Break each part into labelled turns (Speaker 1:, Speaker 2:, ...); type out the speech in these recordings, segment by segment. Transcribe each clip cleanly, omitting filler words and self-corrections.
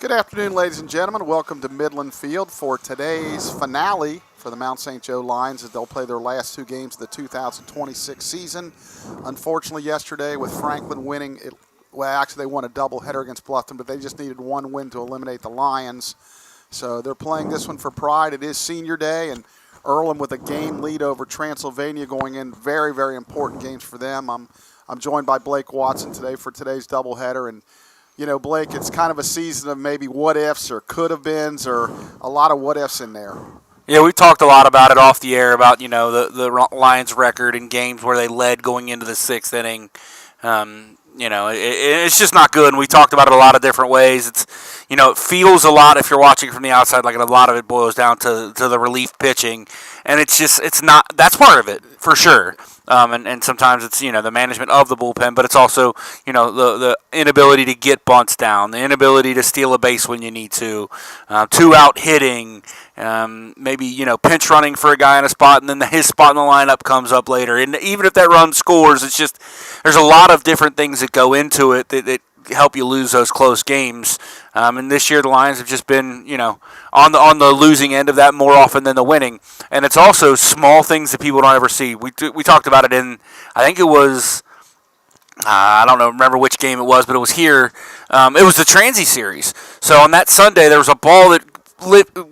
Speaker 1: Good afternoon, ladies and gentlemen. Welcome to Midland Field for today's finale for the Mount St. Joe Lions as they'll play their last two games of the 2026 season. Unfortunately, yesterday with Franklin winning, actually they won a doubleheader against Bluffton, but they just needed one win to eliminate the Lions. So they're playing this one for pride. It is senior day, and Earlham with a game lead over Transylvania going in. Very, very important games for them. I'm joined by Blake Watson today for today's doubleheader, and you know, Blake, it's kind of a season of maybe what-ifs or could-have-beens or a lot of what-ifs in there.
Speaker 2: Yeah, we talked a lot about it off the air about, you know, the Lions' record in games where they led going into the sixth inning. You know, it's just not good, and we talked about it a lot of different ways. It's, you know, it feels a lot if you're watching from the outside like a lot of it boils down to the relief pitching, and it's not – that's part of it for sure. And sometimes it's, you know, the management of the bullpen, but it's also, you know, the inability to get bunts down, the inability to steal a base when you need to, two-out hitting, maybe, you know, pinch running for a guy in a spot, and then his spot in the lineup comes up later. And even if that run scores, it's just there's a lot of different things that go into it that help you lose those close games. And this year the Lions have just been, you know, on the losing end of that more often than the winning. And it's also small things that people don't ever see. We talked about it in, I think it was, I don't know, remember which game it was, but it was here. It was the Transy series. So on that Sunday there was a ball that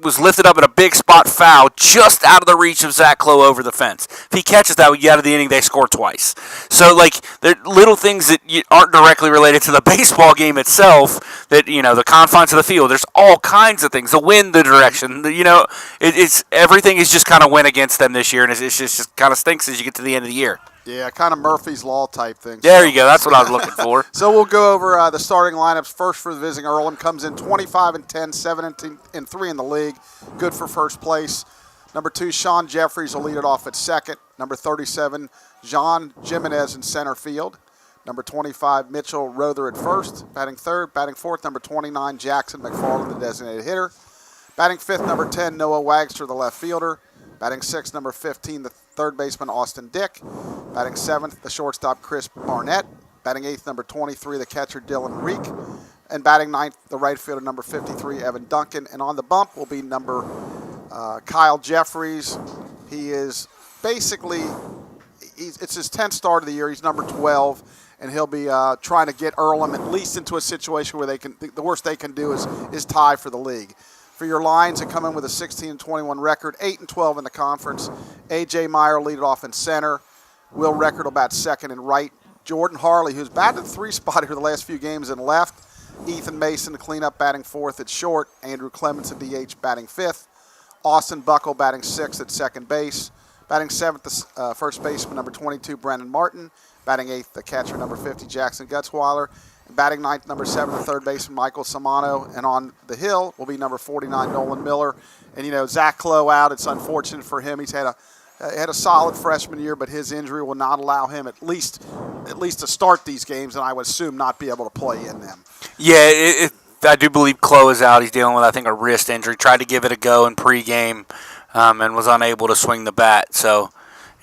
Speaker 2: was lifted up in a big spot foul just out of the reach of Zach Clough over the fence. If he catches that, we get out of the inning, they score twice. So, like, they're little things that aren't directly related to the baseball game itself that, you know, the confines of the field. There's all kinds of things. The wind, the direction, you know, it's everything is just kind of went against them this year, and it just kind of stinks as you get to the end of the year.
Speaker 1: Yeah, kind of Murphy's Law type thing.
Speaker 2: There you go. That's what I was looking for.
Speaker 1: So we'll go over the starting lineups. First for the visiting Earlham comes in 25-10, 7-3 in the league. Good for first place. Number 2, Sean Jeffries will lead it off at second. Number 37, John Jimenez in center field. Number 25, Mitchell Rother at first. Batting third. Batting fourth, number 29, Jackson McFarland, the designated hitter. Batting fifth, number 10, Noah Wagster, the left fielder. Batting sixth, number 15, the third baseman, Austin Dick. Batting seventh, the shortstop, Chris Barnett. Batting eighth, number 23, the catcher, Dylan Reek. And batting ninth, the right fielder, number 53, Evan Duncan. And on the bump will be number Kyle Jeffries. He is basically, it's his 10th start of the year. He's number 12, and he'll be trying to get Earlham at least into a situation where they can. The worst they can do is tie for the league. For your Lions that come in with a 16-21 record, 8-12 in the conference. A.J. Meyer lead it off in center. Will Record will bat second and right. Jordan Harley, who's batted 3 spot here the last few games, in left. Ethan Mason to clean up, batting fourth at short. Andrew Clements at DH batting fifth. Austin Buckle batting sixth at second base. Batting seventh, the first baseman, number 22, Brendan Martin. Batting eighth, the catcher, number 50, Jackson Gutzweiler. Batting ninth, number 7, the third baseman, Michael Samano. And on the hill will be number 49, Nolan Miller. And, you know, Zach Clough out. It's unfortunate for him. He's had a solid freshman year, but his injury will not allow him at least to start these games, and I would assume not be able to play in them.
Speaker 2: Yeah, I do believe Clough is out. He's dealing with, I think, a wrist injury. Tried to give it a go in pregame and was unable to swing the bat. So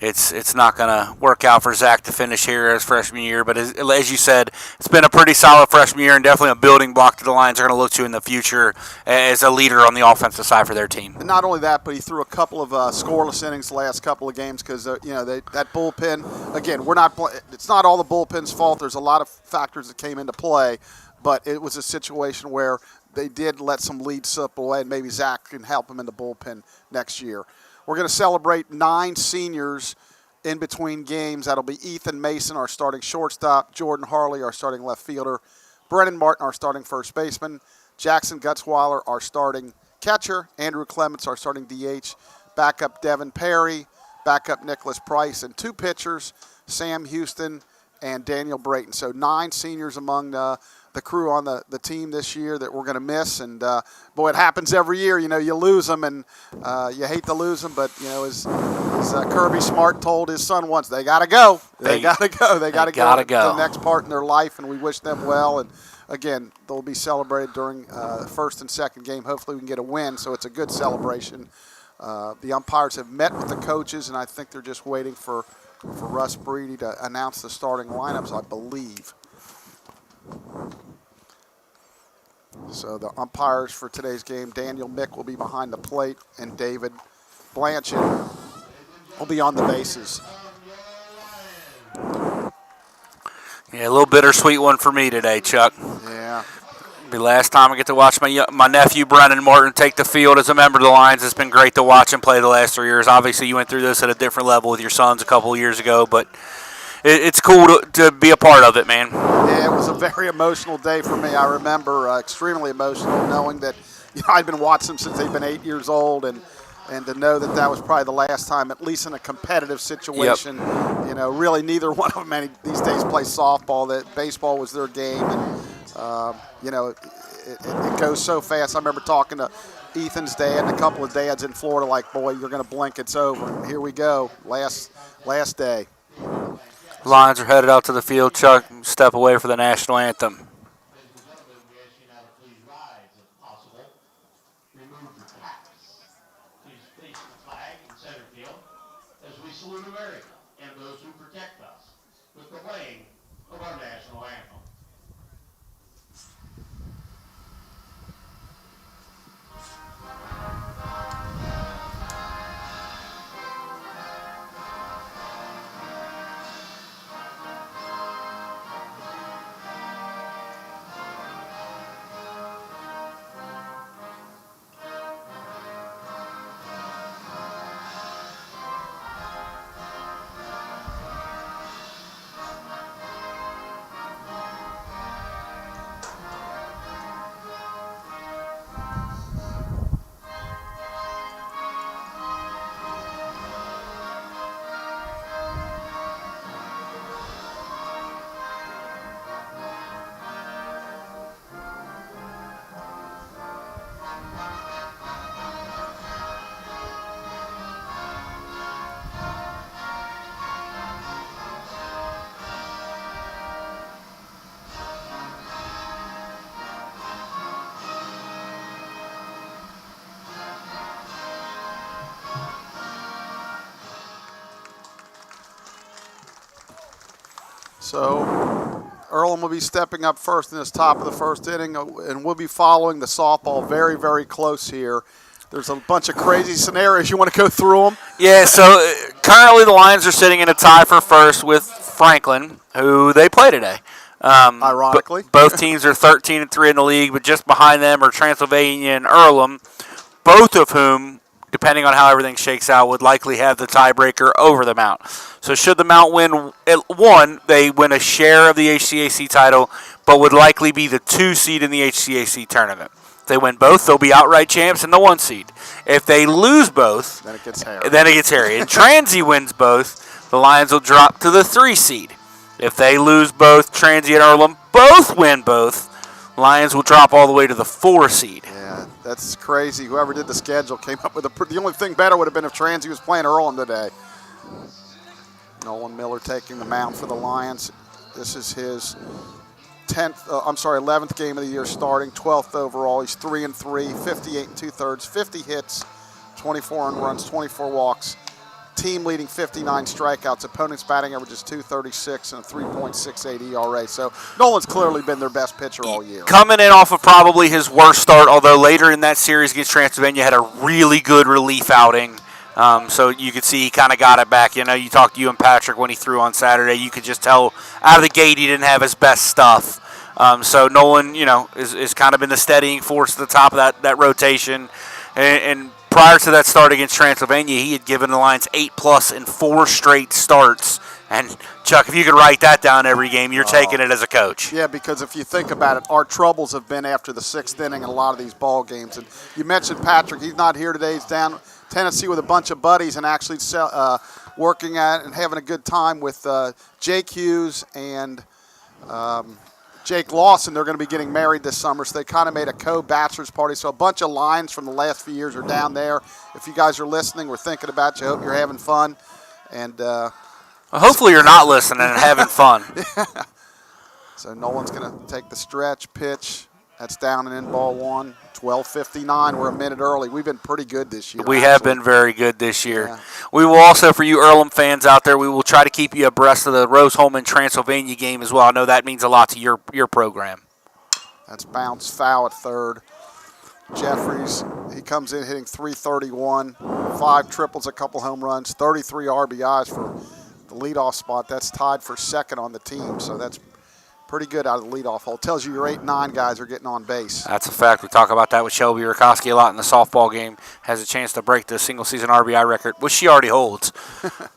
Speaker 2: it's not going to work out for Zach to finish here his freshman year. But as you said, it's been a pretty solid freshman year and definitely a building block that the Lions are going to look to in the future as a leader on the offensive side for their team.
Speaker 1: And not only that, but he threw a couple of scoreless innings the last couple of games because you know that bullpen. Again, it's not all the bullpen's fault. There's a lot of factors that came into play, but it was a situation where they did let some leads slip away, and maybe Zach can help him in the bullpen next year. We're going to celebrate 9 seniors in between games. That'll be Ethan Mason, our starting shortstop, Jordan Harley, our starting left fielder, Brennan Martin, our starting first baseman, Jackson Gutzweiler, our starting catcher, Andrew Clements, our starting DH, backup Devin Perry, backup Nicholas Price, and 2 pitchers, Sam Houston and Daniel Brayton. So 9 seniors among the crew on the team this year that we're going to miss. And, boy, it happens every year. You know, you lose them, and you hate to lose them. But, you know, as Kirby Smart told his son once, they got to go. They got to go. They got to go to the next part in their life, and we wish them well. And, again, they'll be celebrated during first and second game. Hopefully we can get a win, so it's a good celebration. The umpires have met with the coaches, and I think they're just waiting for Russ Breedy to announce the starting lineups, I believe. So the umpires for today's game, Daniel Mick will be behind the plate, and David Blanchett will be on the bases.
Speaker 2: Yeah, a little bittersweet one for me today, Chuck.
Speaker 1: Yeah.
Speaker 2: Be the last time I get to watch my nephew Brennan Martin take the field as a member of the Lions. It's been great to watch him play the last 3 years. Obviously, you went through this at a different level with your sons a couple of years ago, but it's cool to be a part of it, man.
Speaker 1: Yeah, it was a very emotional day for me. I remember extremely emotional, knowing that I'd been watching them since they've been 8 years old, and to know that was probably the last time, at least in a competitive situation.
Speaker 2: Yep.
Speaker 1: Really neither one of them these days play softball. That baseball was their game, and it goes so fast. I remember talking to Ethan's dad and a couple of dads in Florida, like, boy, you're going to blink, it's over. And here we go, last day.
Speaker 2: Lions are headed out to the field. Chuck, step away for the national anthem.
Speaker 3: Salute America and those who protect us with the playing of our national anthem.
Speaker 1: So Earlham will be stepping up first in this top of the first inning, and we'll be following the softball very, very close here. There's a bunch of crazy scenarios. You want to go through them?
Speaker 2: Yeah, so currently the Lions are sitting in a tie for first with Franklin, who they play today.
Speaker 1: Ironically.
Speaker 2: Both teams are 13-3 in the league, but just behind them are Transylvania and Earlham, both of whom, depending on how everything shakes out, would likely have the tiebreaker over the Mount. So should the Mount win at 1, they win a share of the HCAC title, but would likely be the 2 seed in the HCAC tournament. If they win both, they'll be outright champs and the 1 seed. If they lose both,
Speaker 1: then it gets hairy.
Speaker 2: And Transy wins both, the Lions will drop to the 3 seed. If they lose both, Transy and Earlham both win both, Lions will drop all the way to the 4 seed.
Speaker 1: Yeah, that's crazy. Whoever did the schedule came up with the only thing better would have been if Transy was playing Earlham today. Nolan Miller taking the mound for the Lions. This is his 11th game of the year starting, 12th overall. He's 3-3, 58 2/3, 50 hits, 24 earned runs, 24 walks. Team leading 59 strikeouts. Opponent's batting average is .236 and a 3.68 ERA. So Nolan's clearly been their best pitcher all year.
Speaker 2: Coming in off of probably his worst start, although later in that series against Transylvania had a really good relief outing. So you could see he kind of got it back. You talked to you and Patrick when he threw on Saturday. You could just tell out of the gate he didn't have his best stuff. So Nolan, is kind of been the steadying force at the top of that rotation. And prior to that start against Transylvania, he had given the Lions 8+ in 4 straight starts. And, Chuck, if you could write that down every game, you're taking it as a coach.
Speaker 1: Yeah, because if you think about it, our troubles have been after the 6th inning in a lot of these ball games. And you mentioned Patrick. He's not here today. He's down Tennessee with a bunch of buddies and actually working at and having a good time with Jake Hughes and Jake Lawson. They're going to be getting married this summer, so they kind of made a co-bachelor's party. So a bunch of Lions from the last few years are down there. If you guys are listening, we're thinking about you. Hope you're having fun. And
Speaker 2: well, hopefully you're not listening and having fun.
Speaker 1: Yeah. So Nolan's going to take the stretch pitch. That's down and in ball 1. 12:59. We're a minute early. We've been pretty good this year.
Speaker 2: We have been very good this year.
Speaker 1: Yeah.
Speaker 2: We will also, for you Earlham fans out there, we will try to keep you abreast of the Rose-Hulman Transylvania game as well. I know that means a lot to your program.
Speaker 1: That's bounce foul at third. Jeffries, he comes in hitting .331, 5 triples, a couple home runs, 33 RBIs for the leadoff spot. That's tied for second on the team, so that's pretty good out of the leadoff hole. Tells you your 8-9 guys are getting on base.
Speaker 2: That's a fact. We talk about that with Shelby Rakoski a lot in the softball game. Has a chance to break the single-season RBI record, which she already holds.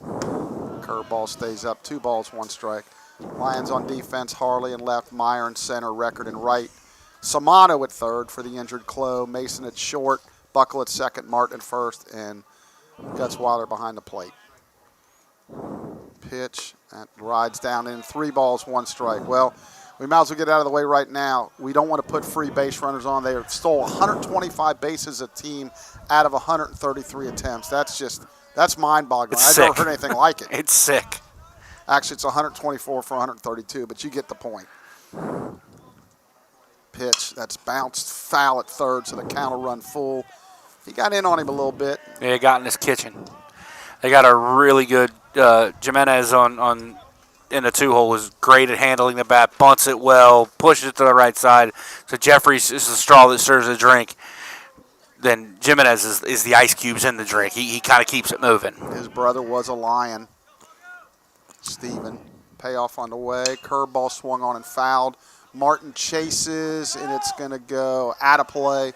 Speaker 1: Curveball stays up. 2 balls, 1 strike. Lions on defense, Harley in left, Meyer in center, Record in right. Samano at third for the injured Clo, Mason at short, Buckle at second, Martin at first, and Gutzweiler behind the plate. Pitch, that rides down in. 3 balls, 1 strike. Well, we might as well get out of the way right now. We don't want to put free base runners on. They stole 125 bases a team out of 133 attempts. That's mind-boggling. I've never heard anything like it.
Speaker 2: It's sick.
Speaker 1: Actually, it's 124 for 132, but you get the point. Pitch, that's bounced foul at third, so the count will run full. He got in on him a little bit.
Speaker 2: Yeah, got in his kitchen. They got a really good Jimenez on in the 2-hole was great at handling the bat, bunts it well, pushes it to the right side. So Jeffries is the straw that stirs the drink. Then Jimenez is the ice cubes in the drink. He kind of keeps it moving.
Speaker 1: His brother was a Lion. Steven, payoff on the way. Curveball swung on and fouled. Martin chases, and it's going to go out of play.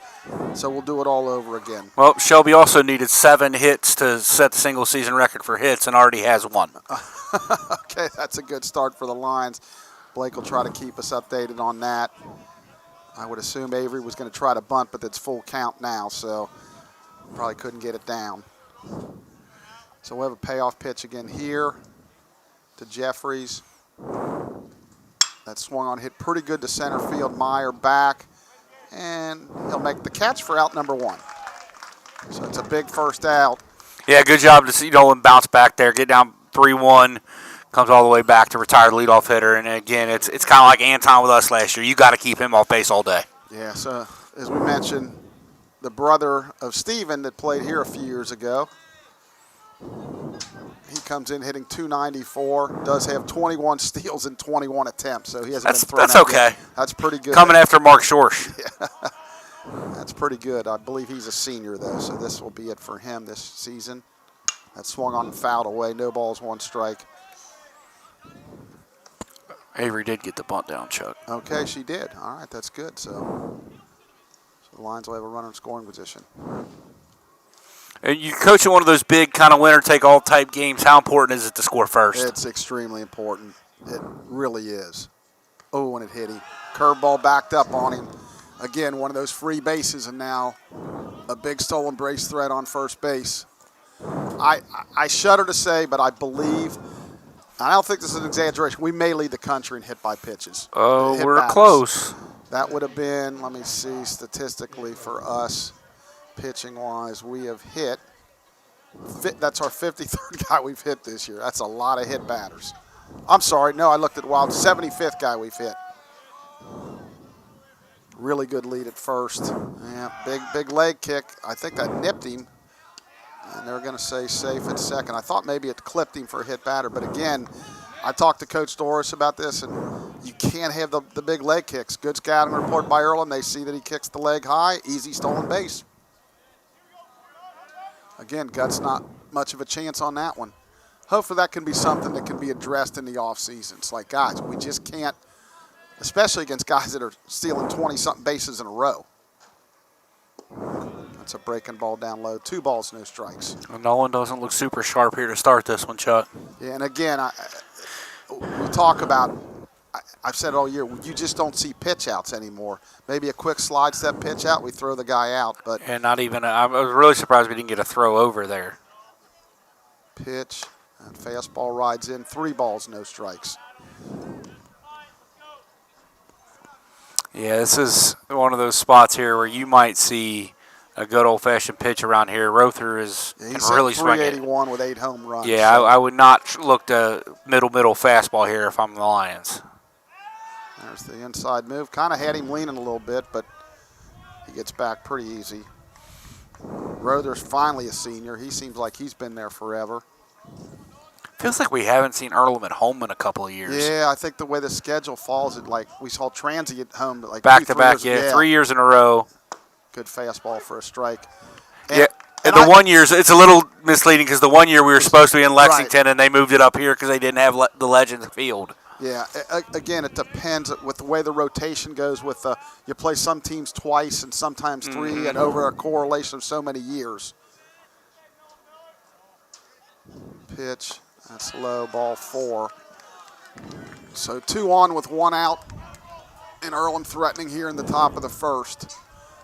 Speaker 1: So we'll do it all over again.
Speaker 2: Well, Shelby also needed 7 hits to set the single-season record for hits and already has 1.
Speaker 1: Okay, that's a good start for the Lions. Blake will try to keep us updated on that. I would assume Avery was going to try to bunt, but it's full count now, so probably couldn't get it down. So we'll have a payoff pitch again here to Jeffries. That swung on, hit pretty good to center field. Meyer back, and he'll make the catch for out number 1. So it's a big first out.
Speaker 2: Yeah, good job to and bounce back there, get down 3-1, comes all the way back to retired leadoff hitter. And again, it's kind of like Anton with us last year. You got to keep him off base all day.
Speaker 1: Yeah. So as we mentioned, the brother of Steven that played here a few years ago. He comes in hitting .294, does have 21 steals in 21 attempts, so he hasn't been thrown out.
Speaker 2: That's okay.
Speaker 1: Yet. That's pretty good.
Speaker 2: Coming after Mark Schorsch.
Speaker 1: Yeah. That's pretty good. I believe he's a senior, though, so this will be it for him this season. That swung on and fouled away. No balls, 1 strike.
Speaker 2: Avery did get the bunt down, Chuck.
Speaker 1: Okay, she did. All right, that's good. So the Lions will have a runner in scoring position.
Speaker 2: And you coaching one of those big kind of winner-take-all type games. How important is it to score first?
Speaker 1: It's extremely important. It really is. Oh, and it hit him. Curveball backed up on him. Again, one of those free bases, and now a big stolen base threat on first base. I shudder to say, but I believe, I don't think this is an exaggeration, we may lead the country in hit by pitches.
Speaker 2: Oh, we're
Speaker 1: batters.
Speaker 2: close.
Speaker 1: That would have been, let me see, statistically for us, pitching-wise, we have hit, that's our 53rd guy we've hit this year. That's a lot of hit batters. I'm sorry, no, I looked at Wild, 75th guy we've hit. Really good lead at first. Yeah, big leg kick. I think that nipped him, and they're going to say safe at second. I thought maybe it clipped him for a hit batter, but again, I talked to Coach Doris about this, and you can't have the big leg kicks. Good scouting report by Earlham. They see that he kicks the leg high, easy stolen base. Again, Guts not much of a chance on that one. Hopefully that can be something that can be addressed in the offseason. It's like, guys, we just can't, especially against guys that are stealing 20-something bases in a row. That's a breaking ball down low. 2 balls, no strikes.
Speaker 2: Well, Nolan doesn't look super sharp here to start this one, Chuck.
Speaker 1: Yeah, and again, we talk about, I've said it all year, you just don't see pitch outs anymore. Maybe a quick slide step pitch out, we throw the guy out. But
Speaker 2: and not even, I was really surprised we didn't get a throw over there.
Speaker 1: Pitch, and fastball rides in. 3 balls, no strikes.
Speaker 2: Yeah, this is one of those spots here where you might see a good old-fashioned pitch around here. Rother is
Speaker 1: He's
Speaker 2: really
Speaker 1: at
Speaker 2: swinging.
Speaker 1: 381 with 8 home runs.
Speaker 2: Yeah,
Speaker 1: so.
Speaker 2: I would not look to middle fastball here if I'm the Lions.
Speaker 1: There's the inside move. Kind of had him leaning a little bit, but he gets back pretty easy. Rother's finally a senior. He seems like he's been there forever.
Speaker 2: Feels like we haven't seen Earlham at home in a couple of years.
Speaker 1: Yeah, I think the way the schedule falls, it like we saw Transient home like
Speaker 2: Back to
Speaker 1: 3
Speaker 2: back,
Speaker 1: years.
Speaker 2: 3 years in a row.
Speaker 1: Good fastball for a strike.
Speaker 2: And the 1 year, it's a little misleading because the 1 year we were supposed to be in Lexington and they moved it up here because they didn't have the Legends field.
Speaker 1: Yeah, again, it depends with the way the rotation goes. With you play some teams twice and sometimes 3, and over a correlation of so many years. Pitch, that's low, ball 4. So 2 on with 1 out, and Earlham threatening here in the top of the first.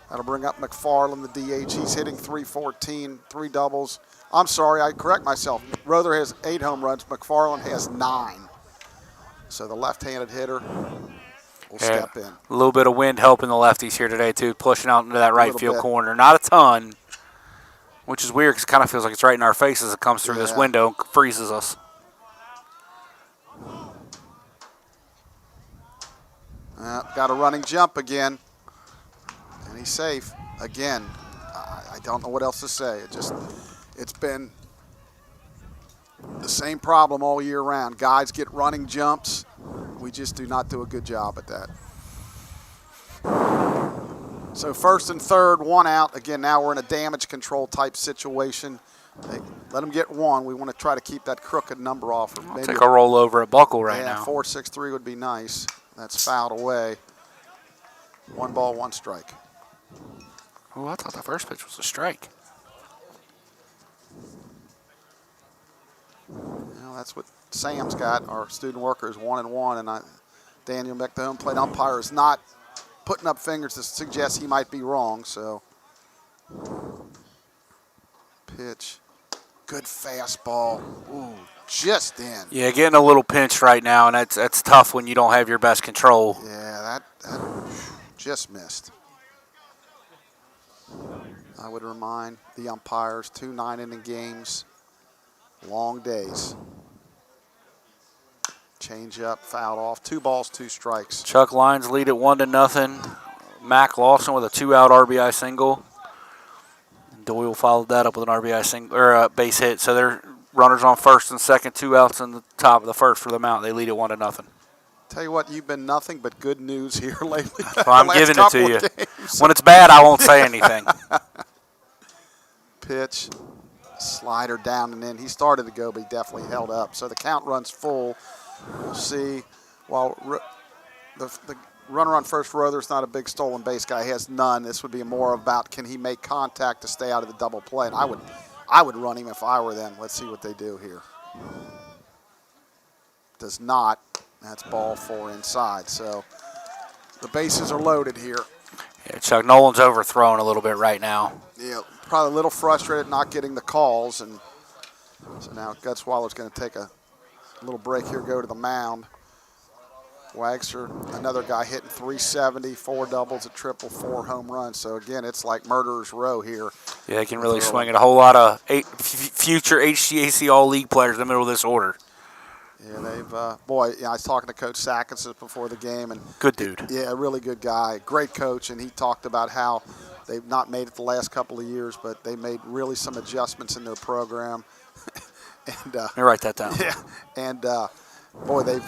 Speaker 1: That'll bring up McFarland, the DH. He's hitting .314, 3 doubles. I'm sorry, I correct myself. Rother has 8 home runs. McFarland has 9. So the left-handed hitter will step in.
Speaker 2: A little bit of wind helping the lefties here today, too, pushing out into that right field
Speaker 1: bit.
Speaker 2: corner. Not a ton, which is weird because it kind of feels like it's right in our face as it comes through this window and freezes us.
Speaker 1: Got a running jump again. And he's safe. Again, I don't know what else to say. It's been the same problem all year round. Guys get running jumps. We just do not do a good job at that. So first and third, 1 out. Again, now we're in a damage control type situation. Let them get 1. We want to try to keep that crooked number off. Or maybe
Speaker 2: take a roll over at Buckle right now.
Speaker 1: 4-6-3 would be nice. That's fouled away. 1 ball, 1 strike.
Speaker 2: Oh, I thought the first pitch was a strike.
Speaker 1: Well, that's what Sam's got. Our student worker is 1-1, and Daniel Beck, the home plate umpire, is not putting up fingers to suggest he might be wrong. So, pitch, good fastball. Ooh, just in.
Speaker 2: Yeah, getting a little pinched right now, and that's tough when you don't have your best control.
Speaker 1: Yeah, that just missed. I would remind the umpires, 2 9-inning games, long days. Change up, fouled off, 2 balls, 2 strikes.
Speaker 2: Chuck Lyons lead at 1-0. Mac Lawson with a 2-out RBI single. Doyle followed that up with an RBI single or a base hit. So they're runners on first and second, 2 outs in the top of the first for the Mount. They lead at 1-0.
Speaker 1: Tell you what, you've been nothing but good news here lately.
Speaker 2: Well, I'm giving it to you.
Speaker 1: Games.
Speaker 2: When it's bad, I won't say anything.
Speaker 1: Pitch, slider down and in. He started to go, but he definitely held up. So the count runs full. We'll see. While the runner on first, Rother's not a big stolen base guy. He has none. This would be more about can he make contact to stay out of the double play. And I would run him if I were them. Let's see what they do here. Does not. That's ball 4 inside. So the bases are loaded here.
Speaker 2: Yeah, Chuck Nolan's overthrown a little bit right now.
Speaker 1: Yeah, probably a little frustrated not getting the calls. And so now Gutzweiler's going to take a little break here, go to the mound. Wagster, another guy hitting .370, 4 doubles, a triple, 4 home runs. So, again, it's like murderer's row here.
Speaker 2: Yeah, they can really swing it. A whole lot of future HGAC All-League players in the middle of this order.
Speaker 1: Yeah, they've, I was talking to Coach Sackins before the game. And
Speaker 2: good dude.
Speaker 1: Yeah, really good guy. Great coach, and he talked about how they've not made it the last couple of years, but they made really some adjustments in their program. And
Speaker 2: let me write that down.
Speaker 1: Yeah, and, boy, they've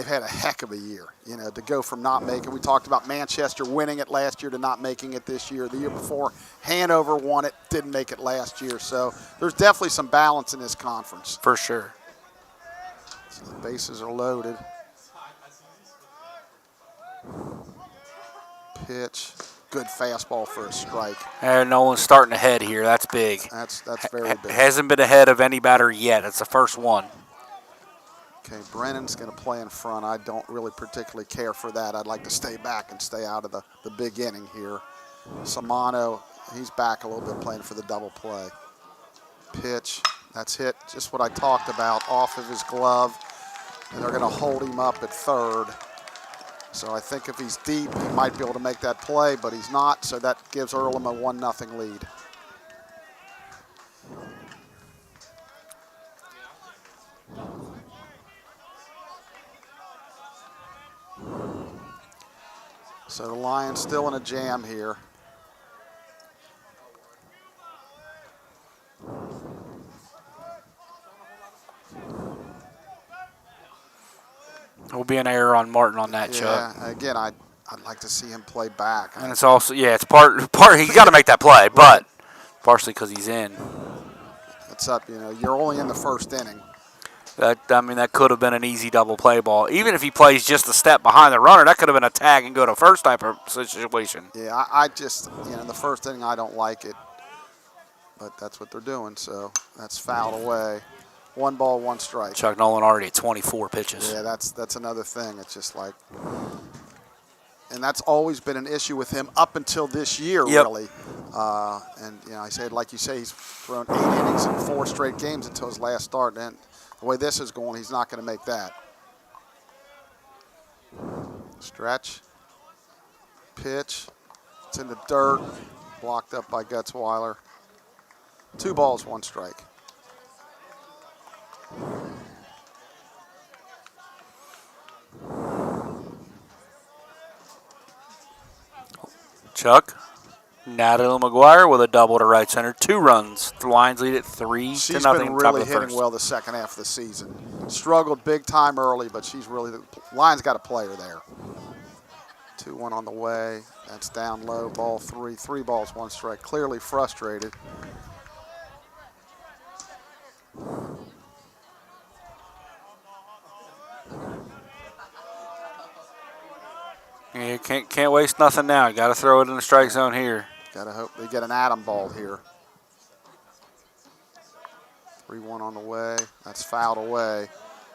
Speaker 1: had a heck of a year, to go from not making. We talked about Manchester winning it last year to not making it this year. The year before, Hanover won it, didn't make it last year. So there's definitely some balance in this conference.
Speaker 2: For sure.
Speaker 1: So the bases are loaded. Pitch. Good fastball for a strike.
Speaker 2: And Nolan's starting ahead here. That's big.
Speaker 1: That's very big.
Speaker 2: Hasn't been ahead of any batter yet. It's the first one.
Speaker 1: Okay, Brennan's going to play in front. I don't really particularly care for that. I'd like to stay back and stay out of the big inning here. Samano, he's back a little bit playing for the double play. Pitch, that's hit just what I talked about, off of his glove. And they're going to hold him up at third. So I think if he's deep, he might be able to make that play, but he's not. So that gives Earlham a 1-0 lead. So the Lions still in a jam here.
Speaker 2: Will be an error on Martin on that, Chuck.
Speaker 1: Yeah, again, I'd like to see him play back.
Speaker 2: And it's also, it's part he's got to make that play, but partially because he's in.
Speaker 1: It's up, you're only in the first inning.
Speaker 2: That could have been an easy double play ball. Even if he plays just a step behind the runner, that could have been a tag and go to first type of situation.
Speaker 1: Yeah, I just, in the first inning, I don't like it. But that's what they're doing, so that's fouled away. 1 ball, 1 strike.
Speaker 2: Chuck Nolan already at 24 pitches.
Speaker 1: Yeah, that's another thing. It's just like, and that's always been an issue with him up until this year, really. And I said, like you say, he's thrown 8 innings in 4 straight games until his last start. And the way this is going, he's not going to make that. Stretch, pitch. It's in the dirt, blocked up by Gutzweiler. 2 balls, 1 strike.
Speaker 2: Chuck, Natalie McGuire with a double to right center. 2 runs. The Lions lead at 3-0.
Speaker 1: She's been really hitting well the second half of the season. Struggled big time early, but she's really, the Lions got a player there. 2-1 on the way. That's down low. Ball 3. 3 balls, 1 strike. Clearly frustrated.
Speaker 2: You can't waste nothing now. You got to throw it in the strike zone here.
Speaker 1: Got to hope they get an Adam ball here. 3-1 on the way. That's fouled away.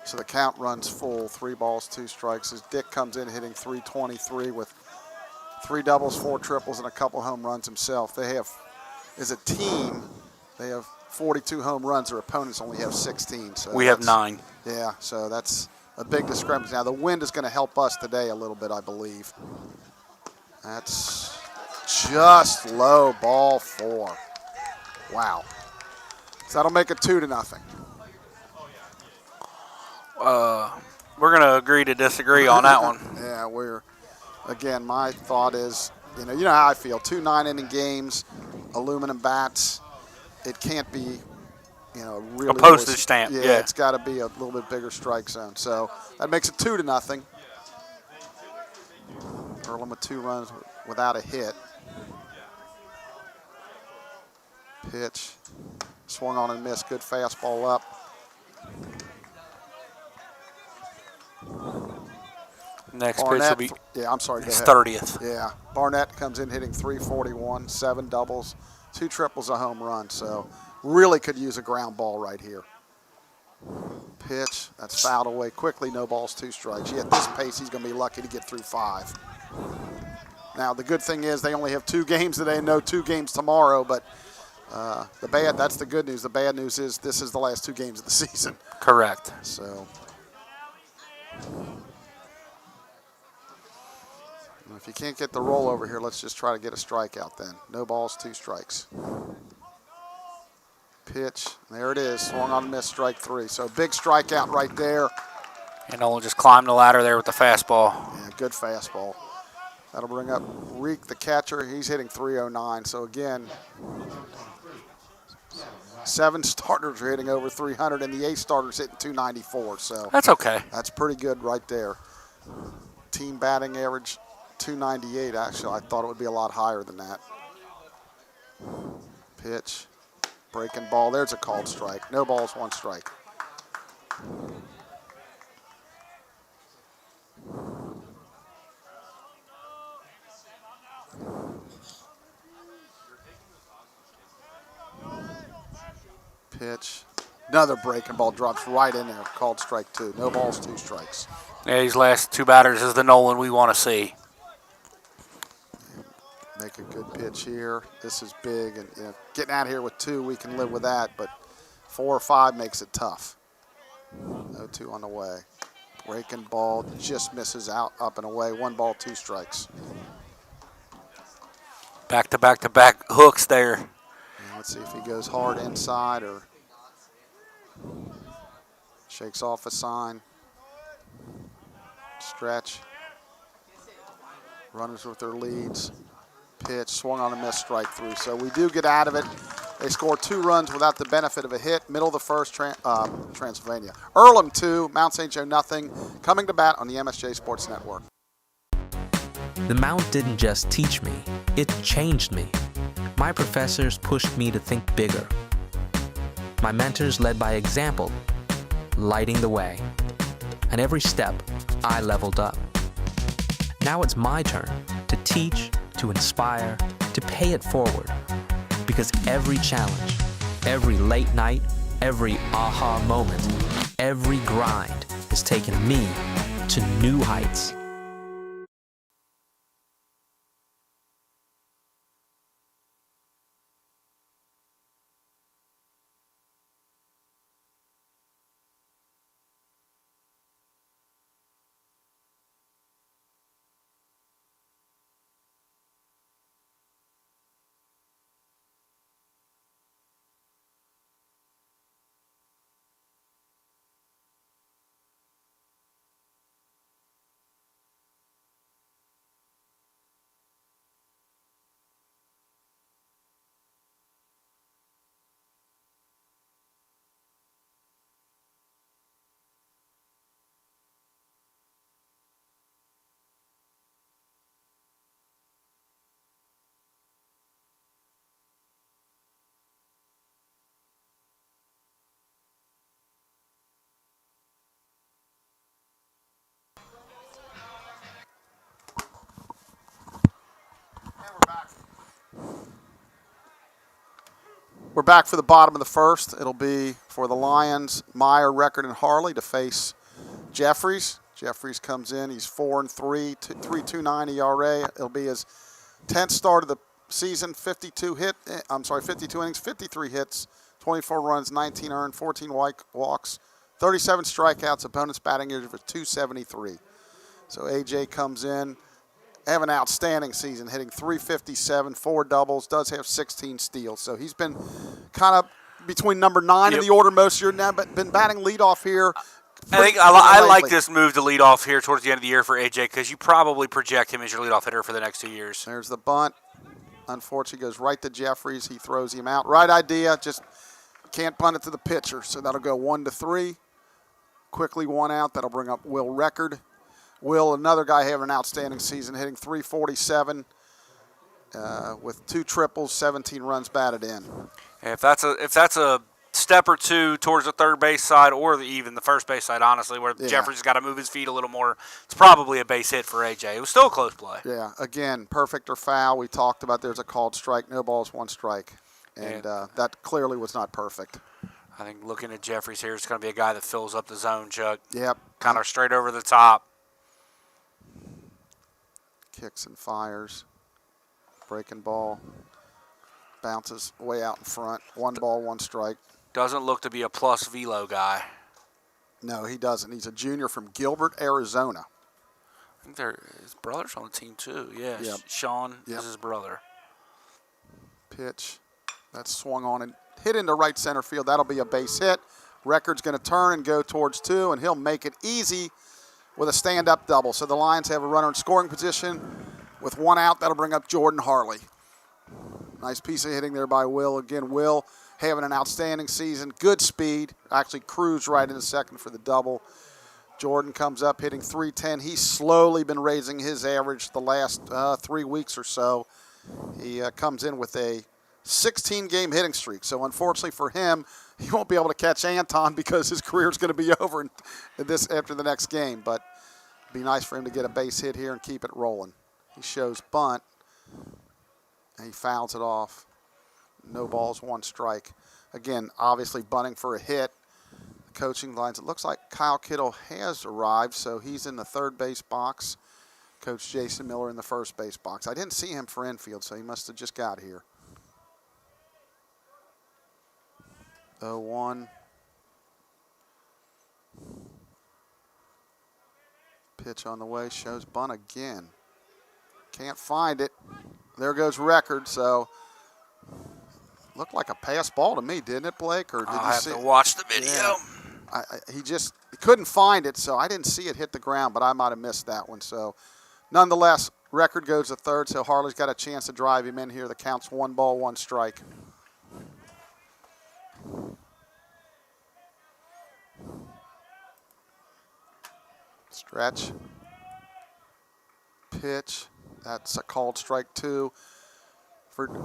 Speaker 1: So the count runs full. 3 balls, 2 strikes. As Dick comes in hitting .323 with 3 doubles, 4 triples, and a couple home runs himself. They have, as a team, they have 42 home runs. Their opponents only have 16. So
Speaker 2: we have 9.
Speaker 1: Yeah, so that's a big discrepancy. Now, the wind is going to help us today a little bit, I believe. That's just low, ball 4. Wow. So that'll make it 2-0.
Speaker 2: We're going to agree to disagree on that one.
Speaker 1: Yeah, again, my thought is, you know how I feel. 2 9-inning games, aluminum bats. It can't be, really.
Speaker 2: A postage stamp, yeah.
Speaker 1: It's got to be a little bit bigger strike zone. So that makes it 2-0. Earlham with 2 runs without a hit. Pitch. Swung on and missed. Good fastball up.
Speaker 2: Next
Speaker 1: Barnett,
Speaker 2: pitch will be
Speaker 1: I'm sorry,
Speaker 2: his
Speaker 1: go ahead.
Speaker 2: 30th.
Speaker 1: Yeah. Barnett comes in hitting .341, 7 doubles, 2 triples, a home run. So really could use a ground ball right here. Pitch. That's fouled away quickly. No balls, 2 strikes. At this pace, he's going to be lucky to get through 5. Now, the good thing is they only have 2 games today and no 2 games tomorrow, but that's the good news. The bad news is this is the last 2 games of the season.
Speaker 2: Correct.
Speaker 1: So if you can't get the roll over here, let's just try to get a strikeout then. No balls, 2 strikes. Pitch. There it is. Swung on and missed, strike 3. So big strikeout right there.
Speaker 2: And Nolan just climbed the ladder there with the fastball.
Speaker 1: Yeah, good fastball. That'll bring up Reek, the catcher. He's hitting .309. So again, 7 starters are hitting over 300, and the 8 starters hitting .294. So
Speaker 2: that's okay.
Speaker 1: That's pretty good right there. Team batting average .298. Actually, I thought it would be a lot higher than that. Pitch. Breaking ball. There's a called strike. No balls, 1 strike. Pitch. Another breaking ball drops right in there. Called strike 2. No balls, 2 strikes.
Speaker 2: Yeah, these last 2 batters is the Nolan we want to see.
Speaker 1: Make a good pitch here. This is big, and getting out of here with 2, we can live with that, but 4 or 5 makes it tough. No 2 on the way. Breaking ball just misses out, up and away. 1 ball, 2 strikes.
Speaker 2: Back-to-back-to-back hooks there.
Speaker 1: And let's see if he goes hard inside or shakes off a sign. Stretch. Runners with their leads. Pitch, swung on a miss, strike 3. So we do get out of it. They score 2 runs without the benefit of a hit. Middle of the first, Transylvania. Earlham 2, Mount St. Joe nothing. Coming to bat on the MSJ Sports Network.
Speaker 4: The Mount didn't just teach me, it changed me. My professors pushed me to think bigger. My mentors led by example, lighting the way. And every step, I leveled up. Now it's my turn to teach, to inspire, to pay it forward. Because every challenge, every late night, every aha moment, every grind has taken me to new heights.
Speaker 1: We're back for the bottom of the first. It'll be for the Lions, Meyer, Record, and Harley to face Jeffries. Jeffries comes in. He's 4-3, 3.29 ERA. It'll be his 10th start of the season. 52 innings, 53 hits, 24 runs, 19 earned, 14 walks, 37 strikeouts. Opponent's batting average of 273. So AJ comes in. Have an outstanding season, hitting 357, 4 doubles, does have 16 steals. So he's been kind of between number 9 in the order most of the year now, but been batting leadoff here.
Speaker 2: I like this move to lead off here towards the end of the year for AJ because you probably project him as your leadoff hitter for the next 2 years.
Speaker 1: There's the bunt. Unfortunately, goes right to Jeffries. He throws him out. Right idea, just can't bunt it to the pitcher. So that'll go 1-3. Quickly 1 out. That'll bring up Will Record. Will, another guy having an outstanding season, hitting 347 with 2 triples, 17 runs batted in.
Speaker 2: If that's a step or two towards the third base side or even the first base side, honestly, where Jeffries has got to move his feet a little more, it's probably a base hit for AJ. It was still a close play.
Speaker 1: Yeah, again, perfect or foul. We talked about there's a called strike, no balls, 1 strike. And that clearly was not perfect.
Speaker 2: I think looking at Jeffries here, it's going to be a guy that fills up the zone, Chuck.
Speaker 1: Yep.
Speaker 2: Kind of straight over the top.
Speaker 1: Kicks and fires. Breaking ball. Bounces way out in front. 1 ball, 1 strike.
Speaker 2: Doesn't look to be a plus velo guy.
Speaker 1: No, he doesn't. He's a junior from Gilbert, Arizona.
Speaker 2: I think his brother's on the team too. Yeah,
Speaker 1: Yep.
Speaker 2: Sean is his brother.
Speaker 1: Pitch. That's swung on and hit into right center field. That'll be a base hit. Record's going to turn and go towards 2, and he'll make it easy with a stand-up double. So the Lions have a runner in scoring position with 1 out. That'll bring up Jordan Harley. Nice piece of hitting there by Will. Again, Will having an outstanding season. Good speed. Actually cruised right into second for the double. Jordan comes up hitting 310. He's slowly been raising his average the last 3 weeks or so. He comes in with a 16-game hitting streak. So unfortunately for him, he won't be able to catch Anton because his career is going to be over after the next game. But it'd be nice for him to get a base hit here and keep it rolling. He shows bunt, and he fouls it off. No balls, 1 strike. Again, obviously bunting for a hit. The coaching lines, it looks like Kyle Kittle has arrived, so he's in the third base box. Coach Jason Miller in the first base box. I didn't see him for infield, so he must have just got here. 0-1. Pitch on the way, shows bunt again. Can't find it. There goes Record, so looked like a pass ball to me, didn't it, Blake? Or did
Speaker 2: I'll
Speaker 1: you
Speaker 2: have
Speaker 1: see
Speaker 2: to
Speaker 1: it?
Speaker 2: watch the video.
Speaker 1: Yeah. He couldn't find it, so I didn't see it hit the ground, but I might have missed that one. So nonetheless, Record goes to third, so Harley's got a chance to drive him in here. The count's 1 ball, 1 strike. Stretch. Pitch. That's a called strike 2.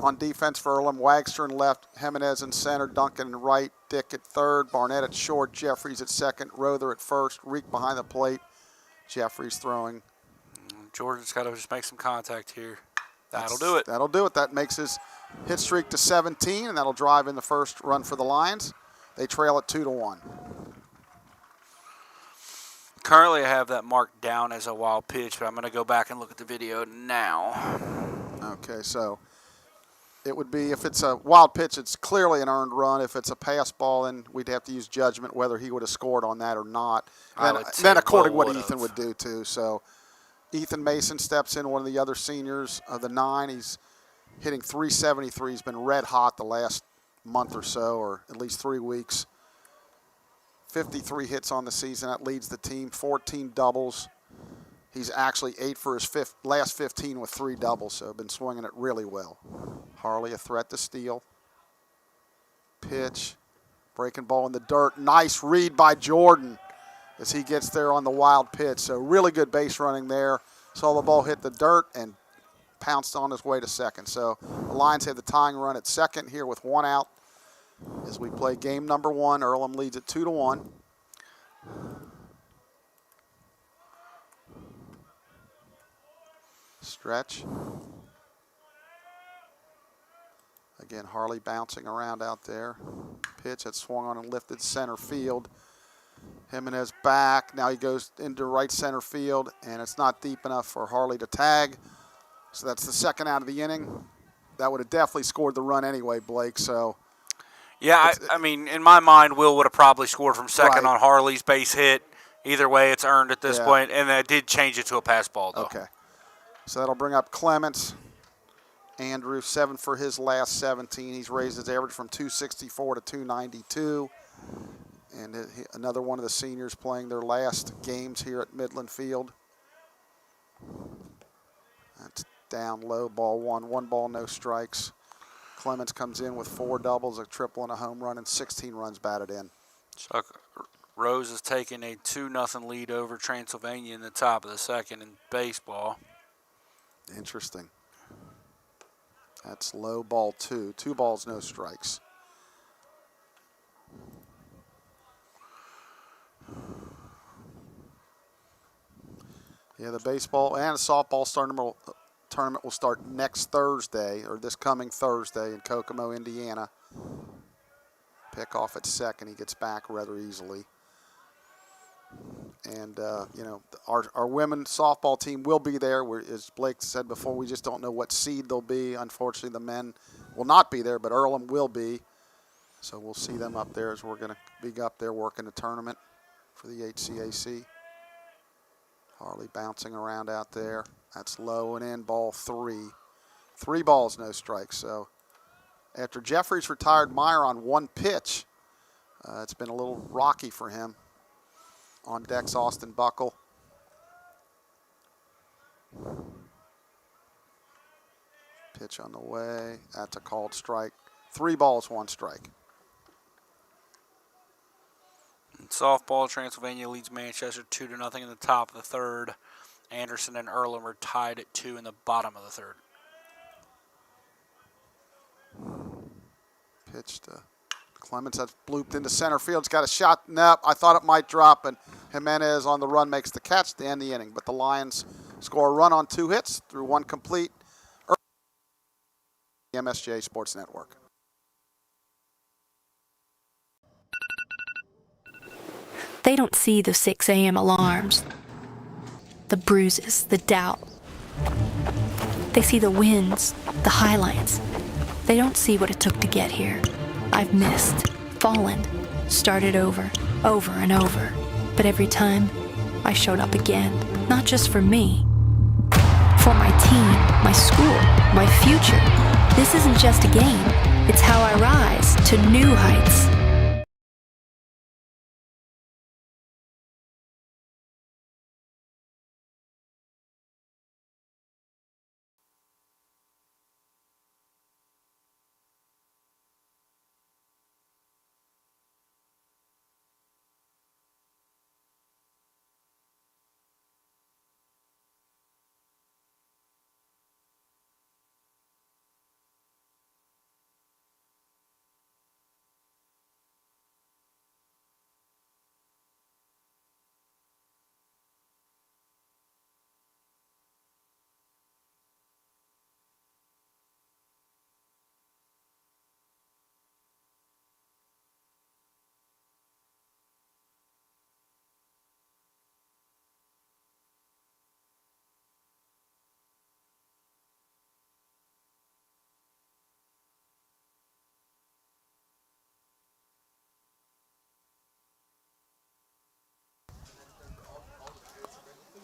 Speaker 1: On defense for Earlham, Wagster in left, Jimenez in center, Duncan in right, Dick at third, Barnett at short, Jeffries at second, Rother at first, Reek behind the plate, Jeffries throwing.
Speaker 2: Jordan's got to just make some contact here. That'll do it.
Speaker 1: That'll do it. That makes his hit streak to 17, and that'll drive in the first run for the Lions. They trail it 2-1.
Speaker 2: Currently, I have that marked down as a wild pitch, but I'm going to go back and look at the video now.
Speaker 1: Okay, so it would be, if it's a wild pitch, it's clearly an earned run. If it's a pass ball, then we'd have to use judgment whether he would have scored on that or not. Then according to what Ethan would do, too. So Ethan Mason steps in, one of the other seniors of the 9. He's hitting .373. He's been red hot the last month or so, or at least 3 weeks. 53 hits on the season. That leads the team. 14 doubles. He's actually 8 for his last 15 with 3 doubles, so been swinging it really well. Harley a threat to steal. Pitch. Breaking ball in the dirt. Nice read by Jordan as he gets there on the wild pitch. So really good base running there. Saw the ball hit the dirt and pounced on his way to second. So the Lions have the tying run at second here with 1 out as we play game number 1. Earlham leads at 2-1. Stretch. Again, Harley bouncing around out there. Pitch that swung on and lifted center field. Jimenez back. Now he goes into right center field, and it's not deep enough for Harley to tag. So that's the second out of the inning. That would have definitely scored the run anyway, Blake. So
Speaker 2: yeah, I mean, in my mind, Will would have probably scored from second
Speaker 1: Right.
Speaker 2: on Harley's base hit. Either way, it's earned at this point, and I did change it to a pass ball, though.
Speaker 1: Okay. So that'll bring up Clements. Andrew, 7 for his last 17. He's raised his average from 264 to 292. And another one of the seniors playing their last games here at Midland Field. That's down low, ball 1. 1 ball, no strikes. Clements comes in with 4 doubles, a triple, and a home run, and 16 runs batted in.
Speaker 2: Chuck Rose has taken a 2-0 lead over Transylvania in the top of the second in baseball.
Speaker 1: Interesting. That's low, ball 2. 2 balls, no strikes. Yeah, the baseball and the softball tournament will start next Thursday, or this coming Thursday in Kokomo, Indiana. Pick off at second. He gets back rather easily. And, our women's softball team will be there. As Blake said before, we just don't know what seed they'll be. Unfortunately, the men will not be there, but Earlham will be. So we'll see them up there as we're going to be up there working the tournament for the HCAC. Harley bouncing around out there. That's low and in, ball 3. 3 balls, no strikes. So after Jeffries retired Meyer on 1 pitch, it's been a little rocky for him. On deck's Austin Buckle. Pitch on the way. That's a called strike. 3 balls, 1 strike.
Speaker 2: In softball, Transylvania leads Manchester 2-0 in the top of the third. Anderson and Earlham are tied at 2 in the bottom of the third.
Speaker 1: Pitch to Clements. That's blooped into center field. It's got a shot. Nope, I thought it might drop, and Jimenez on the run makes the catch to end the inning. But the Lions score a run on 2 hits through 1 complete. MSJ Sports Network.
Speaker 5: They don't see the 6 a.m. alarms, the bruises, the doubt. They see the wins, the highlights. They don't see what it took to get here. I've missed, fallen, started over and over. But every time, I showed up again, not just for me. For my team, my school, my future. This isn't just a game. It's how I rise to new heights.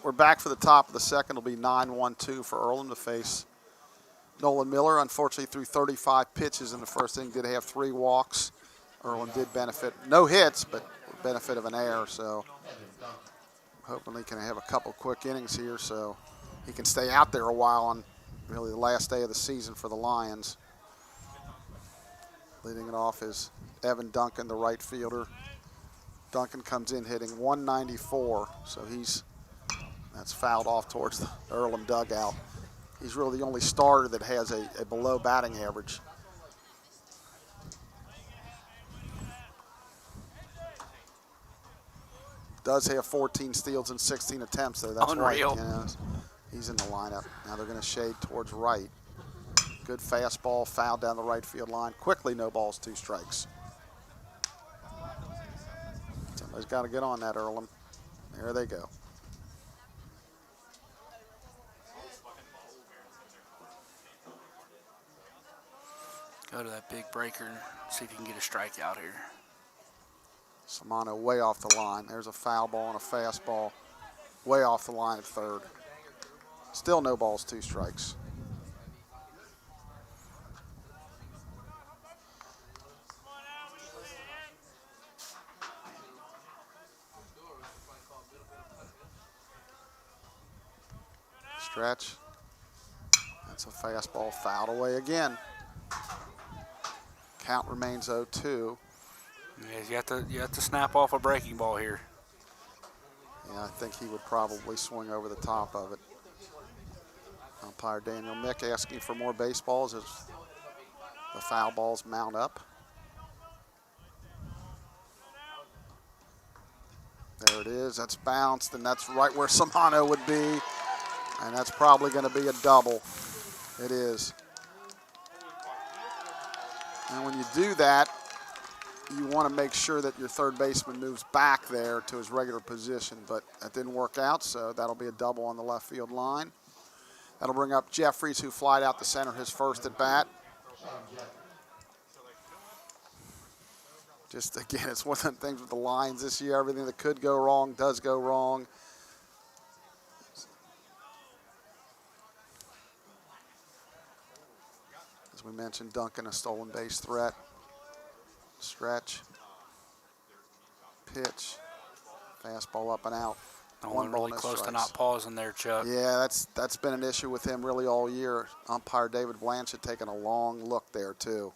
Speaker 1: we're back for the top of the second. It'll be 9-1-2 for Earlham to face Nolan Miller. Unfortunately, threw 35 pitches in the first inning. Did have 3 walks. Earlham did benefit. No hits, but benefit of an error. So hoping he can have a couple quick innings here so he can stay out there a while on really the last day of the season for the Lions. Leading it off is Evan Duncan, the right fielder. Duncan comes in hitting 194, so that's fouled off towards the Earlham dugout. He's really the only starter that has a below batting average. Does have 14 steals and 16 attempts, though. That's
Speaker 2: unreal.
Speaker 1: Right. You know, he's in the lineup. Now they're going to shade towards right. Good fastball, foul down the right field line. Quickly, no balls, 2 strikes. Somebody's got to get on that, Earlham. There they go.
Speaker 2: Go to that big breaker and see if you can get a strikeout here.
Speaker 1: Samano way off the line. There's a foul ball and a fastball way off the line at third. Still no balls, 2 strikes. Stretch. That's a fastball fouled away again. Count remains 0-2.
Speaker 2: Yeah, you have to snap off a breaking ball here.
Speaker 1: Yeah, I think he would probably swing over the top of it. Umpire Daniel Mick asking for more baseballs as the foul balls mount up. There it is. That's bounced, and that's right where Samano would be. And that's probably going to be a double. It is. And when you do that, you want to make sure that your third baseman moves back there to his regular position, but that didn't work out, so that'll be a double on the left field line. That'll bring up Jeffries, who flied out the center his first at bat. Just again, it's one of the things with the Lions this year. Everything that could go wrong does go wrong. As we mentioned, Duncan, a stolen base threat. Stretch. Pitch. Fastball up and out.
Speaker 2: One
Speaker 1: ball,
Speaker 2: really
Speaker 1: no
Speaker 2: close to
Speaker 1: strikes.
Speaker 2: not pausing there, Chuck.
Speaker 1: Yeah, that's been an issue with him really all year. Umpire David Blanchett taking a long look there, too.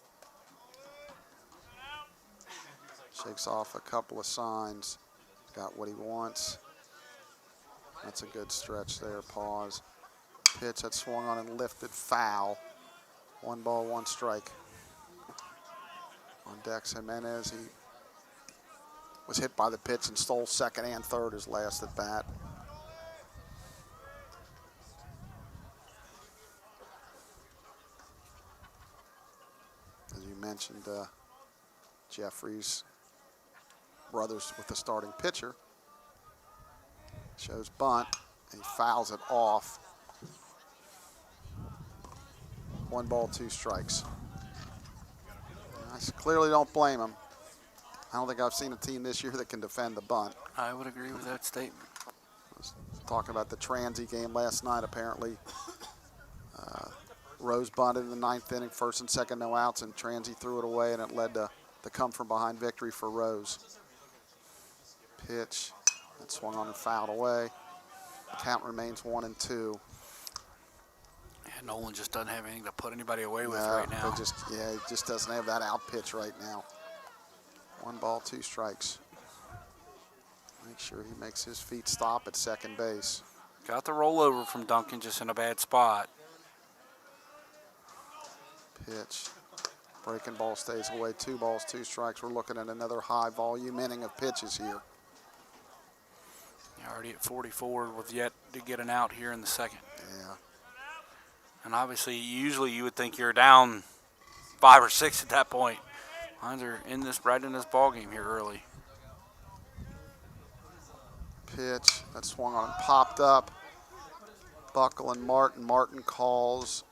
Speaker 1: Shakes off a couple of signs. Got what he wants. That's a good stretch there. Pause. Pitch that swung on and lifted, foul. 1 ball, 1 strike. On Dex Jimenez, he was hit by the pitch and stole second and third his last at bat. As you mentioned, Jeffries, brothers with the starting pitcher. Shows bunt. He fouls it off. 1 ball, 2 strikes. I clearly don't blame him. I don't think I've seen a team this year that can defend the bunt.
Speaker 2: I would agree with that statement.
Speaker 1: I was talking about the Transy game last night. Apparently, Rose bunted in the 9th inning, first and second no outs, and Transy threw it away, and it led to the come-from-behind victory for Rose. Pitch. That swung on and fouled away. The count remains 1-2.
Speaker 2: Yeah, Nolan just doesn't have anything to put anybody away with right now.
Speaker 1: He just doesn't have that out pitch right now. 1 ball, 2 strikes. Make sure he makes his feet stop at second base.
Speaker 2: Got the rollover from Duncan, just in a bad spot.
Speaker 1: Pitch. Breaking ball stays away. 2 balls, 2 strikes. We're looking at another high volume inning of pitches here.
Speaker 2: You're already at 44 with yet to get an out here in the second.
Speaker 1: Yeah.
Speaker 2: And obviously, usually you would think you're down 5 or 6 at that point. Lions are right in this ball game here early.
Speaker 1: Pitch that swung on and popped up. Buckle and Martin. Martin calls.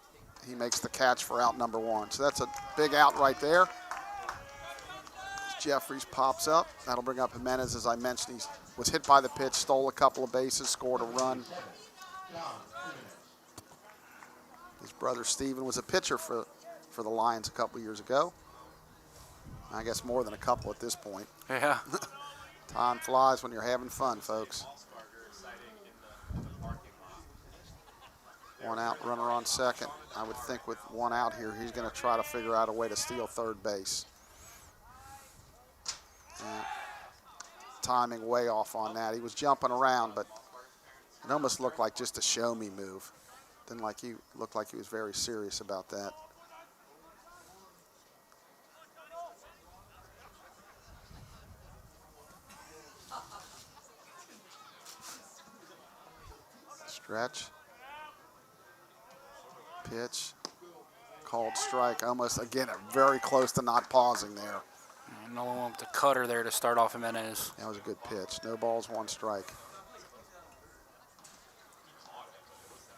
Speaker 1: He makes the catch for out number 1. So that's a big out right there. Jeffries pops up. That'll bring up Jimenez. As I mentioned, he was hit by the pitch, stole a couple of bases, scored a run. His brother Steven was a pitcher for the Lions a couple years ago. I guess more than a couple at this point.
Speaker 2: Yeah.
Speaker 1: Time flies when you're having fun, folks. One out, runner on second. I would think with one out here, he's going to try to figure out a way to steal third base. Timing way off on that. He was jumping around, but it almost looked like just a show-me move. Didn't look like he was very serious about that. Stretch. Pitch. Called strike. Almost, again, very close to not pausing there.
Speaker 2: No one with the cutter there to start off Jimenez.
Speaker 1: That was a good pitch. No balls, one strike.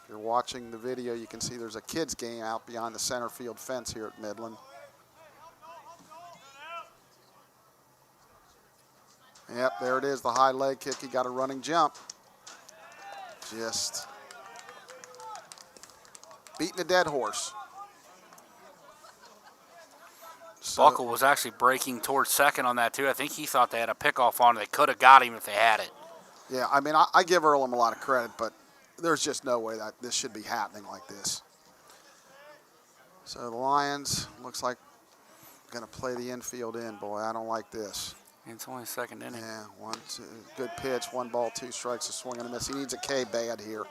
Speaker 1: If you're watching the video, you can see there's a kids game out behind the center field fence here at Midland. Yep, there it is, the high leg kick. He got a running jump. Just beating a dead horse.
Speaker 2: Buckle was actually breaking towards second on that, too. I think he thought they had a pickoff on it. They could have got him if they had it.
Speaker 1: Yeah, I mean, I give Earlham a lot of credit, but there's just no way that this should be happening like this. So the Lions, looks like, going to play the infield in. Boy, I don't like this.
Speaker 2: It's only second inning.
Speaker 1: Yeah, 1-2. Good pitch. 1 ball, 2 strikes, a swing and a miss. He needs a K bad here.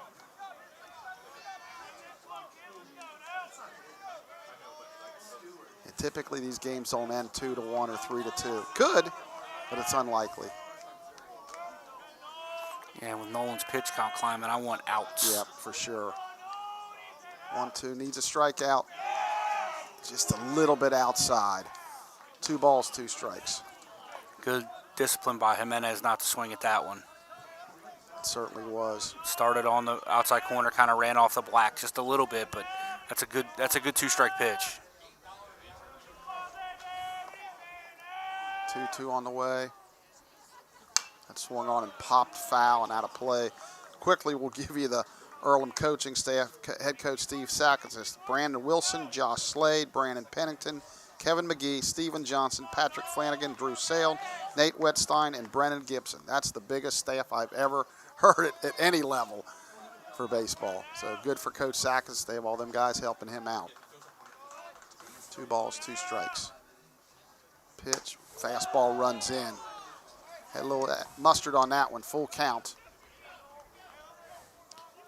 Speaker 1: And typically these games don't end 2-1 or 3-2. Could, but it's unlikely.
Speaker 2: Yeah, with Nolan's pitch count climbing, I want outs.
Speaker 1: Yep, for sure. 1-2, needs a strikeout. Just a little bit outside. 2 balls, 2 strikes.
Speaker 2: Good discipline by Jimenez not to swing at that one.
Speaker 1: It certainly was.
Speaker 2: Started on the outside corner, kind of ran off the black just a little bit, but that's a good 2-strike pitch.
Speaker 1: 2-2 on the way. That swung on and popped foul and out of play. Quickly, we'll give you the Earlham coaching staff. Head coach Steve Sackett, Brandon Wilson, Josh Slade, Brandon Pennington, Kevin McGee, Stephen Johnson, Patrick Flanagan, Drew Sale, Nate Wettstein, and Brennan Gibson. That's the biggest staff I've ever heard at any level for baseball. So good for Coach Sackett. They have all them guys helping him out. 2 balls, 2 strikes. Pitch, fastball runs in. Had a little mustard on that one, full count.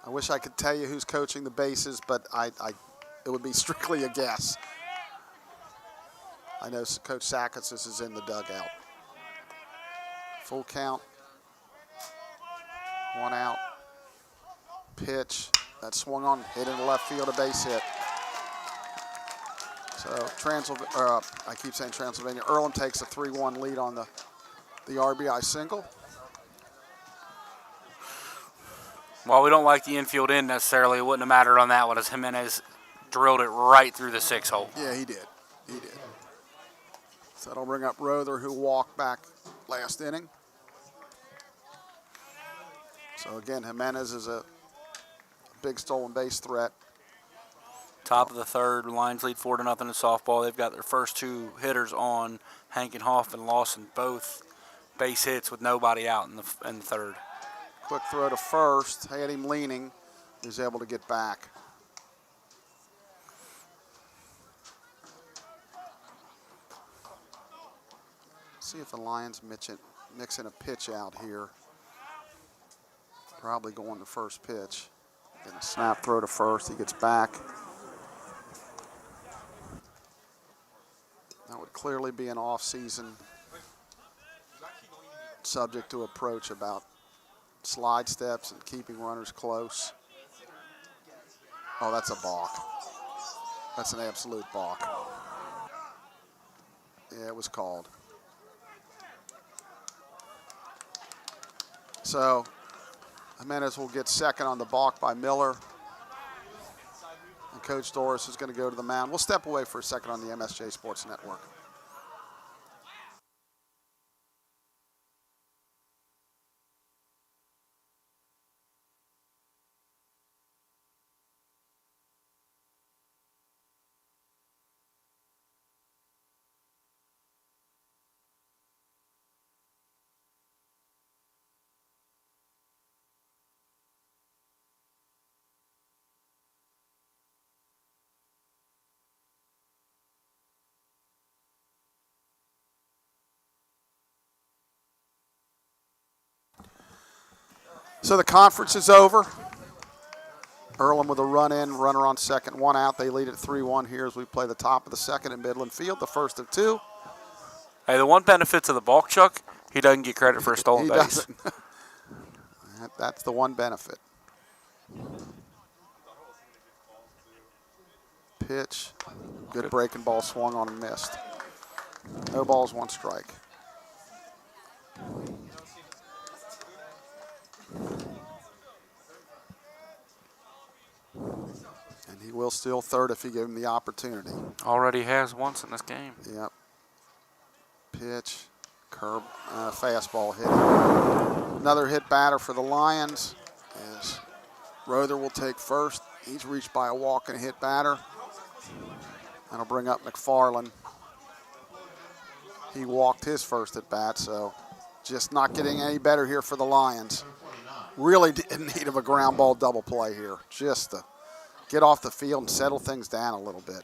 Speaker 1: I wish I could tell you who's coaching the bases, but it would be strictly a guess. I know Coach Sackett is in the dugout. Full count. 1 out. Pitch. That swung on, hit in the left field, a base hit. So I keep saying Transylvania. Earlham takes a 3-1 lead on the RBI single.
Speaker 2: While we don't like the infield in necessarily, it wouldn't have mattered on that one as Jimenez drilled it right through the 6 hole.
Speaker 1: Yeah, he did. He did. So that'll bring up Rother, who walked back last inning. So again, Jimenez is a big stolen base threat.
Speaker 2: Top of the third, Lions lead 4-0 in softball. They've got their first 2 hitters on. Hankenhoff and Lawson both base hits with nobody out in the third.
Speaker 1: Quick throw to first, had him leaning. He was able to get back. See if the Lions mixing a pitch out here. Probably going to first pitch. Then a snap throw to first. He gets back. That would clearly be an off-season subject to approach about slide steps and keeping runners close. Oh, that's a balk. That's an absolute balk. Yeah, it was called. So Jimenez will get second on the balk by Miller. And Coach Doris is going to go to the mound. We'll step away for a second on the MSJ Sports Network. So the conference is over. Earlham with a run in, runner on second, 1 out. They lead at 3-1 here as we play the top of the second in Midland Field, the first of 2.
Speaker 2: Hey, the one benefit to the balk, Chuck, he doesn't get credit for a stolen
Speaker 1: He
Speaker 2: base.
Speaker 1: doesn't. That's the one benefit. Pitch. Good breaking ball, swung on and missed. No balls, 1 strike. And he will steal third if you give him the opportunity.
Speaker 2: Already has once in this game.
Speaker 1: Yep. Pitch, curve, fastball hit. Another hit batter for the Lions as Rother will take first. He's reached by a walk and a hit batter. That'll bring up McFarland. He walked his first at bat, so just not getting any better here for the Lions. Really in need of a ground ball double play here, just to get off the field and settle things down a little bit.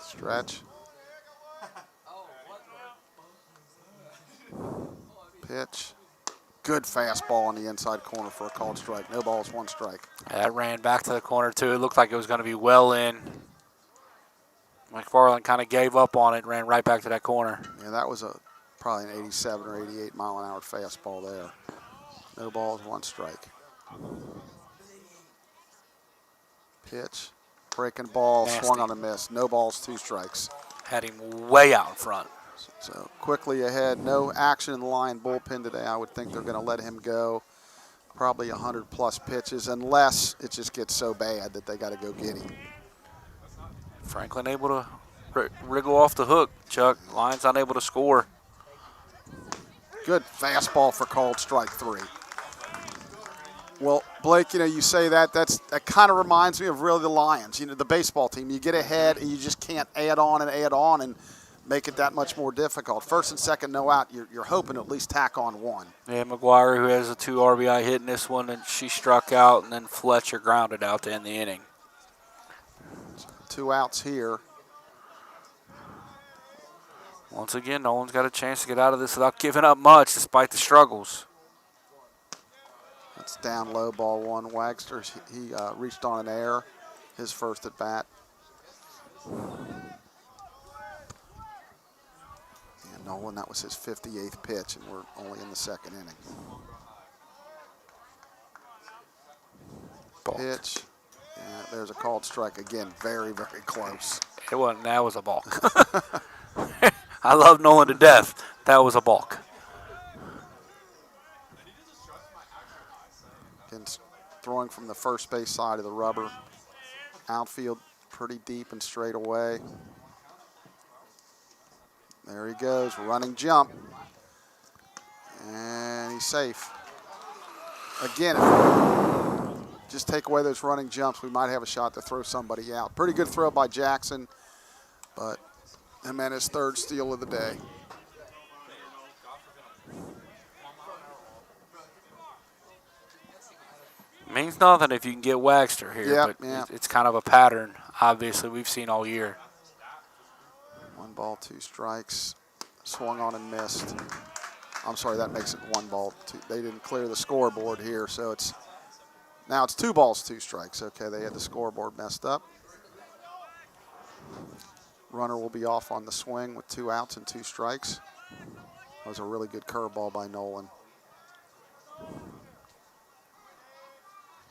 Speaker 1: Stretch. Pitch. Good fastball on the inside corner for a called strike. No balls, 1 strike.
Speaker 2: That ran back to the corner, too. It looked like it was going to be well in. McFarland kind of gave up on it, ran right back to that corner.
Speaker 1: Yeah, that was probably an 87 or 88 mile an hour fastball there. No balls, 1 strike. Pitch. Breaking ball,
Speaker 2: Nasty.
Speaker 1: swung on a miss. No balls, 2 strikes.
Speaker 2: Had him way out in front.
Speaker 1: So quickly ahead, no action in the Lion bullpen today. I would think they're going to let him go. Probably 100-plus pitches, unless it just gets so bad that they got to go get him.
Speaker 2: Franklin able to wriggle off the hook, Chuck. Lions unable to score.
Speaker 1: Good fastball for called strike 3. Well, Blake, you say that kind of reminds me of really the Lions, the baseball team. You get ahead and you just can't add on and make it that much more difficult. First and second, no out. You're hoping to at least tack on 1.
Speaker 2: Yeah, McGuire, who has a 2 RBI hit in this one, and she struck out, and then Fletcher grounded out to end the inning.
Speaker 1: 2 outs here.
Speaker 2: Once again, no one's got a chance to get out of this without giving up much, despite the struggles.
Speaker 1: That's down low, ball 1. Wagster, he reached on an error, his first at bat. And Nolan, that was his 58th pitch, and we're only in the 2nd inning.
Speaker 2: Balk.
Speaker 1: Pitch. Yeah, there's a called strike again. Very, very close.
Speaker 2: It wasn't. That was a balk. I love Nolan to death. That was a balk.
Speaker 1: Again, throwing from the first base side of the rubber. Outfield pretty deep and straight away. There he goes, running jump. And he's safe. Again, if just take away those running jumps, we might have a shot to throw somebody out. Pretty good throw by Jackson, but Jimenez's 3rd steal of the day.
Speaker 2: Means nothing if you can get Wagster here,
Speaker 1: Yep,
Speaker 2: but
Speaker 1: yeah.
Speaker 2: it's kind of a pattern, obviously, we've seen all year.
Speaker 1: 1 ball, 2 strikes. Swung on and missed. I'm sorry, that makes it 1 ball, 2. They didn't clear the scoreboard here, so now it's 2 balls, 2 strikes. Okay, they had the scoreboard messed up. Runner will be off on the swing with 2 outs and 2 strikes. That was a really good curveball by Nolan.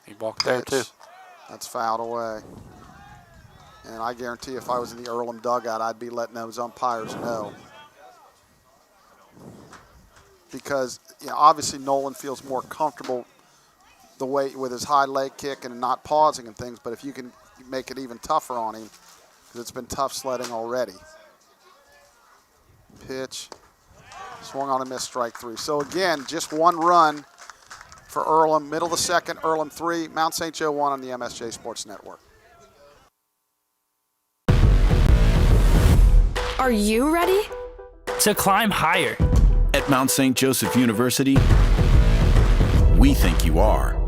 Speaker 2: He balked there, too.
Speaker 1: That's fouled away. And I guarantee if I was in the Earlham dugout, I'd be letting those umpires know. Because obviously Nolan feels more comfortable the way with his high leg kick and not pausing and things, but if you can make it even tougher on him, because it's been tough sledding already. Pitch. Swung on a miss, strike 3. So again, just 1 run for Earlham. Middle of the 2nd, Earlham 3, Mount St. Joe 1 on the MSJ Sports Network.
Speaker 5: Are you ready?
Speaker 6: To climb higher.
Speaker 7: At Mount St. Joseph University, we think you are.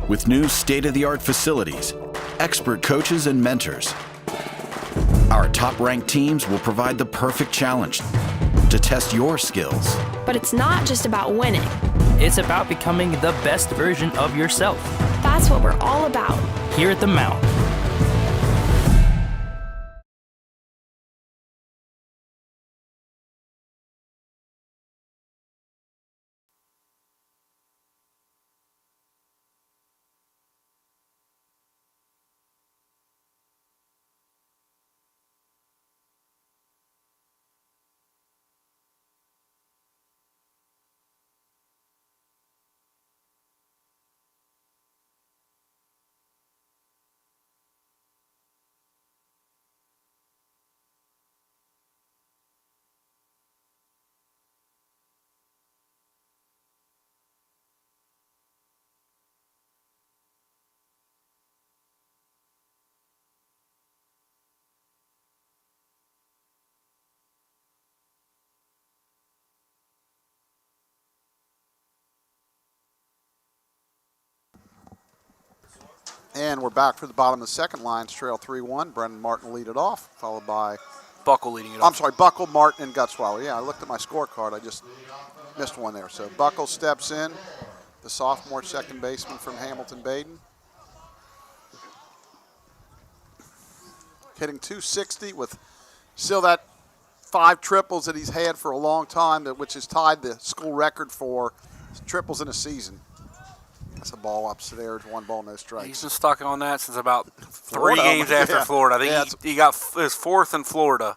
Speaker 7: With new state-of-the-art facilities, expert coaches and mentors, Our top-ranked teams will provide the perfect challenge to test your skills.
Speaker 8: But it's not just about winning.
Speaker 6: It's about becoming the best version of yourself.
Speaker 8: That's what we're all about.
Speaker 6: Here at the Mount.
Speaker 1: And we're back for the bottom of the second. Lions trail 3-1. Brendan Martin lead it off, followed by
Speaker 2: Buckle leading it
Speaker 1: I'm
Speaker 2: off.
Speaker 1: sorry, Buckle, Martin, and Gutzweiler. Yeah, I looked at my scorecard. I just missed one there. So Buckle steps in, the sophomore second baseman from Hamilton-Baden. Hitting .260 with still that 5 triples that he's had for a long time, which has tied the school record for triples in a season. That's a ball upstairs, 1 ball, no strikes.
Speaker 2: He's been stuck on that since about 3
Speaker 1: Florida,
Speaker 2: games after
Speaker 1: yeah.
Speaker 2: Florida. I think
Speaker 1: Yeah,
Speaker 2: he got his 4th in Florida.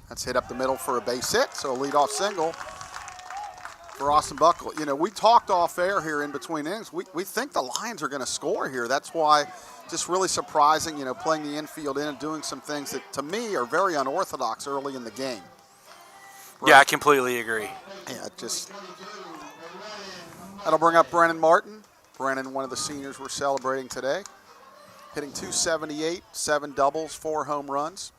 Speaker 1: That's hit up the middle for a base hit, so a leadoff single for Austin Buckle. You know, we talked off air here in between innings. We think the Lions are going to score here. That's why just really surprising, you know, playing the infield in and doing some things that, to me, are very unorthodox early in the game. Right.
Speaker 2: Yeah, I completely agree.
Speaker 1: Yeah, just that'll bring up Brennan Martin. Brennan, one of the seniors we're celebrating today. Hitting .278, 7 doubles, 4 home runs.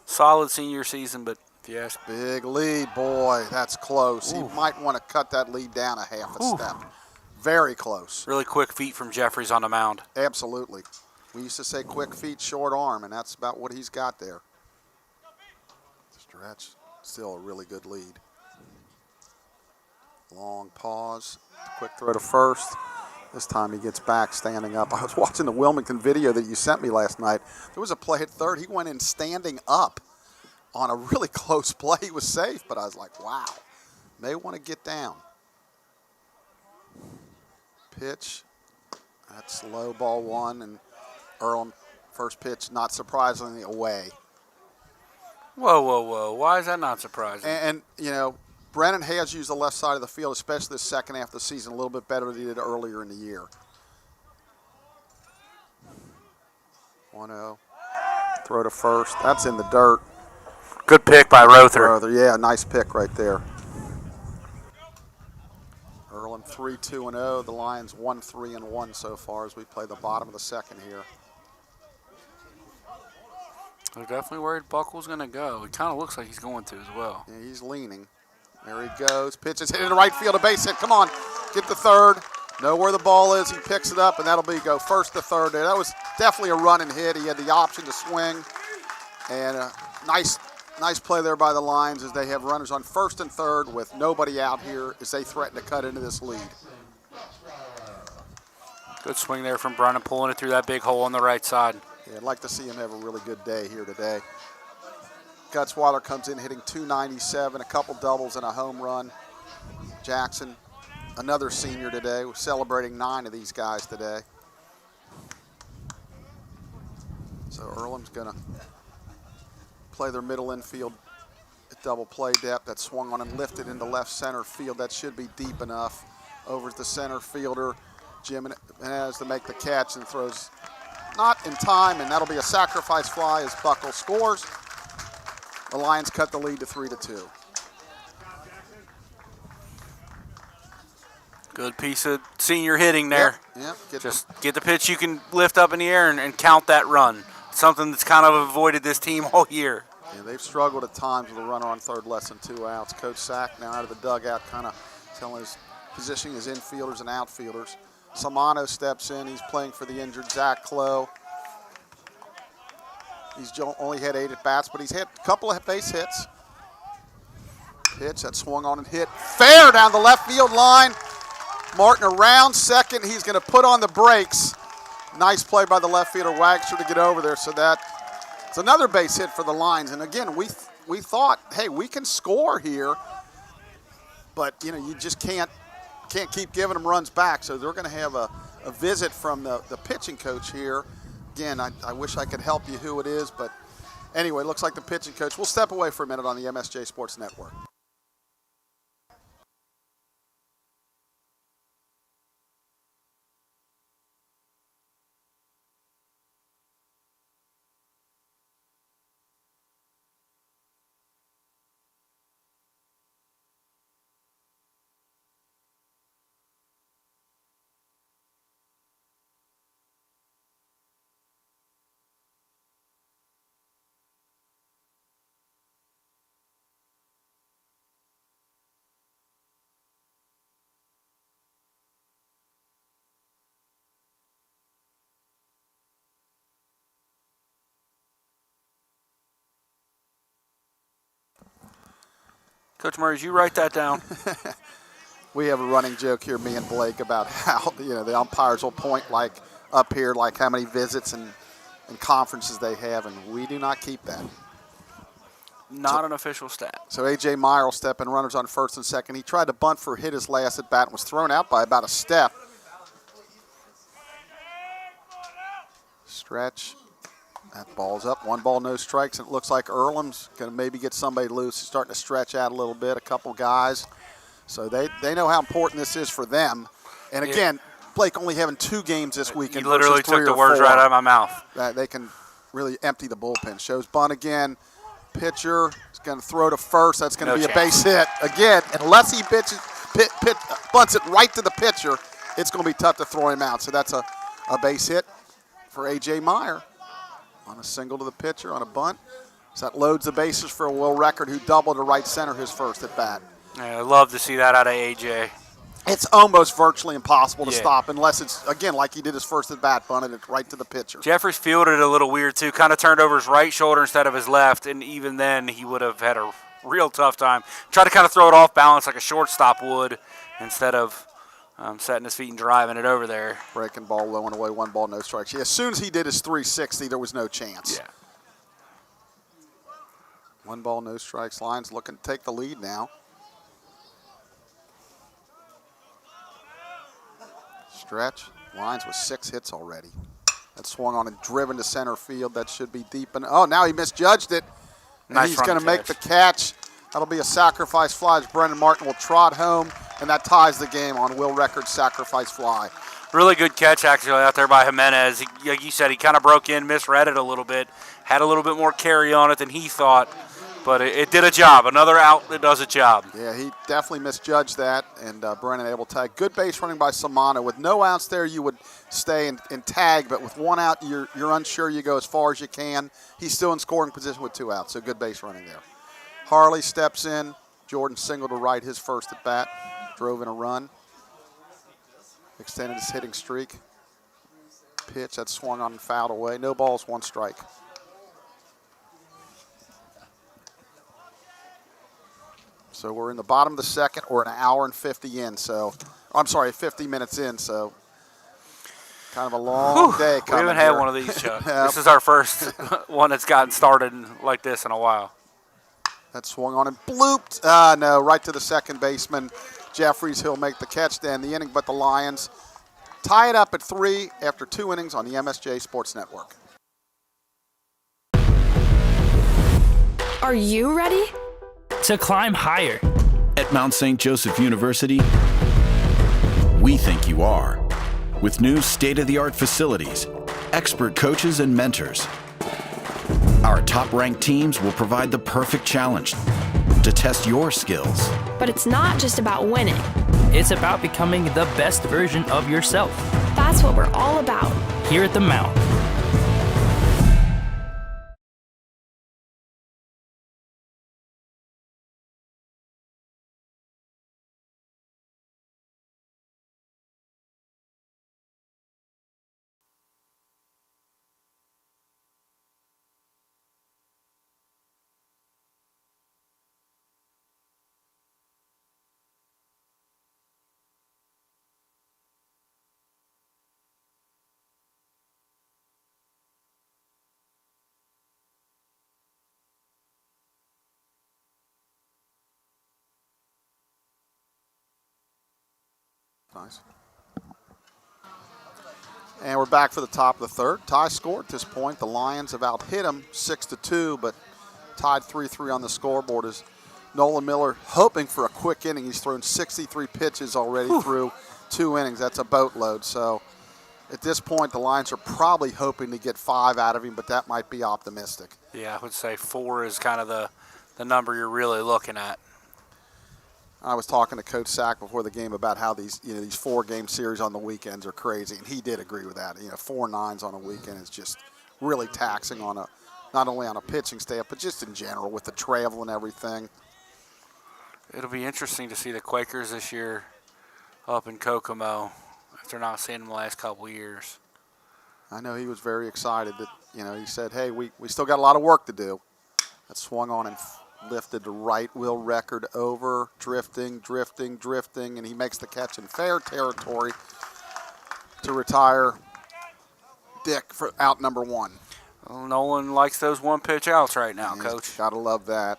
Speaker 2: Solid senior season, but if you ask,
Speaker 1: Big lead, boy, that's close.
Speaker 2: Ooh.
Speaker 1: He might want to cut that lead down a half a step. Very close.
Speaker 2: really quick feet from Jeffries on the mound.
Speaker 1: Absolutely. We used to say quick feet, short arm, and that's about what he's got there. Stretch, still a really good lead. Long pause, quick throw to first. This time he gets back standing up. I was watching the Wilmington video that you sent me last night. There was a play at third. He went in standing up on a really close play. He was safe, but I was like, wow, may want to get down. Pitch, that's low, ball 1, and Earlham, first pitch, not surprisingly, away.
Speaker 2: Whoa, whoa, whoa. Why is that not surprising?
Speaker 1: And you know, Brennan has used the left side of the field, especially this second half of the season, a little bit better than he did earlier in the year. 1-0. Throw to first. That's in the dirt.
Speaker 2: Good pick by Rother.
Speaker 1: Yeah, nice pick right there. Earlham 3-2-0. The Lions 1-3-1 so far as we play the bottom of the second here.
Speaker 2: They're definitely worried Buckle's going to go. It kind of looks like he's going to as well.
Speaker 1: Yeah, he's leaning. There he goes. Pitch is hit in the right field, a base hit. Come on, get the third. Know where the ball is. He picks it up, and that'll be go first to third there. That was definitely a run and hit. He had the option to swing. And a nice play there by the Lions as they have runners on first and third with nobody out here as they threaten to cut into this lead.
Speaker 2: Good swing there from Brennan, pulling it through that big hole on the right side.
Speaker 1: Yeah, I'd like to see him have a really good day here today. Gutzweiler comes in hitting .297, a couple doubles and a home run. Jackson, another senior today. We're celebrating 9 of these guys today. So Earlham's going to play their middle infield at double play depth. That swung on and lifted into left center field. That should be deep enough. Over to the center fielder, Jim has to make the catch and throws not in time, and that'll be a sacrifice fly as Buckle scores. The Lions cut the lead to 3-2.
Speaker 2: Good piece of senior hitting there.
Speaker 1: Yep.
Speaker 2: Just get the pitch you can lift up in the air and count that run. Something that's kind of avoided this team all year.
Speaker 1: Yeah, they've struggled at times with a runner on third, less than 2 outs. Coach Sack now out of the dugout, kind of telling his positioning his infielders and outfielders. Samano steps in. He's playing for the injured Zach Clough. He's only had 8 at-bats, but he's had a couple of base hits. Pitch that swung on and hit fair down the left field line. Martin around second. He's going to put on the brakes. Nice play by the left fielder Wagster to get over there. So that's another base hit for the Lions. And again, we thought, hey, we can score here, but you just can't keep giving them runs back. So they're going to have a visit from the pitching coach here. Again, I wish I could help you who it is, but anyway, looks like the pitching coach. We'll step away for a minute on the MSJ Sports Network.
Speaker 2: Coach Murray, you write that down.
Speaker 1: We have a running joke here, me and Blake, about how the umpires will point like up here, like how many visits and conferences they have, and we do not keep that.
Speaker 2: Not an official stat.
Speaker 1: So A.J. Meyer will step in, runners on first and second. He tried to bunt for hit his last at bat and was thrown out by about a step. Stretch. That ball's up. 1 ball, no strikes, and it looks like Earlham's going to maybe get somebody loose. He's starting to stretch out a little bit, a couple guys. So they know how important this is for them. And again, Blake only having 2 games this weekend.
Speaker 2: You literally
Speaker 1: versus 3
Speaker 2: took the
Speaker 1: or
Speaker 2: words
Speaker 1: 4.
Speaker 2: right out of my mouth.
Speaker 1: That they can really empty the bullpen. Shows bunt again. Pitcher is going to throw to first. That's going to be a base hit. Again, unless he bunts it right to the pitcher, it's going to be tough to throw him out. So that's a base hit for A.J. Meyer on a single to the pitcher on a bunt. So that loads the bases for a Will Record, who doubled to right center his first at bat.
Speaker 2: Yeah, I love to see that out of A.J.
Speaker 1: It's almost virtually impossible to stop unless it's, again, like he did his first at bat, bunted it right to the pitcher.
Speaker 2: Jeffries fielded it a little weird, too. Kind of turned over his right shoulder instead of his left, and even then he would have had a real tough time. Tried to kind of throw it off balance like a shortstop would instead of setting his feet and driving it over there.
Speaker 1: Breaking ball low and away, 1 ball, no strikes. Yeah, as soon as he did his 360, there was no chance.
Speaker 2: Yeah.
Speaker 1: 1 ball, no strikes. Lions looking to take the lead now. Stretch. Lions with 6 hits already. That swung on and driven to center field. That should be deep. Oh, now he misjudged it. And
Speaker 2: Nice
Speaker 1: he's going to
Speaker 2: run
Speaker 1: make the catch. That'll be a sacrifice fly as Brendan Martin will trot home, and that ties the game on Will Record's sacrifice fly.
Speaker 2: Really good catch, actually, out there by Jimenez. Like you said, he kind of broke in, misread it a little bit, had a little bit more carry on it than he thought, but it did a job. Another out that does a job.
Speaker 1: Yeah, he definitely misjudged that, and Brennan able to tag. Good base running by Samano. With no outs there, you would stay and tag, but with 1 out, you're unsure. You go as far as you can. He's still in scoring position with 2 outs, so good base running there. Harley steps in. Jordan single to right, his first at bat. Drove in a run. Extended his hitting streak. Pitch that swung on and fouled away. No balls, 1 strike. So we're in the bottom of the second. We're an hour and 50 in. So, I'm sorry, 50 minutes in. So, kind of a long day coming.
Speaker 2: We haven't had one of these, Chuck. This is our first one that's gotten started like this in a while.
Speaker 1: That swung on and blooped. No, right to the second baseman. Jeffries, he'll make the catch to end the inning, but the Lions tie it up at 3 after 2 innings on the MSJ Sports Network.
Speaker 8: Are you ready?
Speaker 6: To climb higher.
Speaker 7: At Mount St. Joseph University, we think you are. With new state-of-the-art facilities, expert coaches and mentors, our top-ranked teams will provide the perfect challenge to test your skills.
Speaker 8: But it's not just about winning.
Speaker 6: It's about becoming the best version of yourself.
Speaker 8: That's what we're all about.
Speaker 6: Here at the Mount.
Speaker 1: Nice. And we're back for the top of the third. Tie score at this point. The Lions have out-hit them 6-2, but tied 3-3 on the scoreboard is Nolan Miller hoping for a quick inning. He's thrown 63 pitches already through 2 innings. That's a boatload. So at this point, the Lions are probably hoping to get 5 out of him, but that might be optimistic.
Speaker 2: Yeah, I would say 4 is kind of the number you're really looking at.
Speaker 1: I was talking to Coach Sack before the game about how these 4-game series on the weekends are crazy, and he did agree with that. 4 nines on a weekend is just really taxing on not only on a pitching staff, but just in general with the travel and everything.
Speaker 2: It'll be interesting to see the Quakers this year up in Kokomo after not seeing them the last couple years.
Speaker 1: I know he was very excited that, he said, hey, we still got a lot of work to do. That swung on and lifted the right wheel record over, drifting, and he makes the catch in fair territory to retire Dick for out number 1.
Speaker 2: Well, Nolan likes those one-pitch outs right now, Coach.
Speaker 1: Got to love that.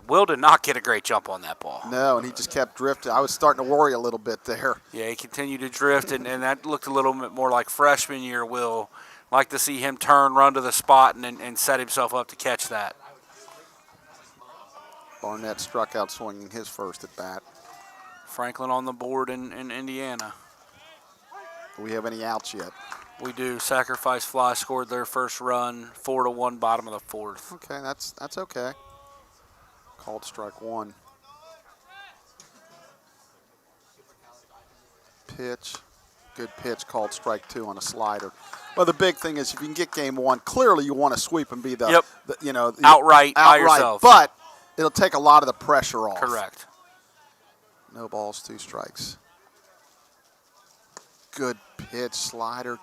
Speaker 2: Will did not get a great jump on that ball.
Speaker 1: No, and he just kept drifting. I was starting to worry a little bit there.
Speaker 2: Yeah, he continued to drift, and that looked a little bit more like freshman year Will. Like to see him turn, run to the spot, and set himself up to catch that.
Speaker 1: Barnett struck out swinging his first at bat.
Speaker 2: Franklin on the board in Indiana.
Speaker 1: Do we have any outs yet?
Speaker 2: We do. Sacrifice Fly scored their first run, 4-1, bottom of the 4th.
Speaker 1: Okay, that's okay. Called strike 1. Pitch. Good pitch, called strike 2 on a slider. Well, the big thing is if you can get game 1, clearly you want to sweep and be the
Speaker 2: outright by yourself.
Speaker 1: But it'll take a lot of the pressure off.
Speaker 2: Correct.
Speaker 1: No balls, 2 strikes. Good pitch, slider,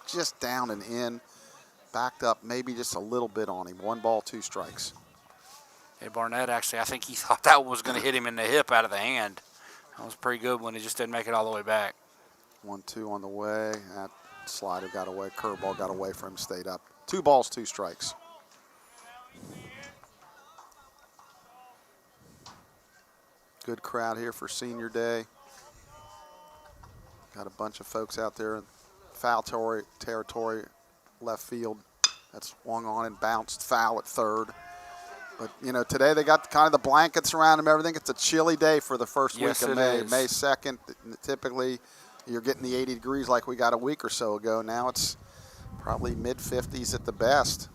Speaker 1: just down and in. Backed up maybe just a little bit on him. 1 ball, 2 strikes.
Speaker 2: Hey, Barnett, actually, I think he thought that was going to hit him in the hip out of the hand. That was pretty good when he just didn't make it all the way back.
Speaker 1: 1-2 on the way. That slider got away. Curveball got away from him, stayed up. 2 balls, 2 strikes. Good crowd here for senior day. Got a bunch of folks out there in foul territory, left field. That swung on and bounced foul at third. But, today they got kind of the blankets around them, everything. It's a chilly day for the first week of May.
Speaker 2: Is.
Speaker 1: May 2nd, typically you're getting the 80 degrees like we got a week or so ago. Now it's probably mid-50s at the best.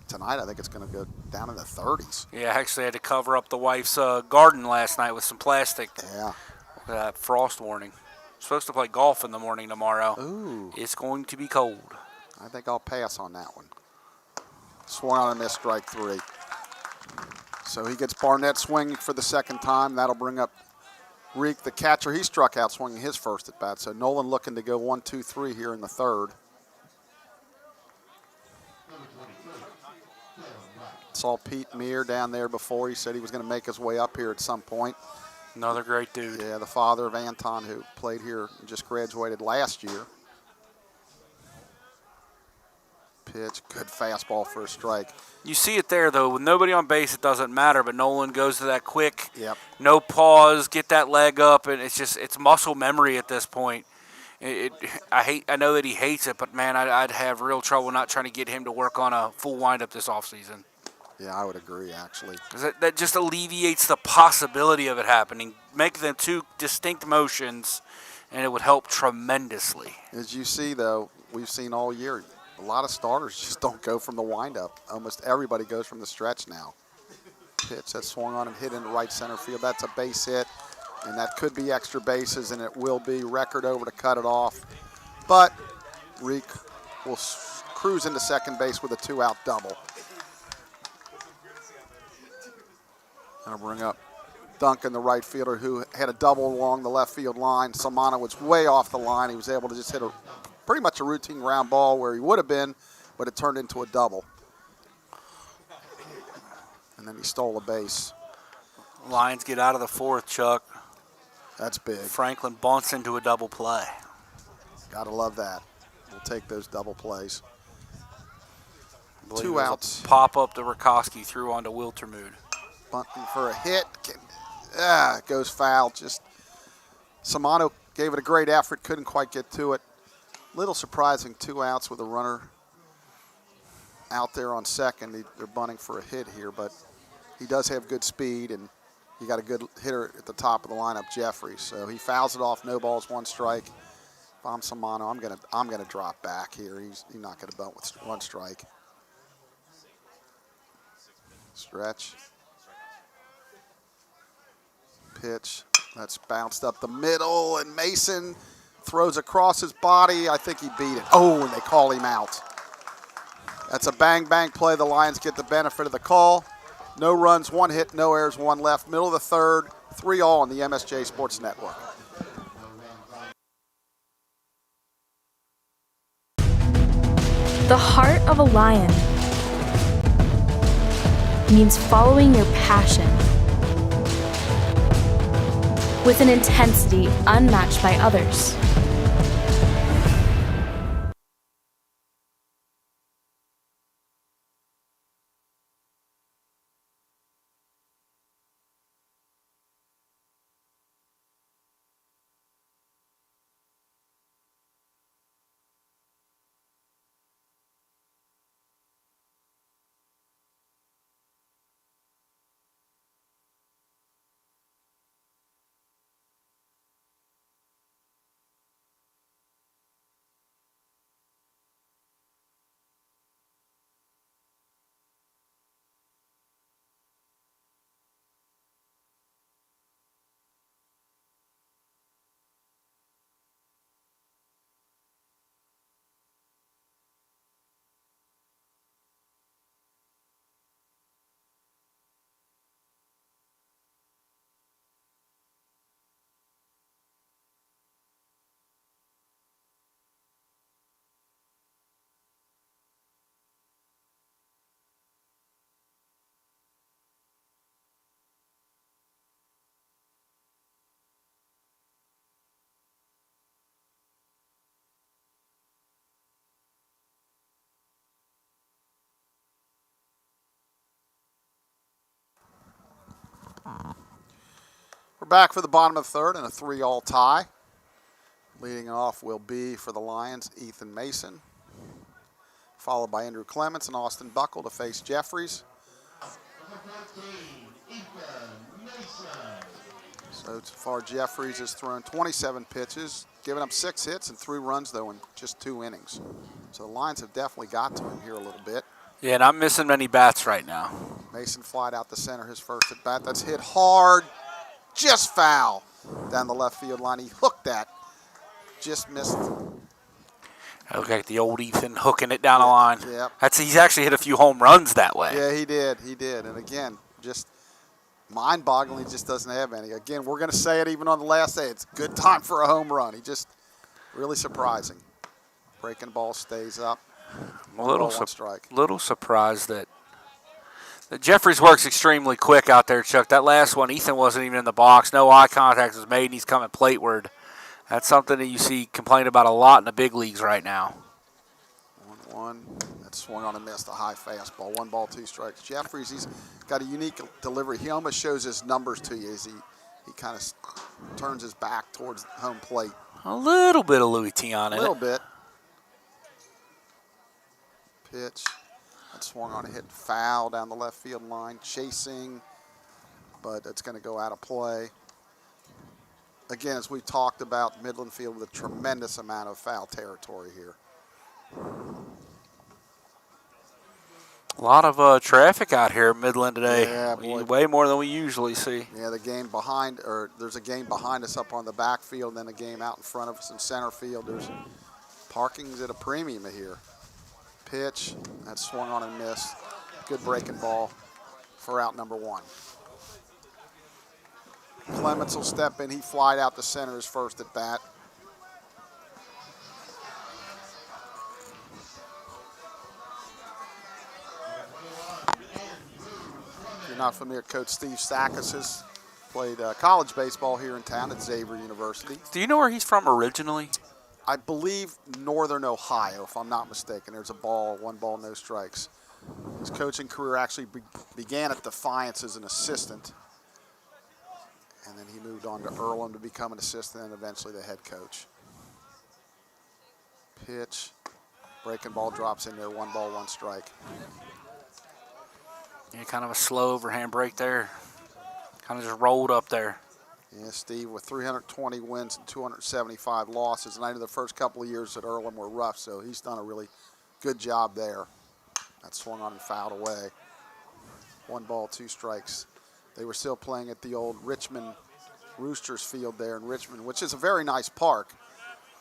Speaker 1: Tonight I think it's going to go down in the 30s.
Speaker 2: Yeah, I actually had to cover up the wife's garden last night with some plastic.
Speaker 1: Yeah.
Speaker 2: Frost warning. Supposed to play golf in the morning tomorrow.
Speaker 1: Ooh.
Speaker 2: It's going to be cold.
Speaker 1: I think I'll pass on that one. Swung on a miss, strike 3. So he gets Barnett swinging for the second time. That'll bring up Reek, the catcher. He struck out swinging his first at bat. So Nolan looking to go 1-2-3 here in the third. Saw Pete Meir down there before. He said he was going to make his way up here at some point.
Speaker 2: Another great dude.
Speaker 1: Yeah, the father of Anton, who played here and just graduated last year. Pitch, good fastball for a strike.
Speaker 2: You see it there, though. With nobody on base, it doesn't matter, but Nolan goes to that quick.
Speaker 1: Yep.
Speaker 2: No pause, get that leg up, and it's muscle memory at this point. I know that he hates it, but, man, I'd have real trouble not trying to get him to work on a full windup this offseason.
Speaker 1: Yeah, I would agree, actually.
Speaker 2: Because that just alleviates the possibility of it happening. Make them 2 distinct motions, and it would help tremendously.
Speaker 1: As you see, though, we've seen all year, a lot of starters just don't go from the windup. Almost everybody goes from the stretch now. Pitch that swung on and hit into right center field. That's a base hit, and that could be extra bases, and it will be. Record over to cut it off. But Reek will cruise into second base with a 2-out double. I'll bring up Duncan, the right fielder, who had a double along the left field line. Samana was way off the line. He was able to just hit pretty much a routine round ball where he would have been, but it turned into a double. And then he stole a base.
Speaker 2: Lions get out of the 4th, Chuck.
Speaker 1: That's big.
Speaker 2: Franklin bunts into a double play.
Speaker 1: Gotta love that. We'll take those double plays.
Speaker 2: I believe
Speaker 1: 2
Speaker 2: it was
Speaker 1: outs.
Speaker 2: A pop-up to Rakoski, threw onto Wiltermood.
Speaker 1: Bunting for a hit. Goes foul. Just Samano gave it a great effort, couldn't quite get to it. Little surprising, 2 outs with a runner out there on second. They're bunting for a hit here, but he does have good speed, and you got a good hitter at the top of the lineup, Jeffries. So he fouls it off, no balls, 1 strike. If I'm Samano, I'm gonna drop back here. He's not gonna bunt with 1 strike. Stretch. Pitch. That's bounced up the middle, and Mason throws across his body. I think he beat it. Oh, and they call him out. That's a bang-bang play. The Lions get the benefit of the call. No runs, 1 hit, no errors, 1 left. Middle of the third, 3-all on the MSJ Sports Network.
Speaker 8: The heart of a lion means following your passion with an intensity unmatched by others.
Speaker 1: We're back for the bottom of the third and a 3-all tie. Leading off will be for the Lions, Ethan Mason, followed by Andrew Clements and Austin Buckle to face Jeffries. So far, Jeffries has thrown 27 pitches, given up 6 hits and 3 runs, though, in just 2 innings. So the Lions have definitely got to him here a little bit.
Speaker 2: Yeah, and I'm missing many bats right now.
Speaker 1: Mason flied out the center, his first at bat. That's hit hard, just foul down the left field line. He hooked that, just missed.
Speaker 2: I look like the old Ethan hooking it down the line.
Speaker 1: Yep.
Speaker 2: He's actually hit a few home runs that way.
Speaker 1: Yeah, he did. And again, just mind-boggling, he just doesn't have any. Again, we're going to say it even on the last day. It's a good time for a home run. He just really surprising. Breaking ball stays up.
Speaker 2: A little,
Speaker 1: 1 strike.
Speaker 2: little surprised that Jeffries works extremely quick out there, Chuck. That last one, Ethan wasn't even in the box. No eye contact was made, and he's coming plateward. That's something that you see complained about a lot in the big leagues right now.
Speaker 1: 1-1. That swung on and missed a high fastball. 1 ball, 2 strikes. Jeffries, he's got a unique delivery. He almost shows his numbers to you as he kind of turns his back towards home plate.
Speaker 2: A little bit of Louis Tion in it.
Speaker 1: A little bit. Pitch. That swung on a hit foul down the left field line. Chasing, but it's going to go out of play. Again, as we've talked about, Midland Field with a tremendous amount of foul territory here.
Speaker 2: A lot of traffic out here in Midland today.
Speaker 1: Yeah, boy.
Speaker 2: Way more than we usually see.
Speaker 1: Yeah, the game behind, or there's a game behind us up on the backfield, and then a game out in front of us in center field. There's parking's at a premium here. Pitch, that swung on and missed. Good breaking ball for out number 1. Clements will step in. He flied out the center his first at bat. If you're not familiar, Coach Steve Sakis has played college baseball here in town at Xavier University.
Speaker 2: Do you know where he's from originally?
Speaker 1: I believe Northern Ohio, if I'm not mistaken. There's a ball, 1 ball, no strikes. His coaching career actually began at Defiance as an assistant. And And then he moved on to Earlham to become an assistant and eventually the head coach. Pitch. Breaking ball drops in there. 1 ball, 1 strike.
Speaker 2: Yeah, kind of a slow overhand break there. Kind of just rolled up there.
Speaker 1: Yeah, Steve, with 320 wins and 275 losses, and I know the first couple of years at Earlham were rough, so he's done a really good job there. That swung on and fouled away. 1 ball, 2 strikes. They were still playing at the old Richmond Roosters field there in Richmond, which is a very nice park.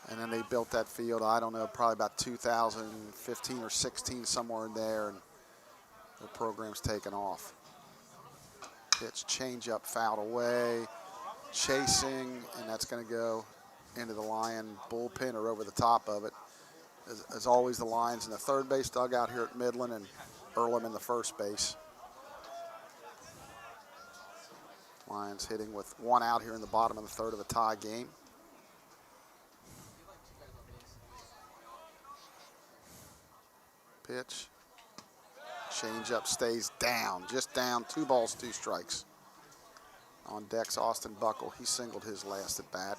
Speaker 1: And then they built that field, I don't know, probably about 2015 or 16, somewhere in there, and the program's taken off. Pitch, change up, fouled away. Chasing, and that's going to go into the Lion bullpen or over the top of it. As always, the Lions in the third base dugout here at Midland and Earlham in the first base. Lions hitting with 1 out here in the bottom of the third of a tie game. Pitch. Change up, stays down, just down. 2 balls, 2 strikes. On deck's Austin Buckle. He singled his last at bat.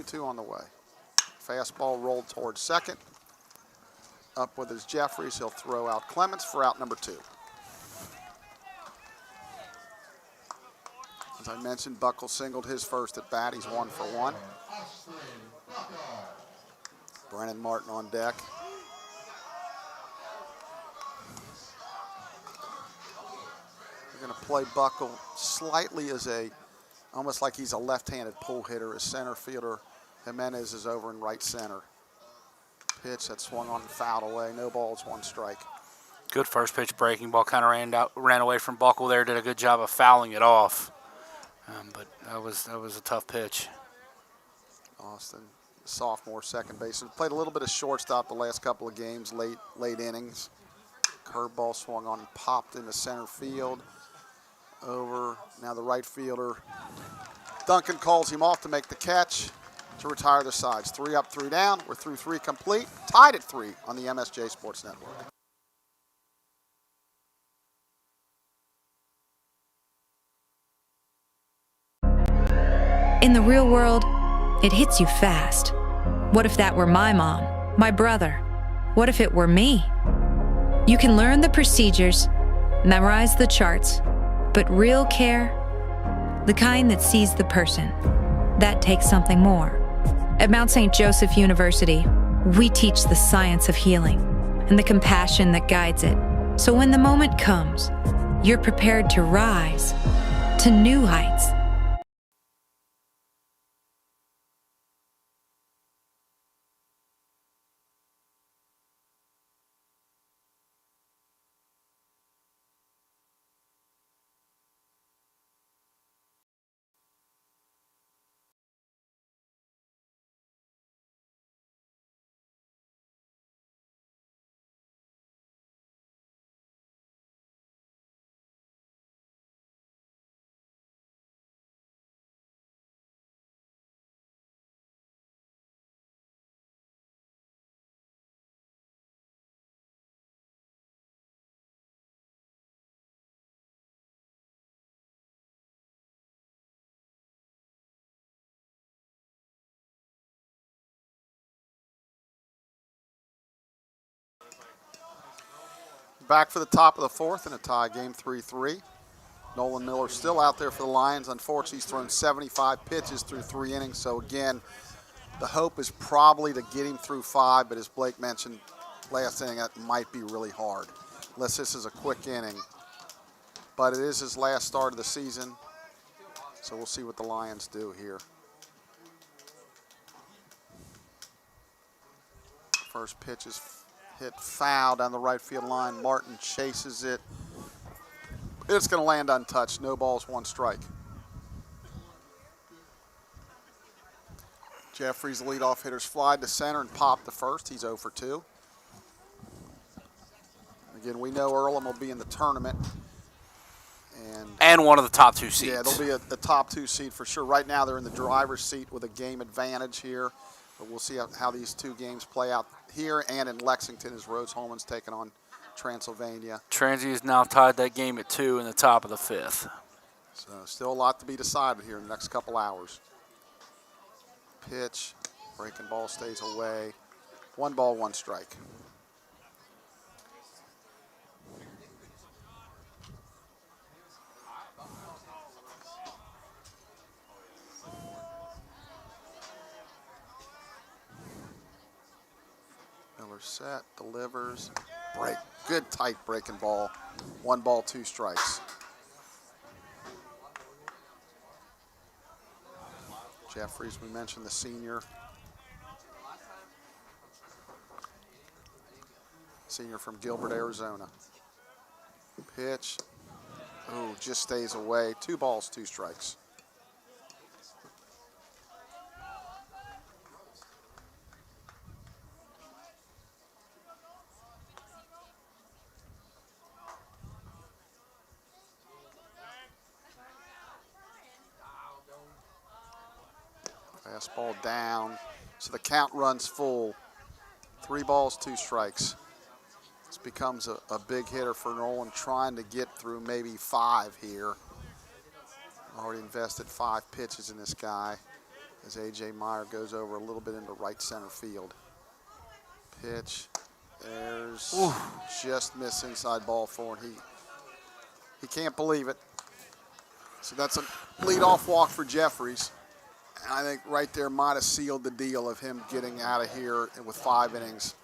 Speaker 1: Two on the way. Fastball rolled towards second. Up with his Jeffries. He'll throw out Clements for out number 2. As I mentioned, Buckle singled his first at bat. He's 1 for 1. Brennan Martin on deck. We're going to play Buckle slightly as almost like he's a left-handed pull hitter. As center fielder, Jimenez is over in right center. Pitch that swung on and fouled away. No balls, 1 strike.
Speaker 2: Good first pitch breaking ball. Kind of ran away from Buckle there. Did a good job of fouling it off. But that was a tough pitch.
Speaker 1: Austin, sophomore second baseman, played a little bit of shortstop the last couple of games, late innings. Curveball swung on and popped into center field. Over, now the right fielder. Duncan calls him off to make the catch to retire the sides. 3 up, 3 down. We're through 3 complete. Tied at 3 on the MSJ Sports Network.
Speaker 9: In the real world, it hits you fast. What if that were my mom, my brother? What if it were me? You can learn the procedures, memorize the charts, but real care, the kind that sees the person, that takes something more. At Mount St. Joseph University, we teach the science of healing and the compassion that guides it. So when the moment comes, you're prepared to rise to new heights.
Speaker 1: Back for the top of the 4th in a tie game, 3-3. Nolan Miller still out there for the Lions. Unfortunately, he's thrown 75 pitches through 3 innings. So again, the hope is probably to get him through 5, but as Blake mentioned last inning, that might be really hard, unless this is a quick inning. But it is his last start of the season, so we'll see what the Lions do here. First pitch is hit foul down the right field line. Martin chases it. It's going to land untouched. No balls, 1 strike. Jeffries, the leadoff hitters, fly to center and pop to first. He's 0 for 2. Again, we know Earlham will be in the tournament.
Speaker 2: And one of the top 2 seeds.
Speaker 1: Yeah, they'll be a top 2 seed for sure. Right now they're in the driver's seat with a game advantage here. But we'll see how these 2 games play out here and in Lexington as Rose-Hulman's taking on Transylvania.
Speaker 2: Transy now tied that game at 2 in the top of the 5th.
Speaker 1: So still a lot to be decided here in the next couple hours. Pitch, breaking ball stays away. 1 ball, 1 strike. Miller set, delivers, break, good tight breaking ball. 1 ball, 2 strikes. Jeffries, we mentioned the senior. Senior from Gilbert, Arizona. Pitch, oh, just stays away. 2 balls, 2 strikes. Fastball down, so the count runs full. 3 balls, 2 strikes. This becomes a big hitter for Nolan, trying to get through maybe 5 here. Already invested 5 pitches in this guy as A.J. Meyer goes over a little bit into right center field. Pitch, there's just missed inside ball 4, and he can't believe it. So that's a leadoff walk for Jeffries. And I think right there might have sealed the deal of him getting out of here with 5 innings,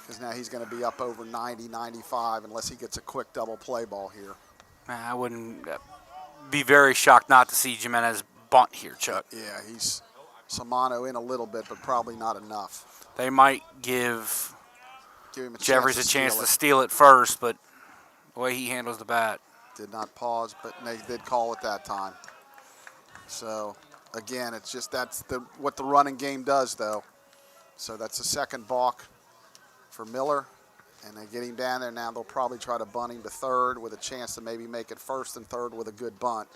Speaker 1: because now he's going to be up over 90, 95 unless he gets a quick double play ball here.
Speaker 2: I wouldn't be very shocked not to see Jimenez bunt here, Chuck.
Speaker 1: Yeah, he's Samano in a little bit, but probably not enough.
Speaker 2: They might give
Speaker 1: him
Speaker 2: Jeffries a chance to steal it first, but the way he handles the bat.
Speaker 1: Did not pause, but they did call it that time. So again, it's just what the running game does, though. So that's a second balk for Miller, and they get him down there now. They'll probably try to bunt him to third with a chance to maybe make it first and third with a good bunt.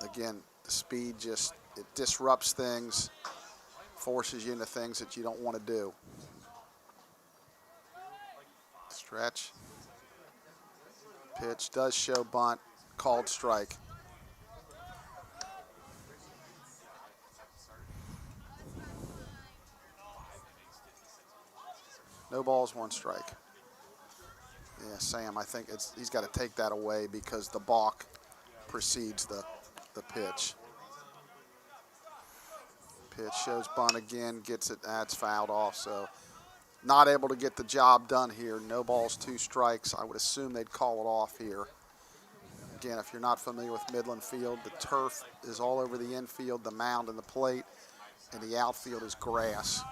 Speaker 1: Again, the speed it disrupts things, forces you into things that you don't want to do. Stretch. Pitch does show bunt, called strike. No balls, 1 strike. Yeah, Sam, I think he's got to take that away because the balk precedes the pitch. Pitch shows bunt again, gets it, that's fouled off. So not able to get the job done here. No balls, 2 strikes. I would assume they'd call it off here. Again, if you're not familiar with Midland Field, the turf is all over the infield, the mound and the plate, and the outfield is grass.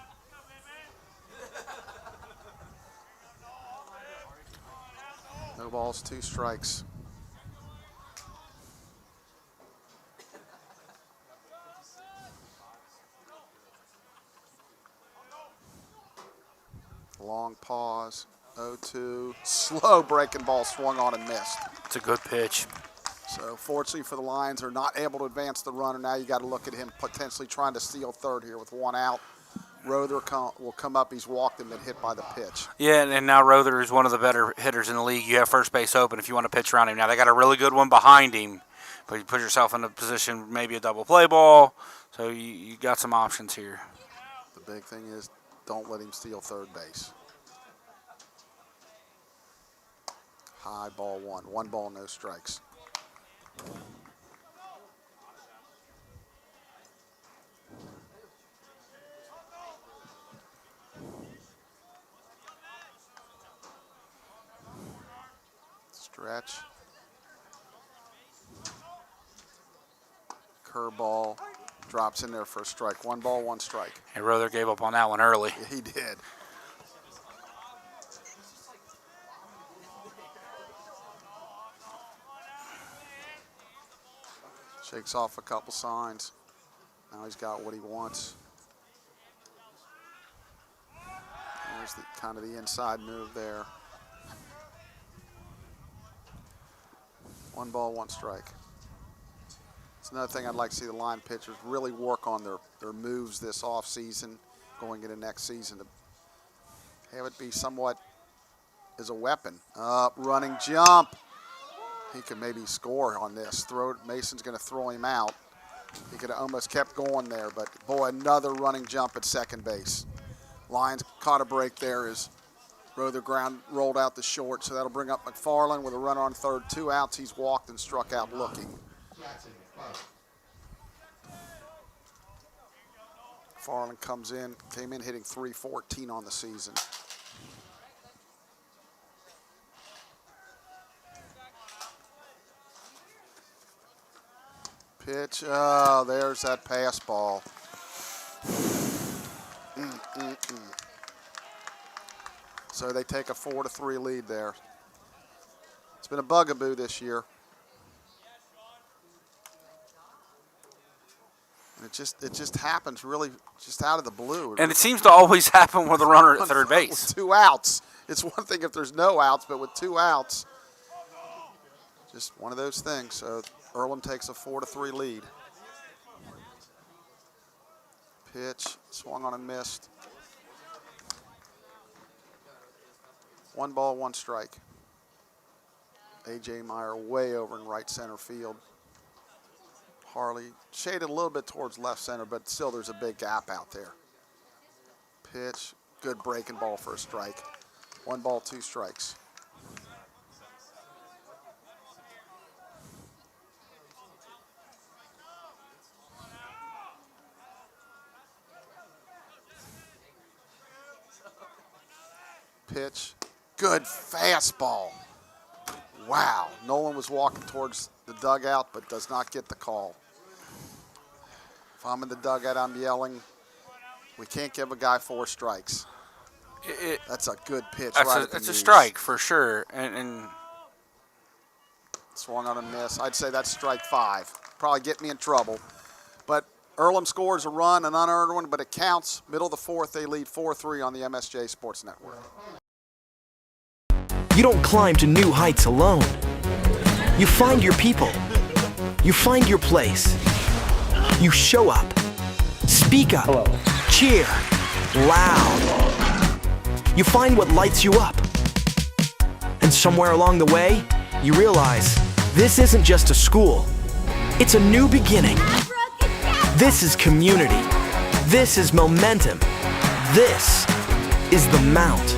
Speaker 1: No balls, 2 strikes. Long pause, 0-2. Slow breaking ball swung on and missed.
Speaker 2: It's a good pitch.
Speaker 1: So fortunately for the Lions, are not able to advance the runner. Now you got to look at him potentially trying to steal third here with 1 out. Rother will come up. He's walked and been hit by the pitch.
Speaker 2: Yeah, and now Rother is one of the better hitters in the league. You have first base open if you want to pitch around him. Now they got a really good one behind him, but you put yourself in a position, maybe a double play ball. So you got some options here.
Speaker 1: The big thing is don't let him steal third base. High ball 1. 1 ball, no strikes. Stretch. Curveball drops in there for a strike. 1 ball, 1 strike.
Speaker 2: And Rother gave up on that one early.
Speaker 1: Yeah, he did. Shakes off a couple signs. Now he's got what he wants. There's kind of the inside move there. 1 ball, 1 strike. It's another thing I'd like to see the line pitchers really work on their moves this offseason, going into next season, to have it be somewhat as a weapon. Running jump. He could maybe score on this. Mason's going to throw him out. He could have almost kept going there, but boy, another running jump at second base. Lions caught a break there as Rotherground rolled out the short, so that'll bring up McFarland with a runner on third. 2 outs. He's walked and struck out looking. McFarland came in hitting .314 on the season. Pitch, oh, there's that pass ball. So they take a 4-3 lead there. It's been a bugaboo this year. And it just happens really just out of the blue.
Speaker 2: And it seems to always happen with a runner at third base.
Speaker 1: With 2 outs. It's one thing if there's no outs, but with 2 outs, just one of those things. So Earlham takes a 4-3 lead. Pitch, swung on and missed. 1 ball, 1 strike. A.J. Meyer way over in right center field. Harley shaded a little bit towards left center, but still there's a big gap out there. Pitch, good breaking ball for a strike. 1 ball, 2 strikes. Pitch, good fastball. Wow, Nolan was walking towards the dugout, but does not get the call. If I'm in the dugout, I'm yelling, we can't give a guy 4 strikes. That's a good pitch.
Speaker 2: That's a strike for sure. And
Speaker 1: swung on a miss. I'd say that's strike 5. Probably get me in trouble. But Earlham scores a run, an unearned one, but it counts. Middle of the 4th, they lead 4-3 on the MSJ Sports Network.
Speaker 10: You don't climb to new heights alone. You find your people. You find your place. You show up. Speak up. Hello. Cheer. Loud. You find what lights you up. And somewhere along the way, you realize this isn't just a school. It's a new beginning. This is community. This is momentum. This is the Mount.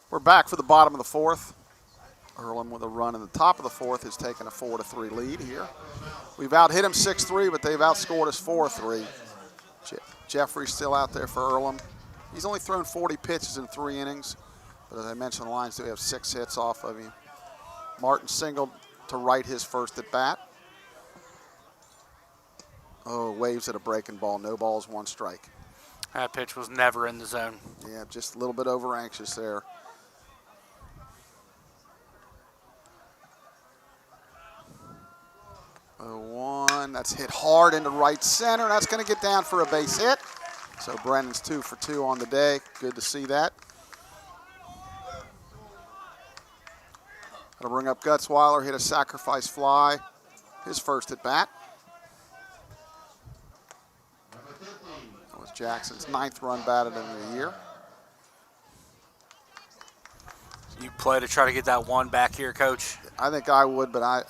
Speaker 1: We're back for the bottom of the 4th. Earlham with a run in the top of the 4th has taken a 4-3 lead here. We've out-hit them 6-3, but they've outscored us 4-3. Jeffrey's still out there for Earlham. He's only thrown 40 pitches in 3 innings, but as I mentioned, the Lions do have 6 hits off of him. Martin singled to right his first at bat. Oh, waves at a breaking ball. No balls, 1 strike.
Speaker 2: that pitch was never in the zone.
Speaker 1: Yeah, just a little bit over anxious there. One, that's hit hard into right center. That's going to get down for a base hit. So Brennan's 2 for 2 on the day. Good to see that. That'll bring up Gutzweiler, hit a sacrifice fly. His first at bat. That was Jackson's 9th run batted in the year.
Speaker 2: You play to try to get that one back here, Coach?
Speaker 1: I think I would, but I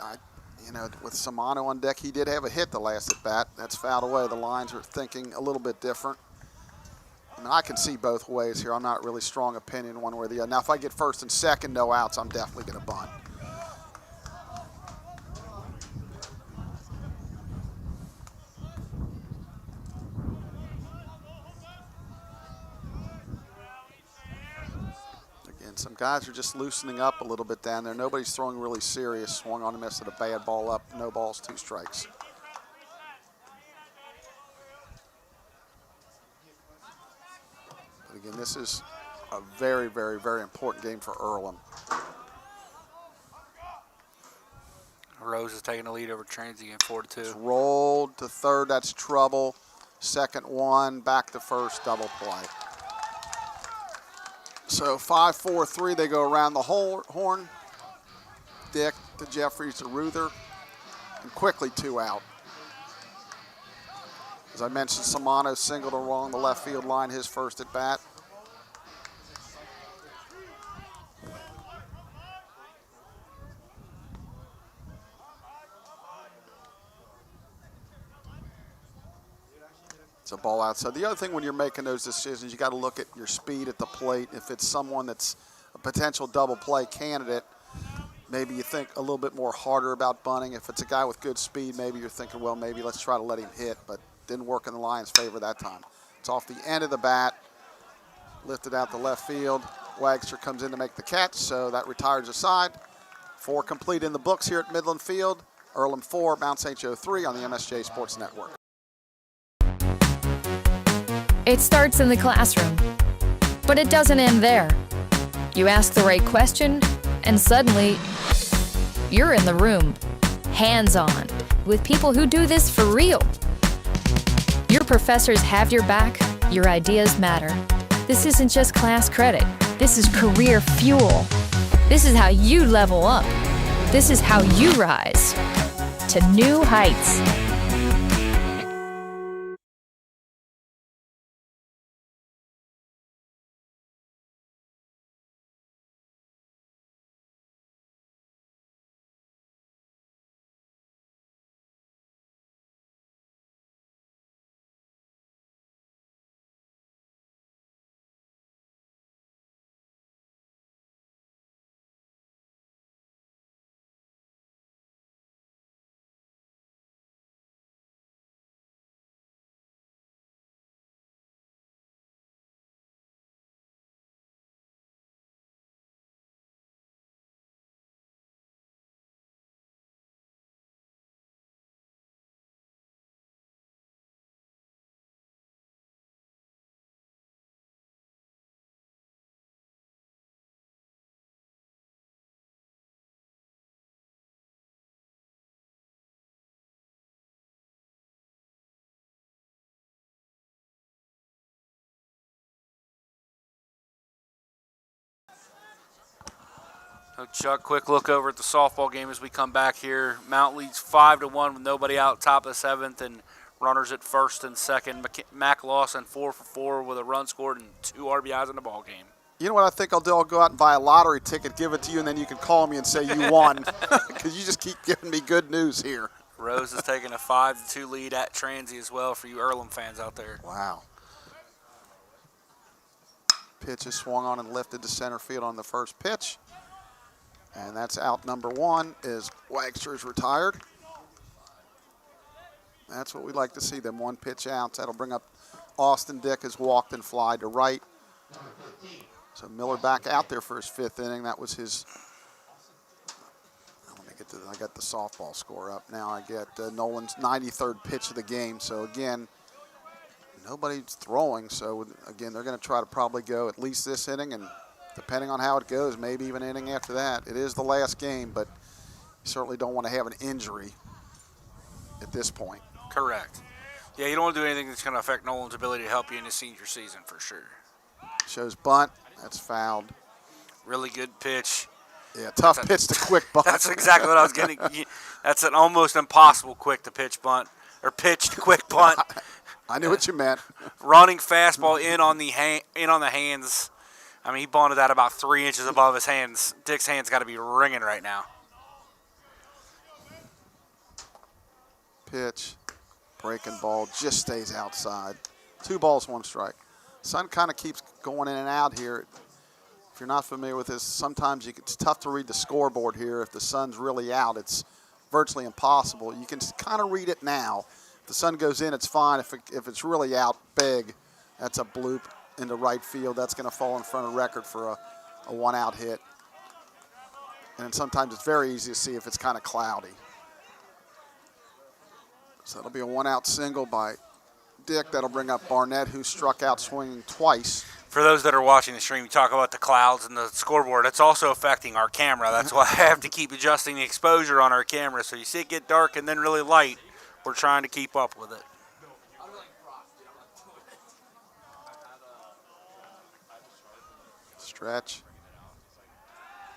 Speaker 1: with Samano on deck, he did have a hit the last at bat. That's fouled away. The Lions are thinking a little bit different. I mean, I can see both ways here. I'm not really strong opinion one way or the other. Now, if I get first and second, no outs, I'm definitely going to bunt. Again, some guys are just loosening up a little bit down there. Nobody's throwing really serious. Swung on a miss at a bad ball up. No balls, 2 strikes. But again, this is a very, very, very important game for Earlham.
Speaker 2: Rose is taking the lead over Transient 4-2.
Speaker 1: It's rolled to third. That's trouble. Second one, back to first, double play. So 5-4-3, they go around the horn. Dick to Jeffries to Ruther, and quickly 2 out. As I mentioned, Samano singled along the left field line, his first at bat. It's a ball outside. The other thing when you're making those decisions, you got to look at your speed at the plate. If it's someone that's a potential double play candidate, maybe you think a little bit more harder about bunting. If it's a guy with good speed, maybe you're thinking, well, maybe let's try to let him hit, but didn't work in the Lions' favor that time. It's off the end of the bat, lifted out to left field. Wagster comes in to make the catch, so that retires aside. 4 complete in the books here at Midland Field. Earlham 4, Mount St. Joe 3 on the MSJ Sports Network.
Speaker 11: It starts in the classroom, but it doesn't end there. You ask the right question, and suddenly, you're in the room, hands-on, with people who do this for real. Your professors have your back, your ideas matter. This isn't just class credit, this is career fuel. This is how you level up. This is how you rise to new heights.
Speaker 2: So Chuck, quick look over at the softball game as we come back here. Mount leads 5-1 with nobody out top of the 7th and runners at first and second. Mac Lawson 4 for 4 with a run scored and 2 RBIs in the ball game.
Speaker 1: You know what I think I'll do? I'll go out and buy a lottery ticket, give it to you, and then you can call me and say you won, because you just keep giving me good news here.
Speaker 2: Rose is taking a 5-2 lead at Transy as well for you Earlham fans out there.
Speaker 1: Wow. Pitch is swung on and lifted to center field on the first pitch. And that's out number 1 as Wagster is retired. That's what we like to see, them 1 pitch outs. That'll bring up Austin Dick has walked and fly to right. So Miller back out there for his 5th inning. That was his, I got the softball score up. Now I get Nolan's 93rd pitch of the game. So again, nobody's throwing. So again, they're going to try to probably go at least this inning, and depending on how it goes, maybe even an inning after that. It is the last game, but you certainly don't want to have an injury at this point.
Speaker 2: Correct. Yeah, you don't want to do anything that's going to affect Nolan's ability to help you in his senior season for sure.
Speaker 1: Shows bunt. That's fouled.
Speaker 2: Really good pitch.
Speaker 1: Yeah, tough pitch to quick bunt.
Speaker 2: That's exactly what I was getting. That's an almost impossible quick to pitch bunt, or pitch to quick bunt.
Speaker 1: I knew what you meant.
Speaker 2: Running fastball in on the hands. I mean, he bunted that about 3 inches above his hands. Dick's hands got to be ringing right now.
Speaker 1: Pitch, breaking ball, just stays outside. 2 balls, 1 strike. Sun kind of keeps going in and out here. If you're not familiar with this, sometimes it's tough to read the scoreboard here. If the sun's really out, it's virtually impossible. You can kind of read it now. If the sun goes in, it's fine. If it's really out big, that's a bloop into right field. That's going to fall in front of record for a 1-out hit. And sometimes it's very easy to see if it's kind of cloudy. So that'll be a 1-out single by Dick. That'll bring up Barnett, who struck out swinging twice.
Speaker 2: For those that are watching the stream, you talk about the clouds and the scoreboard. That's also affecting our camera. That's why I have to keep adjusting the exposure on our camera. So you see it get dark and then really light. We're trying to keep up with it.
Speaker 1: Stretch.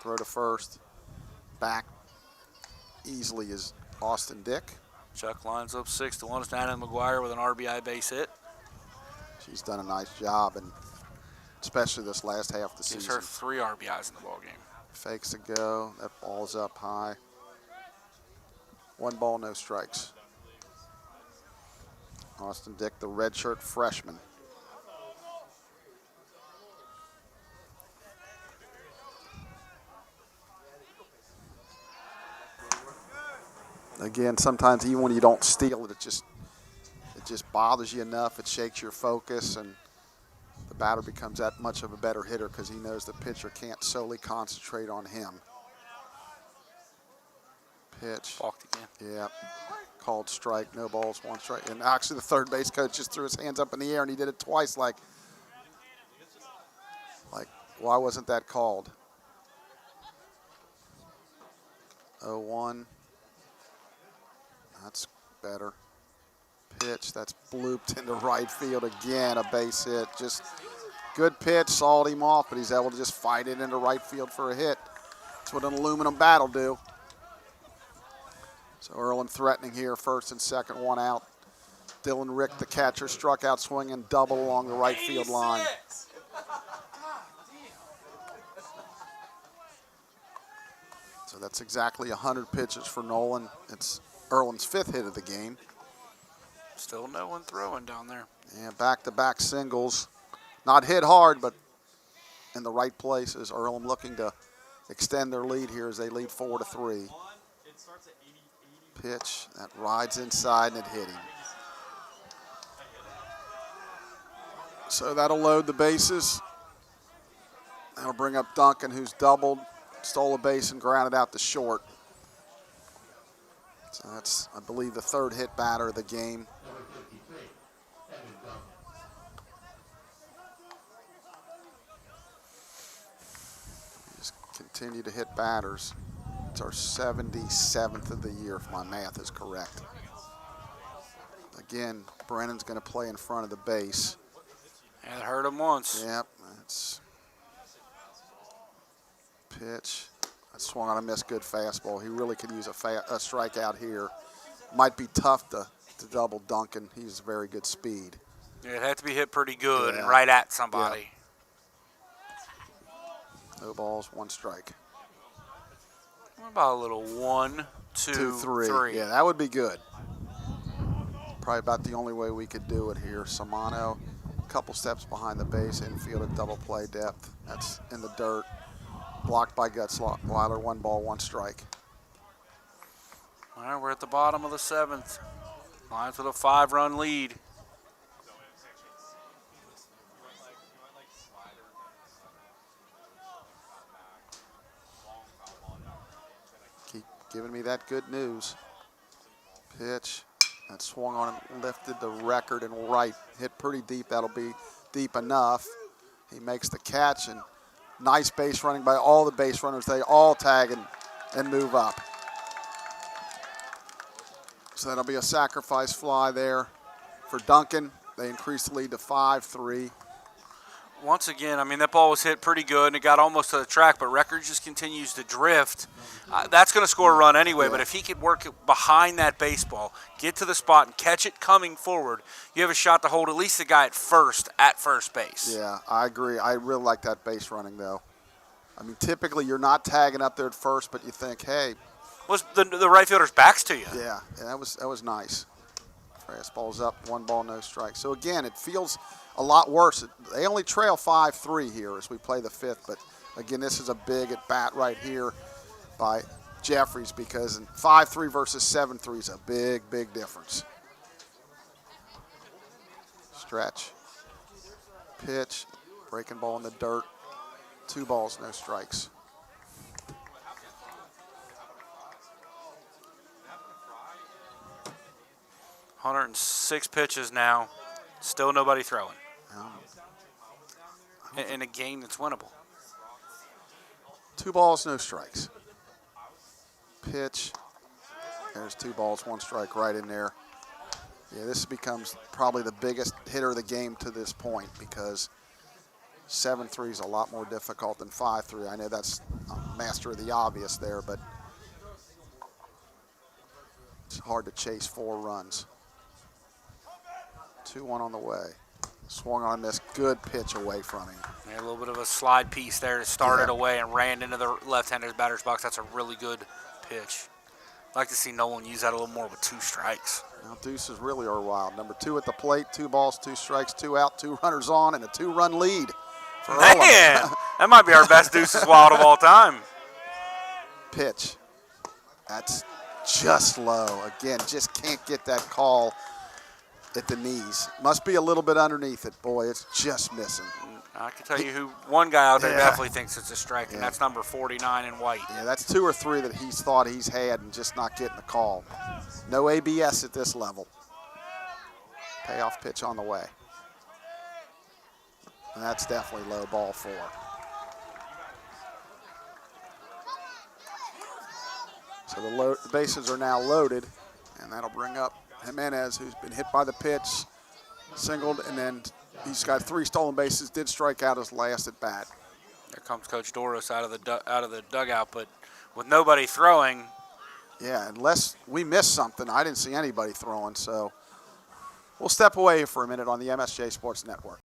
Speaker 1: Throw to first. Back easily is Austin Dick.
Speaker 2: Chuck lines up 6-1. It's Nana McGuire with an RBI base hit.
Speaker 1: She's done a nice job, and especially this last half of the season.
Speaker 2: Gives her 3 RBIs in the ballgame.
Speaker 1: Fakes a go. That ball's up high. 1 ball, no strikes. Austin Dick, the redshirt freshman. Again, sometimes even when you don't steal it, it just bothers you enough. It shakes your focus, and the batter becomes that much of a better hitter because he knows the pitcher can't solely concentrate on him. Pitch.
Speaker 2: Balked again.
Speaker 1: Yeah. Called strike. No balls, 1 strike. And actually, the third base coach just threw his hands up in the air, and he did it twice. Like, why wasn't that called? 0-1. That's better. Pitch, that's blooped into right field again, a base hit. Just good pitch, sawed him off, but he's able to just fight it into right field for a hit. That's what an aluminum bat will do. So Earlham threatening here, first and second, 1 out. Dylan Rick, the catcher, struck out swinging, double along the right field line. So that's exactly 100 pitches for Nolan. It's Earlham's 5th hit of the game.
Speaker 2: Still no one throwing down there.
Speaker 1: Yeah, back-to-back singles. Not hit hard, but in the right places. Earlham looking to extend their lead here as they lead 4-3. Pitch, that rides inside and it hit him. So that'll load the bases. That'll bring up Duncan, who's doubled, stole a base and grounded out to short. So that's, I believe, the 3rd hit batter of the game. Just continue to hit batters. It's our 77th of the year, if my math is correct. Again, Brennan's going to play in front of the base.
Speaker 2: And it hurt him once.
Speaker 1: Yep, that's pitch. That swung on a missed good fastball. He really could use a strikeout here. Might be tough to double Duncan. He's very good speed.
Speaker 2: Yeah, it had to be hit pretty good
Speaker 1: Yeah.
Speaker 2: and right at somebody.
Speaker 1: Yeah. No balls, 1 strike.
Speaker 2: What about a little 1, 2, 3?
Speaker 1: Yeah, that would be good. Probably about the only way we could do it here. Samano, a couple steps behind the base, infield at double play depth. That's in the dirt. Blocked by Gutzweiler, 1 ball, 1 strike.
Speaker 2: All right, we're at the bottom of the 7th. Lions with a 5-run lead.
Speaker 1: Keep giving me that good news. Pitch. That swung on and lifted the record and right. Hit pretty deep. That'll be deep enough. He makes the catch, and nice base running by all the base runners. They all tag and move up. So that'll be a sacrifice fly there for Duncan. They increase the lead to 5-3.
Speaker 2: once again, I mean, that ball was hit pretty good, and it got almost to the track, but Record just continues to drift. That's going to score a run anyway, but if he could work it behind that baseball, get to the spot and catch it coming forward, you have a shot to hold at least the guy at first base.
Speaker 1: Yeah, I agree. I really like that base running, though. I mean, typically you're not tagging up there at first, but you think, hey.
Speaker 2: Was the right fielder's back's to you.
Speaker 1: Yeah, that was nice. Fastball's up, 1 ball, no strike. So, again, it feels a lot worse. They only trail 5-3 here as we play the 5th, but, again, this is a big at-bat right here by Jeffries because 5-3 versus 7-3 is a big, big difference. Stretch, pitch, breaking ball in the dirt, 2 balls, no strikes.
Speaker 2: .106 pitches now, still nobody throwing. In a game that's winnable.
Speaker 1: 2 balls, no strikes. Pitch. There's 2 balls, 1 strike right in there. Yeah, this becomes probably the biggest hitter of the game to this point because 7-3 is a lot more difficult than 5-3. I know that's master of the obvious there, but it's hard to chase 4 runs. 2-1 on the way. Swung on this good pitch away from him.
Speaker 2: Yeah, a little bit of a slide piece there to start it away and ran into the left-hander's batter's box. That's a really good pitch. I'd like to see Nolan use that a little more with 2 strikes.
Speaker 1: Now deuces really are wild. Number 2 at the plate, 2 balls, 2 strikes, 2 out, 2 runners on, and a 2-run lead for Earlham.
Speaker 2: Man, that might be our best deuces wild of all time.
Speaker 1: Pitch. That's just low. Again, just can't get that call at the knees. Must be a little bit underneath it. Boy, it's just missing.
Speaker 2: I can tell you who one guy out there definitely thinks it's a strike, and that's number 49 in white.
Speaker 1: Yeah, that's 2 or 3 that he's thought he's had and just not getting the call. No ABS at this level. Payoff pitch on the way. And that's definitely low, ball 4. So the bases are now loaded, and that'll bring up Jimenez, who's been hit by the pitch, singled, and then he's got 3 stolen bases, did strike out his last at bat.
Speaker 2: There comes Coach Doros out of the dugout, but with nobody throwing.
Speaker 1: Yeah, unless we missed something. I didn't see anybody throwing, so we'll step away for a minute on the MSJ Sports Network.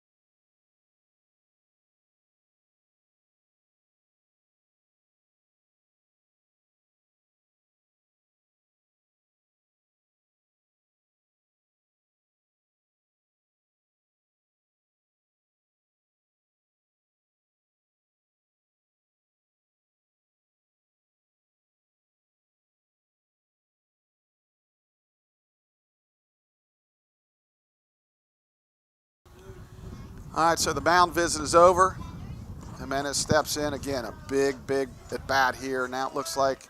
Speaker 1: All right, so the mound visit is over. Jimenez steps in. Again, a big, big at bat here. Now it looks like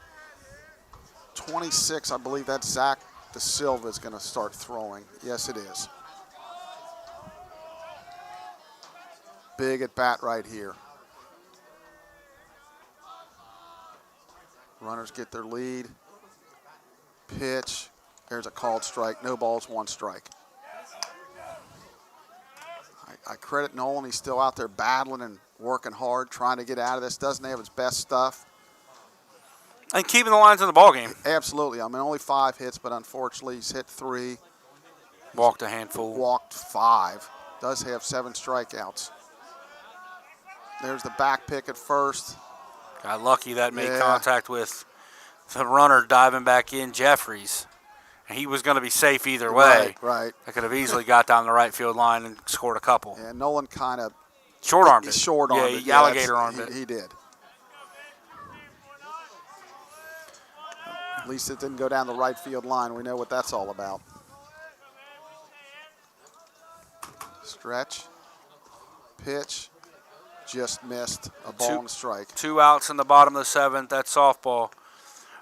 Speaker 1: 26, I believe that's Zach De Silva is going to start throwing. Yes, it is. Big at bat right here. Runners get their lead. Pitch. There's a called strike. No balls, 1 strike. I credit Nolan. He's still out there battling and working hard, trying to get out of this. Doesn't have his best stuff.
Speaker 2: And keeping the lines in the ballgame.
Speaker 1: Absolutely. I mean, only 5 hits, but unfortunately he's hit 3.
Speaker 2: Walked a handful.
Speaker 1: Walked 5. Does have 7 strikeouts. There's the back pick at first.
Speaker 2: Got lucky that made contact with the runner diving back in, Jeffries. He was going to be safe either way.
Speaker 1: Right.
Speaker 2: I could have easily got down the right field line and scored a couple.
Speaker 1: And Nolan kind of
Speaker 2: short-armed it.
Speaker 1: Short-armed it.
Speaker 2: Alligator-armed it.
Speaker 1: He did. At least it didn't go down the right field line. We know what that's all about. Stretch. Pitch. Just missed. A ball and a strike.
Speaker 2: 2 outs in the bottom of the 7th. That's softball.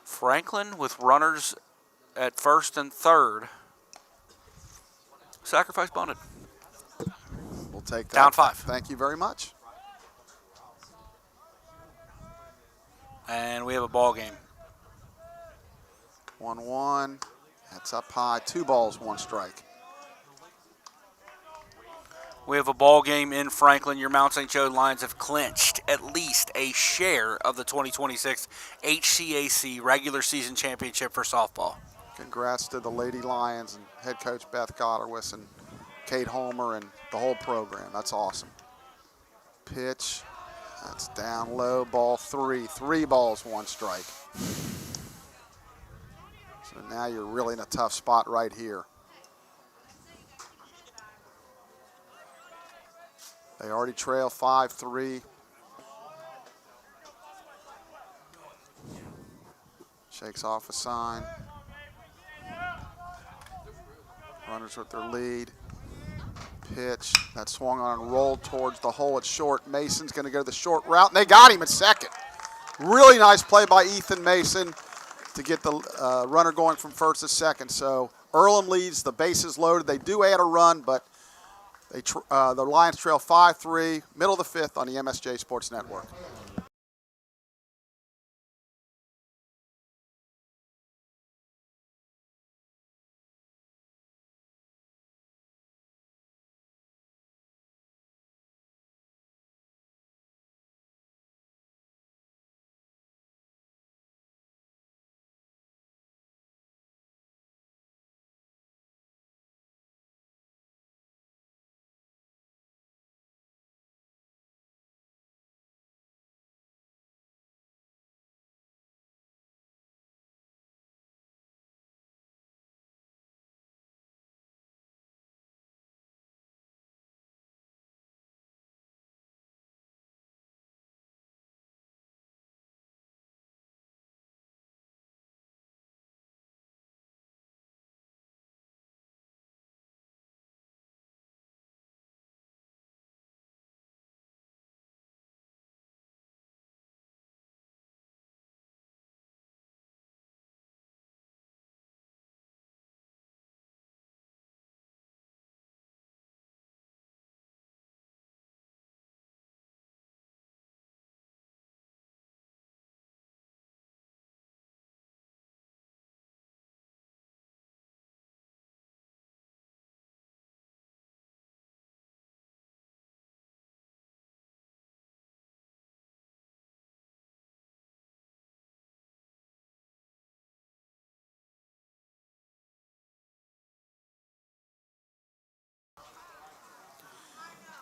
Speaker 2: Franklin with runners at first and third. Sacrifice bunted.
Speaker 1: We'll take that.
Speaker 2: Down 5.
Speaker 1: Thank you very much.
Speaker 2: And we have a ball game.
Speaker 1: 1-1. That's up high. 2 balls, 1 strike.
Speaker 2: We have a ball game in Franklin. Your Mount St. Joe Lions have clinched at least a share of the 2026 HCAC regular season championship for softball.
Speaker 1: Congrats to the Lady Lions and head coach Beth Gotterwis and Kate Homer and the whole program. That's awesome. Pitch. That's down low. Ball 3. 3 balls, 1 strike. So now you're really in a tough spot right here. They already trail 5-3. Shakes off a sign. Runners with their lead. Pitch. That swung on and rolled towards the hole at short. Mason's going to go the short route, and they got him at second. Really nice play by Ethan Mason to get the runner going from first to second. So Earlham leads, the bases loaded. They do add a run, but the Lions trail 5-3, middle of the 5th on the MSJ Sports Network.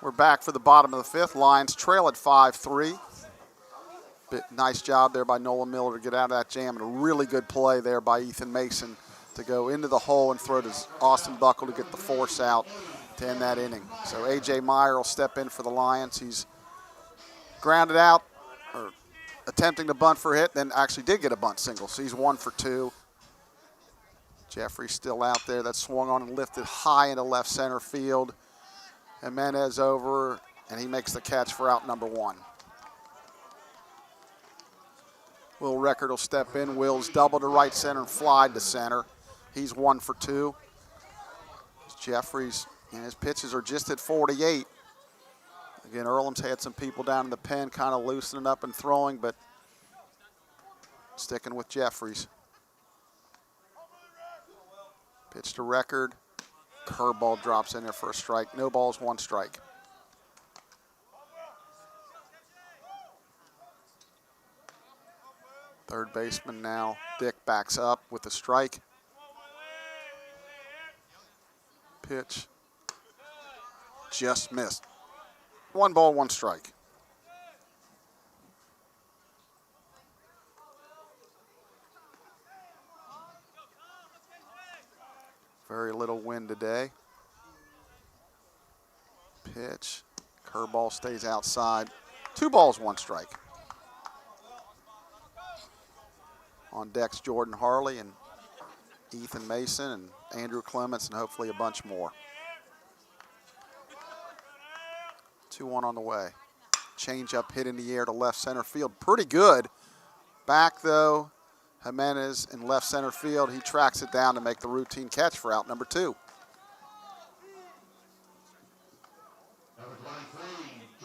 Speaker 1: We're back for the bottom of the 5th. Lions trail at 5-3. Nice job there by Nolan Miller to get out of that jam, and a really good play there by Ethan Mason to go into the hole and throw to Austin Buckle to get the force out to end that inning. So A.J. Meyer will step in for the Lions. He's grounded out, or attempting to bunt for a hit, then actually did get a bunt single, so he's 1 for 2. Jeffrey's still out there. That swung on and lifted high into left center field. Jimenez over, and he makes the catch for out number 1. Will Record will step in. Will's double to right center and fly to center. He's 1 for 2. Jeffries, and his pitches are just at 48. Again, Earlham's had some people down in the pen kind of loosening up and throwing, but sticking with Jeffries. Pitch to Record. Curveball drops in there for a strike. No balls, 1 strike. Third baseman now, Dick, backs up with a strike. Pitch. Just missed. 1 ball, 1 strike. Very little wind today. Pitch. Curveball stays outside. 2 balls, 1 strike. On decks, Jordan Harley and Ethan Mason and Andrew Clements, and hopefully a bunch more. 2-1 on the way. Change up hit in the air to left center field. Pretty good. Back though, Jimenez in left center field. He tracks it down to make the routine catch for out number 2.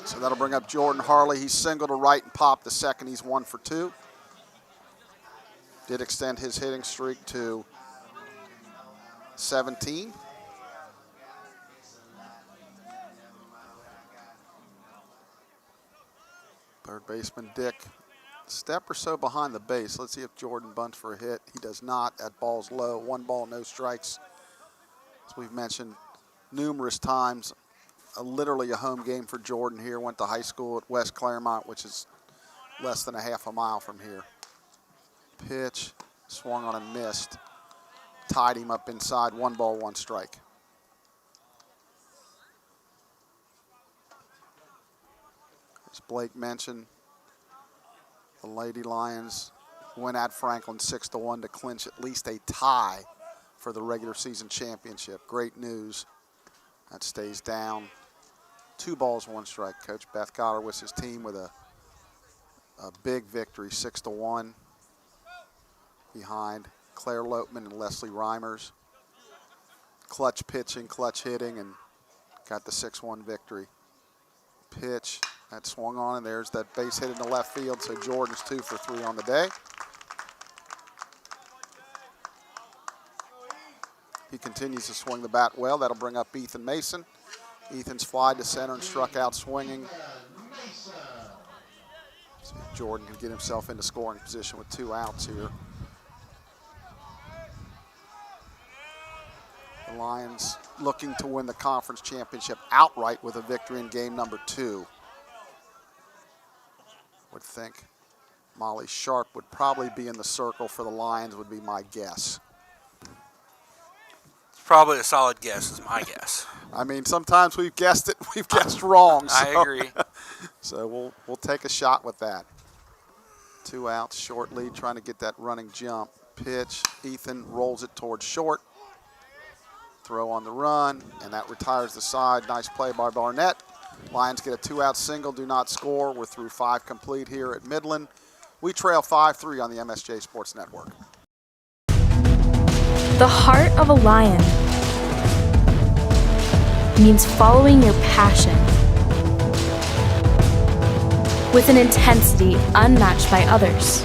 Speaker 1: So that'll bring up Jordan Harley. He's single to right and popped to second. He's 1 for 2. Did extend his hitting streak to 17. Third baseman Dick, step or so behind the base. Let's see if Jordan bunts for a hit. He does not. That ball's low. 1 ball, no strikes. As we've mentioned numerous times, literally a home game for Jordan here. Went to high school at West Claremont, which is less than a half a mile from here. Pitch, swung on and missed. Tied him up inside. 1 ball, 1 strike. As Blake mentioned, the Lady Lions went at Franklin 6-1 to clinch at least a tie for the regular season championship. Great news. That stays down. 2 balls, 1 strike. Coach Beth Goddard with his team with a big victory, 6-1, behind Claire Lopeman and Leslie Reimers. Clutch pitching, clutch hitting, and got the 6-1 victory. Pitch, that swung on, and there's that base hit in the left field, so Jordan's 2 for 3 on the day. He continues to swing the bat well. That'll bring up Ethan Mason. Ethan's fly to center and struck out swinging. See if Jordan can get himself into scoring position with 2 outs here. The Lions looking to win the conference championship outright with a victory in game number 2. Would think Molly Sharp would probably be in the circle for the Lions, would be my guess.
Speaker 2: Probably a solid guess is my guess.
Speaker 1: I mean, sometimes we've guessed it, we've guessed wrong. So.
Speaker 2: I agree.
Speaker 1: So we'll take a shot with that. 2 outs, short lead, trying to get that running jump. Pitch, Ethan rolls it towards short. Throw on the run, and that retires the side. Nice play by Barnett. Lions get a 2-out single, do not score. We're through 5 complete here at Midland. We trail 5-3 on the MSJ Sports Network.
Speaker 8: The heart of a lion means following your passion with an intensity unmatched by others.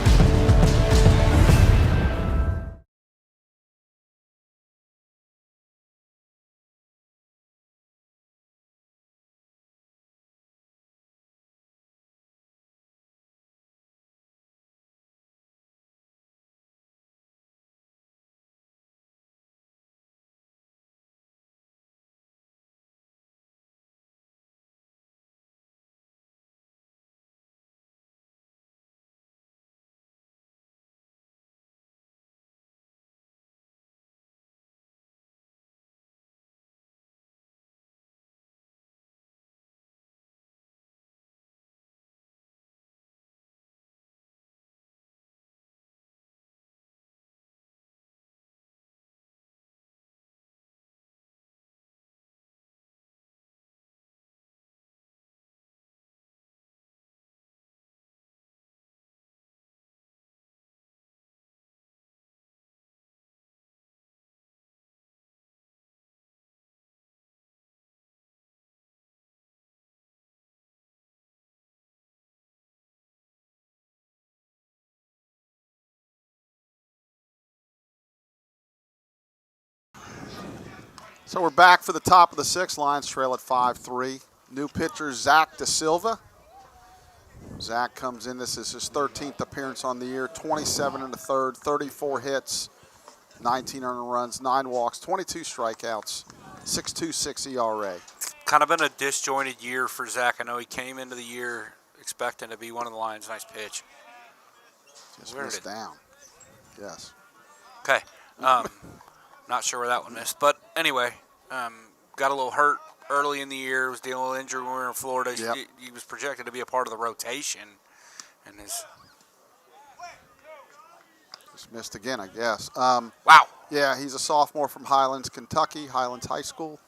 Speaker 1: So we're back for the top of the 6th. Lions trail at 5-3. New pitcher, Zach Da Silva. Zach comes in. This is his 13th appearance on the year. 27 1/3, 34 hits, 19 earned runs, 9 walks, 22 strikeouts, 6.26 ERA.
Speaker 2: Kind of been a disjointed year for Zach. I know he came into the year expecting to be one of the Lions. Nice pitch.
Speaker 1: Just missed down. Yes.
Speaker 2: Okay. Not sure where that one missed. But anyway, got a little hurt early in the year. Was dealing with injury when we were in Florida.
Speaker 1: Yep.
Speaker 2: He was projected to be a part of the rotation. And
Speaker 1: just missed again, I guess.
Speaker 2: Wow.
Speaker 1: Yeah, he's a sophomore from Highlands, Kentucky, Highlands High School.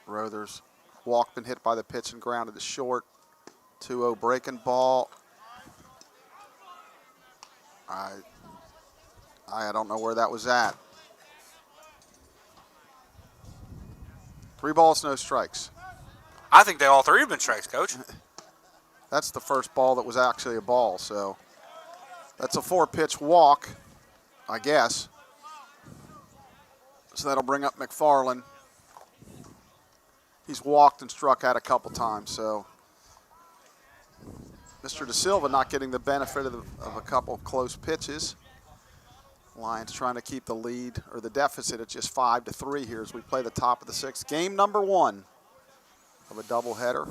Speaker 1: Rothers walk, been hit by the pitch and grounded to short. 2-0 breaking ball. I don't know where that was at. 3 balls, no strikes.
Speaker 2: I think they all 3 have been strikes, Coach.
Speaker 1: That's the first ball that was actually a ball, so that's a 4-pitch walk, I guess. So that'll bring up McFarland. He's walked and struck out a couple times, so Mr. Da Silva not getting the benefit of a couple of close pitches. Lions trying to keep the lead or the deficit at just 5-3 here as we play the top of the sixth. Game number 1 of a doubleheader,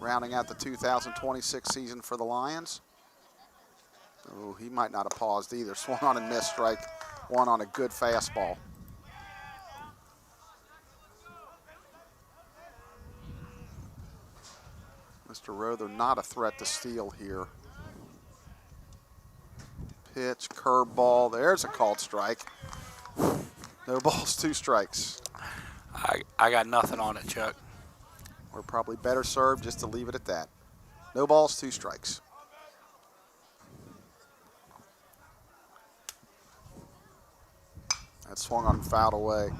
Speaker 1: rounding out the 2026 season for the Lions. Oh, he might not have paused either. Swung on and missed, strike one on a good fastball. Mr. Rother not a threat to steal here. Pitch, curveball, there's a called strike. No balls, 2 strikes.
Speaker 2: I got nothing on it, Chuck.
Speaker 1: We're probably better served just to leave it at that. No balls, 2 strikes. That swung on and fouled away.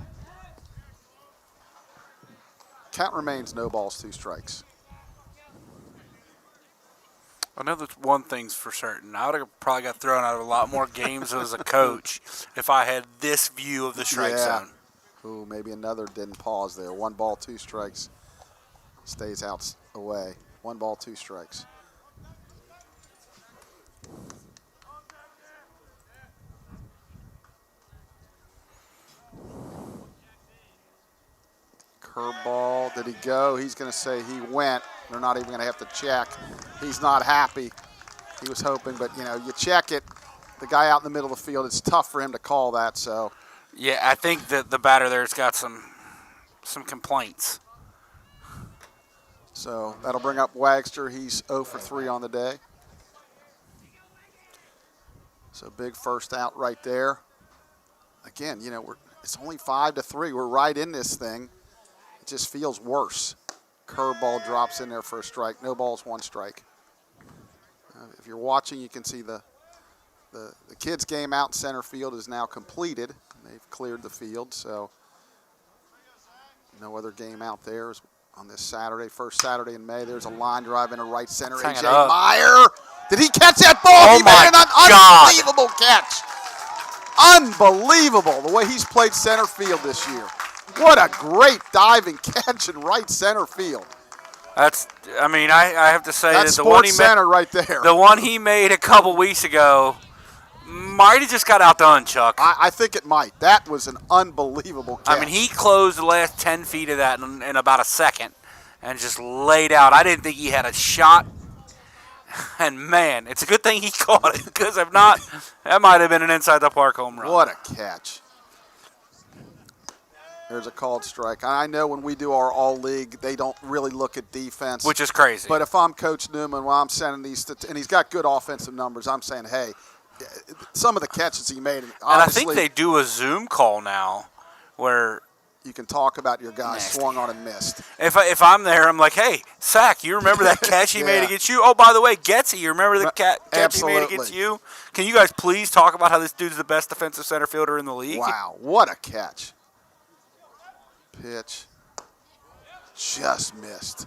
Speaker 1: Count remains no balls, 2 strikes.
Speaker 2: I know that one thing's for certain. I would have probably got thrown out of a lot more games as a coach if I had this view of the strike zone.
Speaker 1: Ooh, maybe another didn't pause there. 1 ball, 2 strikes. Stays out away. 1 ball, 2 strikes. Curveball, did he go? He's going to say he went. They're not even going to have to check. He's not happy. He was hoping, but you check it. The guy out in the middle of the field, it's tough for him to call that. So,
Speaker 2: yeah, I think that the batter there's got some complaints.
Speaker 1: So that'll bring up Wagster. He's 0 for 3 on the day. So big first out right there. Again, it's only 5-3. We're right in this thing. It just feels worse. Curveball drops in there for a strike. No balls, 1 strike. If you're watching, you can see the kids' game out in center field is now completed. They've cleared the field, so no other game out there on this Saturday, first Saturday in May. There's a line drive into right center. A.J. Meyer. Did he catch that ball?
Speaker 2: Oh,
Speaker 1: he made an unbelievable catch. Unbelievable the way he's played center field this year. What a great diving catch in right center field.
Speaker 2: I have to say
Speaker 1: That's
Speaker 2: that the one he
Speaker 1: Center right there.
Speaker 2: The one he made a couple weeks ago might have just got outdone, Chuck.
Speaker 1: I think it might. That was an unbelievable catch.
Speaker 2: He closed the last 10 feet of that in about a second and just laid out. I didn't think he had a shot. And, man, it's a good thing he caught it because if not, that might have been an inside-the-park home run.
Speaker 1: What a catch. There's a called strike. I know when we do our all-league, they don't really look at defense.
Speaker 2: Which is crazy.
Speaker 1: But if I'm Coach Newman, while I'm sending these, and he's got good offensive numbers, I'm saying, hey, some of the catches he made. And
Speaker 2: I think they do a Zoom call now where
Speaker 1: you can talk about your guy swung on and missed.
Speaker 2: If I'm there, I'm like, hey, Sack, you remember that catch he made against you? Oh, by the way, Getsy, you remember the catch he made against you? Can you guys please talk about how this dude's the best defensive center fielder in the league?
Speaker 1: Wow, what a catch. Pitch. Just missed.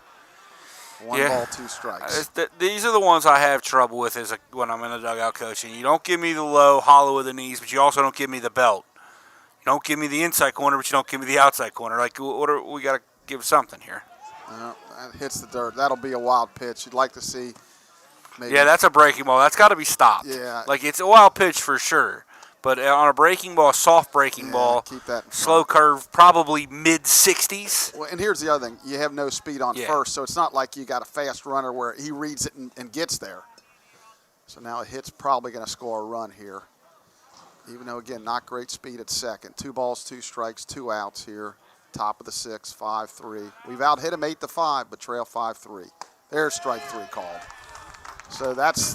Speaker 1: 1 ball, 2 strikes.
Speaker 2: These are the ones I have trouble with when I'm in the dugout coaching. You don't give me the low, hollow of the knees, but you also don't give me the belt. You don't give me the inside corner, but you don't give me the outside corner. We got to give something here.
Speaker 1: That hits the dirt. That'll be a wild pitch. You'd like to see. Maybe.
Speaker 2: Yeah, that's a breaking ball. That's got to be stopped.
Speaker 1: Yeah.
Speaker 2: It's a wild pitch for sure. But on a breaking ball, soft breaking ball,
Speaker 1: keep that
Speaker 2: slow curve, probably mid-60s.
Speaker 1: Well, and here's the other thing. You have no speed on first, so it's not like you got a fast runner where he reads it and gets there. So now a hit's probably going to score a run here. Even though, again, not great speed at second. 2 balls, 2 strikes, 2 outs here. Top of the 6th, 5-3. We've out-hit him 8-5, but trail 5-3. There's strike 3 called. So that's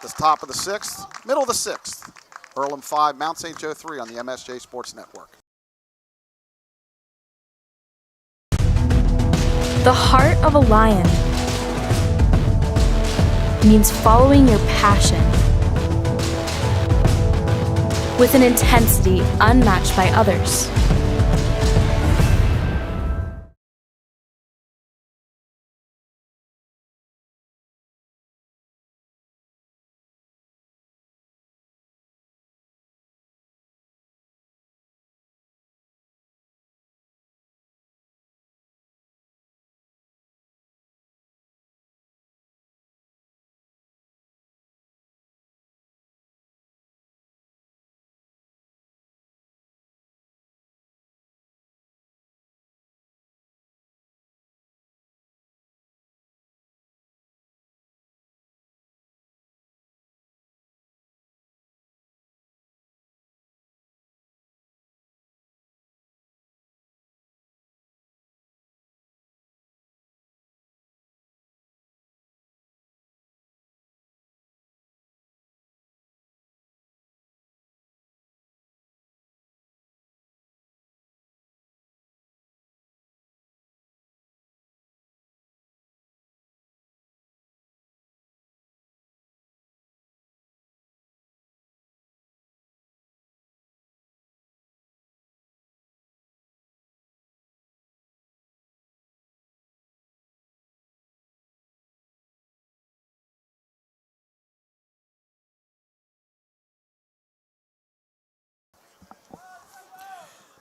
Speaker 1: the top of the 6th, middle of the 6th. Earlham 5, Mount St. Joe 3 on the MSJ Sports Network.
Speaker 8: The heart of a lion means following your passion with an intensity unmatched by others.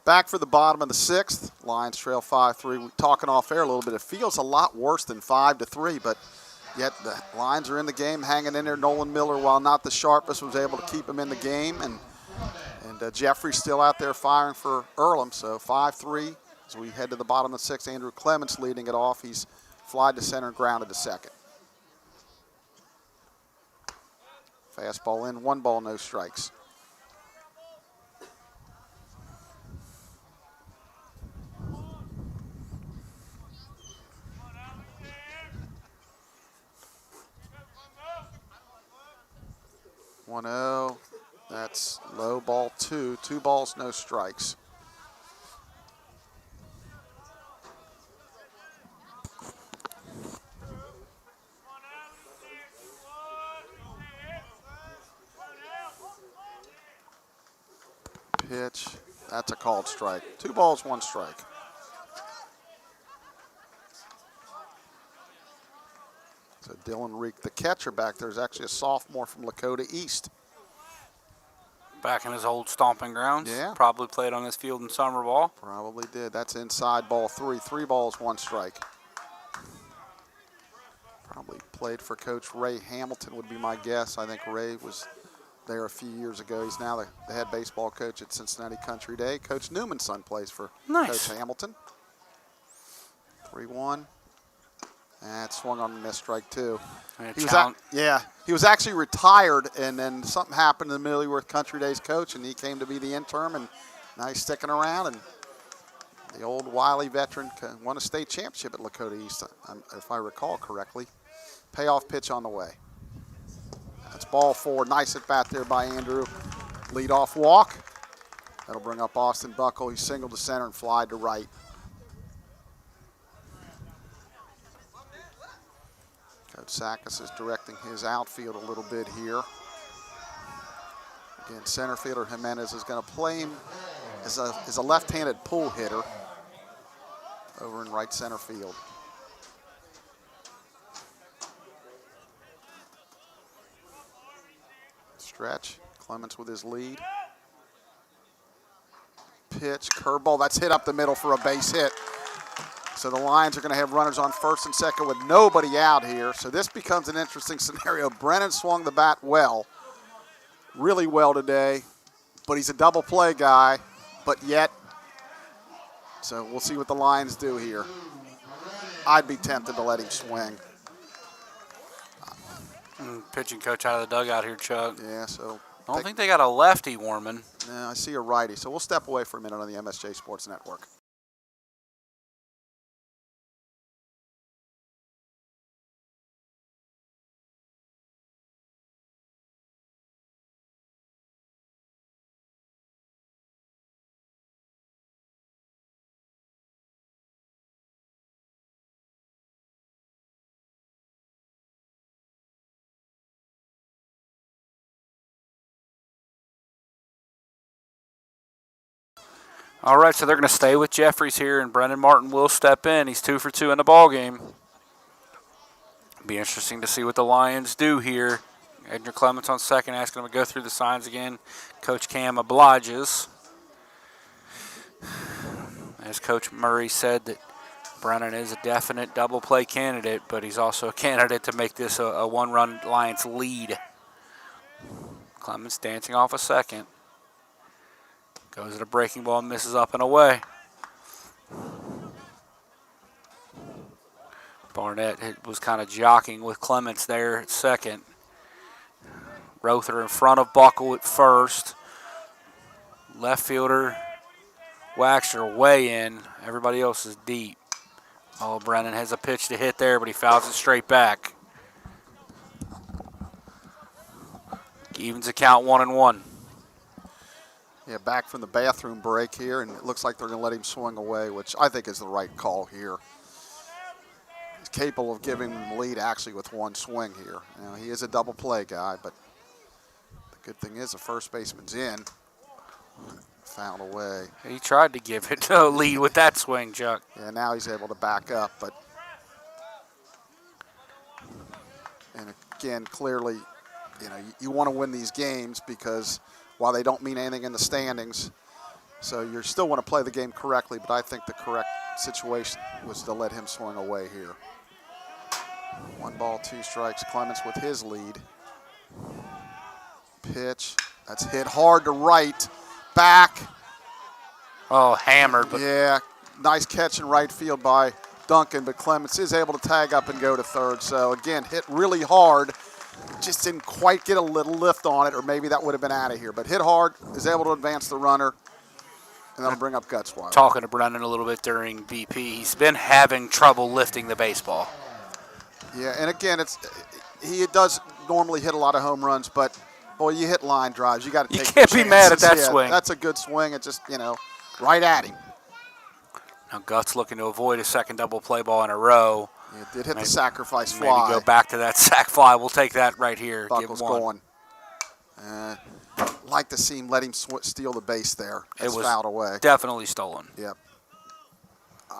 Speaker 1: Back for the bottom of the 6th. Lions trail 5-3. We're talking off air a little bit. It feels a lot worse than 5-3, but yet the Lions are in the game, hanging in there. Nolan Miller, while not the sharpest, was able to keep him in the game. And Jeffrey's still out there firing for Earlham. So 5-3 as we head to the bottom of the 6th. Andrew Clements leading it off. He's flied to center and grounded to second. Fastball in, 1 ball, no strikes. One 0. That's low, ball 2. 2 balls, no strikes. Pitch. That's a called strike. 2 balls, 1 strike. So Dylan Reek, the catcher back there, is actually a sophomore from Lakota East.
Speaker 2: Back in his old stomping grounds.
Speaker 1: Yeah.
Speaker 2: Probably played on this field in summer ball.
Speaker 1: Probably did. That's inside, ball 3. 3 balls, 1 strike. Probably played for Coach Ray Hamilton would be my guess. I think Ray was there a few years ago. He's now the head baseball coach at Cincinnati Country Day. Coach Newman's son plays for
Speaker 2: Nice.
Speaker 1: Coach Hamilton. 3-1. And swung on the missed strike, too. He was actually retired, and then something happened in the middle. He was Country Day's coach, and he came to be the interim, and now he's sticking around. And the old wily veteran won a state championship at Lakota East, if I recall correctly. Payoff pitch on the way. That's ball 4. Nice at bat there by Andrew. Leadoff walk. That'll bring up Austin Buckle. He singled to center and flied to right. Coach Sakis is directing his outfield a little bit here. Again, center fielder Jimenez is going to play him as a left-handed pull hitter over in right center field. Stretch. Clements with his lead. Pitch, curveball. That's hit up the middle for a base hit. So the Lions are going to have runners on first and second with nobody out here. So this becomes an interesting scenario. Brennan swung the bat well, really well today, but he's a double play guy, but yet, so we'll see what the Lions do here. I'd be tempted to let him swing.
Speaker 2: Pitching coach out of the dugout here, Chuck.
Speaker 1: Yeah, so.
Speaker 2: I don't think they got a lefty warming.
Speaker 1: No, I see a righty. So we'll step away for a minute on the MSJ Sports Network.
Speaker 2: All right, so they're going to stay with Jeffries here, and Brendan Martin will step in. He's 2 for 2 in the ball game. Be interesting to see what the Lions do here. Edgar Clements on second, asking him to go through the signs again. Coach Cam obliges. As Coach Murray said, that Brennan is a definite double play candidate, but he's also a candidate to make this a one-run Lions lead. Clements dancing off a second. Goes at a breaking ball, misses up and away. Barnett was kind of jockeying with Clements there at second. Rother in front of Buckle at first. Left fielder Waxter way in. Everybody else is deep. Oh, Brennan has a pitch to hit there, but he fouls it straight back. Evens the count 1-1.
Speaker 1: Yeah, back from the bathroom break here, and it looks like they're going to let him swing away, which I think is the right call here. He's capable of giving him the lead actually with one swing here. You know, he is a double play guy, but the good thing is the first baseman's in. Fouled away.
Speaker 2: He tried to give it a lead with that swing, Chuck.
Speaker 1: Yeah, now he's able to back up, but and again, clearly, you know, you want to win these games because while they don't mean anything in the standings, So you still want to play the game correctly, but I think the correct situation was to let him swing away here. 1 ball, 2 strikes. Clements with his lead. Pitch. That's hit hard to right. Back.
Speaker 2: Oh, hammered. But
Speaker 1: Yeah, nice catch in right field by Duncan, but Clements is able to tag up and go to third. So, again, hit really hard. Just didn't quite get a little lift on it, or maybe that would have been out of here. But hit hard, is able to advance the runner, and that'll bring up Gutzweiler.
Speaker 2: Talking to Brennan a little bit during BP, he's been having trouble lifting the baseball.
Speaker 1: Yeah, and again, he does normally hit a lot of home runs, but boy, you hit line drives. You got to take.
Speaker 2: You can't be mad at that
Speaker 1: yeah,
Speaker 2: swing.
Speaker 1: That's a good swing. It just right at him.
Speaker 2: Now Guts looking to avoid a second double play ball in a row.
Speaker 1: It did hit the sacrifice fly.
Speaker 2: Maybe go back to that sac fly. We'll take that right here.
Speaker 1: Buckle's
Speaker 2: Give one.
Speaker 1: going. Like to see him let him steal the base there. It's
Speaker 2: It was
Speaker 1: fouled away.
Speaker 2: definitely stolen.
Speaker 1: Yep.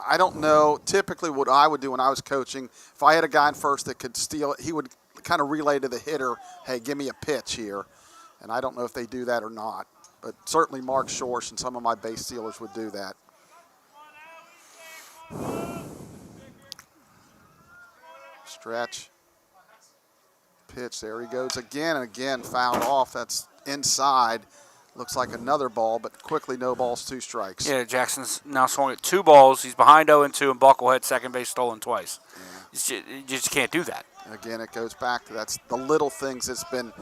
Speaker 1: I don't know. Typically, what I would do when I was coaching, if I had a guy in first that could steal it, he would kind of relay to the hitter, hey, give me a pitch here. And I don't know if they do that or not. But certainly Mark Schorsch and some of my base stealers would do that. Stretch. Pitch. There he goes again and again. Fouled off. That's inside. Looks like another ball, but quickly no balls, 2 strikes.
Speaker 2: Yeah, Jackson's now swung at 2 balls. He's behind 0-2, and Bucklehead second base stolen twice. Yeah. You just can't do that.
Speaker 1: Again, it goes back to that's the little things that's been,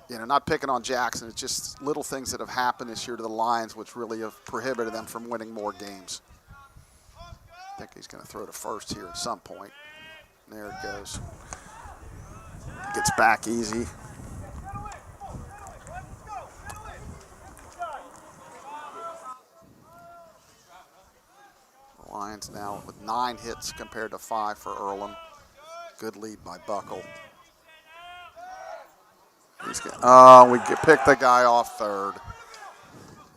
Speaker 1: not picking on Jackson. It's just little things that have happened this year to the Lions, which really have prohibited them from winning more games. I think he's going to throw to first here at some point. There it goes. Gets back easy. The Lions now with 9 hits compared to 5 for Earlham. Good lead by Buckle. We picked the guy off third.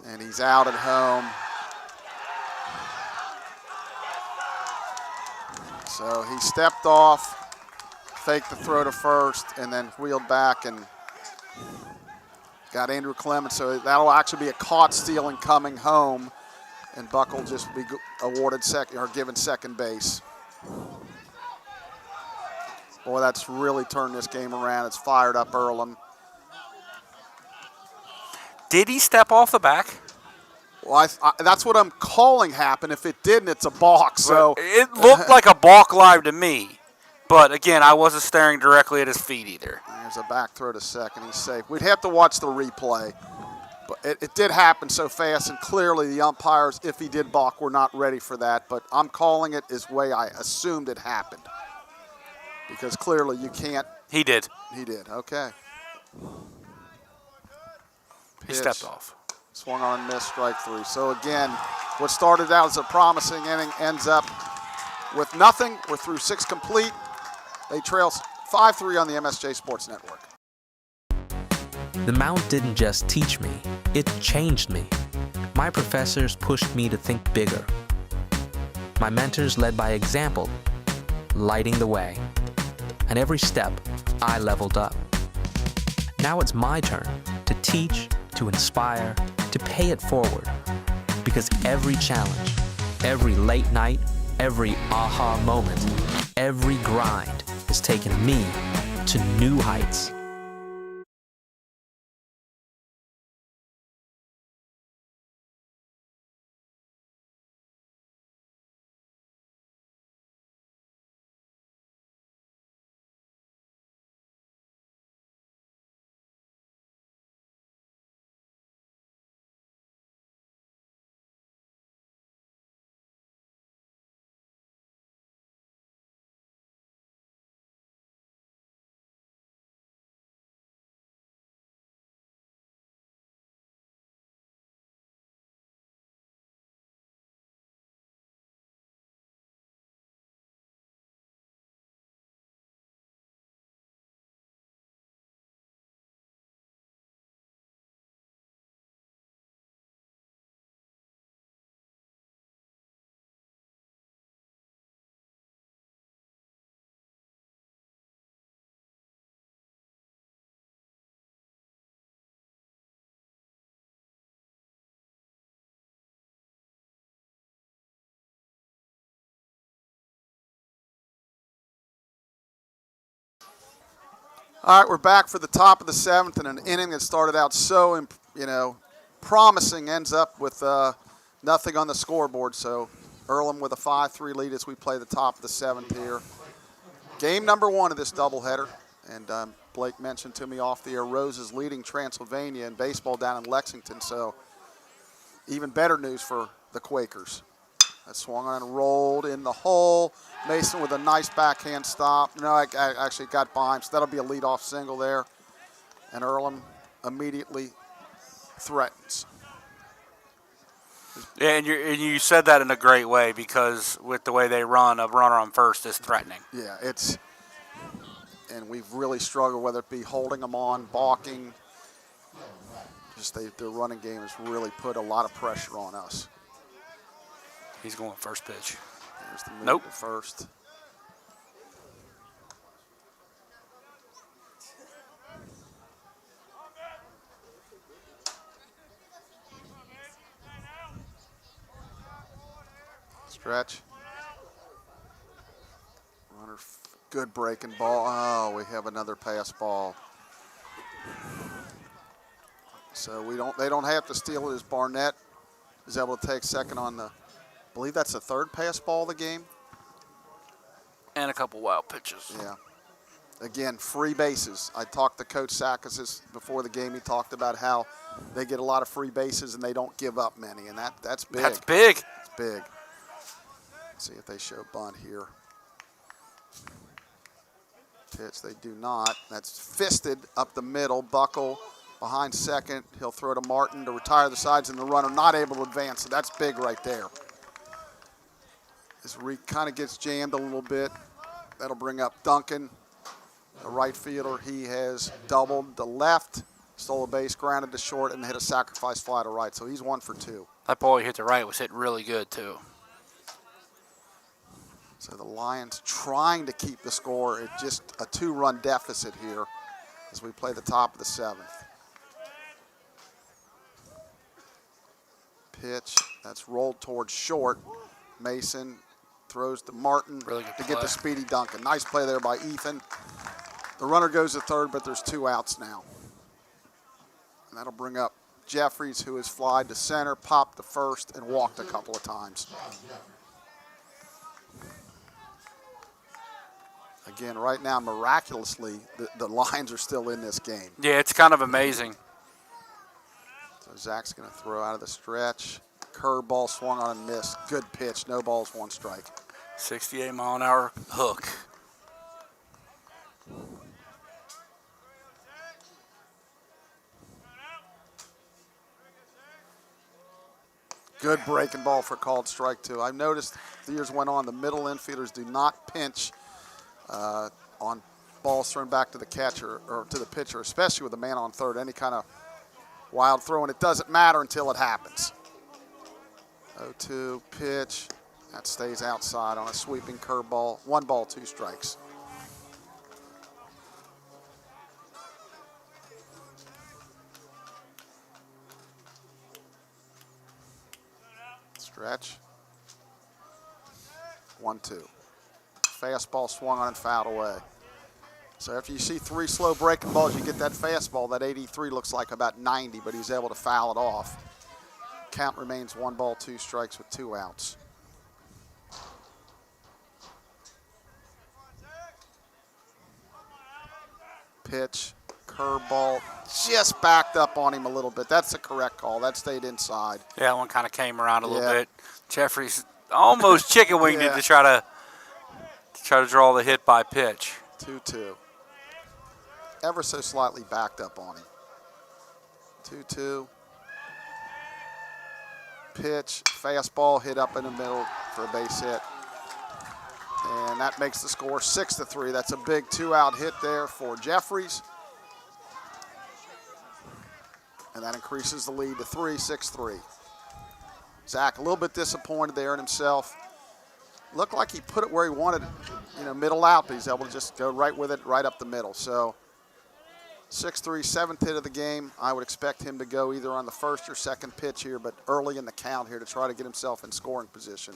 Speaker 1: And he's out at home. So he stepped off, faked the throw to first, and then wheeled back and got Andrew Clements. So that'll actually be a caught steal and coming home. And Buckle just be awarded second or given second base. Boy, that's really turned this game around. It's fired up Earlham.
Speaker 2: Did he step off the back?
Speaker 1: Well, that's what I'm calling happen. If it didn't, it's a balk. So
Speaker 2: it looked like a balk live to me. But, again, I wasn't staring directly at his feet either.
Speaker 1: There's a back throw to second. He's safe. We'd have to watch the replay. But it did happen so fast, and clearly the umpires, if he did balk, were not ready for that. But I'm calling it as way I assumed it happened. Because clearly you can't.
Speaker 2: He did.
Speaker 1: He did. Okay.
Speaker 2: He stepped off.
Speaker 1: Swung on, missed, strike 3. So again, what started out as a promising inning ends up with nothing. We're through 6 complete. They trail 5-3 on the MSJ Sports Network.
Speaker 4: The Mount didn't just teach me, it changed me. My professors pushed me to think bigger. My mentors led by example, lighting the way. And every step, I leveled up. Now it's my turn to teach, to inspire, to pay it forward. Because every challenge, every late night, every aha moment, every grind has taken me to new heights.
Speaker 1: All right, we're back for the top of the 7th, and an inning that started out so, promising ends up with nothing on the scoreboard. So Earlham with a 5-3 lead as we play the top of the 7th here. Game number 1 of this doubleheader, and Blake mentioned to me off the air, Rose is leading Transylvania in baseball down in Lexington, so even better news for the Quakers. That swung on and rolled in the hole. Mason with a nice backhand stop. No, I actually got behind, so that'll be a leadoff single there. And Earlham immediately threatens.
Speaker 2: Yeah, and you said that in a great way, because with the way they run, a runner on first is threatening.
Speaker 1: Yeah, and we've really struggled, whether it be holding them on, balking. Just their running game has really put a lot of pressure on us.
Speaker 2: He's going first pitch.
Speaker 1: There's the move
Speaker 2: Nope.
Speaker 1: to first. Stretch. Runner, good breaking ball. Oh, we have another pass ball. So they don't have to steal it as Barnett is able to take second on the, I believe that's the 3rd pass ball of the game.
Speaker 2: And a couple wild pitches.
Speaker 1: Yeah. Again, free bases. I talked to Coach Sakis before the game. He talked about how they get a lot of free bases and they don't give up many, and that's big.
Speaker 2: That's big.
Speaker 1: It's big. Let's see if they show bunt here. Pitch, they do not. That's fisted up the middle. Buckle behind second. He'll throw to Martin to retire the sides, and the runner not able to advance. So that's big right there. As Reek kind of gets jammed a little bit, that'll bring up Duncan, the right fielder. He has doubled the left, stole a base, grounded to short, and hit a sacrifice fly to right. So he's 1 for 2.
Speaker 2: That ball he hit to right was hit really good, too.
Speaker 1: So the Lions trying to keep the score at just a 2-run deficit here as we play the top of the 7th. Pitch, that's rolled towards short. Mason throws to Martin
Speaker 2: Really good
Speaker 1: to
Speaker 2: play.
Speaker 1: get the speedy Duncan. Nice play there by Ethan. The runner goes to third, but there's 2 outs now. And that'll bring up Jeffries, who has flied to center, popped to first, and walked a couple of times. Again, right now, miraculously, the Lions are still in this game.
Speaker 2: Yeah, it's kind of amazing.
Speaker 1: So Zach's going to throw out of the stretch. Curveball swung on and missed. Good pitch. No balls, 1 strike.
Speaker 2: 68-mile-an-hour hook.
Speaker 1: Good breaking ball for called strike 2. I've noticed the years went on, the middle infielders do not pinch on balls thrown back to the catcher or to the pitcher, especially with a man on third. Any kind of wild throw, and it doesn't matter until it happens. 0-2 pitch. That stays outside on a sweeping curveball. 1 ball, 2 strikes. Stretch. 1-2. Fastball swung on and fouled away. So after you see 3 slow breaking balls, you get that fastball. That 83 looks like about 90, but he's able to foul it off. Count remains 1 ball, 2 strikes with 2 outs. Pitch, curveball, just backed up on him a little bit. That's the correct call. That stayed inside.
Speaker 2: Yeah, that one kind of came around a little bit. Jeffries almost chicken winged it to try to draw the hit by pitch.
Speaker 1: 2-2. Ever so slightly backed up on him. 2-2. Pitch, fastball hit up in the middle for a base hit. And that makes the score 6-3. That's a big 2-out hit there for Jeffries. And that increases the lead to 6-3. Zach a little bit disappointed there in himself. Looked like he put it where he wanted it, middle out, but he's able to just go right with it, right up the middle. So 6-3, 7th hit of the game. I would expect him to go either on the first or second pitch here, but early in the count here to try to get himself in scoring position.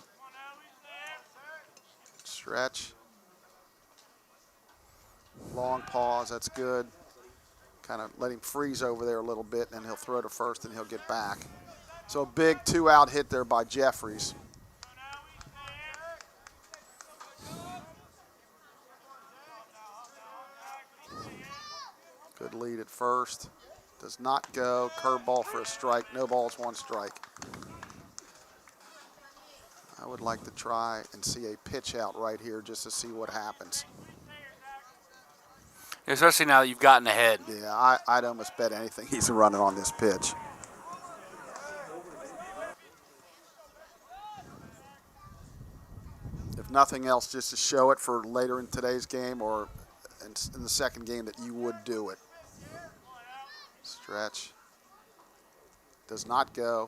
Speaker 1: Stretch. Long pause, that's good. Kind of let him freeze over there a little bit, and he'll throw to first, and he'll get back. So a big 2-out hit there by Jeffries. Good lead at first. Does not go. Curveball for a strike. No balls, 1 strike. I would like to try and see a pitch out right here just to see what happens.
Speaker 2: Especially now that you've gotten ahead.
Speaker 1: Yeah, I'd almost bet anything he's running on this pitch. If nothing else, just to show it for later in today's game or in the second game that you would do it. Stretch. Does not go.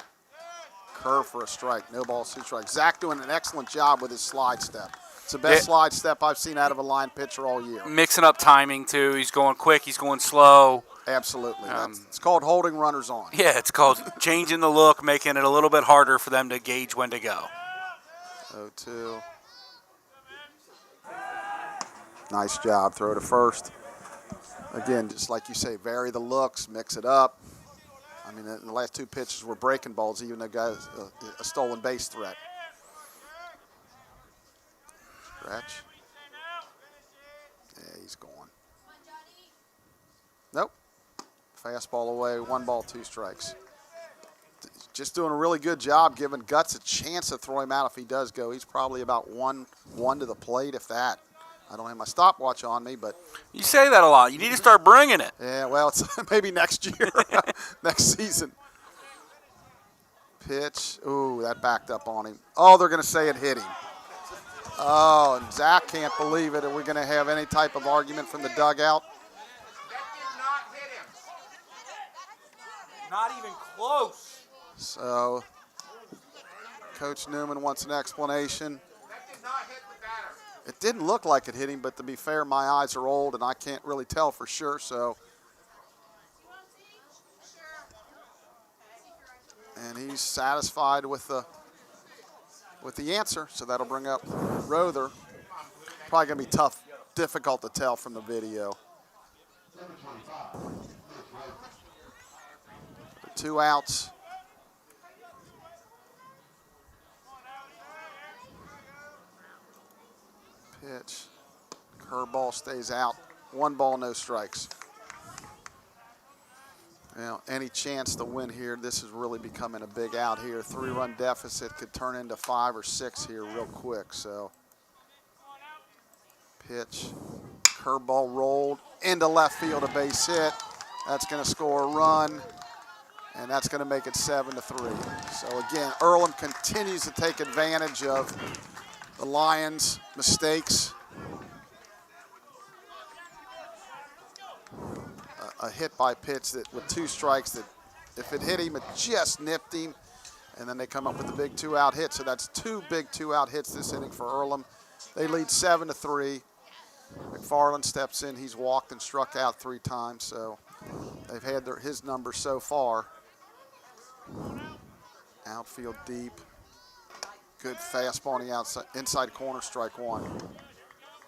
Speaker 1: Curve for a strike. No balls, 2 strikes. Zach doing an excellent job with his slide step. It's the best slide step I've seen out of a line pitcher all year.
Speaker 2: Mixing up timing, too. He's going quick. He's going slow.
Speaker 1: Absolutely. It's called holding runners on.
Speaker 2: Yeah, it's called changing the look, making it a little bit harder for them to gauge when to go.
Speaker 1: 0-2. Nice job. Throw to first. Again, just like you say, vary the looks, mix it up. I mean, the last 2 pitches were breaking balls, even though guys a stolen base threat. Stretch. Yeah, he's going. Nope. Fastball away, 1 ball, 2 strikes. Just doing a really good job giving Guts a chance to throw him out if he does go. He's probably about one to the plate, if that. I don't have my stopwatch on me, but...
Speaker 2: You say that a lot. You need to start bringing it.
Speaker 1: Yeah, well, it's maybe next year, next season. Pitch. Ooh, that backed up on him. Oh, they're going to say it hit him. Oh, and Zach can't believe it. Are we going to have any type of argument from the dugout?
Speaker 2: Not even close.
Speaker 1: So, Coach Newman wants an explanation. It didn't look like it hit him, but to be fair, my eyes are old and I can't really tell for sure, so. And he's satisfied with the answer, so that'll bring up Rother. Probably going to be tough, difficult to tell from the video. 2 outs. Pitch. Curveball stays out. 1 ball, no strikes. Now, any chance to win here, this is really becoming a big out here. 3-run deficit could turn into 5 or 6 here real quick. So, pitch. Curveball rolled into left field, a base hit. That's going to score a run, and that's going to make it 7-3. So, again, Earlham continues to take advantage of the Lions' mistakes. A hit by pitch that with 2 strikes that if it hit him, it just nipped him. And then they come up with the big 2-out hit. So that's 2 big 2-out hits this inning for Earlham. They lead 7-3. McFarland steps in. He's walked and struck out 3 times. So they've had his numbers so far. Outfield deep. Good fastball on the outside, inside corner, strike 1.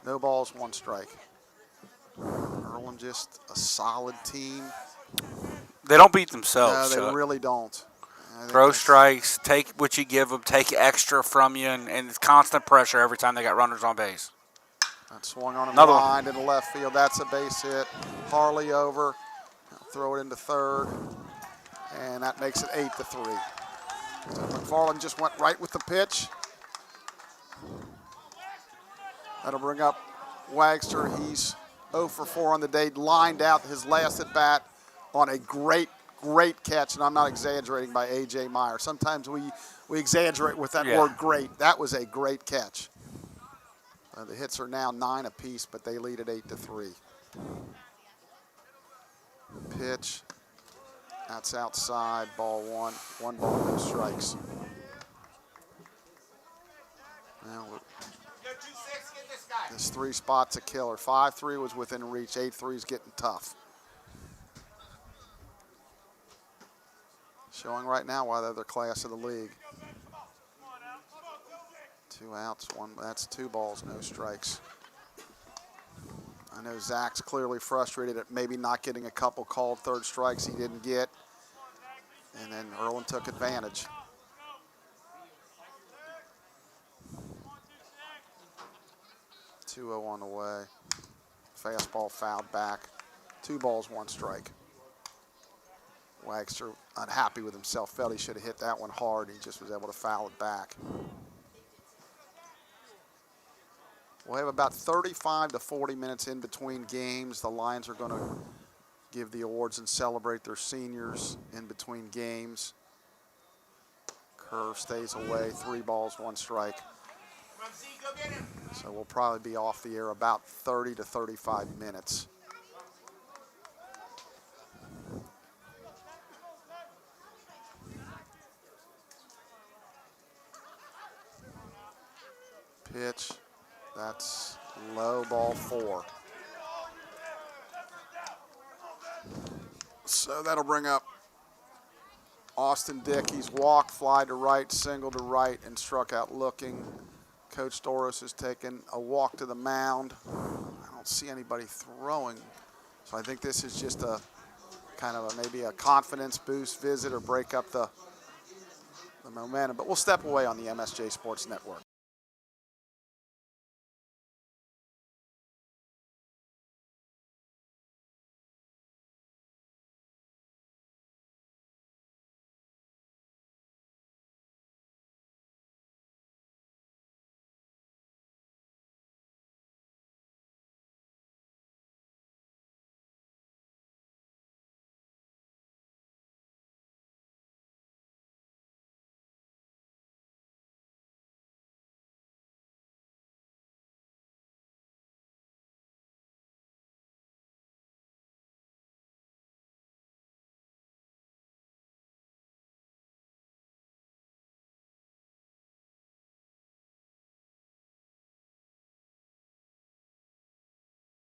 Speaker 1: No balls, 1 strike. Earlham just a solid team.
Speaker 2: They don't beat themselves.
Speaker 1: No, they really don't.
Speaker 2: Throw strikes, take what you give them, take extra from you, and it's constant pressure every time they got runners on base.
Speaker 1: That swung on a line to the left field. That's a base hit. Harley over. Throw it into third. And that makes it 8-3. So McFarland just went right with the pitch. That'll bring up Wagster. He's 0 for 4 on the day. Lined out his last at bat on a great catch, and I'm not exaggerating, by A.J. Meyer. Sometimes we exaggerate with that word great. That was a great catch. The hits are now 9 apiece, but they lead at 8-3. Pitch. That's outside, ball 1. 1 ball, no strikes. Now, this 3 spot's a killer. 5-3 was within reach. 8-3 is getting tough. Showing right now why they're the class of the league. 2 outs, 1. That's 2 balls, no strikes. I know Zach's clearly frustrated at maybe not getting a couple called third strikes he didn't get. And then Earlham took advantage. Two-0 on the way. Fastball fouled back. 2 balls, 1 strike. Wagster unhappy with himself, felt he should have hit that one hard. He just was able to foul it back. We'll have about 35 to 40 minutes in between games. The Lions are going to give the awards and celebrate their seniors in between games. Kerr stays away, 3 balls, 1 strike. So we'll probably be off the air about 30 to 35 minutes. Pitch, that's low, ball 4. So that'll bring up Austin Dick. He's walked, fly to right, single to right, and struck out looking. Coach Doris has taken a walk to the mound. I don't see anybody throwing. So I think this is just a kind of maybe a confidence boost visit or break up the momentum. But we'll step away on the MSJ Sports Network.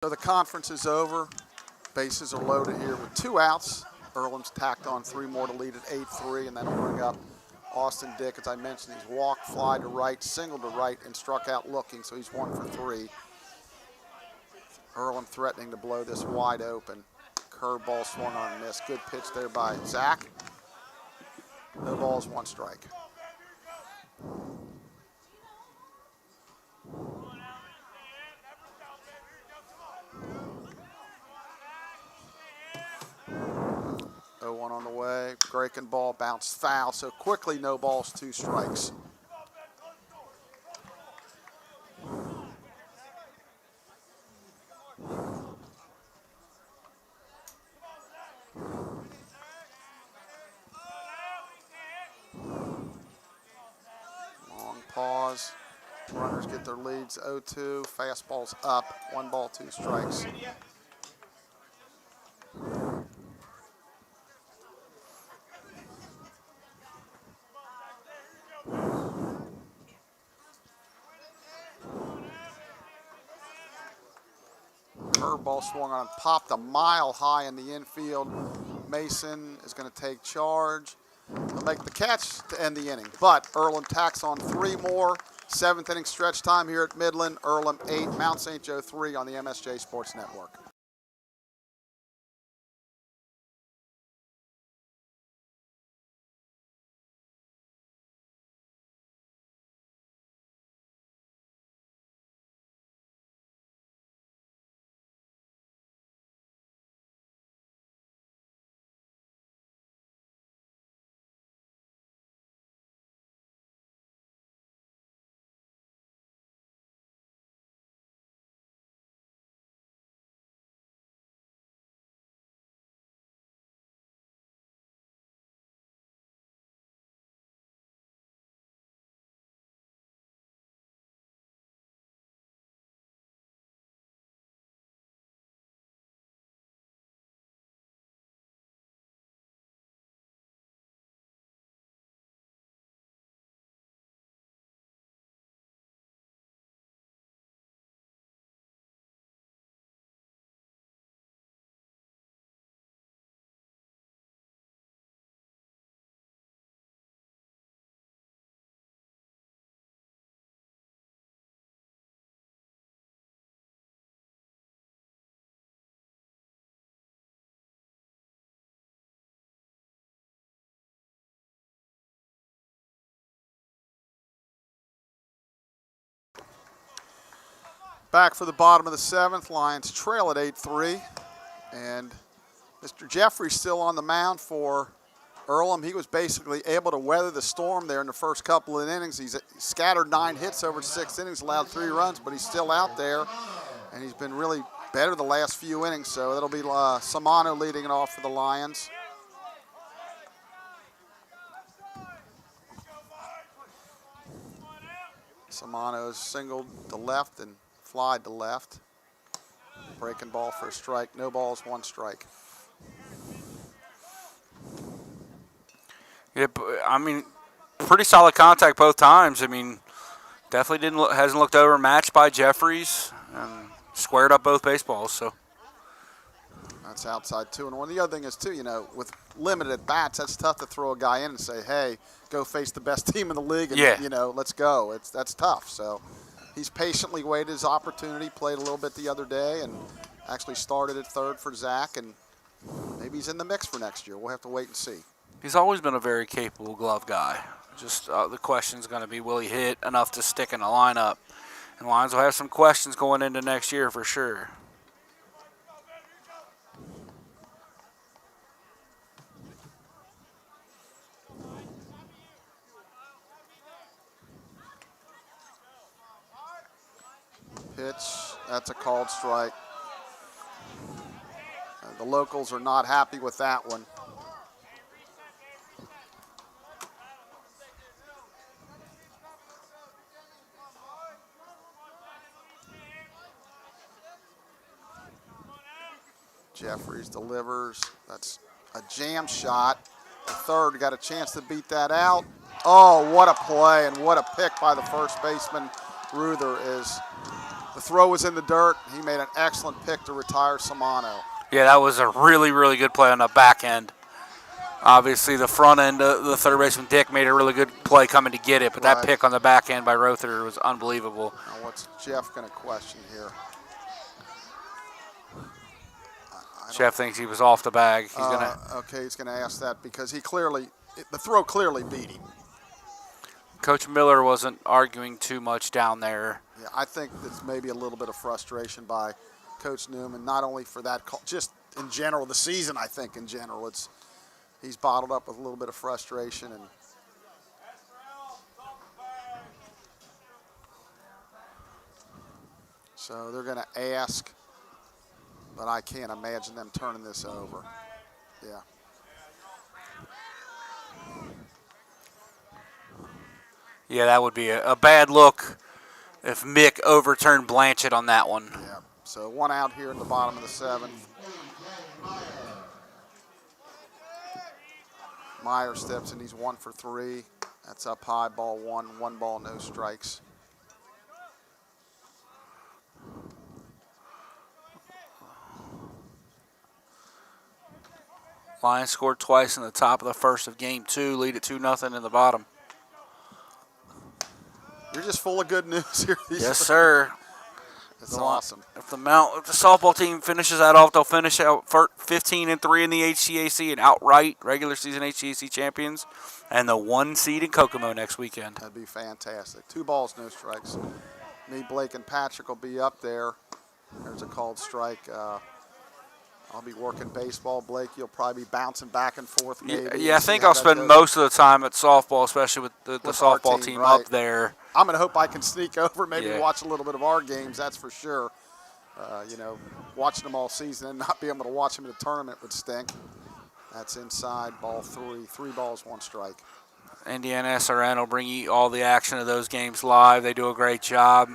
Speaker 1: So the conference is over. Bases are loaded here with 2 outs. Earlham's tacked on 3 more to lead at 8-3, and that'll bring up Austin Dick. As I mentioned, he's walked, fly to right, single to right, and struck out looking, so he's 1 for 3. Earlham threatening to blow this wide open. Curveball swung on and missed. Good pitch there by Zach. No balls, 1 strike. One on the way, breaking ball, bounced foul, so quickly no balls, 2 strikes. Long pause, runners get their leads, 0-2, fastball's up, 1 ball, 2 strikes. Curveball swung on and popped a mile high in the infield. Mason is going to take charge. He'll make the catch to end the inning. But Earlham tacks on 3 more. 7th inning stretch time here at Midland. Earlham 8, Mount St. Joe 3 on the MSJ Sports Network. Back for the bottom of the 7th. Lions trail at 8-3. And Mr. Jeffrey's still on the mound for Earlham. He was basically able to weather the storm there in the first couple of innings. He's scattered 9 hits over 6 innings, allowed 3 runs, but he's still out there. And he's been really better the last few innings. So that'll be Samano leading it off for the Lions. Samano's singled to left and flied to left. Breaking ball for a strike. No balls, 1 strike.
Speaker 2: Yeah, I mean, pretty solid contact both times. I mean, definitely hasn't looked overmatched by Jeffries and squared up both baseballs. So
Speaker 1: that's outside 2-1. The other thing is too, you know, with limited at bats, that's tough to throw a guy in and say, "Hey, go face the best team in the league," and you know, let's go. That's tough. So he's patiently waited his opportunity. Played a little bit the other day, and actually started at third for Zach, and maybe he's in the mix for next year. We'll have to wait and see.
Speaker 2: He's always been a very capable glove guy. Just the question's going to be, will he hit enough to stick in the lineup? And Lions will have some questions going into next year for sure.
Speaker 1: Pitch, that's a called strike. The locals are not happy with that one. Jeffries delivers. That's a jam shot. The third got a chance to beat that out. Oh, what a play and what a pick by the first baseman, Ruther. The throw was in the dirt. He made an excellent pick to retire Samano.
Speaker 2: Yeah, that was a really, really good play on the back end. Obviously, the front end, the third baseman, Dick, made a really good play coming to get it, but that pick on the back end by Ruther was unbelievable.
Speaker 1: Now, what's Jeff going to question here?
Speaker 2: Jeff thinks he was off the bag. He's
Speaker 1: Okay, he's going to ask that because the throw clearly beat him.
Speaker 2: Coach Miller wasn't arguing too much down there.
Speaker 1: Yeah, I think there's maybe a little bit of frustration by Coach Newman, not only for that call, just in general, the season. I think in general, he's bottled up with a little bit of frustration, and so they're going to ask. But I can't imagine them turning this over. Yeah.
Speaker 2: Yeah, that would be a bad look if Mick overturned Blanchett on that one.
Speaker 1: Yeah. So 1 out here in the bottom of the 7th. Meyer steps in. He's 1 for 3. That's up high, ball 1. 1 ball, no strikes.
Speaker 2: Lions scored twice in the top of the first of game 2, lead it 2-0 in the bottom.
Speaker 1: You're just full of good news here.
Speaker 2: Yes, sir.
Speaker 1: That's awesome.
Speaker 2: If the softball team finishes that off, they'll finish out 15-3 in the HCAC and outright regular season HCAC champions, and the 1 seed in Kokomo next weekend.
Speaker 1: That'd be fantastic. 2 balls, no strikes. Me, Blake, and Patrick will be up there. There's a called strike. I'll be working baseball. Blake, you'll probably be bouncing back and forth maybe.
Speaker 2: Yeah, I think I'll spend most of the time at softball, especially with the softball team
Speaker 1: right
Speaker 2: up there.
Speaker 1: I'm going to hope I can sneak over, maybe watch a little bit of our games, that's for sure. You know, watching them all season and not being able to watch them in the tournament would stink. That's inside, ball 3. 3 balls, 1 strike.
Speaker 2: Indiana SRN will bring you all the action of those games live. They do a great job.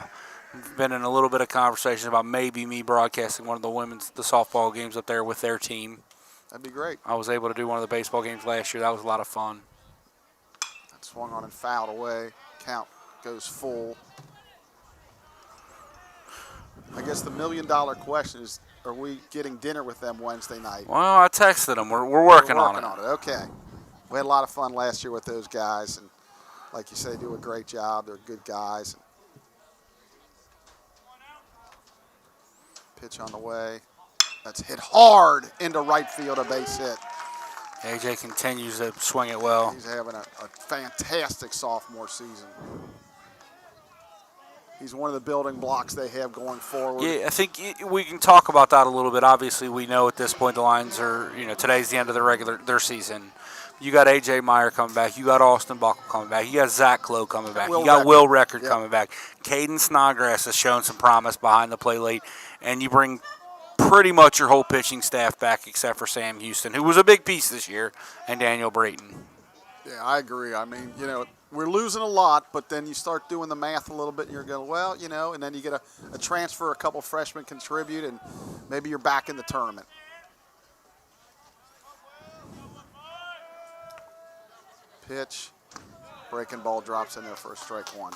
Speaker 2: Been in a little bit of conversation about maybe me broadcasting one of the softball games up there with their team.
Speaker 1: That'd be great.
Speaker 2: I was able to do one of the baseball games last year. That was a lot of fun.
Speaker 1: That swung on and fouled away. Count goes full. I guess the $1 million question is, are we getting dinner with them Wednesday night?
Speaker 2: Well, I texted them. We're working on it.
Speaker 1: Okay. We had a lot of fun last year with those guys, and like you say, they do a great job. They're good guys. Pitch on the way. That's hit hard into right field, a base hit.
Speaker 2: AJ continues to swing it well.
Speaker 1: He's having a fantastic sophomore season. He's one of the building blocks they have going forward.
Speaker 2: Yeah, I think we can talk about that a little bit. Obviously, we know at this point the Lions are, today's the end of their season. You got A.J. Meyer coming back. You got Austin Buckle coming back. You got Zach Clough coming back. You got Will Record coming back. Caden Snodgrass has shown some promise behind the play late. And you bring pretty much your whole pitching staff back except for Sam Houston, who was a big piece this year, and Daniel Brayton.
Speaker 1: Yeah, I agree. I mean, we're losing a lot, but then you start doing the math a little bit, and you're going, well, and then you get a transfer, a couple freshmen contribute, and maybe you're back in the tournament. Pitch, breaking ball drops in there for a strike one.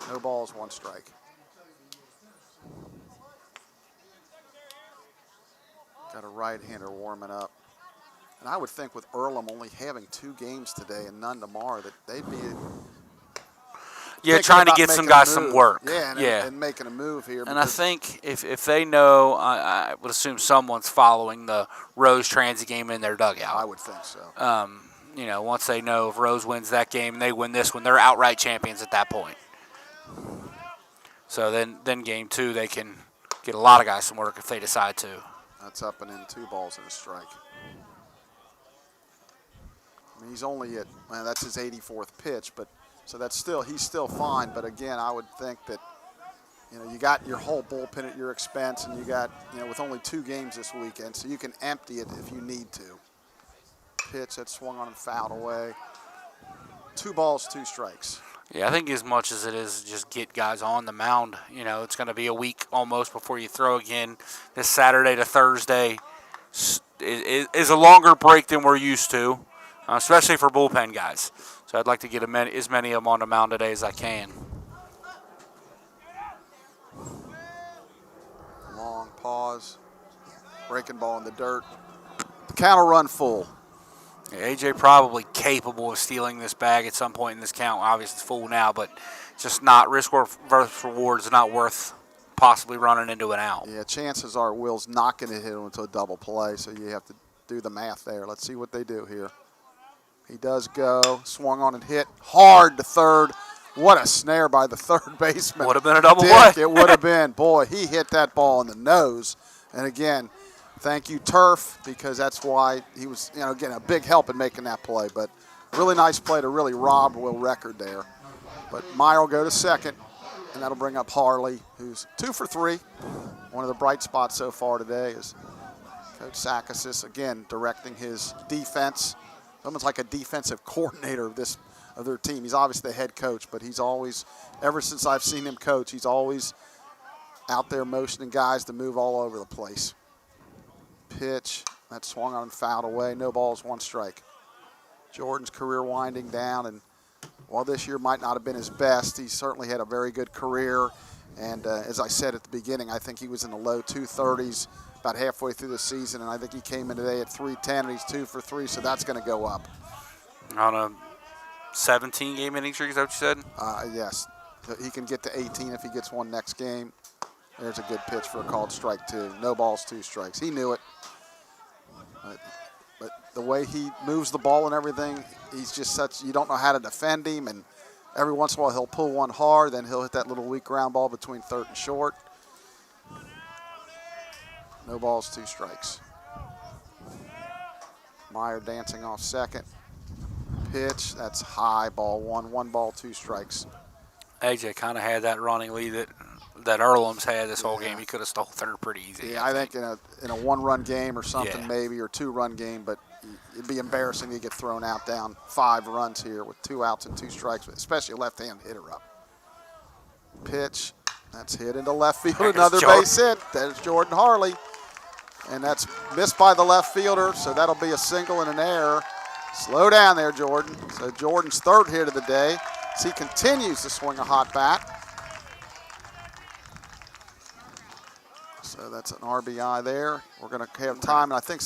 Speaker 1: No balls, one strike. Got a right-hander warming up. And I would think with Earlham only having 2 games today and none tomorrow that they'd be
Speaker 2: trying to get some guys some work.
Speaker 1: And making a move here.
Speaker 2: And I think if they know, I would assume someone's following the Rose Transy game in their dugout.
Speaker 1: I would think so.
Speaker 2: Once they know if Rose wins that game and they win this one, they're outright champions at that point. So then game 2, they can get a lot of guys some work if they decide to.
Speaker 1: That's up and in, 2 balls and a strike. I mean, he's only that's his 84th pitch, but so he's still fine. But again, I would think that, you got your whole bullpen at your expense, and you got, with only 2 games this weekend, so you can empty it if you need to. Pitch that swung on and fouled away. 2 balls, 2 strikes.
Speaker 2: Yeah, I think as much as it is just get guys on the mound, it's going to be a week almost before you throw again. This Saturday to Thursday is a longer break than we're used to, especially for bullpen guys. So I'd like to get as many of them on the mound today as I can.
Speaker 1: Long pause. Breaking ball in the dirt. The count will run full.
Speaker 2: Yeah, AJ probably capable of stealing this bag at some point in this count. Obviously, it's full now, but just not risk versus reward is not worth possibly running into an out.
Speaker 1: Yeah, chances are Will's not going to hit him into a double play, so you have to do the math there. Let's see what they do here. He does go, swung on and hit hard to third. What a snare by the third baseman.
Speaker 2: Would have been a double play.
Speaker 1: It would have been. Boy, he hit that ball in the nose. And again, thank you, Turf, because that's why he was, again, a big help in making that play. But really nice play to really rob Will Record there. But Meyer will go to second, and that'll bring up Harley, who's 2 for 3. One of the bright spots so far today is Coach Sakasis, again, directing his defense. Almost like a defensive coordinator of their team. He's obviously the head coach, but he's always, ever since I've seen him coach, he's always out there motioning guys to move all over the place. Pitch, that swung on and fouled away. No balls, 1 strike. Jordan's career winding down, and while this year might not have been his best, he certainly had a very good career. And as I said at the beginning, I think he was in the low 230s about halfway through the season, and I think he came in today at 310, and he's 2 for 3, so that's going to go up.
Speaker 2: On a 17-game inning streak, is that what you said?
Speaker 1: Yes. He can get to 18 if he gets one next game. There's a good pitch for a called strike 2. No balls, 2 strikes. He knew it. But the way he moves the ball and everything, he's just such, you don't know how to defend him, and every once in a while he'll pull one hard, then he'll hit that little weak ground ball between third and short. No balls, 2 strikes. Meyer dancing off second. Pitch, that's high, ball 1. 1 ball, 2 strikes.
Speaker 2: AJ kind of had that running lead that Earlham's had this whole game. He could have stole third pretty easy.
Speaker 1: Yeah, I think in a 1-run game or something maybe, or 2-run game, but it'd be embarrassing to get thrown out down 5 runs here with 2 outs and 2 strikes, especially a left-hand hitter up. Pitch, that's hit into left field.
Speaker 2: There's
Speaker 1: Another
Speaker 2: Jordan.
Speaker 1: base hit. There's Jordan Harley. And that's missed by the left fielder, so that'll be a single and an error. Slow down there, Jordan. So Jordan's 3rd hit of the day as he continues to swing a hot bat. So that's an RBI there. We're going to have time, and I think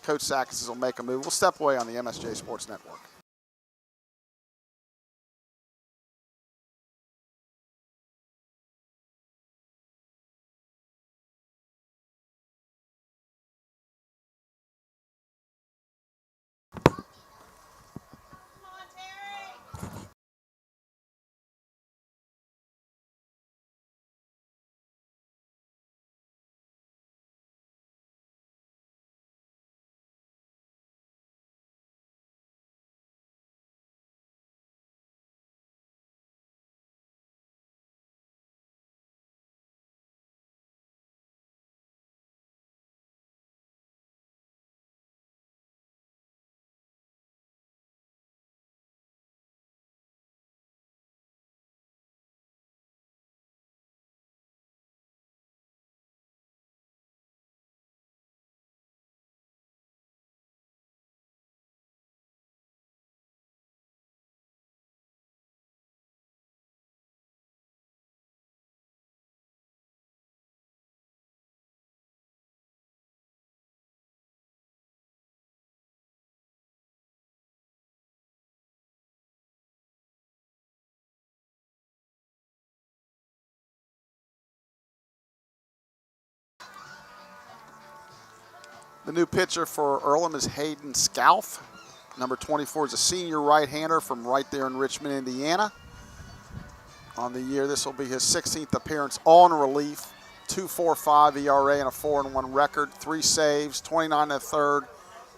Speaker 1: Coach Sakis will make a move. We'll step away on the MSJ Sports Network. The new pitcher for Earlham is Hayden Scalf. Number 24 is a senior right-hander from right there in Richmond, Indiana. On the year, this will be his 16th appearance, all in relief. 2.45 ERA and a 4-1 record. 3 saves, 29 1/3,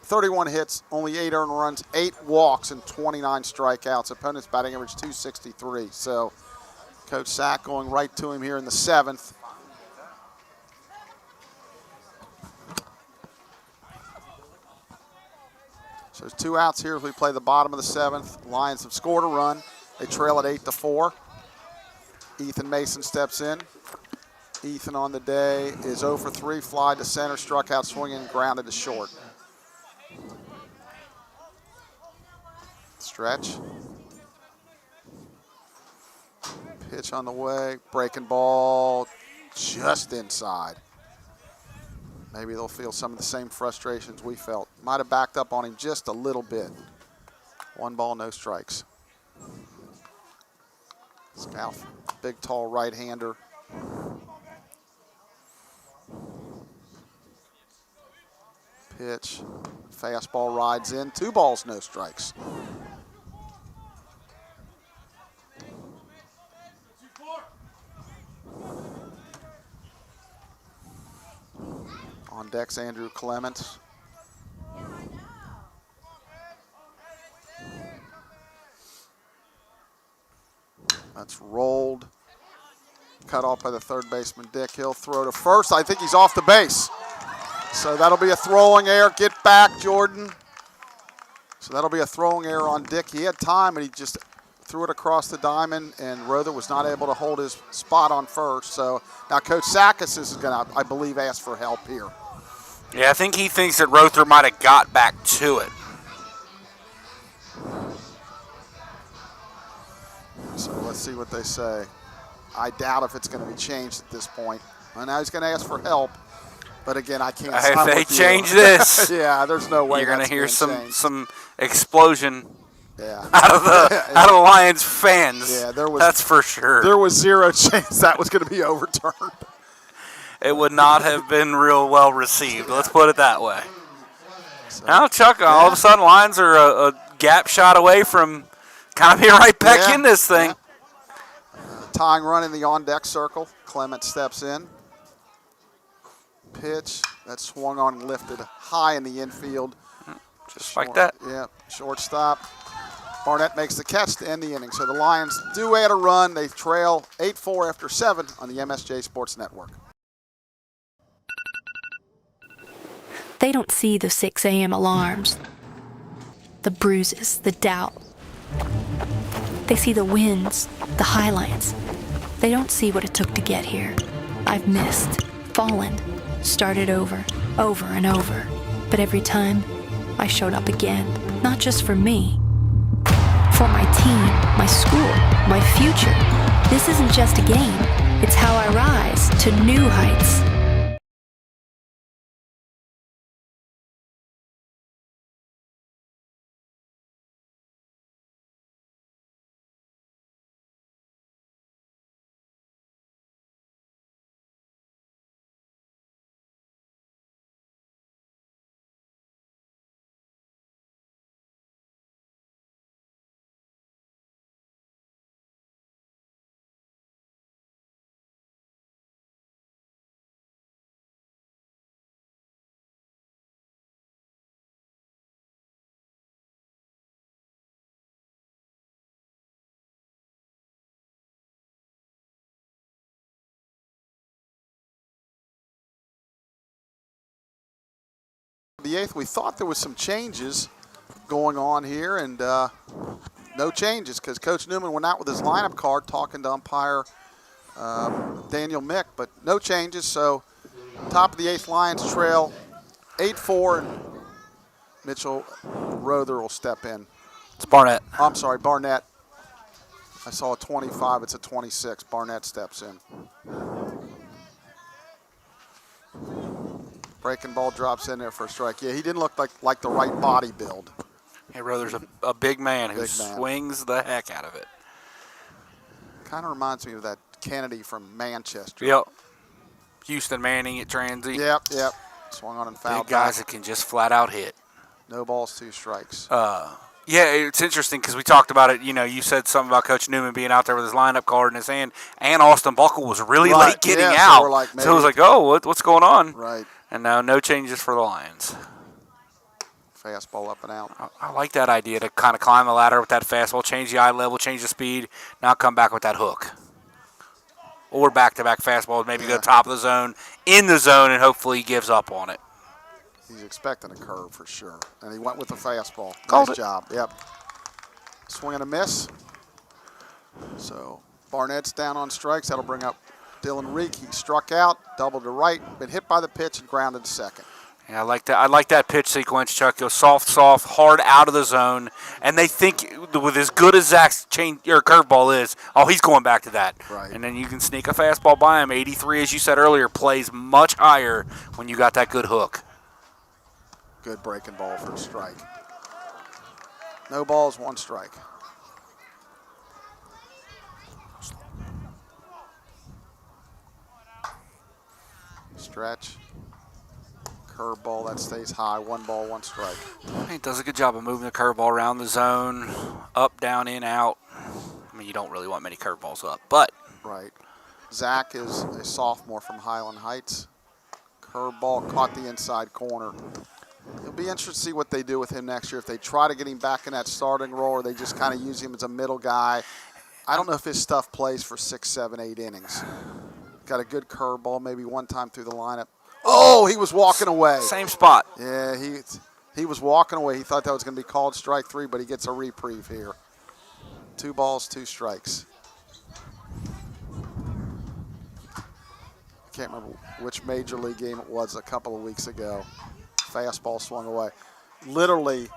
Speaker 1: 31 hits, only 8 earned runs, 8 walks, and 29 strikeouts. Opponent's batting average 263. So Coach Sack going right to him here in the 7th. So there's 2 outs here as we play the bottom of the 7th. Lions have scored a run. They trail at 8-4. Ethan Mason steps in. Ethan on the day is 0 for 3, fly to center, struck out swinging, grounded to short. Stretch. Pitch on the way, breaking ball just inside. Maybe they'll feel some of the same frustrations we felt. Might have backed up on him just a little bit. 1 ball, no strikes. Scalf, big, tall right-hander. Pitch, fastball rides in. 2 balls, no strikes. On deck's Andrew Clements. That's rolled. Cut off by the third baseman, Dick. He'll throw to first. I think he's off the base. So that'll be a throwing error. Get back, Jordan. So that'll be a throwing error on Dick. He had time, and he just threw it across the diamond, and Rother was not able to hold his spot on first. So now Coach Sakis is going to, I believe, ask for help here.
Speaker 2: Yeah, I think he thinks that Rother might have got back to it.
Speaker 1: So let's see what they say. I doubt if it's going to be changed at this point. And now he's going to ask for help. But again, I can't sign
Speaker 2: If they
Speaker 1: with you.
Speaker 2: change this,
Speaker 1: yeah, there's no way
Speaker 2: you're going to hear
Speaker 1: changed.
Speaker 2: some explosion
Speaker 1: yeah.
Speaker 2: out of the Lions fans.
Speaker 1: Yeah,
Speaker 2: that's for sure.
Speaker 1: There was 0 chance that was going to be overturned.
Speaker 2: It would not have been real well received. Let's put it that way.
Speaker 1: So,
Speaker 2: now, Chuck, all of a sudden, Lions are a gap shot away from kind of being right back in this thing.
Speaker 1: Yeah. Tying run in the on-deck circle. Clement steps in. Pitch that swung on and lifted high in the infield.
Speaker 2: Just like that.
Speaker 1: Yeah, shortstop. Barnett makes the catch to end the inning. So the Lions do add a run. They trail 8-4 after 7 on the MSJ Sports Network.
Speaker 5: They don't see the 6 a.m. alarms, the bruises, the doubt. They see the wins, the highlights. They don't see what it took to get here. I've missed, fallen, started over and over. But every time, I showed up again. Not just for me. For my team, my school, my future. This isn't just a game. It's how I rise to new heights.
Speaker 1: The 8th, we thought there was some changes going on here, and no changes because Coach Newman went out with his lineup card talking to umpire Daniel Mick, but no changes. So top of the 8th, Lions trail 8-4, and Mitchell Rother will step in.
Speaker 2: It's Barnett.
Speaker 1: I'm sorry, Barnett. I saw a 25. It's a 26. Barnett steps in. Breaking ball drops in there for a strike. Yeah, he didn't look like the right body build.
Speaker 2: Hey, Rother's a big man who swings the heck out of it.
Speaker 1: Kind of reminds me of that Kennedy from Manchester.
Speaker 2: Yep. Houston Manning at Transy.
Speaker 1: Yep. Swung on and fouled.
Speaker 2: Big guys that can just flat out hit.
Speaker 1: No balls, 2 strikes.
Speaker 2: Yeah, it's interesting because we talked about it. You know, you said something about Coach Newman being out there with his lineup card in his hand, and Austin Buckle was really late getting out. So it was like, oh, what's going on?
Speaker 1: Right.
Speaker 2: And now no changes for the Lions.
Speaker 1: Fastball up and out.
Speaker 2: I like that idea to kind of climb the ladder with that fastball, change the eye level, change the speed, now come back with that hook. Or back-to-back fastballs, maybe go top of the zone, in the zone, and hopefully he gives up on it.
Speaker 1: He's expecting a curve for sure. And he went with the fastball.
Speaker 2: Called
Speaker 1: nice
Speaker 2: it.
Speaker 1: job. Yep. Swing and a miss. So Barnett's down on strikes. That'll bring up Dylan Reek. He struck out, doubled to right, been hit by the pitch and grounded to second.
Speaker 2: Yeah, I like that. I like that pitch sequence, Chuck. Go soft, hard out of the zone, and they think with as good as Zach's curveball is, oh, he's going back to that.
Speaker 1: Right.
Speaker 2: And then you can sneak a fastball by him. 83, as you said earlier, plays much higher when you got that good hook.
Speaker 1: Good breaking ball for a strike. No balls, 1 strike. Stretch. Curveball that stays high. 1 ball, 1 strike.
Speaker 2: He does a good job of moving the curveball around the zone, up, down, in, out. I mean, you don't really want many curveballs up, but.
Speaker 1: Right. Zach is a sophomore from Highland Heights. Curveball caught the inside corner. It'll be interesting to see what they do with him next year. If they try to get him back in that starting role or they just kind of use him as a middle guy. I don't know if his stuff plays for 6, 7, 8 innings. Got a good curveball, maybe one time through the lineup. Oh, he was walking away.
Speaker 2: Same spot.
Speaker 1: Yeah, he was walking away. He thought that was going to be called strike 3, but he gets a reprieve here. 2 balls, 2 strikes. I can't remember which major league game it was a couple of weeks ago. Fastball swung away. Literally,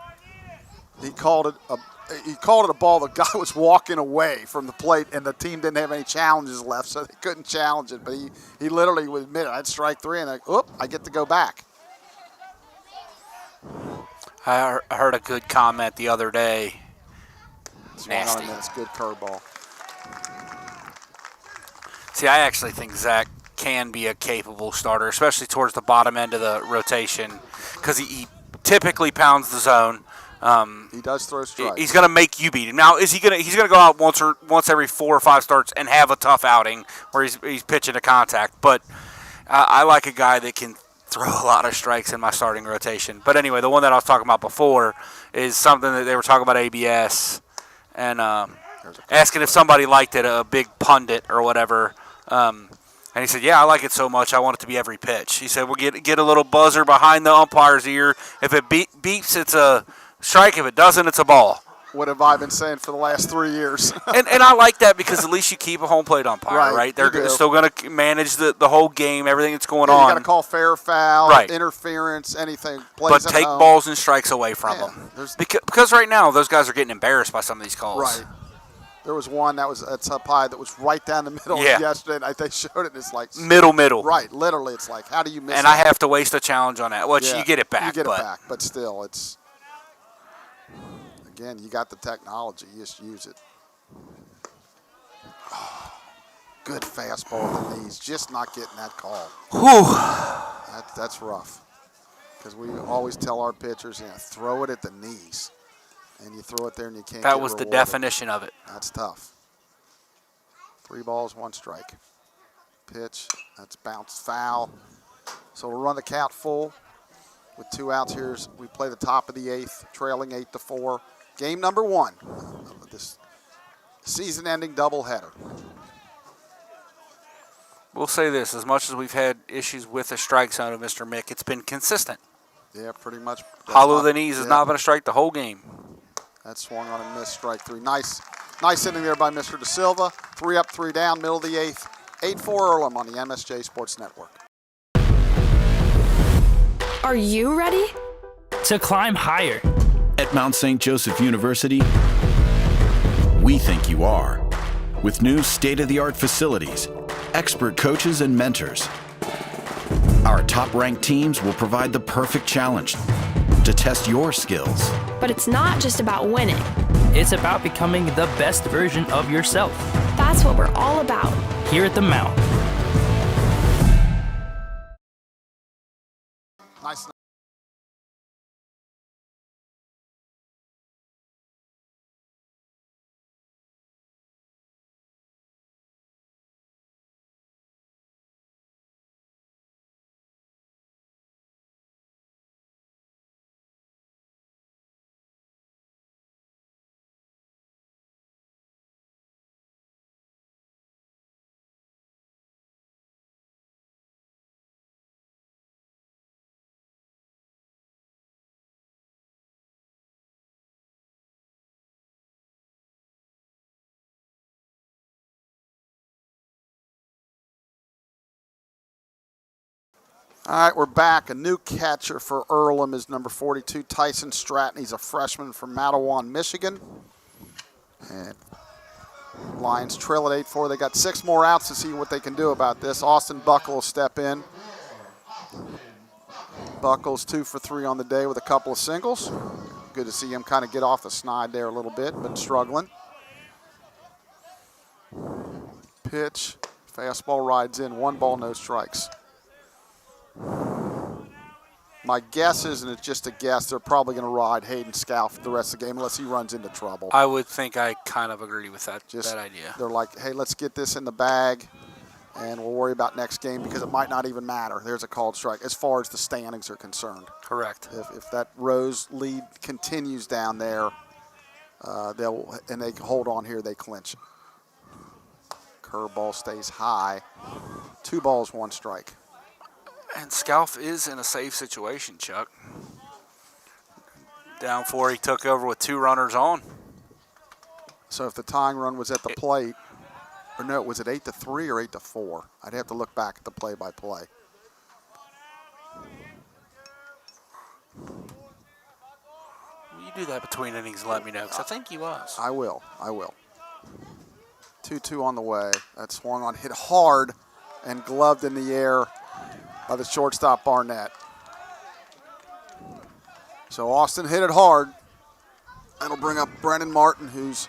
Speaker 1: he called it a ball. The guy was walking away from the plate, and the team didn't have any challenges left, so they couldn't challenge it. But he literally would admit, I'd strike 3, and I get to go back.
Speaker 2: I heard a good comment the other day.
Speaker 1: Nasty. That's good curveball.
Speaker 2: See, I actually think Zach can be a capable starter, especially towards the bottom end of the rotation, because he typically pounds the zone.
Speaker 1: He does throw strikes.
Speaker 2: He's going to make you beat him. Now, he's going to go out once every 4 or 5 starts and have a tough outing where he's pitching to contact. But I like a guy that can throw a lot of strikes in my starting rotation. But anyway, the one that I was talking about before is something that they were talking about ABS and asking if somebody liked it, a big pundit or whatever. And he said, yeah, I like it so much, I want it to be every pitch. He said, we'll get a little buzzer behind the umpire's ear. If it beeps, it's a strike. If it doesn't, it's a ball.
Speaker 1: What have I been saying for the last 3 years?
Speaker 2: and I like that because at least you keep a home plate umpire, right? They're still going to manage the whole game, everything that's going on.
Speaker 1: You got to call fair, foul,
Speaker 2: right.
Speaker 1: Interference, anything.
Speaker 2: But take balls and strikes away from them. Because right now, those guys are getting embarrassed by some of these calls.
Speaker 1: Right. There was one that's up high that was right down the middle yesterday, and they showed it, and it's like
Speaker 2: middle.
Speaker 1: Right, literally, it's like, how do you miss it?
Speaker 2: And I have to waste a challenge on that. Well, you get it back.
Speaker 1: You get it back, but still, it's, again, you got the technology. You just use it. Oh, good fastball at the knees. Just not getting that call.
Speaker 2: Whew.
Speaker 1: That's rough. Because we always tell our pitchers, throw it at the knees. And you throw it there and you can't.
Speaker 2: That was the definition of it.
Speaker 1: That's tough. 3 balls, 1 strike. Pitch. That's bounced foul. So we'll run the count full with 2 outs here. We play the top of the 8th, trailing 8-4. Game number 1 of this season-ending doubleheader.
Speaker 2: We'll say this: as much as we've had issues with the strike zone of Mr. Mick, it's been consistent.
Speaker 1: Yeah, pretty much.
Speaker 2: Hollow the knees has not been a strike the whole game.
Speaker 1: That swung on and missed, strike 3. Nice inning there by Mr. Da Silva. 3 up, 3 down, middle of the 8th. 8-4 Earlham on the MSJ Sports Network.
Speaker 5: Are you ready?
Speaker 6: To climb higher.
Speaker 7: At Mount St. Joseph University, we think you are. With new state-of-the-art facilities, expert coaches and mentors, our top-ranked teams will provide the perfect challenge to test your skills.
Speaker 8: But it's not just about winning.
Speaker 6: It's about becoming the best version of yourself.
Speaker 8: That's what we're all about.
Speaker 6: Here at the Mount.
Speaker 1: Nice. All right, we're back. A new catcher for Earlham is number 42, Tyson Stratton. He's a freshman from Matawan, Michigan. And Lions trail at 8-4. They got 6 more outs to see what they can do about this. Austin Buckle will step in. Buckle's 2 for 3 on the day with a couple of singles. Good to see him kind of get off the snide there a little bit, but struggling. Pitch. Fastball rides in. 1 ball, no strikes. My guess is, and it's just a guess, they're probably going to ride Hayden Scow for the rest of the game unless he runs into trouble.
Speaker 2: I would think I kind of agree with that idea.
Speaker 1: They're like, hey, let's get this in the bag, and we'll worry about next game because it might not even matter. There's a called strike as far as the standings are concerned.
Speaker 2: Correct.
Speaker 1: If that Rose lead continues down there, they hold on here, they clinch. Curveball stays high. 2 balls, 1 strike.
Speaker 2: And Scalf is in a safe situation, Chuck. Down 4, he took over with 2 runners on.
Speaker 1: So if the tying run was at the plate, or no, was it 8-3 or 8-4? I'd have to look back at the play-by-play.
Speaker 2: You do that between innings and let me know, because I think he was.
Speaker 1: I will. 2-2 on the way. That swung on, hit hard, and gloved in the air by the shortstop Barnett. So Austin hit it hard. That'll bring up Brennan Martin, who's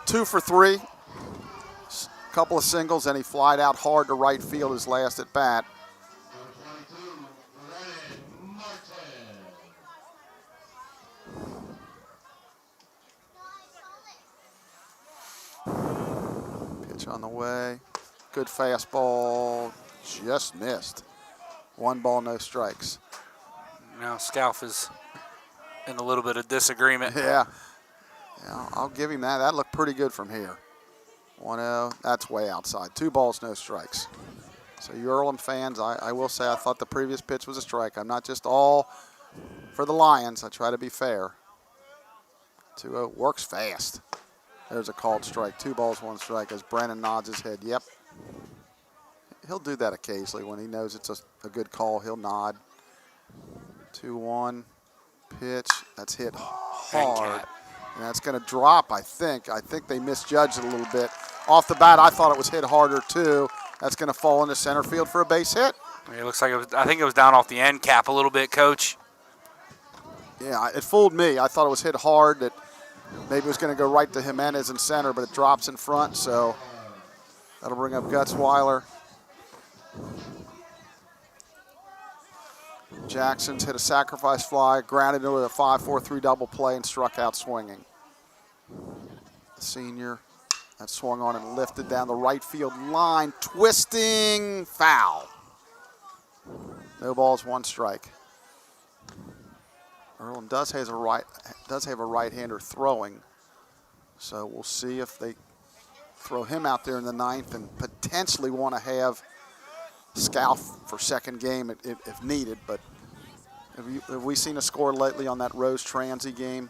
Speaker 1: 2 for 3. A couple of singles, and he flied out hard to right field his last at bat. Pitch on the way. Good fastball. Just missed. 1 ball, no strikes.
Speaker 2: Now Scalf is in a little bit of disagreement.
Speaker 1: Yeah, I'll give him that. That looked pretty good from here. 1-0, that's way outside. 2 balls, no strikes. So you Earlham fans, I will say I thought the previous pitch was a strike. I'm not just all for the Lions. I try to be fair. 2-0, works fast. There's a called strike. 2 balls, 1 strike as Brennan nods his head. Yep. He'll do that occasionally when he knows it's a good call. He'll nod. 2-1 pitch. That's hit hard. And that's going to drop, I think. I think they misjudged it a little bit. Off the bat, I thought it was hit harder, too. That's going to fall into center field for a base hit.
Speaker 2: It looks like I think it was down off the end cap a little bit, Coach.
Speaker 1: Yeah, it fooled me. I thought it was hit hard, that maybe it was going to go right to Jimenez in center, but it drops in front, so that'll bring up Gutzweiler. Jackson's hit a sacrifice fly, grounded into a 5-4-3 double play, and struck out swinging. The senior, that swung on and lifted down the right field line, twisting foul. No balls, 1 strike. Earlham does have a right-hander throwing, so we'll see if they throw him out there in the 9th and potentially want to have Scalf for second game if needed. But have we seen a score lately on that Rose Transy game?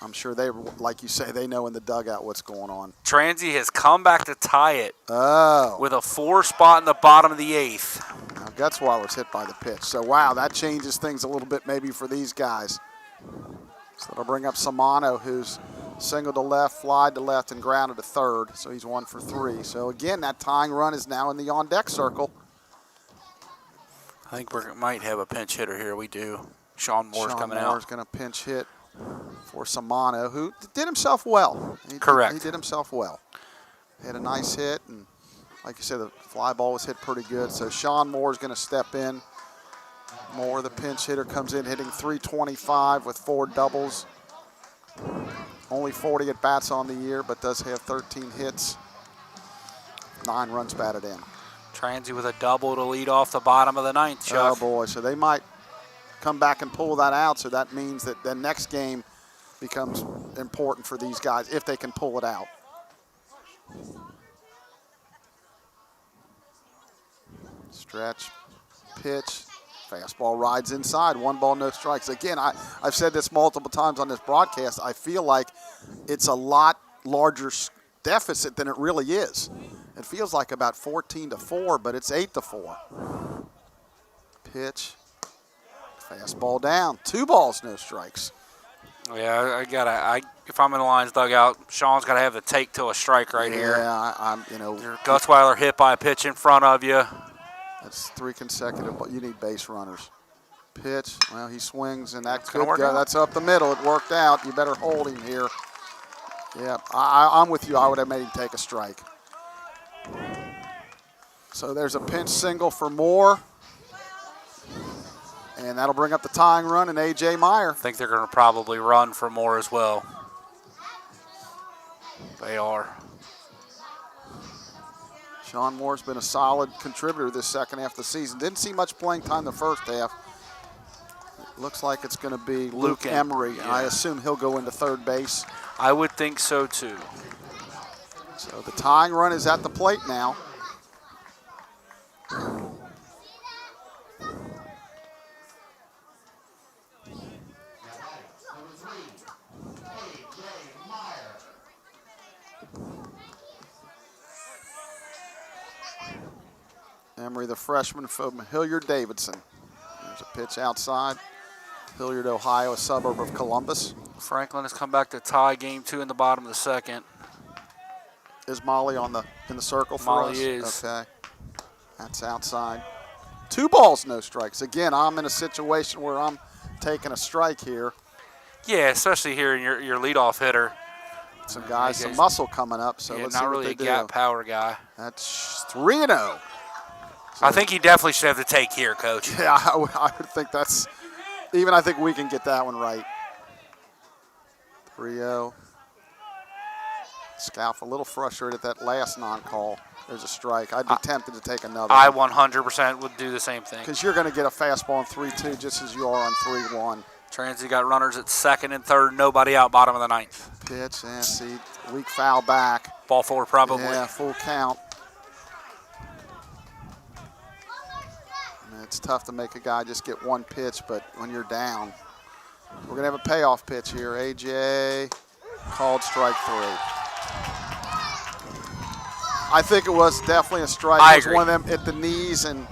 Speaker 1: I'm sure they, like you say, they know in the dugout what's going on.
Speaker 2: Transy has come back to tie it with a 4 spot in the bottom of the 8th.
Speaker 1: Now Gutzweiler's hit by the pitch. So, wow, that changes things a little bit maybe for these guys. So that'll bring up Samano, who's singled to left, flied to left, and grounded to third. So he's 1 for 3. So, again, that tying run is now in the on-deck circle.
Speaker 2: I think we might have a pinch hitter here. We do. Sean Moore's coming out.
Speaker 1: Sean Moore's going to pinch hit for Samano, who did himself well.
Speaker 2: Correct.
Speaker 1: He did himself well. He had a nice hit, and like you said, the fly ball was hit pretty good. So Sean Moore's going to step in Moore, the pinch hitter, comes in hitting .325 with 4 doubles. Only 40 at-bats on the year, but does have 13 hits. 9 runs batted in.
Speaker 2: Transy with a double to lead off the bottom of the 9th, Chuck.
Speaker 1: Oh, boy. So they might come back and pull that out, so that means that the next game becomes important for these guys if they can pull it out. Stretch, pitch, fastball rides inside, 1 ball, no strikes. Again, I've said this multiple times on this broadcast. I feel like it's a lot larger deficit than it really is. It feels like about 14-4, but it's 8-4. Pitch, fastball down, 2 balls, no strikes.
Speaker 2: Yeah, if I'm in the Lions dugout, Sean's got to have the take to a strike right here.
Speaker 1: Yeah,
Speaker 2: Your Gutzweiler hit by a pitch in front of you.
Speaker 1: That's 3 consecutive, but you need base runners. Pitch, well, he swings, and that
Speaker 2: It's gonna
Speaker 1: could
Speaker 2: work
Speaker 1: go.
Speaker 2: out.
Speaker 1: That's up the middle. It worked out. You better hold him here. Yeah, I'm with you. I would have made him take a strike. So there's a pinch single for Moore. And that'll bring up the tying run and A.J. Meyer.
Speaker 2: I think they're going to probably run for more as well. They are.
Speaker 1: Sean Moore's been a solid contributor this second half of the season. Didn't see much playing time the first half. It looks like it's going to be Luke Emery.
Speaker 2: Yeah.
Speaker 1: I assume he'll go into third base.
Speaker 2: I would think so, too.
Speaker 1: So the tying run is at the plate now. Emery, the freshman from Hilliard-Davidson. There's a pitch outside. Hilliard, Ohio, a suburb of Columbus.
Speaker 2: Franklin has come back to tie game 2 in the bottom of the 2nd.
Speaker 1: Is Molly in the circle for us?
Speaker 2: Molly is.
Speaker 1: Okay. That's outside. 2 balls, no strikes. Again, I'm in a situation where I'm taking a strike here.
Speaker 2: Yeah, especially here in your leadoff hitter.
Speaker 1: Some guys, some muscle coming up, so let's see
Speaker 2: not
Speaker 1: what
Speaker 2: really
Speaker 1: they
Speaker 2: a
Speaker 1: do.
Speaker 2: gap power guy.
Speaker 1: That's 3-0.
Speaker 2: I think he definitely should have the take here, Coach.
Speaker 1: Yeah, I would think that's, I think we can get that one right. 3-0. Scalf a little frustrated at that last non-call. There's a strike. I'd be tempted to take another.
Speaker 2: I 100% would do the same thing.
Speaker 1: Because you're going to get a fastball on 3-2 just as you are on 3-1.
Speaker 2: Transy got runners at 2nd and 3rd, nobody out, bottom of the 9th.
Speaker 1: Pitch, yeah, see, weak foul back.
Speaker 2: Ball 4 probably.
Speaker 1: Yeah, full count. It's tough to make a guy just get 1 pitch, but when you're down, we're going to have a payoff pitch here. AJ called strike 3. I think it was definitely a strike.
Speaker 2: I
Speaker 1: It was
Speaker 2: agree.
Speaker 1: one of them at the knees, and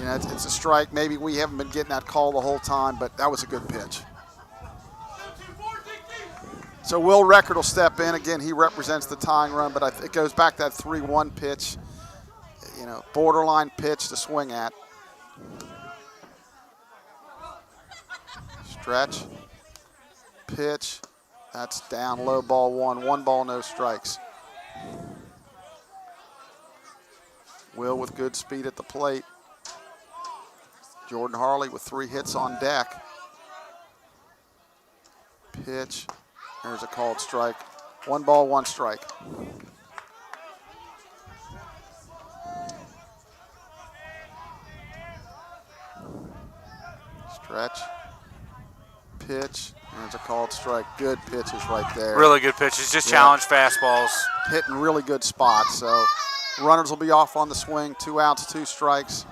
Speaker 1: it's a strike. Maybe we haven't been getting that call the whole time, but that was a good pitch. So Will Record will step in. Again, he represents the tying run, but it goes back to that 3-1 pitch, borderline pitch to swing at. Stretch, pitch, that's down, low ball 1, 1 ball, no strikes. Will with good speed at the plate. Jordan Harley with 3 hits on deck. Pitch, there's a called strike. 1 ball, 1 strike. Stretch, pitch, there's a called strike. Good pitches right there.
Speaker 2: Really good pitches, just challenge fastballs.
Speaker 1: Hitting really good spots, so runners will be off on the swing. 2 outs, 2 strikes.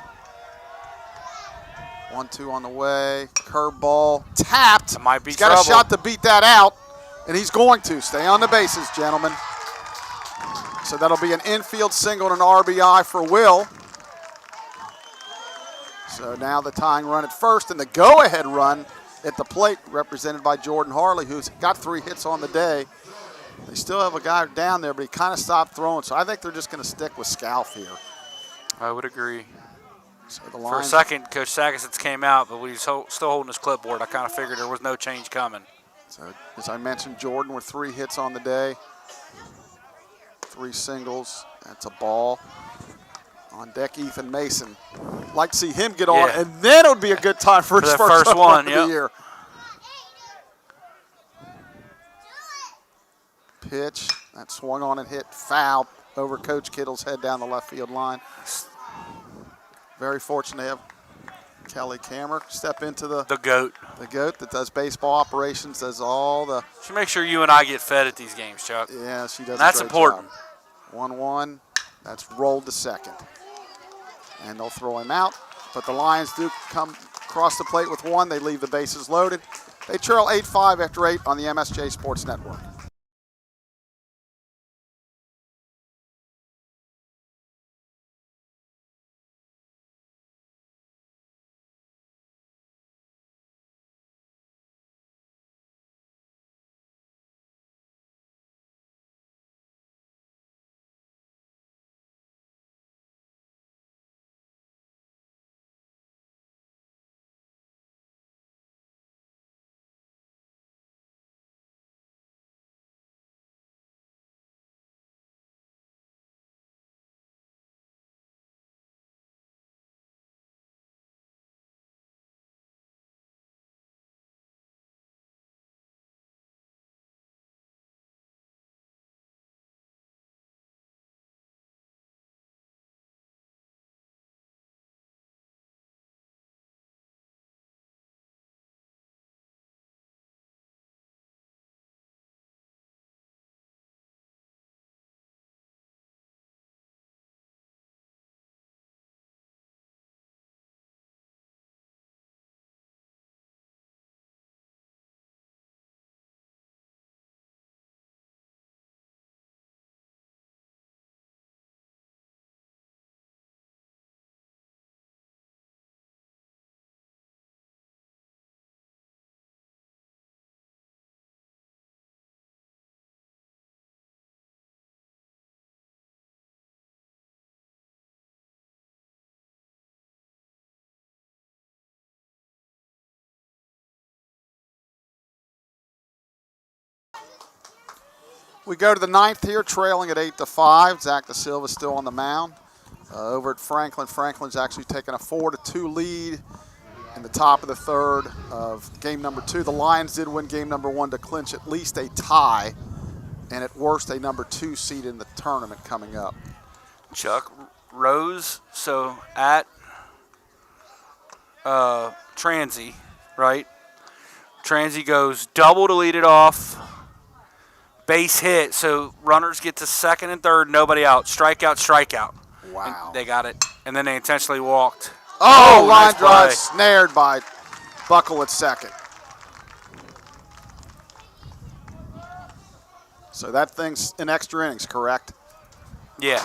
Speaker 1: 1-2 on the way. Curveball tapped.
Speaker 2: It might be
Speaker 1: He's got
Speaker 2: trouble.
Speaker 1: a shot to beat that out, and he's going to. Stay on the bases, gentlemen. So that'll be an infield single and an RBI for Will. So now the tying run at first and the go-ahead run at the plate, represented by Jordan Harley, who's got 3 hits on the day. They still have a guy down there, but he kind of stopped throwing. So I think they're just going to stick with Scalf here.
Speaker 2: I would agree.
Speaker 1: So the
Speaker 2: For a
Speaker 1: Lions,
Speaker 2: second, Coach Sagasets came out, but he's still holding his clipboard. I kind of figured there was no change coming.
Speaker 1: So as I mentioned, Jordan with 3 hits on the day. 3 singles. That's a ball. On deck, Ethan Mason. Like to see him get on,
Speaker 2: Yeah.
Speaker 1: and then it would be a good time for his
Speaker 2: that
Speaker 1: first
Speaker 2: first
Speaker 1: home run
Speaker 2: one,
Speaker 1: of
Speaker 2: yep.
Speaker 1: the year. Pitch, that swung on and hit foul over Coach Kittle's head down the left field line. Very fortunate to have Kelly Kammer step into the
Speaker 2: GOAT.
Speaker 1: The GOAT that does baseball operations, does all the.
Speaker 2: She makes sure you and I get fed at these games, Chuck.
Speaker 1: Yeah, she does.
Speaker 2: That's
Speaker 1: a great
Speaker 2: important.
Speaker 1: Job. 1-1. That's rolled to second, and they'll throw him out. But the Lions do come across the plate with one. They leave the bases loaded. They trail 8-5 after 8 on the MSJ Sports Network. We go to the ninth here, trailing at 8-5. Zach Da Silva still on the mound. Over at Franklin, Franklin's actually taken a 4-2 lead in the top of the third of game number 2. The Lions did win game number 1 to clinch at least a tie, and at worst a number 2 seed in the tournament coming up.
Speaker 2: Chuck, Rose, so at Transy, right? Transy goes double to lead it off. Base hit, so runners get to second and third, nobody out. Strikeout, strikeout.
Speaker 1: Wow.
Speaker 2: And they got it. And then they intentionally walked.
Speaker 1: Oh, line
Speaker 2: nice
Speaker 1: drive
Speaker 2: play.
Speaker 1: snared by Buckle at second. So that thing's in extra innings, correct?
Speaker 2: Yeah.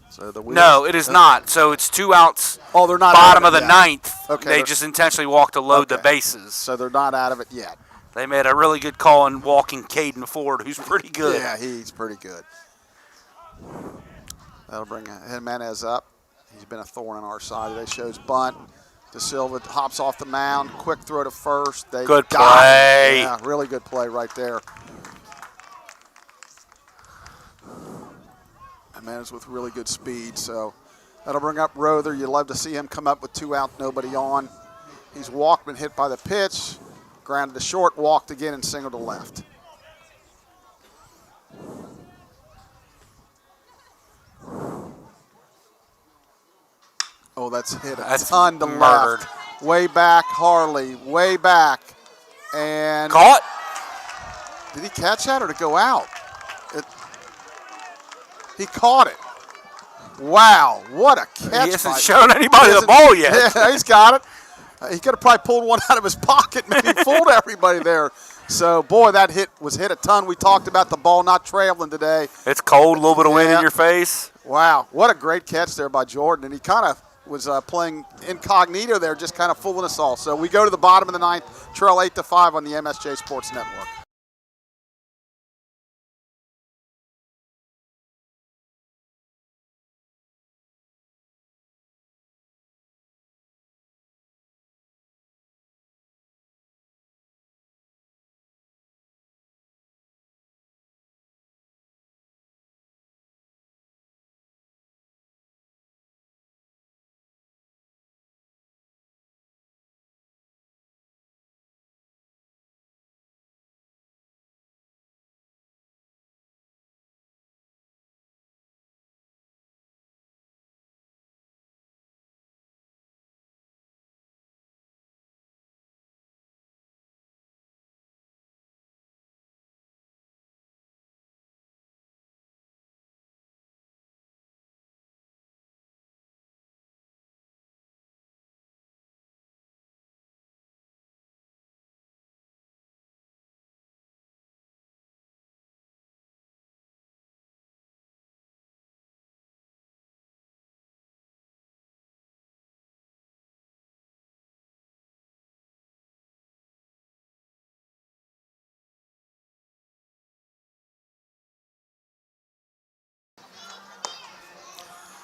Speaker 1: So the wheels,
Speaker 2: No, it is not. So it's 2 outs.
Speaker 1: Oh, they're not
Speaker 2: bottom
Speaker 1: out
Speaker 2: of the
Speaker 1: yet.
Speaker 2: ninth.
Speaker 1: Okay,
Speaker 2: They just intentionally walked to load the bases.
Speaker 1: So they're not out of it yet.
Speaker 2: They made a really good call in walking Caden Ford, who's pretty good.
Speaker 1: Yeah, he's pretty good. That'll bring Jimenez up. He's been a thorn on our side. They shows bunt. Da Silva hops off the mound. Quick throw to first. They
Speaker 2: Good
Speaker 1: got
Speaker 2: play.
Speaker 1: it. Yeah, really good play right there. Jimenez with really good speed. So that'll bring up Rother. You'd love to see him come up with 2 out, nobody on. He's walked, been hit by the pitch. Grounded to short, walked again, and singled to left. Oh, that's hit a ton to
Speaker 2: murdered.
Speaker 1: left. Way back, Harley, way back. And
Speaker 2: caught?
Speaker 1: Did he catch that or did it go out? He caught it. Wow, what a catch.
Speaker 2: He hasn't shown anybody the ball yet.
Speaker 1: Yeah, he's got it. He could have probably pulled one out of his pocket, maybe fooled everybody there. So, boy, that hit was hit a ton. We talked about the ball not traveling today.
Speaker 2: It's cold, a little bit of wind in your face.
Speaker 1: Wow, what a great catch there by Jordan. And he kind of was playing incognito there, just kind of fooling us all. So we go to the bottom of the ninth, trail 8-5 on the MSJ Sports Network.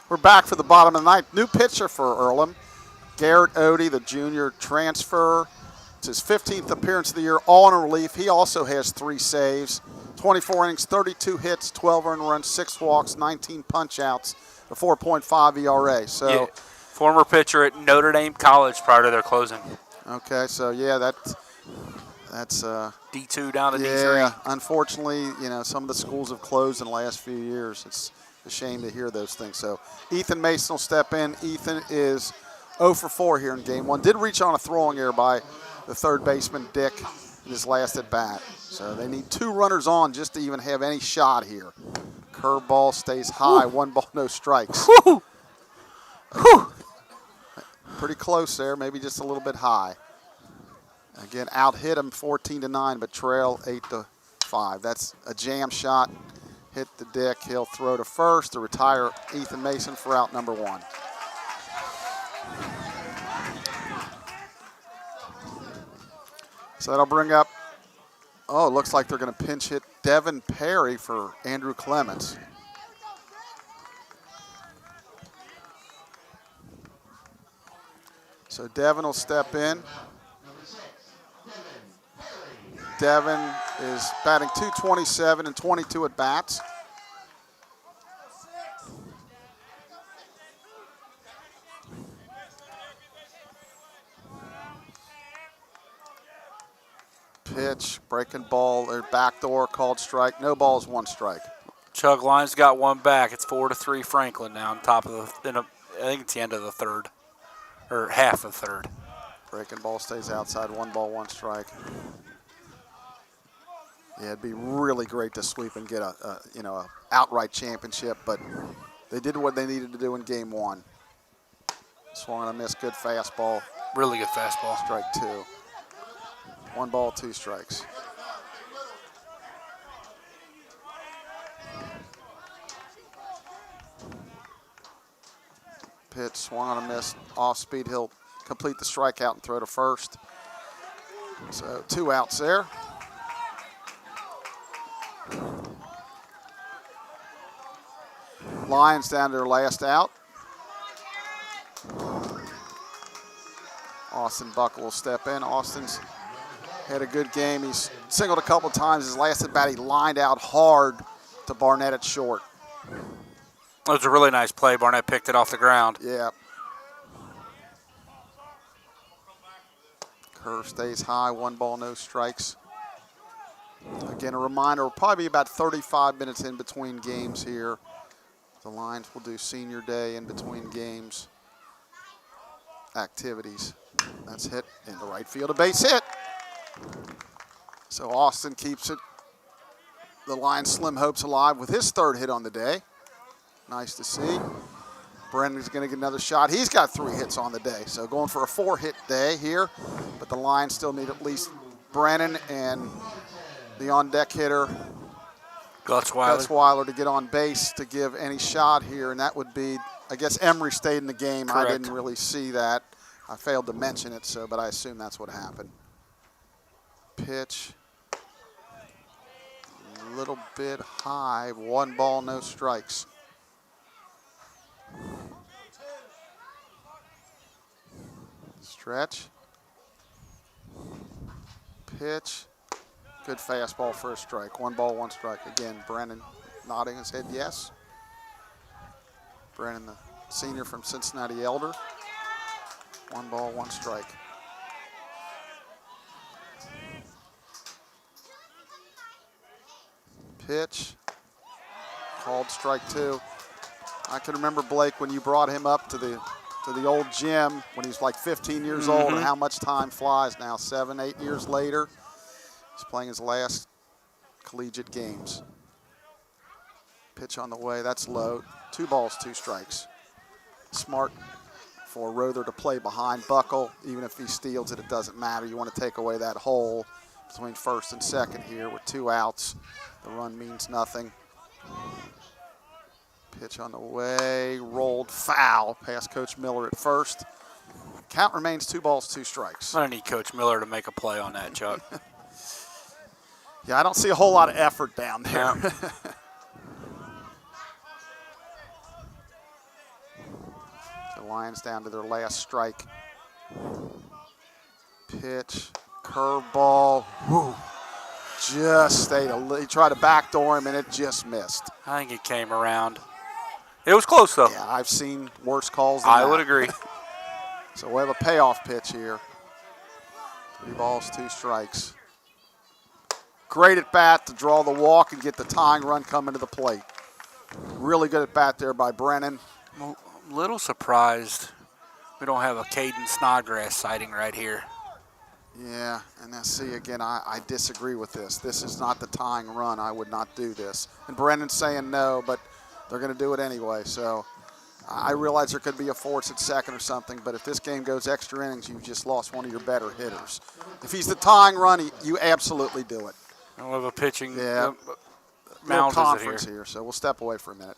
Speaker 1: We're back for the bottom of the ninth. New pitcher for Earlham, Garrett Odie, the junior transfer. It's his 15th appearance of the year, all in relief. He also has 3 saves, 24 innings, 32 hits, 12 earned runs, 6 walks, 19 punch-outs, a 4.5 ERA. So,
Speaker 2: yeah. Former pitcher at Notre Dame College prior to their closing.
Speaker 1: Okay, so yeah, that's
Speaker 2: D2 down to
Speaker 1: D3.
Speaker 2: D3.
Speaker 1: Unfortunately, you know, some of the schools have closed in the last few years. It's a shame to hear those things. So Ethan Mason will step in. Ethan is 0 for 4 here in game 1. Did reach on a throwing error by the third baseman, Dick, in his last at bat. So they need 2 runners on just to even have any shot here. Curveball stays high. 1 ball, no strikes.
Speaker 2: Woo!
Speaker 1: Pretty close there, maybe just a little bit high. Again, out hit him 14-9, but trail 8-5. That's a jam shot. Hit the Dick. He'll throw to first to retire Ethan Mason for out number 1. So that'll bring up, it looks like they're going to pinch hit Devin Perry for Andrew Clements. So Devin will step in. Devin is batting .227 and 22 at bats. Pitch, breaking ball, or backdoor called strike. No balls, 1 strike.
Speaker 2: Chug Line's got 1 back. It's 4-3 Franklin now on top of I think it's the end of the third, or half of the third.
Speaker 1: Breaking ball stays outside. 1 ball, 1 strike. Yeah, it'd be really great to sweep and get a outright championship, but they did what they needed to do in game 1. Swung and a miss, good fastball.
Speaker 2: Really good fastball.
Speaker 1: Strike 2. 1 ball, 2 strikes. Pitch, swung on a miss, off speed. He'll complete the strikeout and throw to first. So 2 outs there. Lions down to their last out. Austin Buckle will step in. Austin's had a good game. He's singled a couple times. His last at bat, he lined out hard to Barnett at short.
Speaker 2: That was a really nice play. Barnett picked it off the ground.
Speaker 1: Yeah. Curve stays high. 1 ball, no strikes. Again, a reminder, we'll probably be about 35 minutes in between games here. The Lions will do senior day in between games activities. That's hit into right field, a base hit. So Austin keeps it, the Lions' slim hopes alive with his 3rd hit on the day. Nice to see. Brennan's going to get another shot. He's got 3 hits on the day, so going for a 4-hit day here. But the Lions still need at least Brennan and the on-deck hitter, Gutzweiler, to get on base to give any shot here, and that would be, I guess Emery stayed in the game.
Speaker 2: Correct.
Speaker 1: I didn't really see that. I failed to mention it, but I assume that's what happened. Pitch, a little bit high. 1 ball, no strikes. Stretch. Pitch. Good fastball for a strike. 1 ball, 1 strike. Again, Brennan nodding his head yes. Brennan, the senior from Cincinnati Elder. 1 ball, 1 strike. Pitch. Called strike 2. I can remember, Blake, when you brought him up to the old gym when he was like 15 years old, and how much time flies now. 7, 8 years later. He's playing his last collegiate games. Pitch on the way, that's low. 2 balls, 2 strikes. Smart for Rother to play behind Buckle. Even if he steals it, it doesn't matter. You want to take away that hole between first and second here with 2 outs. The run means nothing. Pitch on the way, rolled foul past Coach Miller at first. Count remains 2 balls, 2 strikes.
Speaker 2: I need Coach Miller to make a play on that, Chuck.
Speaker 1: Yeah, I don't see a whole lot of effort down there. Lions down to their last strike. Pitch, curveball. Woo. Just stayed he tried to backdoor him, and it just missed.
Speaker 2: I think it came around. It was close, though.
Speaker 1: Yeah, I've seen worse calls than that.
Speaker 2: I would agree.
Speaker 1: So we have a payoff pitch here. 3 balls, 2 strikes. Great at bat to draw the walk and get the tying run coming to the plate. Really good at bat there by Brennan.
Speaker 2: I'm a little surprised we don't have a Caden Snodgrass sighting right here.
Speaker 1: Yeah, and now see, again, I disagree with this. This is not the tying run. I would not do this. And Brennan's saying no, but they're going to do it anyway. So I realize there could be a force at second or something, but if this game goes extra innings, you've just lost one of your better hitters. If he's the tying run, you absolutely do it.
Speaker 2: We'll have a pitching
Speaker 1: Mound conference here, so we'll step away for a minute.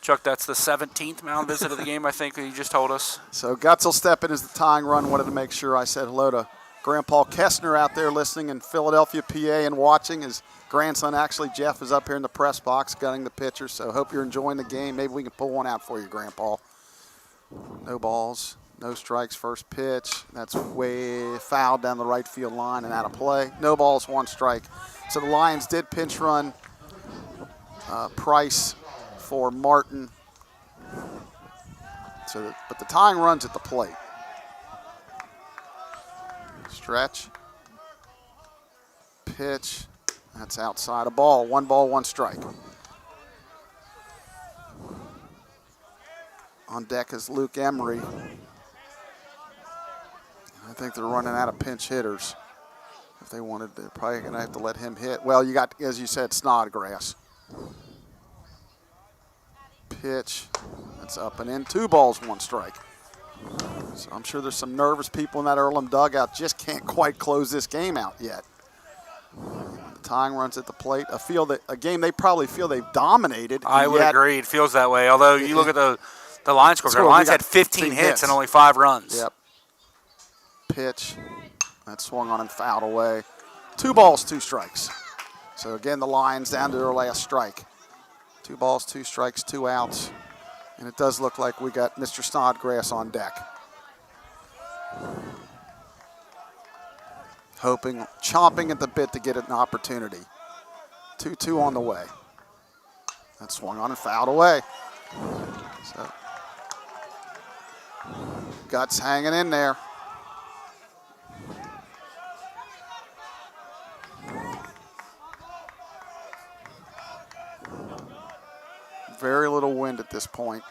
Speaker 2: Chuck, that's the 17th mound visit of the game, I think, that you just told us.
Speaker 1: So Guts will step in as the tying run. Wanted to make sure I said hello to Grandpa Kessner out there listening in Philadelphia, PA, and watching. His grandson, actually, Jeff, is up here in the press box gunning the pitcher. So hope you're enjoying the game. Maybe we can pull one out for you, Grandpa. No balls, no strikes, first pitch. That's way fouled down the right field line and out of play. No balls, 1 strike. So the Lions did pinch run Price for Martin. But the tying run's at the plate. Stretch. Pitch. That's outside a ball. 1 ball, 1 strike. On deck is Luke Emery. I think they're running out of pinch hitters. If they wanted, they're probably going to have to let him hit. Well, you got, as you said, Snodgrass. Pitch. That's up and in. 2 balls, 1 strike. So I'm sure there's some nervous people in that Earlham dugout. Just can't quite close this game out yet. The tying runs at the plate. A game they probably feel they've dominated.
Speaker 2: I would agree. It feels that way. Although you look at the Lions score. The Lions had 15 hits and only 5 runs.
Speaker 1: Yep. Pitch. That swung on and fouled away. 2 balls, 2 strikes. So again, the Lions down to their last strike. 2 balls, 2 strikes, 2 outs. And it does look like we got Mr. Snodgrass on deck. Hoping, chomping at the bit to get an opportunity. 2-2 on the way. That swung on and fouled away. So, Guts hanging in there. Very little wind at this point.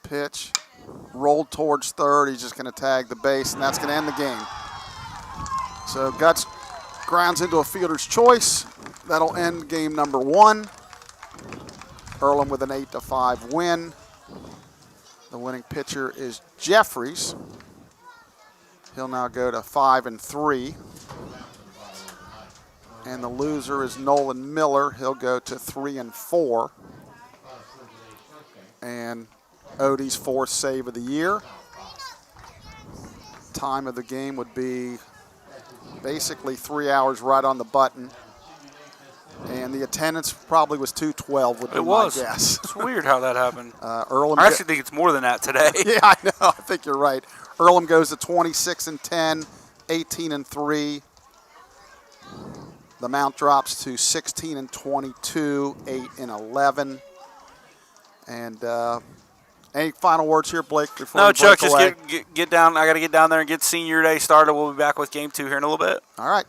Speaker 1: Pitch, rolled towards third. He's just going to tag the base, and that's going to end the game. So Guts grounds into a fielder's choice. That'll end game number 1. Earlham with an 8-5 win. The winning pitcher is Jeffries. He'll now go to 5-3. And the loser is Nolan Miller. He'll go to 3-4. And Odie's 4th save of the year. Time of the game would be basically 3 hours right on the button. And the attendance probably was 212 would be my guess.
Speaker 2: It's weird how that happened.
Speaker 1: Earlham
Speaker 2: I actually think it's more than that today.
Speaker 1: Yeah, I know. I think you're right. Earlham goes to 26-10, 18-3. The amount drops to 16-22, 8-11. And any final words here, Blake, before we break
Speaker 2: Chuck, just
Speaker 1: away?
Speaker 2: get down. I got to get down there and get senior day started. We'll be back with game 2 here in a little bit.
Speaker 1: All right.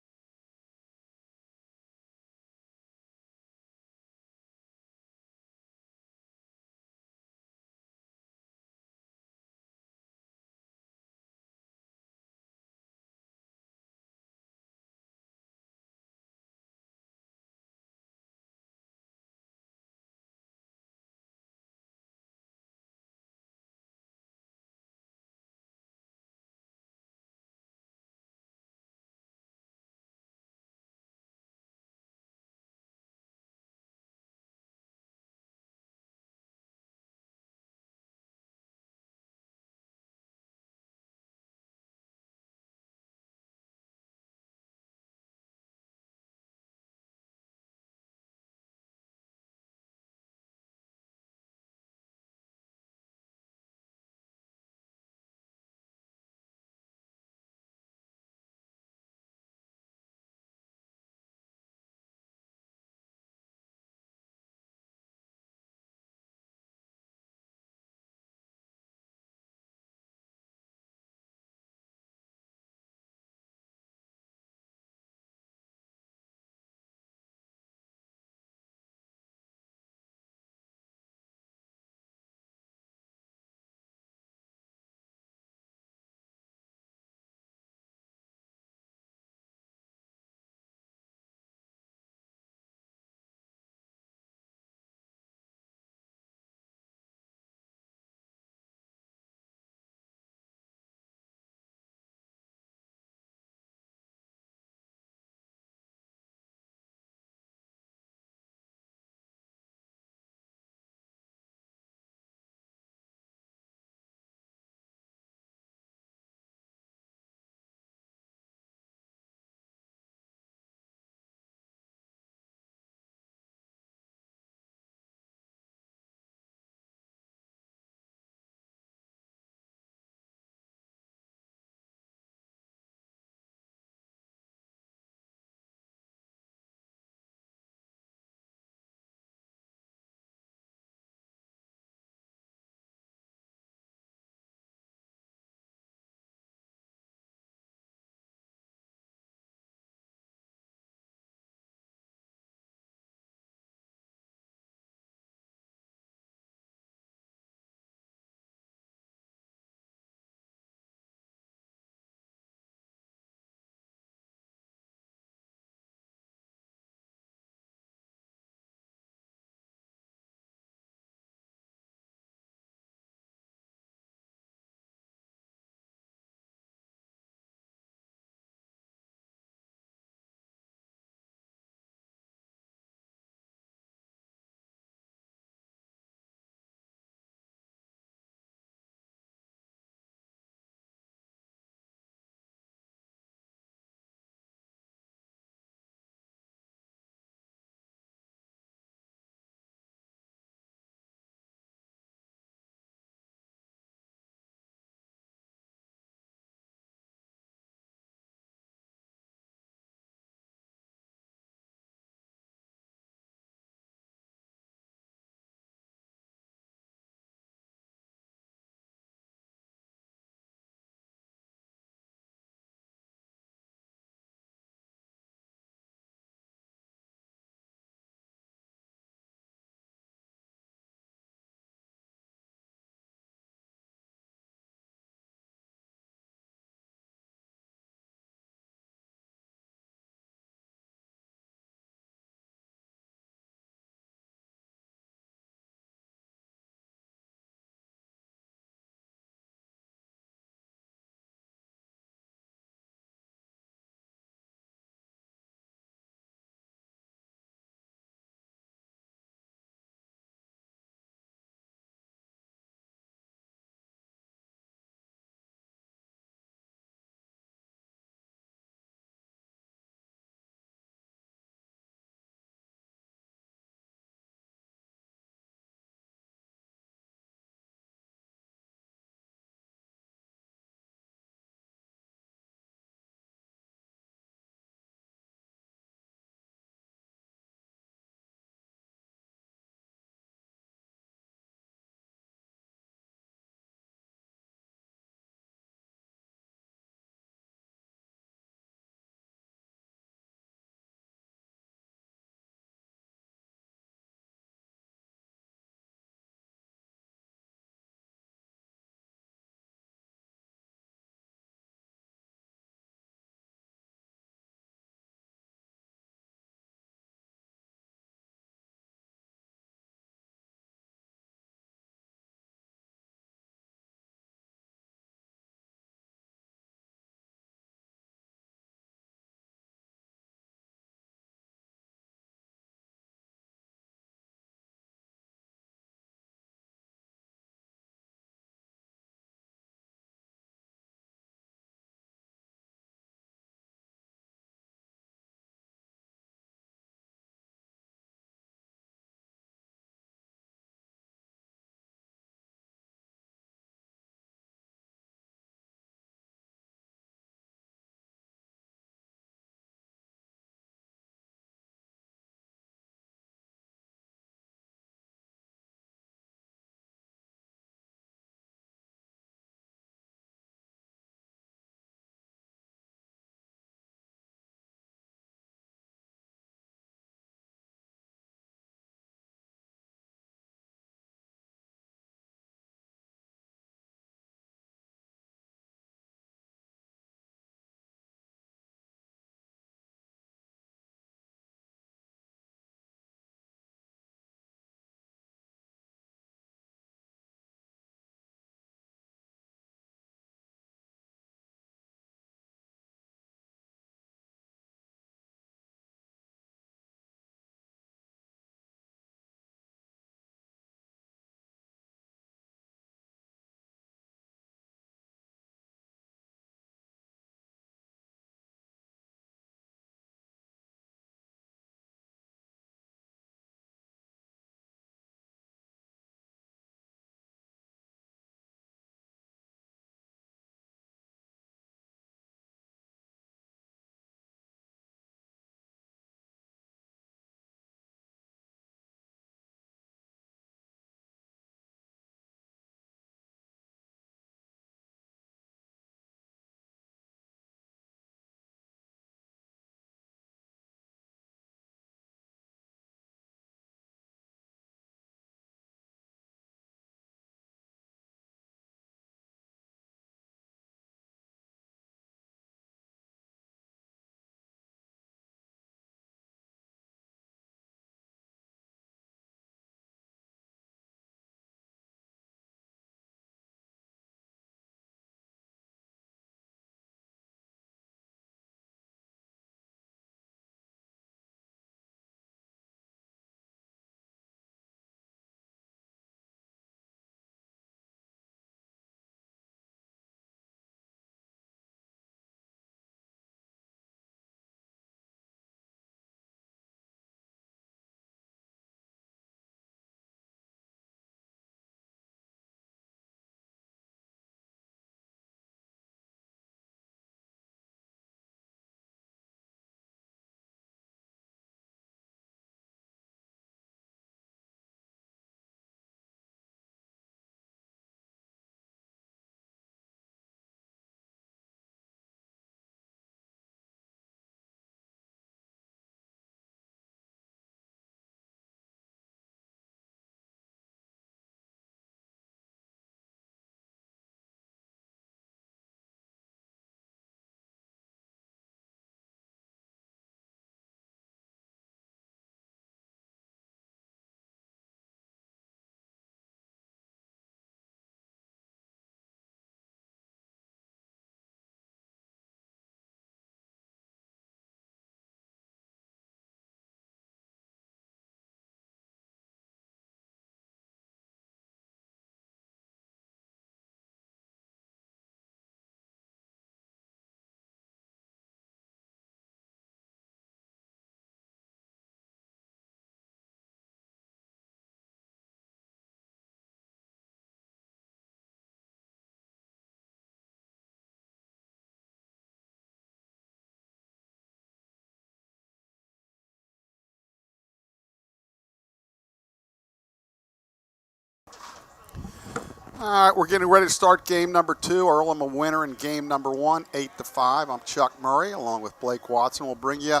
Speaker 1: All right, we're getting ready to start game number 2. Earlham a winner in game number 1, 8-5. I'm Chuck Murray, along with Blake Watson. We'll bring you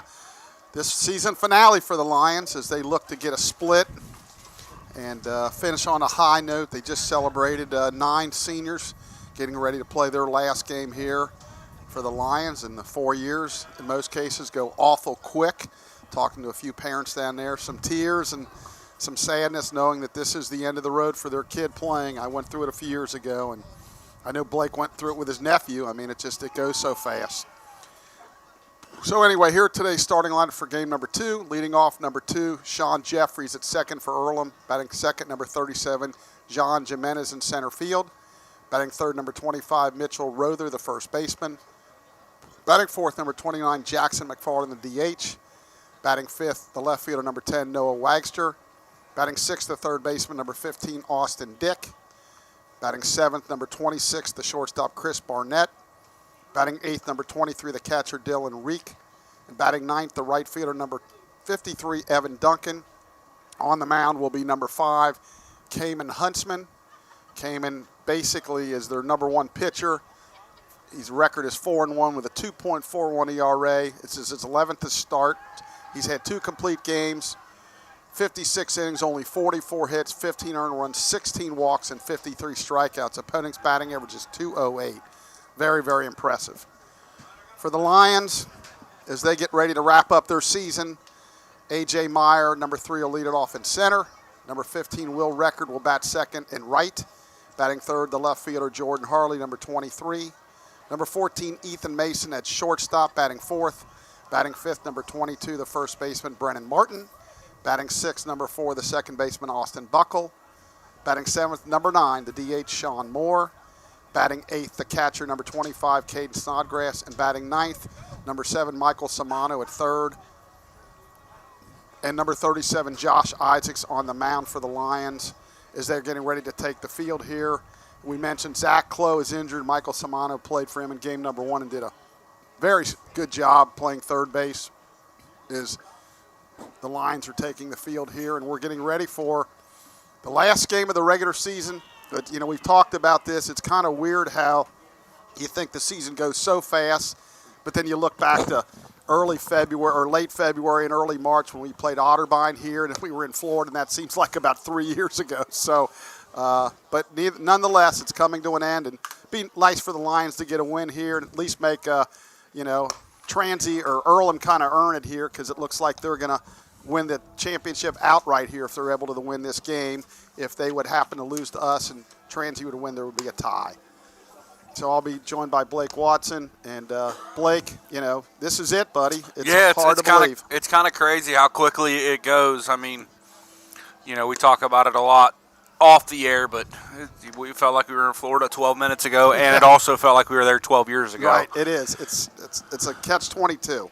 Speaker 1: this season finale for the Lions as they look to get a split and finish on a high note. They just celebrated 9 seniors getting ready to play their last game here for the Lions, and the 4 years, in most cases, go awful quick. Talking to a few parents down there, some tears and some sadness knowing that this is the end of the road for their kid playing. I went through it a few years ago, and I know Blake went through it with his nephew. I mean, it goes so fast. So anyway, here today's starting lineup for game number 2. Leading off, number 2, Sean Jeffries at second for Earlham. Batting second, number 37, John Jimenez in center field. Batting third, number 25, Mitchell Rother, the first baseman. Batting fourth, number 29, Jackson McFarland, the DH. Batting fifth, the left fielder, number 10, Noah Wagster. Batting sixth, the third baseman, number 15, Austin Dick. Batting seventh, number 26, the shortstop, Chris Barnett. Batting eighth, number 23, the catcher, Dylan Reek. And batting ninth, the right fielder, number 53, Evan Duncan. On the mound will be number 5, Cayman Huntsman. Cayman basically is their number 1 pitcher. His record is 4-1 with a 2.41 ERA. It's his 11th to start. He's had 2 complete games. 56 innings, only 44 hits, 15 earned runs, 16 walks, and 53 strikeouts. Opponent's batting average is .208. Very, very impressive. For the Lions, as they get ready to wrap up their season, A.J. Meyer, number 3, will lead it off in center. Number 15, Will Record, will bat second and right. Batting third, the left fielder, Jordan Harley, number 23. Number 14, Ethan Mason at shortstop, batting fourth. Batting fifth, number 22, the first baseman, Brennan Martin. Batting sixth, number 4, the second baseman, Austin Buckle. Batting seventh, number 9, the DH, Sean Moore. Batting eighth, the catcher, number 25, Caden Snodgrass. And batting ninth, number 7, Michael Samano at third. And number 37, Josh Isaacs on the mound for the Lions as they're getting ready to take the field here. We mentioned Zach Clough is injured. Michael Samano played for him in game number 1 and did a very good job playing third base. The Lions are taking the field here, and we're getting ready for the last game of the regular season. But, we've talked about this. It's kind of weird how you think the season goes so fast, but then you look back to early February or late February and early March when we played Otterbein here, and we were in Florida, and that seems like about 3 years ago. So, but nonetheless, it's coming to an end, and it'd be nice for the Lions to get a win here and at least make Transy or Earlham kind of earn it here, because it looks like they're going to win the championship outright here if they're able to win this game. If they would happen to lose to us and Transy would win, there would be a tie. So I'll be joined by Blake Watson. And Blake, this is it, buddy. It's hard to believe.
Speaker 2: It's kind of crazy how quickly it goes. I mean, we talk about it a lot off the air, but we felt like we were in Florida 12 minutes ago, and it also felt like we were there 12 years ago.
Speaker 1: Right, it is. It's a catch-22.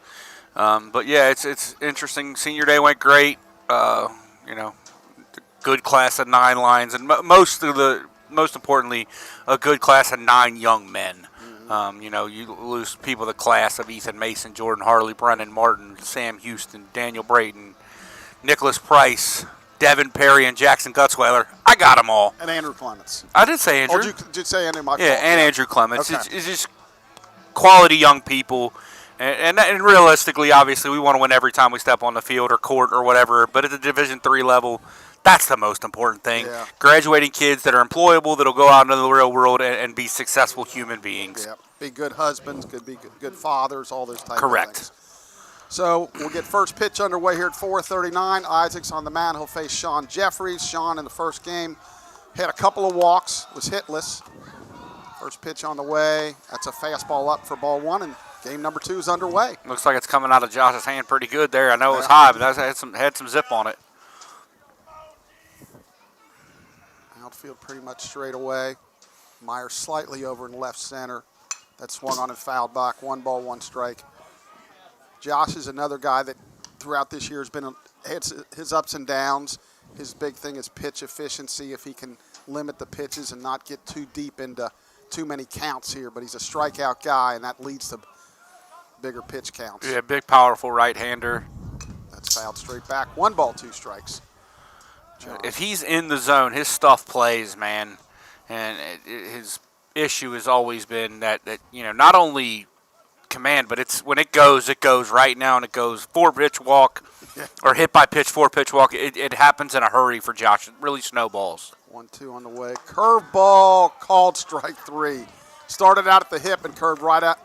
Speaker 2: But yeah, it's interesting. Senior day went great. Good class of 9 Lions, and most importantly, a good class of 9 young men. You lose people the class of Ethan Mason, Jordan Harley, Brennan Martin, Sam Houston, Daniel Brayton, Nicholas Price, Devin Perry, and Jackson Gutzweiler. I got them all.
Speaker 1: And Andrew Clements.
Speaker 2: I did say Andrew.
Speaker 1: Or did you say Andrew?
Speaker 2: Yeah, and Andrew Clements.
Speaker 1: Okay.
Speaker 2: It's just quality young people. And realistically, obviously, we want to win every time we step on the field or court or whatever. But at the Division III level, that's the most important thing.
Speaker 1: Yeah.
Speaker 2: Graduating kids that are employable, that'll go out into the real world and be successful human beings.
Speaker 1: Yeah, be good husbands, be good fathers, all those types of things.
Speaker 2: Correct.
Speaker 1: So we'll get first pitch underway here at 4:39. Isaacs on the mound. He'll face Sean Jeffries. Sean in the first game had a couple of walks, was hitless. First pitch on the way. That's a fastball up for ball 1, and game number 2 is underway.
Speaker 2: Looks like it's coming out of Josh's hand pretty good there. I know it was high, but that had some zip on it.
Speaker 1: Outfield pretty much straight away. Meyer slightly over in left center. That swung on and fouled back. 1 ball, 1 strike. Josh is another guy that throughout this year has been his ups and downs. His big thing is pitch efficiency, if he can limit the pitches and not get too deep into too many counts here. But he's a strikeout guy, and that leads to bigger pitch counts.
Speaker 2: Yeah, big, powerful right-hander.
Speaker 1: That's fouled straight back. 1 ball, 2 strikes.
Speaker 2: If he's in the zone, his stuff plays, man. And his issue has always been that not only command, but it's when it goes right now, and it goes 4-pitch walk or hit by pitch, 4-pitch walk. It happens in a hurry for Josh. It really snowballs.
Speaker 1: 1-2 on the way. Curveball called strike 3. Started out at the hip and curved right out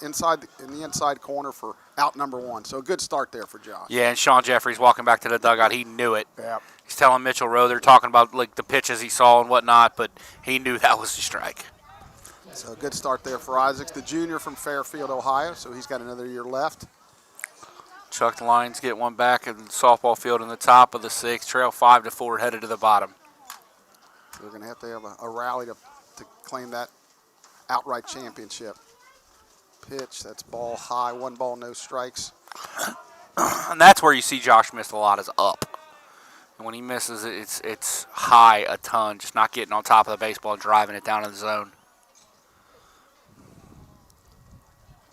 Speaker 1: in the inside corner for out number 1. So a good start there for Josh.
Speaker 2: Yeah, and Sean Jeffries walking back to the dugout, he knew it.
Speaker 1: Yeah.
Speaker 2: He's telling Mitchell Rowe, they're talking about like the pitches he saw and whatnot, but he knew that was the strike.
Speaker 1: So a good start there for Isaacs, the junior from Fairfield, Ohio. So he's got another year left.
Speaker 2: Chuck the Lions get one back in the softball field in the top of the 6th, trail 5-4, headed to the bottom.
Speaker 1: They're going to have a rally to claim that outright championship. Pitch, that's ball high, 1 ball, no strikes.
Speaker 2: And that's where you see Josh miss a lot, is up. And when he misses it, it's high a ton, just not getting on top of the baseball and driving it down in the zone.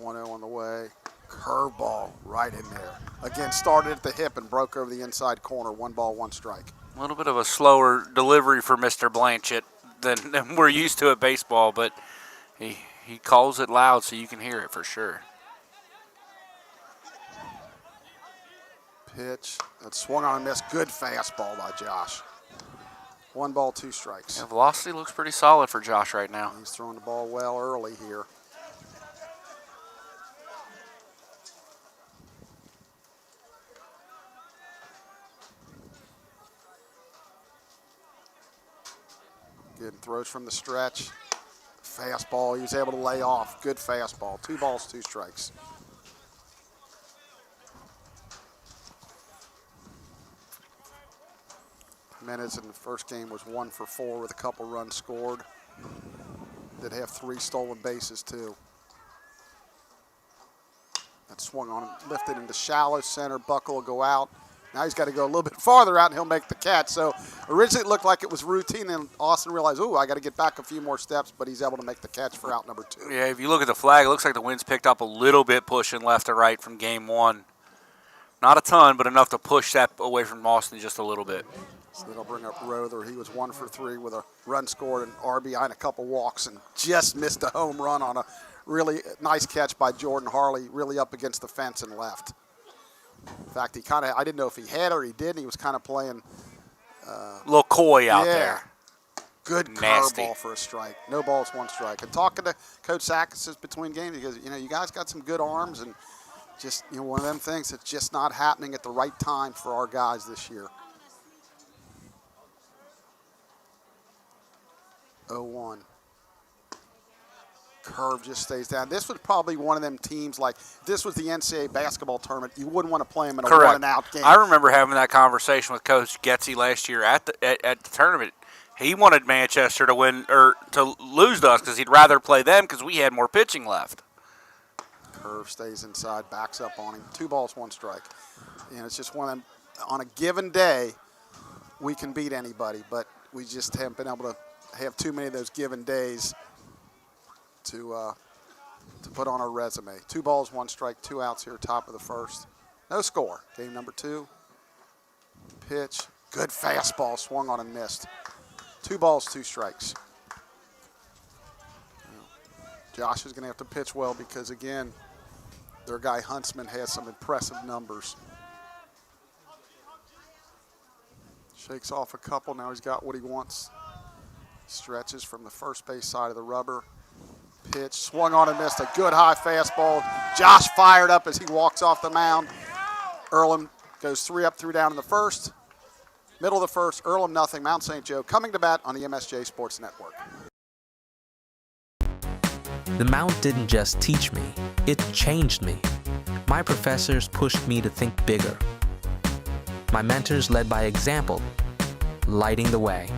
Speaker 1: 1-0 on the way. Curveball right in there. Again, started at the hip and broke over the inside corner. 1 ball, 1 strike.
Speaker 2: A little bit of a slower delivery for Mr. Blanchett than we're used to at baseball, but he calls it loud so you can hear it for sure.
Speaker 1: Pitch. That swung on and missed. Good fastball by Josh. 1 ball, 2 strikes.
Speaker 2: Yeah, velocity looks pretty solid for Josh right now.
Speaker 1: He's throwing the ball well early here. Good throws from the stretch. Fastball, he was able to lay off. Good fastball. 2 balls, 2 strikes. Minutes in the first game was 1 for 4 with a couple runs scored. Did have 3 stolen bases too. That swung on him, lifted into shallow center. Buckle will go out. Now he's got to go a little bit farther out and he'll make the catch. So originally it looked like it was routine, and Austin realized, ooh, I got to get back a few more steps, but he's able to make the catch for out number 2.
Speaker 2: Yeah, if you look at the flag, it looks like the wind's picked up a little bit, pushing left to right from game 1. Not a ton, but enough to push that away from Austin just a little bit.
Speaker 1: So that'll bring up Rother. He was 1 for 3 with a run scored, an RBI, and a couple walks, and just missed a home run on a really nice catch by Jordan Harley, really up against the fence and left. In fact, I didn't know if he had it or he didn't. He was kind of playing.
Speaker 2: A little coy out there.
Speaker 1: Good curveball for a strike. No balls, 1 strike. And talking to Coach Sakis between games, he goes, you guys got some good arms, and just, one of them things that's just not happening at the right time for our guys this year. 0-1. Curve just stays down. This was probably one of them teams, like this was the NCAA basketball tournament. You wouldn't want to play them in a one-and-out game.
Speaker 2: I remember having that conversation with Coach Getzy last year at the tournament. He wanted Manchester to win or to lose to us because he'd rather play them because we had more pitching left.
Speaker 1: Curve stays inside, backs up on him. 2 balls, 1 strike. And it's just one of them, on a given day, we can beat anybody, but we just haven't been able to have too many of those given days to put on our resume. 2 balls, 1 strike, 2 outs here, top of the 1st. No score. Game number 2. Pitch. Good fastball, swung on and missed. 2 balls, 2 strikes. Josh is going to have to pitch well because, again, their guy Huntsman has some impressive numbers. Shakes off a couple. Now he's got what he wants. Stretches from the first base side of the rubber. Pitch, swung on and missed. A good high fastball. Josh fired up as he walks off the mound. Earlham goes 3 up, 3 down in the 1st. Middle of the 1st, Earlham nothing. Mount St. Joe coming to bat on the MSJ Sports Network.
Speaker 4: The Mount didn't just teach me, it changed me. My professors pushed me to think bigger. My mentors led by example, lighting the way.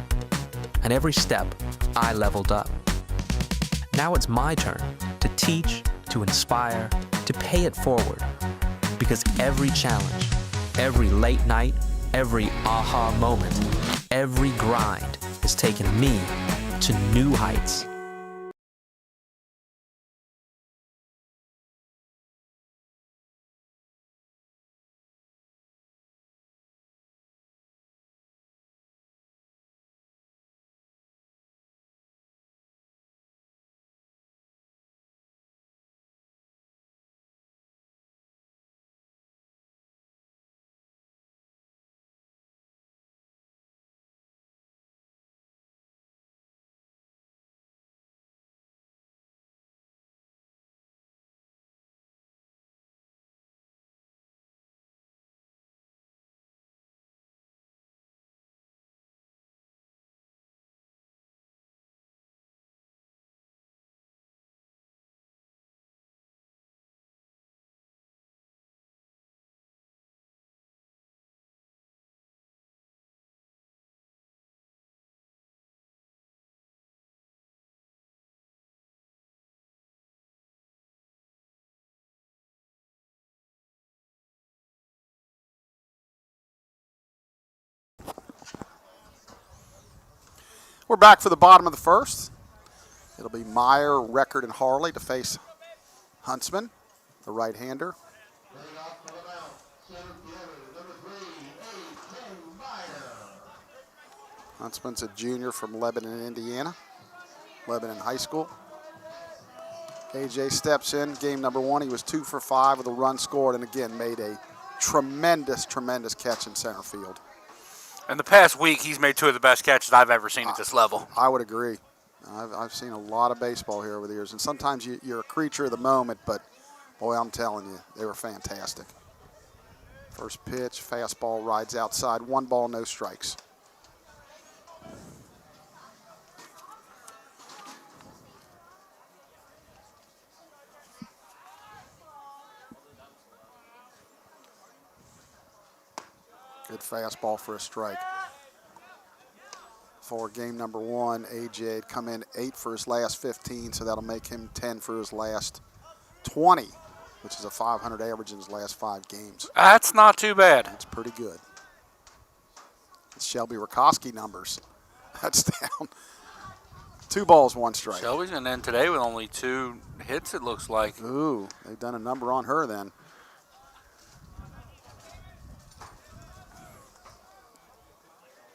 Speaker 4: And every step, I leveled up. Now it's my turn to teach, to inspire, to pay it forward. Because every challenge, every late night, every aha moment, every grind has taken me to new heights.
Speaker 1: We're back for the bottom of the first. It'll be Meyer, Record, and Harley to face Huntsman, the right-hander. Huntsman's a junior from Lebanon, Indiana. Lebanon High School. AJ steps in. Game number 1, he was 2 for 5 with a run scored, and again made a tremendous catch in center field.
Speaker 2: In the past week, he's made 2 of the best catches I've ever seen at this level.
Speaker 1: I would agree. I've seen a lot of baseball here over the years, and sometimes you're a creature of the moment, but boy, I'm telling you, they were fantastic. First pitch, fastball rides outside, 1 ball, no strikes. Good fastball for a strike. For game number 1, AJ had come in 8 for his last 15, so that'll make him 10 for his last 20, which is a 500 average in his last 5 games.
Speaker 2: That's not too bad.
Speaker 1: That's pretty good. It's Shelby Rakoski numbers. That's down. 2 balls, 1 strike.
Speaker 2: Shelby's going to end today with only 2 hits, it looks like.
Speaker 1: Ooh, they've done a number on her then.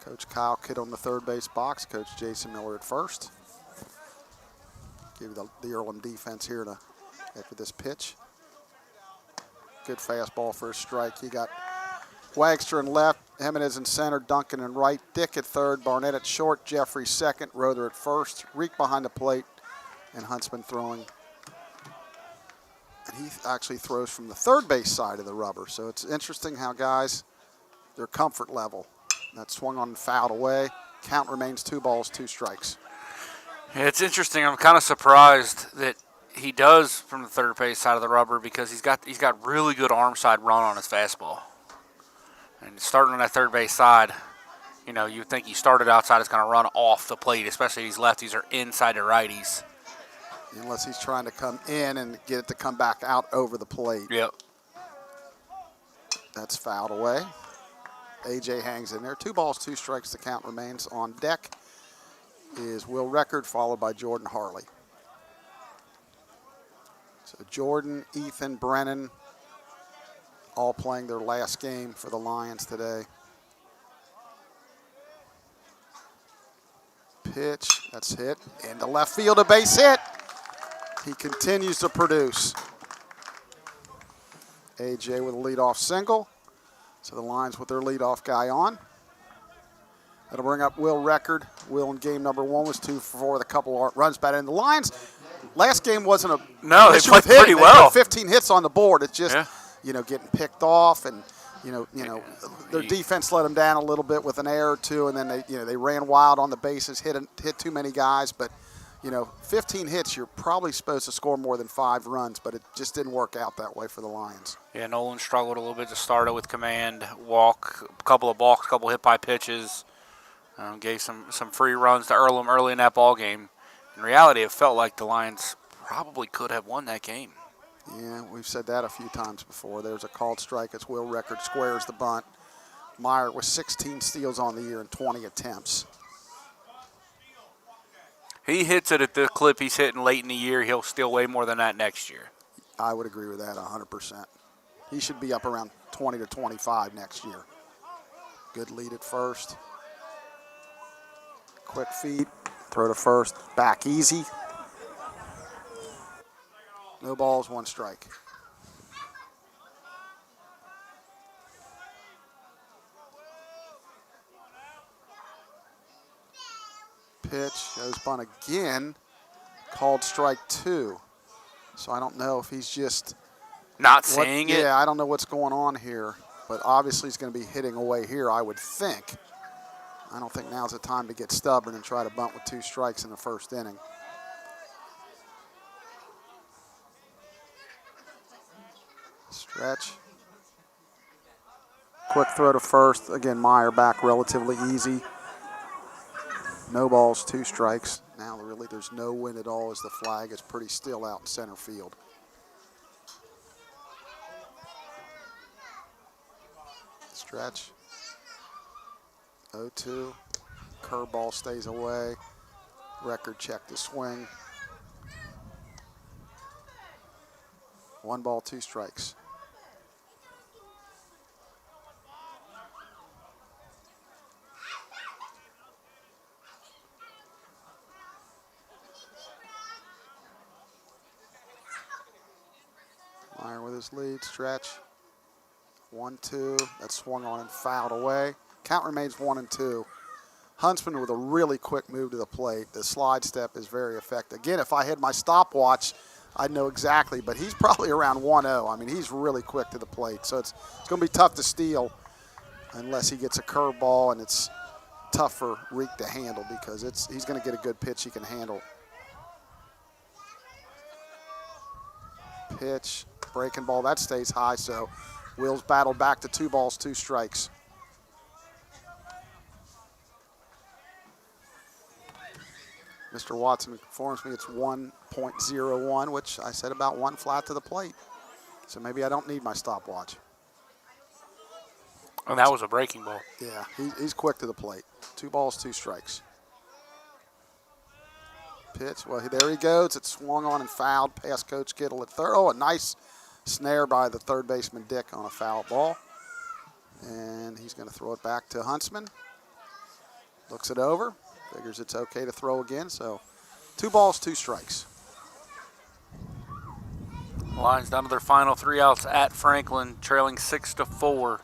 Speaker 1: Coach Kyle Kidd on the third base box. Coach Jason Miller at first. Give the Earlham defense here after this pitch. Good fastball for a strike. You got Wagster in left, Jimenez in center, Duncan in right, Dick at third, Barnett at short, Jeffrey second, Rother at first, Reek behind the plate, and Huntsman throwing. And he actually throws from the third base side of the rubber. So it's interesting how guys, their comfort level. That swung on and fouled away. Count remains 2 balls, 2 strikes.
Speaker 2: Yeah, it's interesting. I'm kind of surprised that he does from the third base side of the rubber because he's got really good arm side run on his fastball. And starting on that third base side, you know, you would think he started outside, it's going to run off the plate, especially these lefties are inside the righties.
Speaker 1: Unless he's trying to come in and get it to come back out over the plate.
Speaker 2: Yep.
Speaker 1: That's fouled away. AJ hangs in there. 2 balls, 2 strikes. The count remains. On deck is Will Record, followed by Jordan Harley. So Jordan, Ethan, Brennan, all playing their last game for the Lions today. Pitch, that's hit. Into left field, a base hit. He continues to produce. AJ with a leadoff single. So the Lions with their leadoff guy on. That'll bring up Will Record. Will in game number 1 was 2 for 4 with a couple of runs batted in. The Lions, last game wasn't a
Speaker 2: no. They played pretty well.
Speaker 1: They put 15 hits on the board. It's just getting picked off, and their defense let them down a little bit with an error or 2, and then they ran wild on the bases, hit too many guys, but. 15 hits, you're probably supposed to score more than 5 runs, but it just didn't work out that way for the Lions.
Speaker 2: Yeah, Nolan struggled a little bit to start it with command, walk, a couple of balks, a couple hit by pitches. Gave some free runs to Earlham early in that ball game. In reality, it felt like the Lions probably could have won that game.
Speaker 1: Yeah, we've said that a few times before. There's a called strike. It's Will Record squares the bunt. Meyer with 16 steals on the year and 20 attempts.
Speaker 2: He hits it at the clip he's hitting late in the year. He'll steal way more than that next year.
Speaker 1: I would agree with that 100%. He should be up around 20 to 25 next year. Good lead at first. Quick feet, throw to first, back easy. No balls, 1 strike. Pitch, goes bunt again, called strike 2. So I don't know if he's just
Speaker 2: not seeing it.
Speaker 1: Yeah, I don't know what's going on here, but obviously he's going to be hitting away here, I would think. I don't think now's the time to get stubborn and try to bunt with 2 strikes in the first inning. Stretch. Quick throw to first. Again, Meyer back relatively easy. No balls, 2 strikes. Now really there's no wind at all as the flag is pretty still out in center field. Stretch. 0-2. Curveball stays away. Record check the swing. 1 ball, 2 strikes. Meyer with his lead stretch. 1-2. That swung on and fouled away. Count remains 1-2. Huntsman with a really quick move to the plate. The slide step is very effective. Again, if I had my stopwatch, I'd know exactly, but he's probably around 1-0. I mean, he's really quick to the plate. So it's going to be tough to steal unless he gets a curveball, and it's tough for Reek to handle because he's going to get a good pitch he can handle. Pitch, breaking ball, that stays high, so Wills battled back to 2 balls, 2 strikes. Mr. Watson informs me it's 1.01, which I said about 1 flat to the plate. So maybe I don't need my stopwatch.
Speaker 2: And that was a breaking ball.
Speaker 1: Yeah, he's quick to the plate. 2 balls, 2 strikes. Pitch, well, there he goes. It swung on and fouled past Coach Kittle at third. Oh, a nice snare by the third baseman Dick on a foul ball. And he's going to throw it back to Huntsman. Looks it over. Figures it's okay to throw again. So 2 balls, 2 strikes.
Speaker 2: Lions down to their final 3 outs at Franklin, trailing 6-4.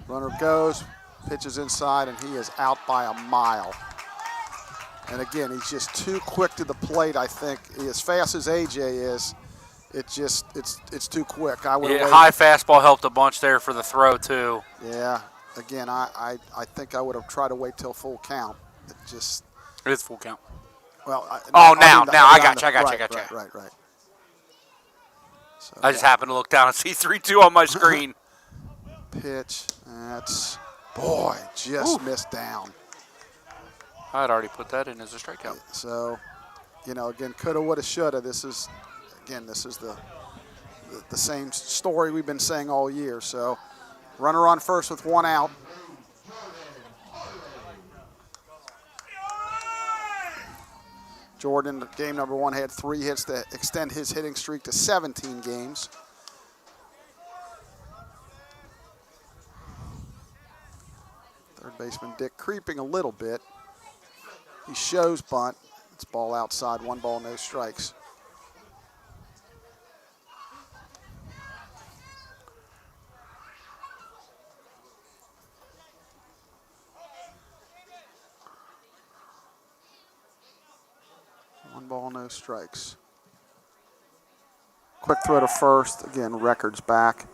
Speaker 1: Runner goes, pitches inside, and he is out by a mile. And again, he's just too quick to the plate, I think. As fast as AJ is, it's too quick.
Speaker 2: High fastball helped a bunch there for the throw, too.
Speaker 1: Yeah. Again, I think I would have tried to wait till full count. It
Speaker 2: is full count.
Speaker 1: Well,
Speaker 2: now I got you.
Speaker 1: Right. So,
Speaker 2: I just happened to look down and see 3-2 on my screen.
Speaker 1: Pitch. That's missed down.
Speaker 2: I had already put that in as a strikeout.
Speaker 1: So, again, coulda, woulda, shoulda. This is the same story we've been saying all year. So, runner on first with 1 out. Jordan, game number 1, had 3 hits to extend his hitting streak to 17 games. Third baseman Dick creeping a little bit. He shows bunt. It's ball outside, 1 ball, no strikes. One ball, no strikes. Quick throw to first. Again, Records back.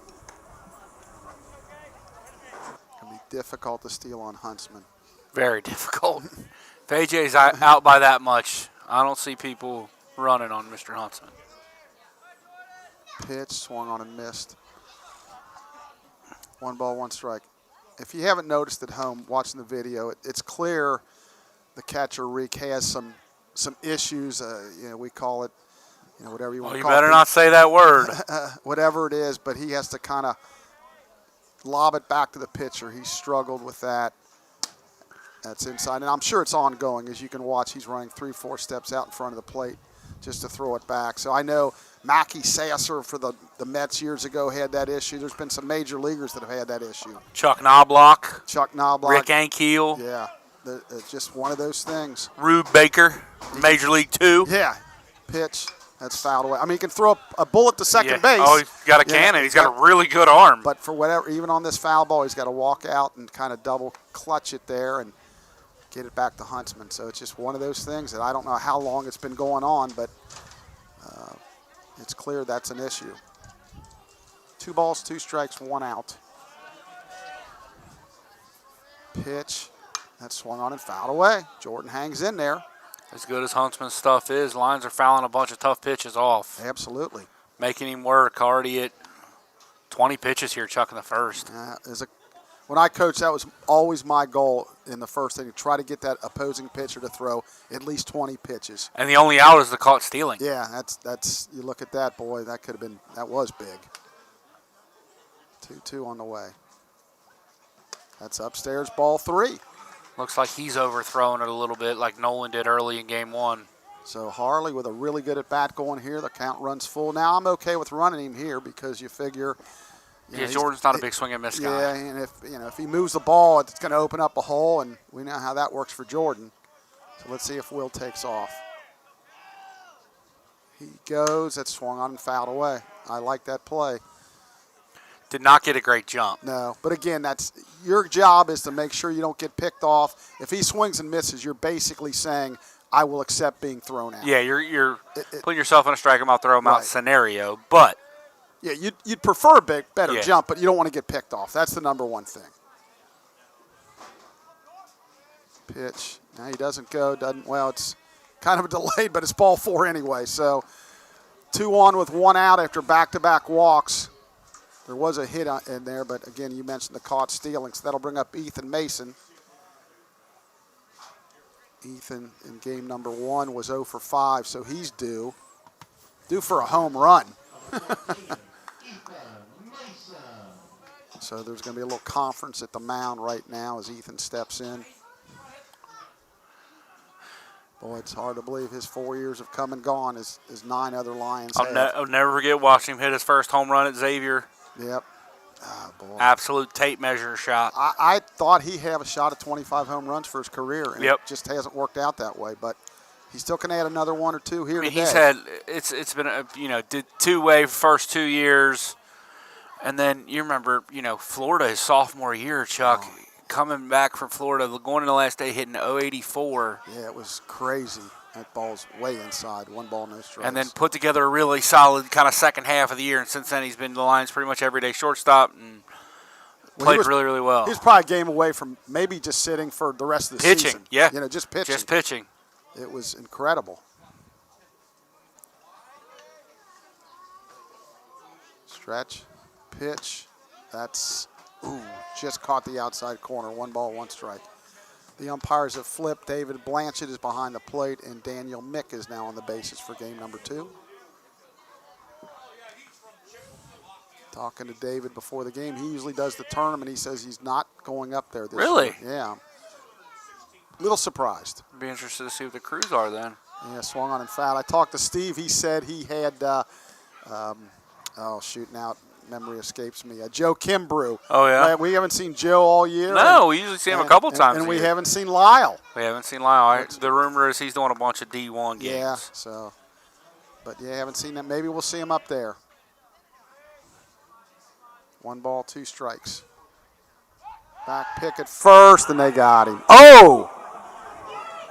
Speaker 1: Going to be difficult to steal on Huntsman.
Speaker 2: Very difficult. If AJ's out by that much, I don't see people running on Mr. Huntsman.
Speaker 1: Pitch, swung on and missed. 1 ball, 1 strike. If you haven't noticed at home watching the video, it's clear the catcher Reek has some issues. We call it, whatever you want to call it.
Speaker 2: You better not say that word.
Speaker 1: Whatever it is, but he has to kind of lob it back to the pitcher. He struggled with that. That's inside, and I'm sure it's ongoing. As you can watch, he's running 3-4 steps out in front of the plate just to throw it back. So I know Mackie Sasser for the Mets years ago had that issue. There's been some major leaguers that have had that issue.
Speaker 2: Chuck Knobloch.
Speaker 1: Rick
Speaker 2: Ankiel.
Speaker 1: Yeah, it's just one of those things.
Speaker 2: Rube Baker, Major League 2.
Speaker 1: Yeah, pitch. That's fouled away. I mean, he can throw a bullet to second base.
Speaker 2: Oh, he's got a cannon. He's got a really good arm.
Speaker 1: But for whatever, even on this foul ball, he's got to walk out and kind of double clutch it there and get it back to Huntsman. So it's just one of those things that I don't know how long it's been going on, but it's clear that's an issue. 2 balls, 2 strikes, 1 out. Pitch. That swung on and fouled away. Jordan hangs in there.
Speaker 2: As good as Huntsman's stuff is, Lions are fouling a bunch of tough pitches off.
Speaker 1: Absolutely.
Speaker 2: Making him work. Already at 20 pitches here, chucking the first.
Speaker 1: When I coached, that was always my goal in the first inning, try to get that opposing pitcher to throw at least 20 pitches.
Speaker 2: And the only out is the caught stealing.
Speaker 1: Yeah, that's you look at that, boy, that was big. 2-2 on the way. That's upstairs, ball 3.
Speaker 2: Looks like he's overthrowing it a little bit like Nolan did early in game 1.
Speaker 1: So Harley with a really good at-bat going here. The count runs full. Now I'm okay with running him here because you figure
Speaker 2: Jordan's not a big swing and miss guy.
Speaker 1: Yeah, and if he moves the ball, it's going to open up a hole, and we know how that works for Jordan. So let's see if Will takes off. He goes. That's swung on and fouled away. I like that play.
Speaker 2: Did not get a great jump.
Speaker 1: No, but again, that's your job is to make sure you don't get picked off. If he swings and misses, you're basically saying, I will accept being thrown out.
Speaker 2: Yeah, you're putting yourself in a strike him out, throw him out
Speaker 1: Right.
Speaker 2: scenario, but
Speaker 1: yeah, you'd prefer a better
Speaker 2: Yeah.
Speaker 1: jump, but you don't want to get picked off. That's the number one thing. Pitch. Now he doesn't go. Well, it's kind of a delayed, but it's ball 4 anyway. So 2 on with 1 out after back-to-back walks. There was a hit in there, but again, you mentioned the caught stealing, so that'll bring up Ethan Mason. Ethan in game number 1 was 0 for 5, so he's due for a home run. So there's going to be a little conference at the mound right now as Ethan steps in. Boy, it's hard to believe his 4 years have come and gone as 9 other Lions have.
Speaker 2: I'll never forget watching him hit his first home run at Xavier.
Speaker 1: Yep. Oh, boy.
Speaker 2: Absolute tape measure shot.
Speaker 1: I thought he'd have a shot at 25 home runs for his career, and
Speaker 2: Yep.
Speaker 1: it just hasn't worked out that way. But he still can add another 1 or 2 here
Speaker 2: I mean,
Speaker 1: today.
Speaker 2: it's been did 2-way first 2 years, and then you remember Florida his sophomore year, Chuck, coming back from Florida, going in the last day hitting 084.
Speaker 1: Yeah, it was crazy. That ball's way inside. 1 ball, no strikes.
Speaker 2: And then put together a really solid kind of second half of the year, and since then he's been the Lions pretty much everyday shortstop and played really, really well.
Speaker 1: He was probably a game away from maybe just sitting for the rest of the
Speaker 2: Pitching,
Speaker 1: season.
Speaker 2: yeah.
Speaker 1: Just pitching.
Speaker 2: Just pitching.
Speaker 1: It was incredible. Stretch, pitch. That's, just caught the outside corner. 1 ball, 1 strike. The umpires have flipped. David Blanchett is behind the plate, and Daniel Mick is now on the bases for game number 2. Talking to David before the game. He usually does the tournament. He says he's not going up there this
Speaker 2: Really?
Speaker 1: year. Yeah. A little surprised.
Speaker 2: Be interested to see what the crews are then.
Speaker 1: Yeah, swung on and fouled. I talked to Steve. He said he had, now memory escapes me. Joe Kimbrew.
Speaker 2: Oh, yeah?
Speaker 1: We haven't seen Joe all year.
Speaker 2: No, we usually see him a couple times
Speaker 1: And
Speaker 2: a
Speaker 1: we
Speaker 2: year.
Speaker 1: haven't seen Lyle.
Speaker 2: We haven't seen Lyle. The rumor is he's doing a bunch of D1 games.
Speaker 1: Yeah, so. But, haven't seen that. Maybe we'll see him up there. 1 ball, 2 strikes. Back pick at first, and they got him. Oh,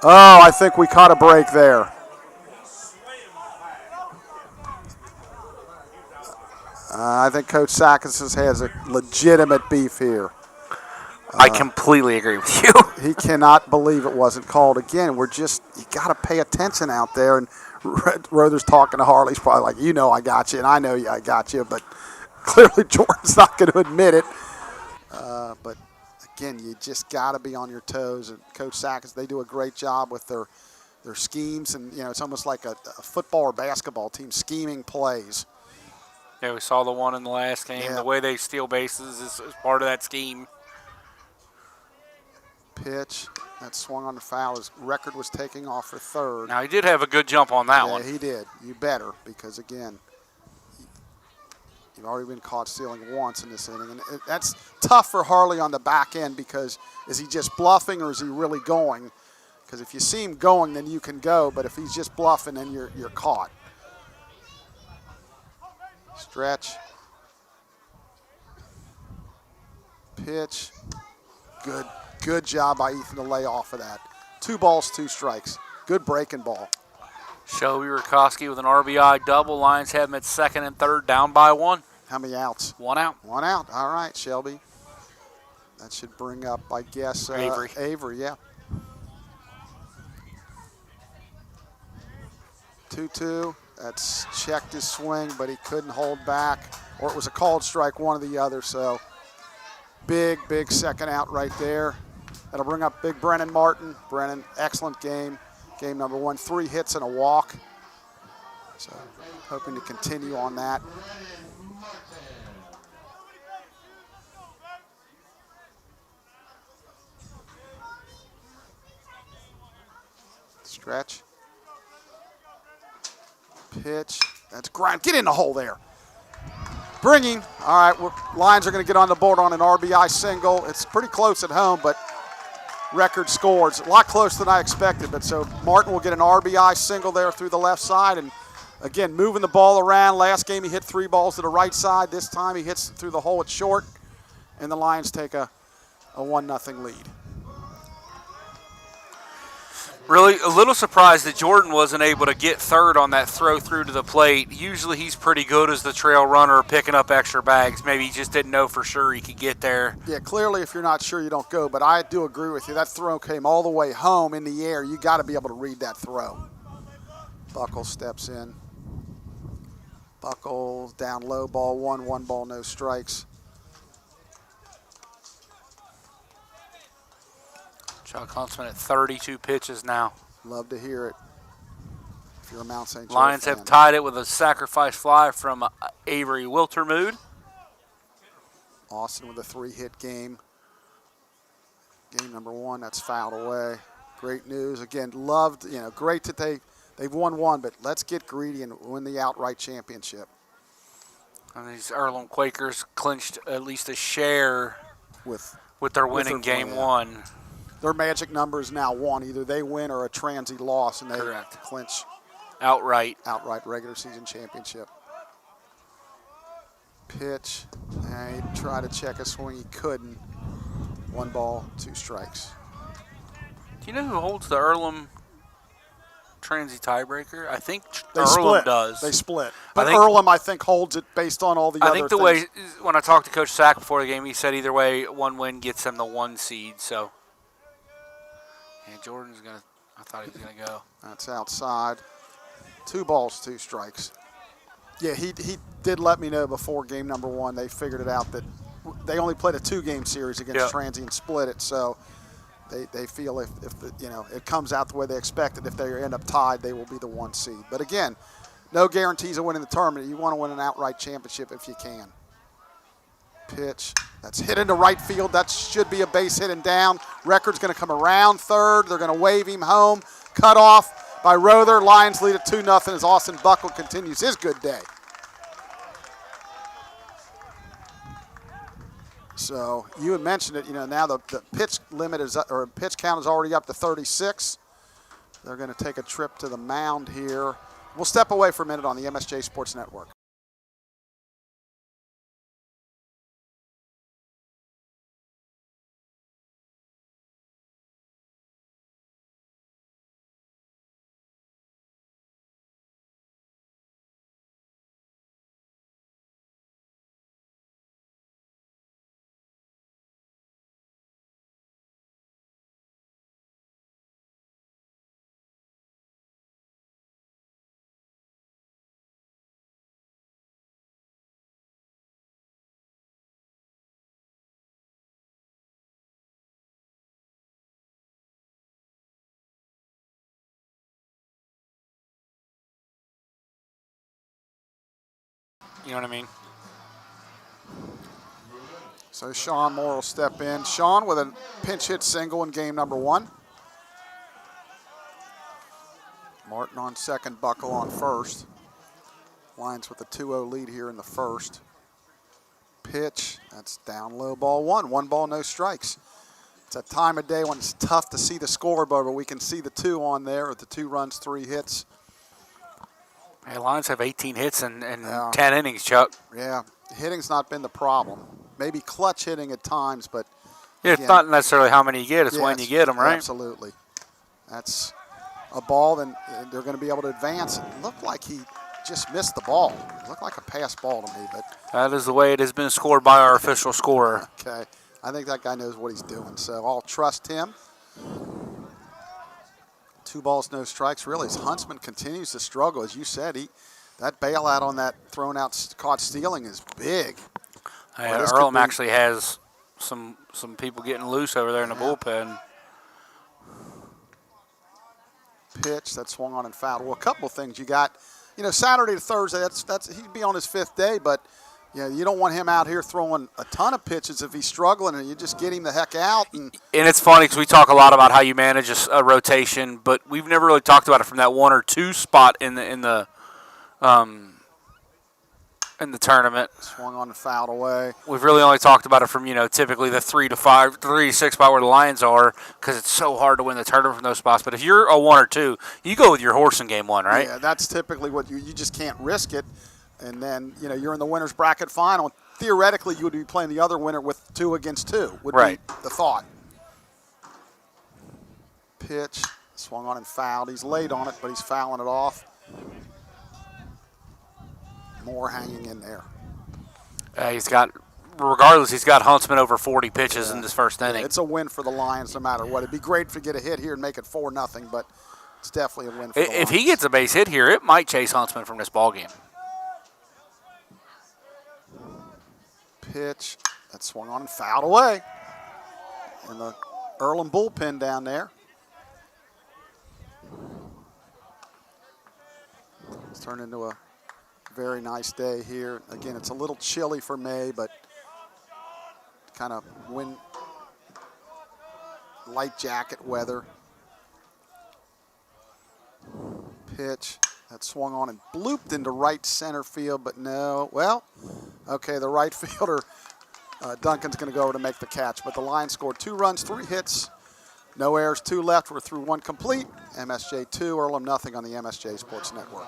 Speaker 1: I think we caught a break there. I think Coach Sakis has a legitimate beef here.
Speaker 2: I completely agree with you.
Speaker 1: He cannot believe it wasn't called again. You got to pay attention out there. And Rother's talking to Harley. He's probably like, I got you, and I know I got you, but clearly Jordan's not going to admit it. But again, you just got to be on your toes. And Coach Sakis, they do a great job with their schemes, and it's almost like a football or basketball team scheming plays.
Speaker 2: Yeah, we saw the one in the last game.
Speaker 1: Yeah.
Speaker 2: The way they steal bases is part of that scheme.
Speaker 1: Pitch. That swung on the foul. His record was taking off for 3rd.
Speaker 2: Now, he did have a good jump on that one.
Speaker 1: Yeah, he did. You better, because, again, you've already been caught stealing once in this inning. And that's tough for Harley on the back end, because is he just bluffing or is he really going? Because if you see him going, then you can go. But if he's just bluffing, then you're caught. Stretch. Pitch. Good job by Ethan to lay off of that. 2 balls, 2 strikes. Good breaking ball.
Speaker 2: Shelby Rakowski with an RBI double. Lions have him at 2nd and 3rd, down by 1.
Speaker 1: How many outs?
Speaker 2: 1 out.
Speaker 1: 1 out. All right, Shelby. That should bring up, I guess,
Speaker 2: Avery.
Speaker 1: Avery, yeah. 2-2. That's checked his swing, but he couldn't hold back. Or it was a called strike, one or the other. So big second out right there. That'll bring up big Brennan Martin. Brennan, excellent game. Game number 1, 3 hits and a walk. So hoping to continue on that. Stretch. Pitch. That's grind. Get in the hole there. Bringing. All right, Lions are going to get on the board on an RBI single. It's pretty close at home, but record scores. A lot closer than I expected, but so Martin will get an RBI single there through the left side, and again, moving the ball around. Last game he hit 3 balls to the right side. This time he hits through the hole at short, and the Lions take a 1-0 lead.
Speaker 2: Really a little surprised that Jordan wasn't able to get third on that throw through to the plate. Usually he's pretty good as the trail runner picking up extra bags. Maybe he just didn't know for sure he could get there.
Speaker 1: Yeah, clearly if you're not sure, you don't go, but I do agree with you. That throw came all the way home in the air. You got to be able to read that throw. Buckle steps in. Buckle down low, ball 1 ball, no strikes.
Speaker 2: Chuck Huntsman at 32 pitches now.
Speaker 1: Love to hear it. If you're a Mount St. Joe
Speaker 2: Lions
Speaker 1: fan.
Speaker 2: have tied it with a sacrifice fly from Avery Wiltermood.
Speaker 1: Austin with a 3-hit game. Game number 1, that's fouled away. Great news. Again, loved, great that they've won 1, but let's get greedy and win the outright championship.
Speaker 2: And these Earlham Quakers clinched at least a share
Speaker 1: with
Speaker 2: their win in game 1.
Speaker 1: Their magic number is now 1. Either they win or a transient loss, and they clinch
Speaker 2: outright
Speaker 1: regular season championship. Pitch. He tried to check a swing. He couldn't. 1 ball, 2 strikes.
Speaker 2: Do you know who holds the Earlham transient tiebreaker? I think
Speaker 1: Earlham
Speaker 2: split. Does.
Speaker 1: They split. But Earlham, I think, holds it based on all the other things.
Speaker 2: I think way, when I talked to Coach Sack before the game, he said either way, 1 win gets them the 1 seed. So, yeah, Jordan's going to, I thought he was going to go.
Speaker 1: That's outside. 2 balls, 2 strikes. Yeah, he did let me know before game number 1. They figured it out that they only played a 2-game series against Transient, split it. So they feel if it comes out the way they expected, if they end up tied, they will be the 1 seed. But again, no guarantees of winning the tournament. You want to win an outright championship if you can. Pitch. That's hit into right field. That should be a base hit and down. Record's going to come around third. They're going to wave him home. Cut off by Rother. Lions lead at 2-0 as Austin Buckle continues his good day. So you had mentioned it. Now the pitch limit is or pitch count is already up to 36. They're going to take a trip to the mound here. We'll step away for a minute on the MSJ Sports Network.
Speaker 2: You know what I mean?
Speaker 1: So Sean Moore will step in. Sean with a pinch hit single in game number 1. Martin on second, Buckle on first. Lions with a 2-0 lead here in the first. Pitch, that's down low, ball 1. 1 ball, no strikes. It's a time of day when it's tough to see the scoreboard, but we can see the 2 on there with the 2 runs, 3 hits.
Speaker 2: Hey, Lions have 18 hits and 10 innings, Chuck.
Speaker 1: Yeah, hitting's not been the problem. Maybe clutch hitting at times, but
Speaker 2: it's not necessarily how many you get; it's when you get them, right?
Speaker 1: Absolutely. That's a ball, then they're going to be able to advance. It looked like he just missed the ball. It looked like a pass ball to me, but
Speaker 2: that is the way it has been scored by our official scorer.
Speaker 1: Okay, I think that guy knows what he's doing, so I'll trust him. 2 balls, no strikes. Really, as Huntsman continues to struggle, as you said, that bailout on that thrown out caught stealing is big.
Speaker 2: Earlham actually has some people getting loose over there in the bullpen.
Speaker 1: Pitch that swung on and fouled. Well, a couple of things you got. Saturday to Thursday, that's he'd be on his 5th day, but Yeah, you don't want him out here throwing a ton of pitches if he's struggling, and you just get him the heck out. And
Speaker 2: it's funny because we talk a lot about how you manage a rotation, but we've never really talked about it from that 1 or 2 spot in the tournament.
Speaker 1: Swung on and fouled away.
Speaker 2: We've really only talked about it from typically the 3 to 6 spot where the Lions are, because it's so hard to win the tournament from those spots. But if you're a 1 or 2, you go with your horse in game 1, right?
Speaker 1: Yeah, that's typically what you just can't risk it. And then, you're in the winner's bracket final. Theoretically, you would be playing the other winner with 2 against 2, would be the thought. Pitch, swung on and fouled. He's late on it, but he's fouling it off. Moore hanging in there.
Speaker 2: He's got Huntsman over 40 pitches in this first inning.
Speaker 1: Yeah, it's a win for the Lions no matter what. It'd be great to get a hit here and make it 4-0, but it's definitely a win for the Lions.
Speaker 2: If he gets a base hit here, it might chase Huntsman from this ballgame.
Speaker 1: Pitch that swung on and fouled away. And the Earlham bullpen down there. It's turned into a very nice day here. Again, it's a little chilly for May, but kind of light jacket weather. Pitch that swung on and blooped into right center field, but no. Well, okay, the right fielder, Duncan's going to go over to make the catch. But the Lions scored 2 runs, 3 hits, no errors, 2 left. We're through 1 complete. MSJ 2, Earlham nothing on the MSJ Sports Network.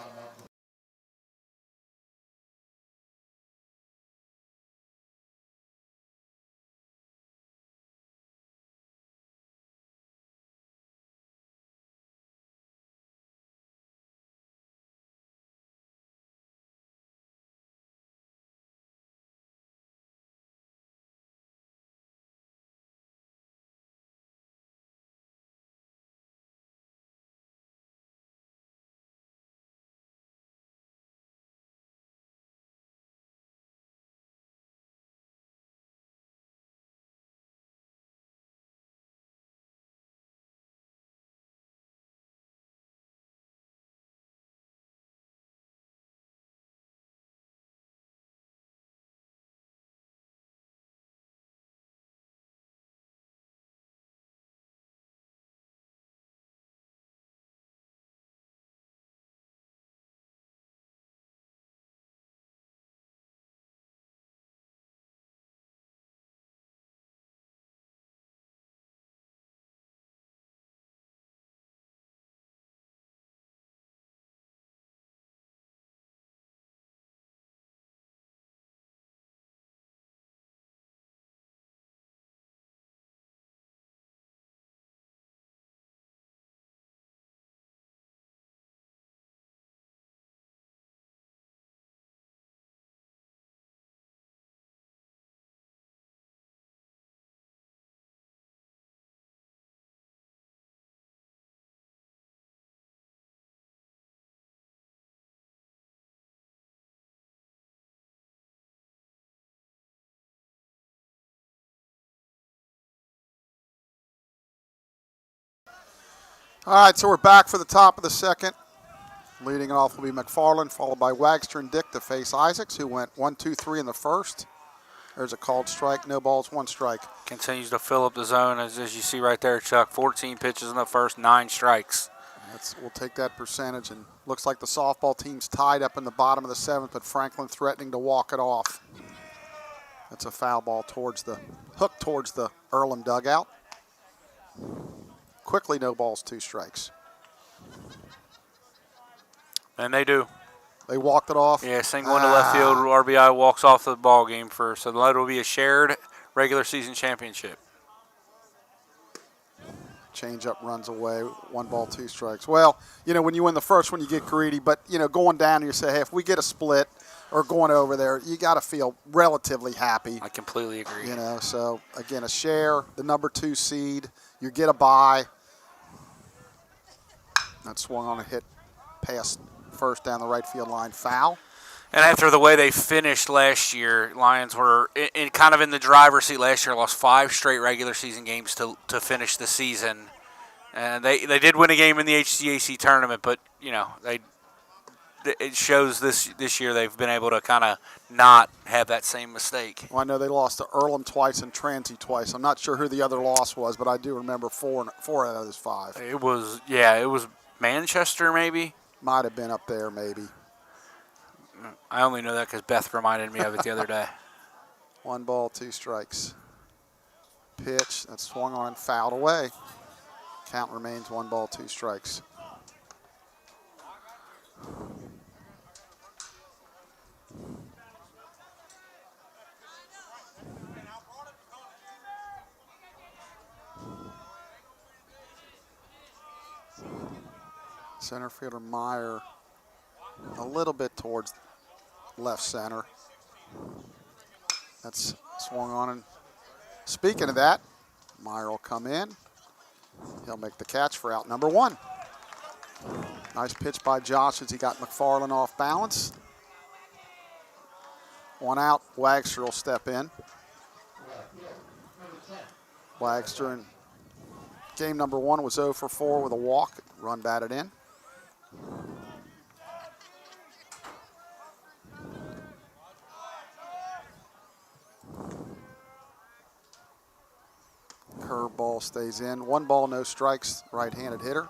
Speaker 1: All right, so we're back for the top of the second. Leading off will be McFarland, followed by Wagster and Dick to face Isaacs, who went 1-2-3 in the first. There's a called strike, no balls, 1 strike.
Speaker 2: Continues to fill up the zone, as you see right there, Chuck. 14 pitches in the first, 9 strikes.
Speaker 1: We'll take that percentage, and looks like the softball team's tied up in the bottom of the 7th, but Franklin threatening to walk it off. That's a foul ball towards the Earlham dugout. Quickly, no balls, 2 strikes.
Speaker 2: And they do.
Speaker 1: They walked it off.
Speaker 2: Yeah, single into left field. RBI walks off the ball game so that will be a shared regular season championship.
Speaker 1: Change-up runs away, 1 ball, 2 strikes. Well, when you win the first one, you get greedy, but going down, you say, hey, if we get a split or going over there, you got to feel relatively happy.
Speaker 2: I completely agree.
Speaker 1: So again, a share, the number 2 seed, you get a bye. That swung on a hit past first down the right field line, foul.
Speaker 2: And after the way they finished last year, Lions were kind of in the driver's seat last year, lost 5 straight regular season games to finish the season. And they did win a game in the HCAC tournament, but, they it shows this year they've been able to kind of not have that same mistake.
Speaker 1: Well, I know they lost to Earlham twice and Transy twice. I'm not sure who the other loss was, but I do remember four out of those 5.
Speaker 2: It was Manchester maybe.
Speaker 1: Might have been up there maybe.
Speaker 2: I only know that because Beth reminded me of it the other day.
Speaker 1: 1 ball, 2 strikes. Pitch, that's swung on and fouled away. Count remains 1 ball, 2 strikes. Center fielder Meyer a little bit towards left center. That's swung on, and speaking of that, Meyer will come in. He'll make the catch for out number 1. Nice pitch by Josh as he got McFarland off balance. 1 out, Wagster will step in. Wagster in game number 1 was 0 for 4 with a walk, run batted in. Curveball stays in. 1 ball, no strikes, right-handed hitter.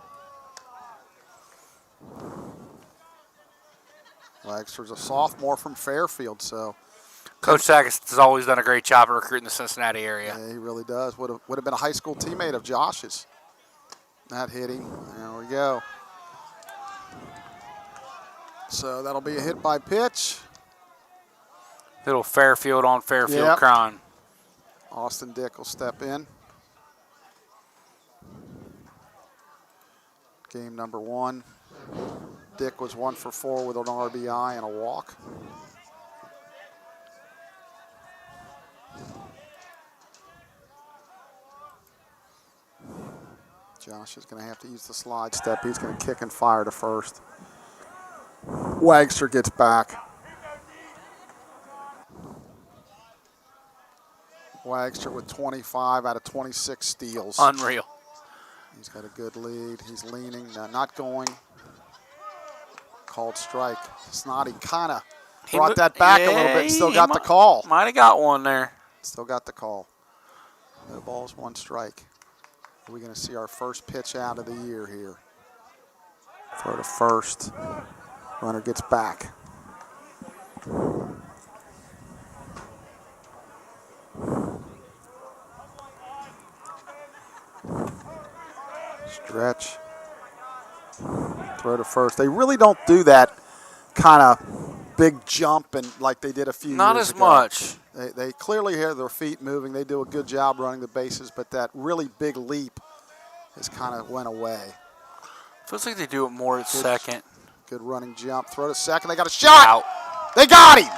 Speaker 1: Wagster's a sophomore from Fairfield, so.
Speaker 2: Coach Sagas has always done a great job of recruiting the Cincinnati area.
Speaker 1: Yeah, he really does. Would have been a high school teammate of Josh's. Not hitting. There we go. So that'll be a hit by pitch.
Speaker 2: Little Fairfield on Fairfield crown.
Speaker 1: Austin Dick will step in. Game number 1. Dick was 1 for 4 with an RBI and a walk. Josh is going to have to use the slide step. He's going to kick and fire to first. Wagster gets back. Wagster with 25 out of 26 steals.
Speaker 2: Unreal.
Speaker 1: He's got a good lead. He's leaning, not going. Called strike. Snoddy kind of brought that back a little bit. Still got the call.
Speaker 2: Might have got one there.
Speaker 1: Still got the call. No balls, 1 strike. Are we going to see our first pitch out of the year here? Throw to first. Runner gets back. Stretch. Throw to first. They really don't do that kind of big jump and like they did a few years ago.
Speaker 2: Not as much.
Speaker 1: They clearly have their feet moving. They do a good job running the bases, but that really big leap has kind of went away.
Speaker 2: Feels like they do it more at second.
Speaker 1: Good running jump. Throw to second. They got a shot.
Speaker 2: Out.
Speaker 1: They got him.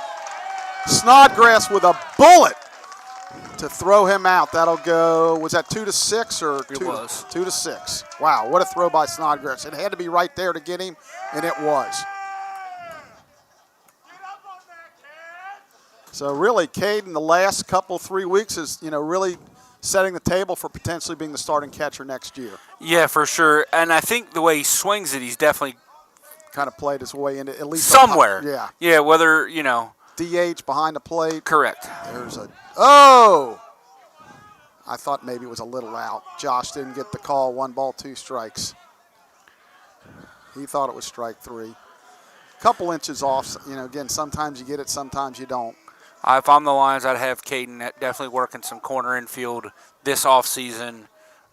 Speaker 1: Snodgrass with a bullet to throw him out. That'll go, was that 2 to 6 or
Speaker 2: it was
Speaker 1: 2 to 6? Wow, what a throw by Snodgrass. It had to be right there to get him, and it was. So really, Caden, the last couple 3 weeks is, really setting the table for potentially being the starting catcher next year.
Speaker 2: Yeah, for sure. And I think the way he swings it, he's definitely
Speaker 1: kind of played his way into at least
Speaker 2: somewhere.
Speaker 1: Yeah.
Speaker 2: Yeah, whether,
Speaker 1: DH behind the plate.
Speaker 2: Correct.
Speaker 1: There's I thought maybe it was a little out. Josh didn't get the call. 1 ball, 2 strikes. He thought it was strike 3. Couple inches off. Again, sometimes you get it, sometimes you don't.
Speaker 2: If I'm the Lions, I'd have Caden definitely working some corner infield this offseason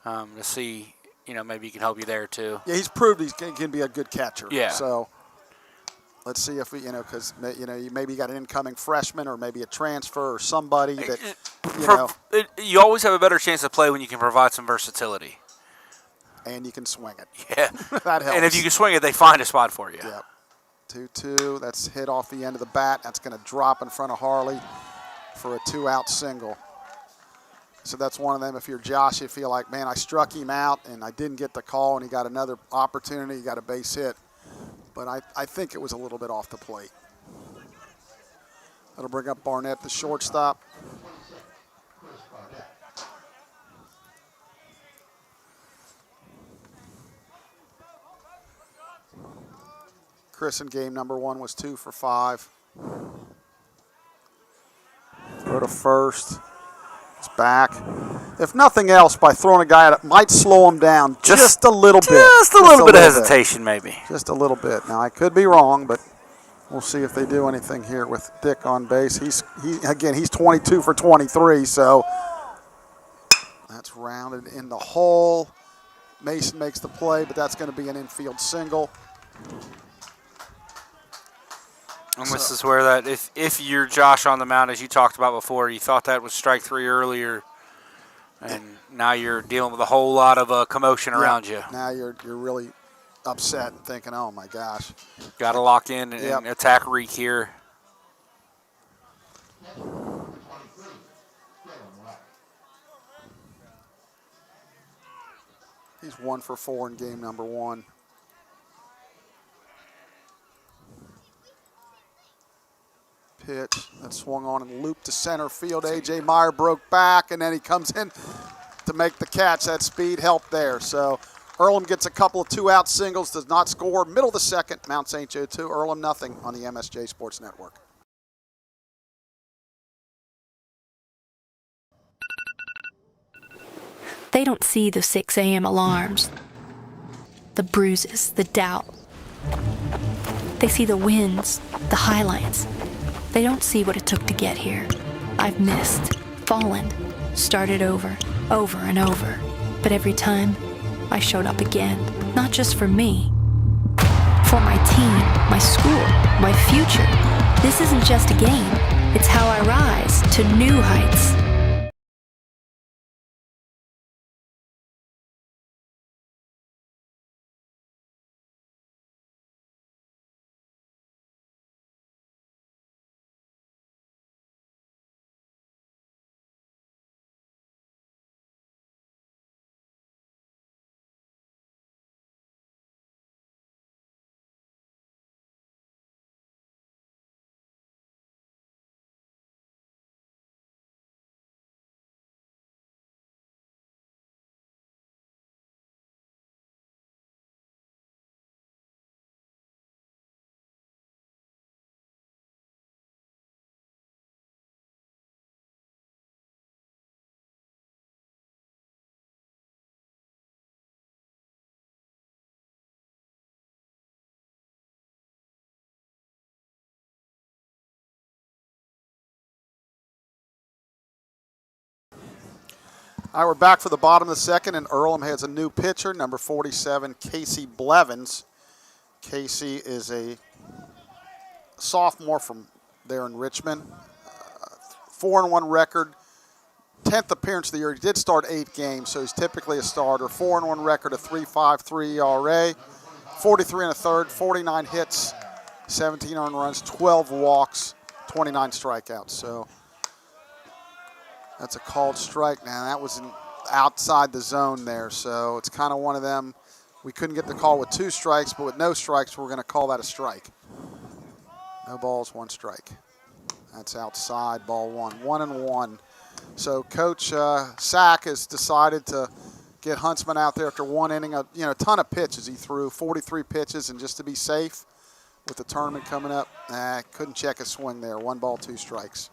Speaker 2: to see, maybe he can help you there too.
Speaker 1: Yeah, he's proved he can be a good catcher.
Speaker 2: Yeah.
Speaker 1: So let's see if we, because, you maybe got an incoming freshman or maybe a transfer or somebody that,
Speaker 2: You always have a better chance to play when you can provide some versatility.
Speaker 1: And you can swing it.
Speaker 2: Yeah.
Speaker 1: That helps.
Speaker 2: And if you can swing it, they find a spot for you.
Speaker 1: Yep. 2-2. That's hit off the end of the bat. That's going to drop in front of Harley for a 2-out single. So that's one of them. If you're Josh, you feel like, man, I struck him out and I didn't get the call and he got another opportunity. He got a base hit. But I think it was a little bit off the plate. That'll bring up Barnett, the shortstop. Chris in game number 1 was 2 for 5. Throw to first. It's back. If nothing else, by throwing a guy at it, might slow him down just a little bit.
Speaker 2: Just a little bit of hesitation, maybe.
Speaker 1: Just a little bit. Now, I could be wrong, but we'll see if they do anything here with Dick on base. He's 22 for 23, so that's rounded in the hole. Mason makes the play, but that's going to be an infield single.
Speaker 2: And this is where that, if you're Josh on the mound, as you talked about before, you thought that was strike 3 earlier, and now you're dealing with a whole lot of commotion around you.
Speaker 1: Now you're really upset and thinking, oh my gosh.
Speaker 2: Got to lock in and attack Reek here.
Speaker 1: He's 1 for 4 in game number 1. Pitch that swung on and looped to center field. A.J. Meyer broke back, and then he comes in to make the catch. That speed helped there. So Earlham gets a couple of 2-out singles, does not score. Middle of the second, Mount St. Joe 2, Earlham nothing on the MSJ Sports Network.
Speaker 5: They don't see the 6 a.m. alarms, the bruises, the doubt. They see the wins, the highlights. They don't see what it took to get here. I've missed, fallen, started over and over. But every time, I showed up again. Not just for me. For my team, my school, my future. This isn't just a game. It's how I rise to new heights.
Speaker 1: All right, we're back for the bottom of the second, and Earlham has a new pitcher, number 47, Casey Blevins. Casey is a sophomore from there in Richmond. 4-1 record, 10th appearance of the year. He did start 8 games, so he's typically a starter. 4-1 record, a 3.53 ERA, 43 and a third, 49 hits, 17 earned runs, 12 walks, 29 strikeouts. So that's a called strike. Now, that was outside the zone there, so it's kind of one of them. We couldn't get the call with 2 strikes, but with no strikes, we're going to call that a strike. No balls, 1 strike. That's outside, ball 1. 1-1. So Coach Sack has decided to get Huntsman out there after 1 inning. A ton of pitches he threw, 43 pitches, and just to be safe with the tournament coming up, couldn't check his swing there. 1 ball, 2 strikes.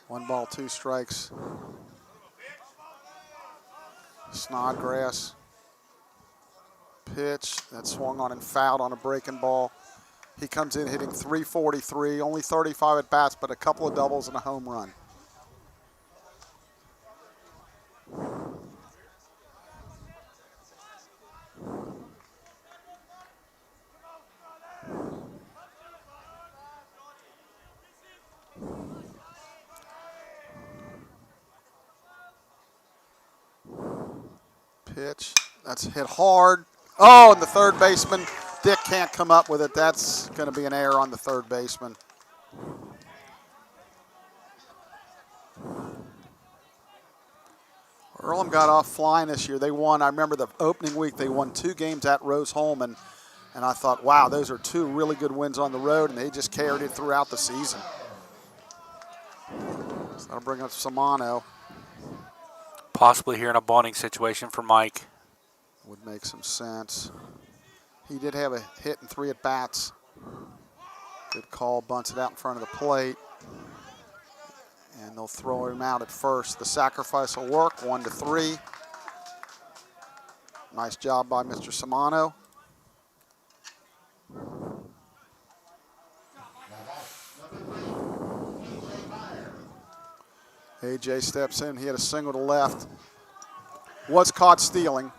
Speaker 1: One ball, 2 strikes. Snodgrass. Pitch that swung on and fouled on a breaking ball. He comes in hitting .343, only 35 at bats, but a couple of doubles and a home run. Pitch, that's hit hard. Oh, and the third baseman, Dick, can't come up with it. That's going to be an error on the third baseman. Earlham got off flying this year. They won, I remember the opening week, they won 2 games at Rose-Hulman, and I thought, wow, those are 2 really good wins on the road, and they just carried it throughout the season. So that'll bring up Samano.
Speaker 2: Possibly here in a bunting situation for Mike.
Speaker 1: Would make some sense. He did have a hit and 3 at-bats. Good call, bunts it out in front of the plate. And they'll throw him out at first. The sacrifice will work, 1-3. Nice job by Mr. Samano. AJ steps in. He had a single to left. Was caught stealing.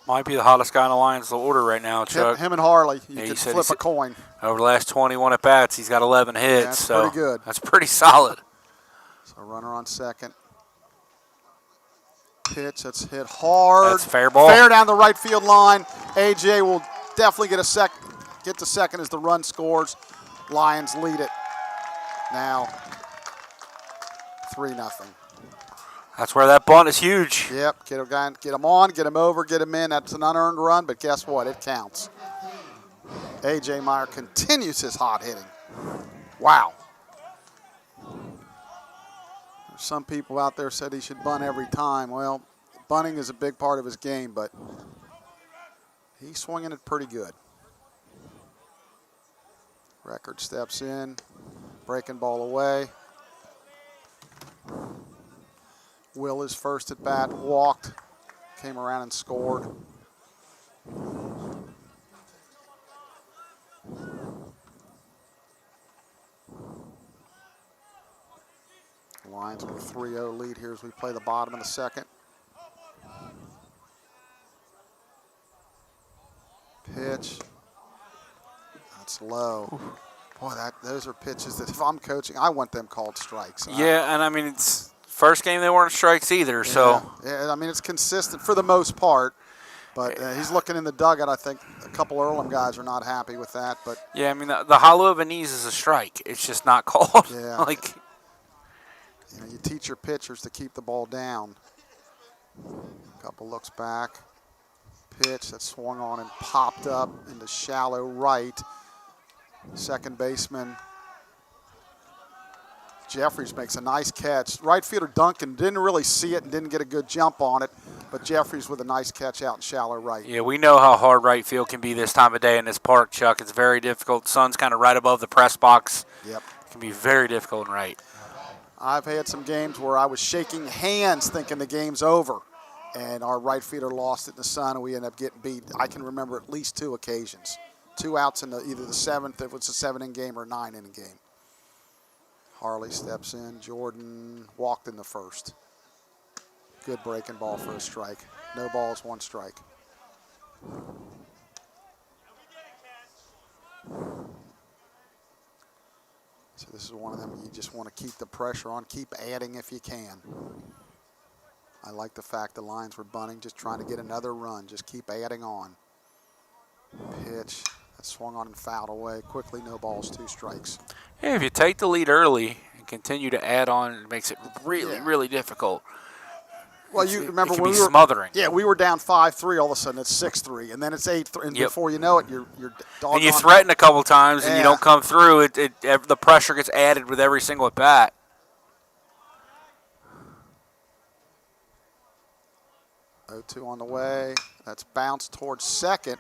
Speaker 2: Might be the hottest guy in the Lions order right now, Chuck.
Speaker 1: Him and Harley. You
Speaker 2: Yeah,
Speaker 1: could flip a coin.
Speaker 2: Over the last 21 at-bats, he's got 11 hits.
Speaker 1: That's
Speaker 2: so
Speaker 1: pretty good.
Speaker 2: That's pretty solid.
Speaker 1: So runner on second. Pitch, that's hit hard.
Speaker 2: That's fair ball.
Speaker 1: Fair down the right field line. AJ will definitely get to second as the run scores. Lions lead it now 3-0.
Speaker 2: That's where that bunt is huge.
Speaker 1: Yep, get him on, get him over, get him in. That's an unearned run, but guess what? It counts. A.J. Meyer continues his hot hitting. Wow. Some people out there said he should bunt every time. Well, bunting is a big part of his game, but he's swinging it pretty good. Record steps in, breaking ball away. Will is first at bat, walked, came around and scored. Lions with a 3-0 lead here as we play the bottom of the second. Pitch. That's low. Boy, those are pitches that if I'm coaching, I want them called strikes.
Speaker 2: Yeah, and I mean, it's first game they weren't strikes either, so.
Speaker 1: Yeah, I mean, it's consistent for the most part. But he's looking in the dugout. I think a couple Earlham guys are not happy with that. But
Speaker 2: yeah, I mean, the hollow of a knees is a strike. It's just not called.
Speaker 1: Yeah.
Speaker 2: Like,
Speaker 1: you teach your pitchers to keep the ball down. Couple looks back. Pitch that swung on and popped up into shallow right. Second baseman Jeffries makes a nice catch. Right fielder Duncan didn't really see it and didn't get a good jump on it, but Jeffries with a nice catch out in shallow right.
Speaker 2: yeah, we know how hard right field can be this time of day in this park, Chuck. It's very difficult. Sun's kind of right above the press box.
Speaker 1: Yep.
Speaker 2: It can be very difficult in right.
Speaker 1: I've had some games where I was shaking hands thinking the game's over, and our right fielder lost it in the sun, and we ended up getting beat. I can remember at least 2 occasions. 2 outs in either the 7th, if it's a 7-inning game, or a 9-inning game. Harley steps in. Jordan walked in the first. Good breaking ball for a strike. No balls, 1 strike. So this is one of them you just want to keep the pressure on, keep adding if you can. I like the fact the Lions were bunting, just trying to get another run. Just keep adding on. Pitch. That swung on and fouled away. Quickly, no balls, 2 strikes.
Speaker 2: Yeah, if you take the lead early and continue to add on, it makes it really, really difficult.
Speaker 1: Well, you remember
Speaker 2: it can
Speaker 1: when
Speaker 2: be
Speaker 1: we were
Speaker 2: smothering.
Speaker 1: Yeah, we were down 5-3. All of a sudden, it's 6-3, and then it's 8-3, and before you know it, you're doggone.
Speaker 2: And you threaten a couple times, and you don't come through. The pressure gets added with every single at bat.
Speaker 1: 0-2 on the way. That's bounced towards second.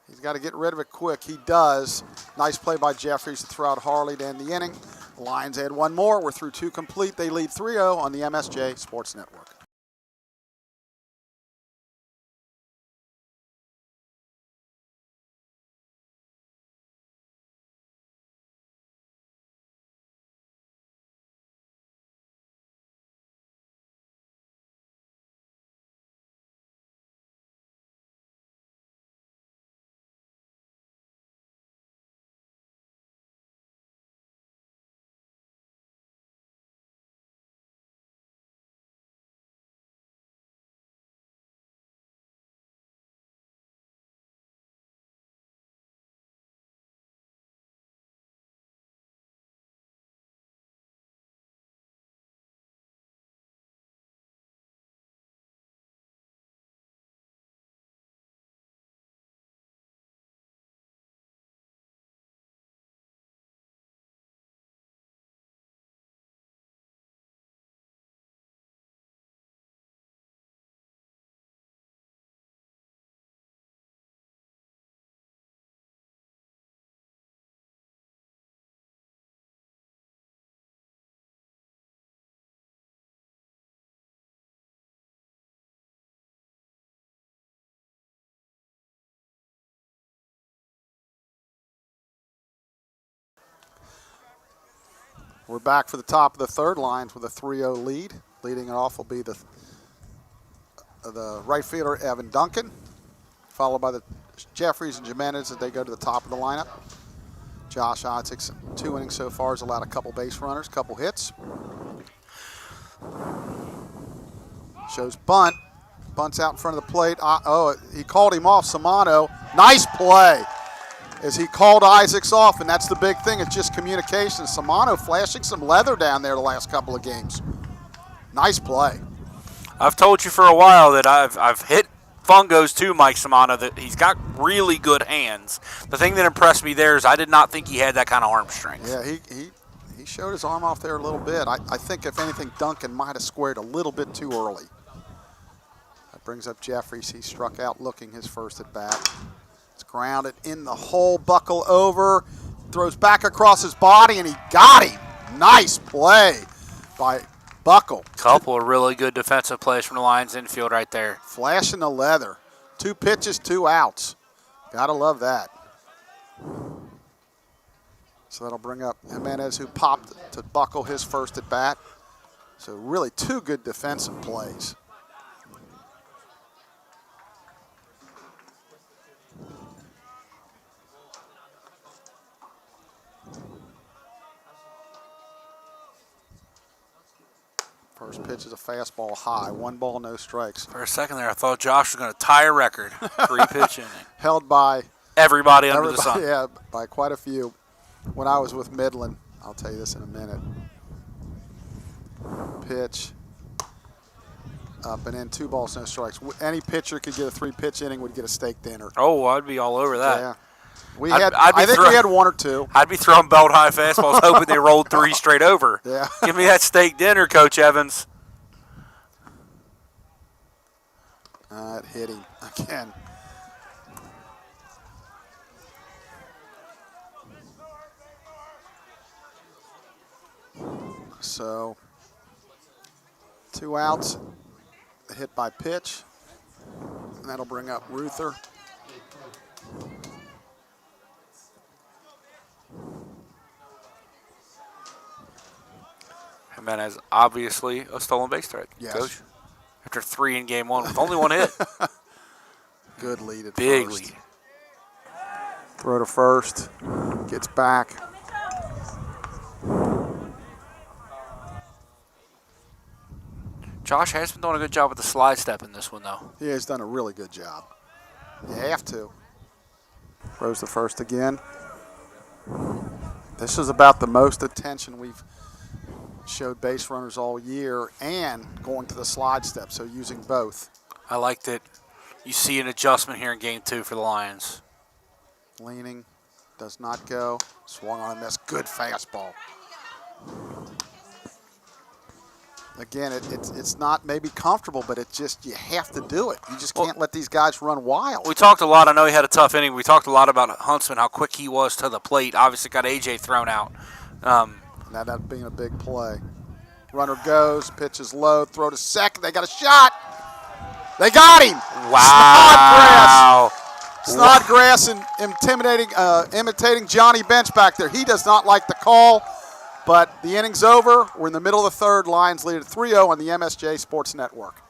Speaker 1: He's got to get rid of it quick. He does. Nice play by Jeffries to throw out Harley to end the inning. The Lions add 1 more. We're through 2 complete. They lead 3-0 on the MSJ Sports Network. We're back for the top of the third. Lions with a 3-0 lead. Leading it off will be the right fielder, Evan Duncan, followed by the Jeffries and Jimenez as they go to the top of the lineup. Josh Isaacson, 2 innings so far, has allowed a couple base runners, couple hits. Shows bunt. Bunts out in front of the plate. He called him off, Samano. Nice play as he called Isaacs off, and that's the big thing. It's just communication. Samano flashing some leather down there the last couple of games. Nice play.
Speaker 2: I've told you for a while that I've hit fungos to Mike Samano, that he's got really good hands. The thing that impressed me there is I did not think he had that kind of arm strength.
Speaker 1: Yeah, he showed his arm off there a little bit. I think, if anything, Duncan might have squared a little bit too early. That brings up Jeffries. He struck out looking his first at bat. It's grounded in the hole, Buckle over, throws back across his body, and he got him. Nice play by Buckle.
Speaker 2: Couple of really good defensive plays from the Lions infield right there.
Speaker 1: Flashing the leather. 2 pitches, 2 outs. Gotta love that. So that'll bring up Jimenez, who popped to Buckle his first at bat. So really 2 good defensive plays. First pitch is a fastball high. 1 ball, no strikes.
Speaker 2: For a second there, I thought Josh was going to tie a record. 3-pitch inning.
Speaker 1: Held by
Speaker 2: everybody under the sun.
Speaker 1: Yeah, by quite a few. When I was with Midland, I'll tell you this in a minute. Pitch. Up and in, 2 balls, no strikes. Any pitcher could get a 3-pitch inning, would get a steak dinner.
Speaker 2: Oh, I'd be all over that.
Speaker 1: Yeah. I think we had 1 or 2.
Speaker 2: I'd be throwing belt high fastballs, hoping they rolled 3 straight over.
Speaker 1: Yeah.
Speaker 2: Give me that steak dinner, Coach Evans.
Speaker 1: It hit him again. So 2 outs, a hit by pitch, and that'll bring up Ruther.
Speaker 2: Jimenez, obviously a stolen base threat,
Speaker 1: yes.
Speaker 2: Coach. After 3 in game 1 with only 1 hit.
Speaker 1: Good lead at
Speaker 2: Big
Speaker 1: first.
Speaker 2: lead.
Speaker 1: Throw to first, gets back.
Speaker 2: Josh has been doing a good job with the slide step in this one, though.
Speaker 1: He has done a really good job. You have to. Throws to first again. This is about the most attention we've showed base runners all year, and going to the slide step, so using both.
Speaker 2: I like that you see an adjustment here in game 2 for the Lions.
Speaker 1: Leaning, does not go. Swung on a miss. Good fastball. Again, it's not maybe comfortable, but it's just you have to do it. You just can't let these guys run wild.
Speaker 2: We talked a lot. I know he had a tough inning. We talked a lot about Huntsman, how quick he was to the plate. Obviously got A.J. thrown out.
Speaker 1: Now that being a big play. Runner goes, pitch is low, throw to second. They got a shot. They got him.
Speaker 2: Wow.
Speaker 1: Snodgrass and imitating Johnny Bench back there. He does not like the call, but the inning's over. We're in the middle of the third. Lions lead at 3-0 on the MSJ Sports Network.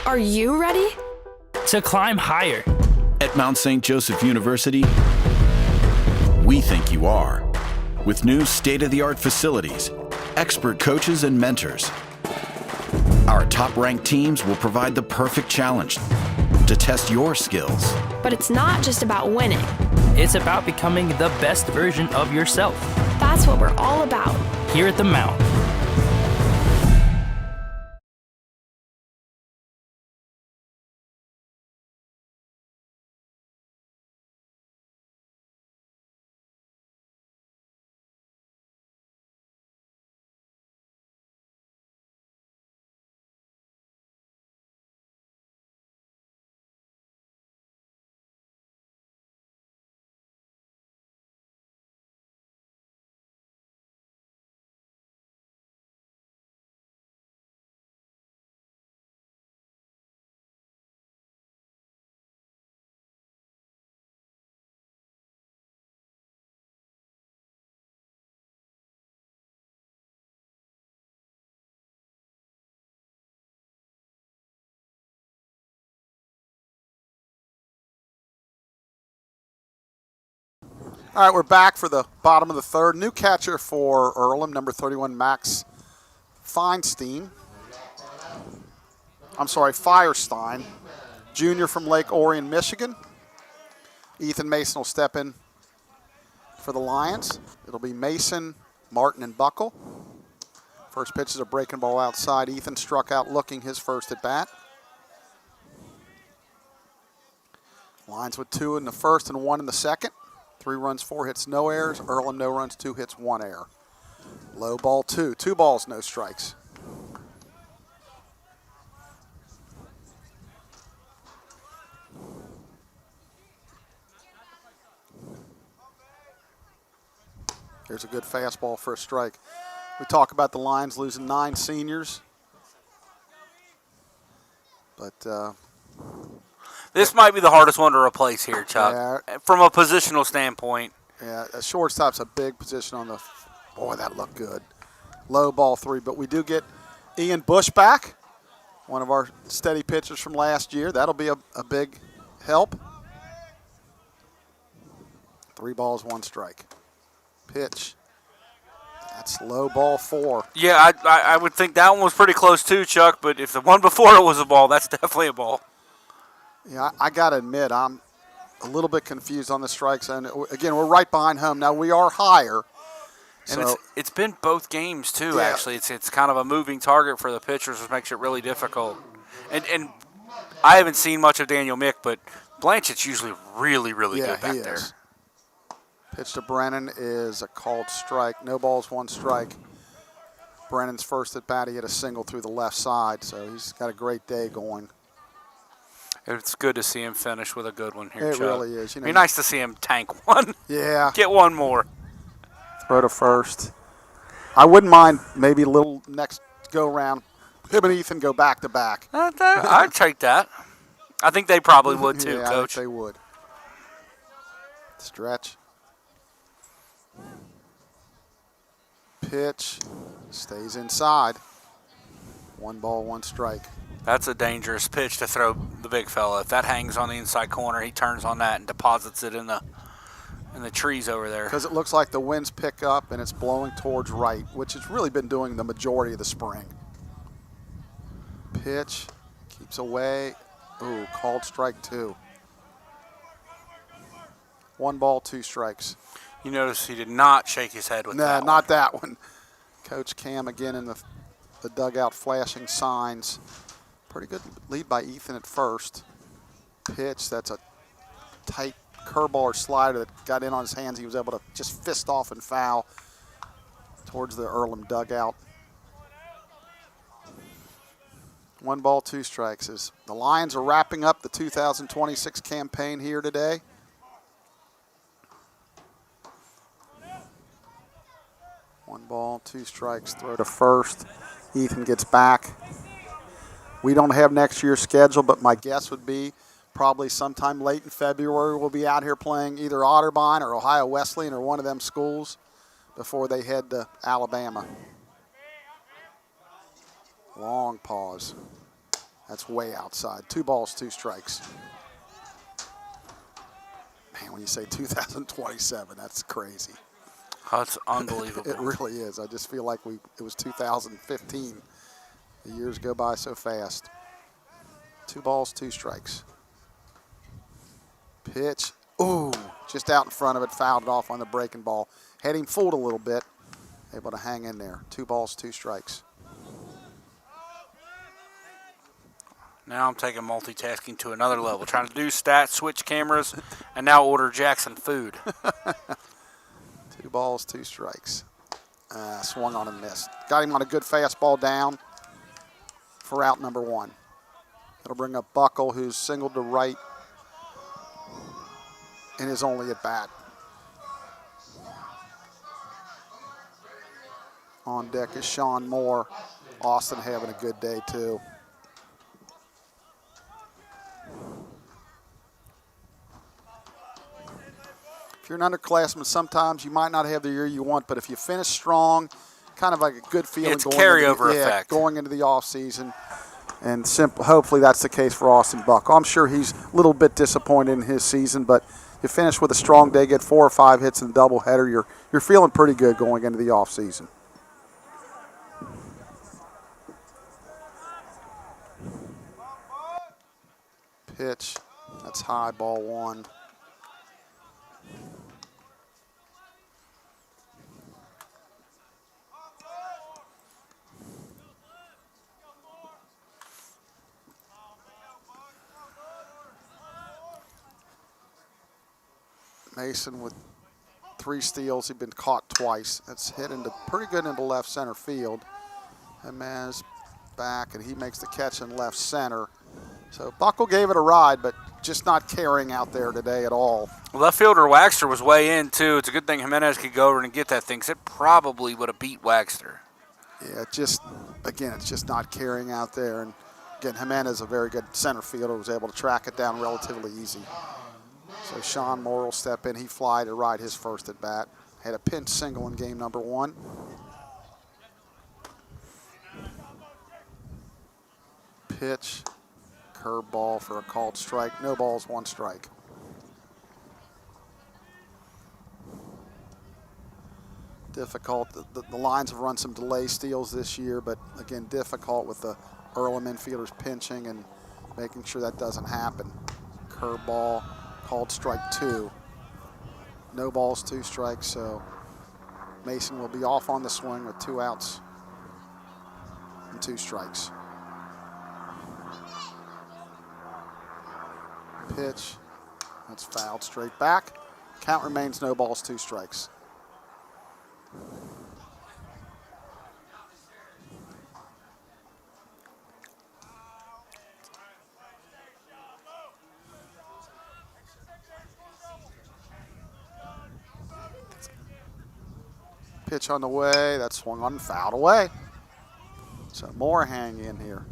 Speaker 5: Are you ready?
Speaker 6: To climb higher.
Speaker 7: At Mount St. Joseph University, we think you are. With new state-of-the-art facilities, expert coaches and mentors, our top-ranked teams will provide the perfect challenge to test your skills.
Speaker 5: But it's not just about winning.
Speaker 6: It's about becoming the best version of yourself.
Speaker 5: That's what we're all about.
Speaker 6: Here at the Mount.
Speaker 1: All right, we're back for the bottom of the third. New catcher for Earlham, number 31, Max Firestein, junior from Lake Orion, Michigan. Ethan Mason will step in for the Lions. It'll be Mason, Martin, and Buckle. First pitch is a breaking ball outside. Ethan struck out looking his first at bat. Lions with 2 in the first and 1 in the second. 3 runs, 4 hits, no errors. Earlham, no runs, 2 hits, 1 error. Low ball 2. 2 balls, no strikes. Here's a good fastball for a strike. We talk about the Lions losing 9 seniors. But
Speaker 2: this might be the hardest one to replace here, Chuck,
Speaker 1: yeah,
Speaker 2: from a positional standpoint.
Speaker 1: Yeah, a shortstop's a big position on the – boy, that looked good. Low ball 3, but we do get Ian Bush back, one of our steady pitchers from last year. That'll be a big help. 3 balls, 1 strike. Pitch. That's low ball 4.
Speaker 2: Yeah, I would think that one was pretty close too, Chuck, but if the one before it was a ball, that's definitely a ball.
Speaker 1: Yeah, I got to admit, I'm a little bit confused on the strikes. And again, we're right behind home. Now, we are higher.
Speaker 2: And
Speaker 1: so,
Speaker 2: it's been both games too,
Speaker 1: yeah.
Speaker 2: actually. It's kind of a moving target for the pitchers, which makes it really difficult. And I haven't seen much of Daniel Mick, but Blanchett's usually really, really good back there.
Speaker 1: Pitch to Brennan is a called strike. No balls, 1 strike. Brennan's first at bat, he hit a single through the left side, so he's got a great day going.
Speaker 2: It's good to see him finish with a good one here,
Speaker 1: It
Speaker 2: Chuck.
Speaker 1: really is.
Speaker 2: Be nice to see him tank one.
Speaker 1: Yeah.
Speaker 2: Get one more.
Speaker 1: Throw to first. I wouldn't mind maybe a little next go-round. Him and Ethan go back-to-back.
Speaker 2: I'd take that. I think they probably would too,
Speaker 1: yeah,
Speaker 2: Coach.
Speaker 1: I think they would. Stretch. Pitch. Stays inside. 1 ball, 1 strike.
Speaker 2: That's a dangerous pitch to throw the big fella. If that hangs on the inside corner, he turns on that and deposits it in the trees over there.
Speaker 1: Because it looks like the winds pick up and it's blowing towards right, which it's really been doing the majority of the spring. Pitch. Keeps away. Ooh, called strike 2. 1 ball, 2 strikes.
Speaker 2: You notice he did not shake his head with that one.
Speaker 1: Not that one. Coach Cam again in the dugout flashing signs. Pretty good lead by Ethan at first. Pitch, that's a tight curveball or slider that got in on his hands. He was able to just fist off and foul towards the Earlham dugout. 1 ball, 2 strikes. As the Lions are wrapping up the 2026 campaign here today. One ball, 2 strikes, throw to first. Ethan gets back. We don't have next year's schedule, but my guess would be probably sometime late in February we'll be out here playing either Otterbein or Ohio Wesleyan or one of them schools before they head to Alabama. Long pause. That's way outside. 2 balls, 2 strikes. Man, when you say 2027, that's crazy.
Speaker 2: Oh, it's unbelievable.
Speaker 1: It really is. I just feel like it was 2015. The years go by so fast. 2 balls, 2 strikes. Pitch. Ooh, just out in front of it, fouled it off on the breaking ball. Had him fooled a little bit. Able to hang in there. 2 balls, 2 strikes.
Speaker 2: Now I'm taking multitasking to another level. Trying to do stats, switch cameras, and now order Jackson food.
Speaker 1: 2 balls, 2 strikes. Swung on and missed. Got him on a good fastball down for out number 1. It'll bring up Buckle, who's singled to right and is only at bat. On deck is Sean Moore. Austin having a good day too. If you're an underclassman, sometimes you might not have the year you want, but if you finish strong, kind of like a good feeling.
Speaker 2: It's carryover effect.
Speaker 1: Going into the offseason. And hopefully that's the case for Austin Buckle. I'm sure he's a little bit disappointed in his season, but you finish with a strong day, get 4 or 5 hits in the doubleheader, you're feeling pretty good going into the off season. Pitch, that's high, ball 1. Mason with 3 steals. He'd been caught twice. That's hit into pretty good into left center field. Jimenez back, and he makes the catch in left center. So Buckle gave it a ride, but just not carrying out there today at all.
Speaker 2: Left fielder Waxter was way in, too. It's a good thing Jimenez could go over and get that thing, because it probably would have beat Waxter.
Speaker 1: Yeah, again, it's just not carrying out there. And again, Jimenez, a very good center fielder, was able to track it down relatively easy. So Sean Moore will step in. He fly to ride his first at bat. Had a pinch single in game number 1. Pitch, curveball for a called strike. No balls, 1 strike. Difficult. The Lions have run some delay steals this year, but again, difficult with the Earlham infielders pinching and making sure that doesn't happen. Curveball, called strike 2. No balls, 2 strikes, so Mason will be off on the swing with 2 outs and 2 strikes. Pitch, that's fouled straight back. Count remains no balls, 2 strikes. Pitch on the way, that's swung on and fouled away. So more hang in here.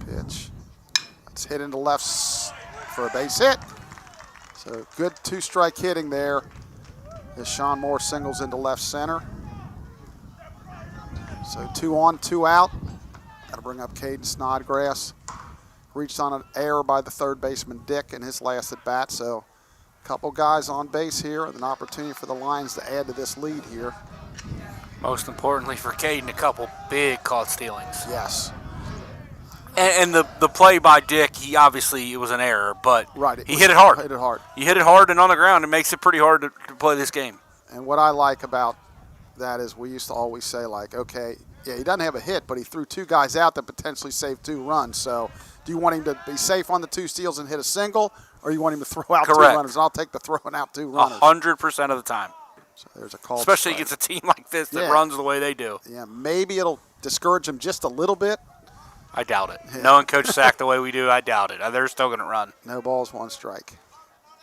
Speaker 1: Pitch, that's hit into left for a base hit. So good 2-strike hitting there as Sean Moore singles into left center. So 2 on, 2 out. Got to bring up Caden Snodgrass. Reached on an error by the third baseman Dick in his last at bat. So a couple guys on base here and an opportunity for the Lions to add to this lead here.
Speaker 2: Most importantly for Caden, a couple big caught stealings.
Speaker 1: Yes.
Speaker 2: And the play by Dick, he obviously, it was an error, but he hit it hard.
Speaker 1: Hit it hard.
Speaker 2: You hit it hard and on the ground, it makes it pretty hard to play this game.
Speaker 1: And what I like about that is we used to always say, like, okay, yeah, he doesn't have a hit, but he threw 2 guys out that potentially saved 2 runs. So do you want him to be safe on the 2 steals and hit a single, or you want him to throw out 2 runners? And I'll take the throwing out 2 runners.
Speaker 2: 100% of the time.
Speaker 1: So there's a call.
Speaker 2: Especially against a team like this that runs the way they do.
Speaker 1: Yeah, maybe it'll discourage him just a little bit.
Speaker 2: I doubt it. Yeah. Knowing Coach Sack the way we do, I doubt it. They're still going to run.
Speaker 1: No balls, 1 strike.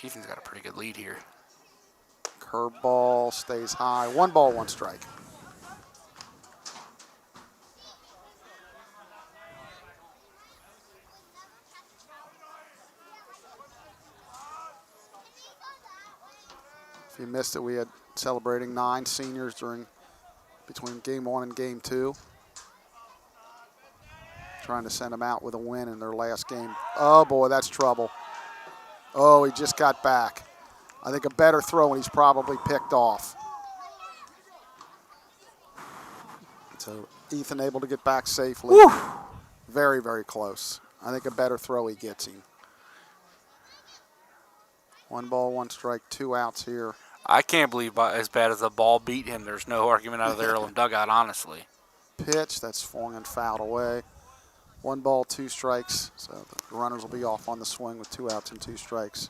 Speaker 2: Ethan's got a pretty good lead here.
Speaker 1: Curveball stays high. 1 ball, 1 strike. If you missed it, we had celebrating 9 seniors between game 1 and game 2. Trying to send them out with a win in their last game. Oh, boy, that's trouble. Oh, he just got back. I think a better throw, and he's probably picked off. So Ethan able to get back safely. Woo. Very, very close. I think a better throw, he gets him. 1 ball, 1 strike, 2 outs here.
Speaker 2: I can't believe as bad as the ball beat him, there's no argument out of the Earlham dugout, honestly.
Speaker 1: Pitch, that's swung and fouled away. 1 ball, 2 strikes. So the runners will be off on the swing with 2 outs and 2 strikes.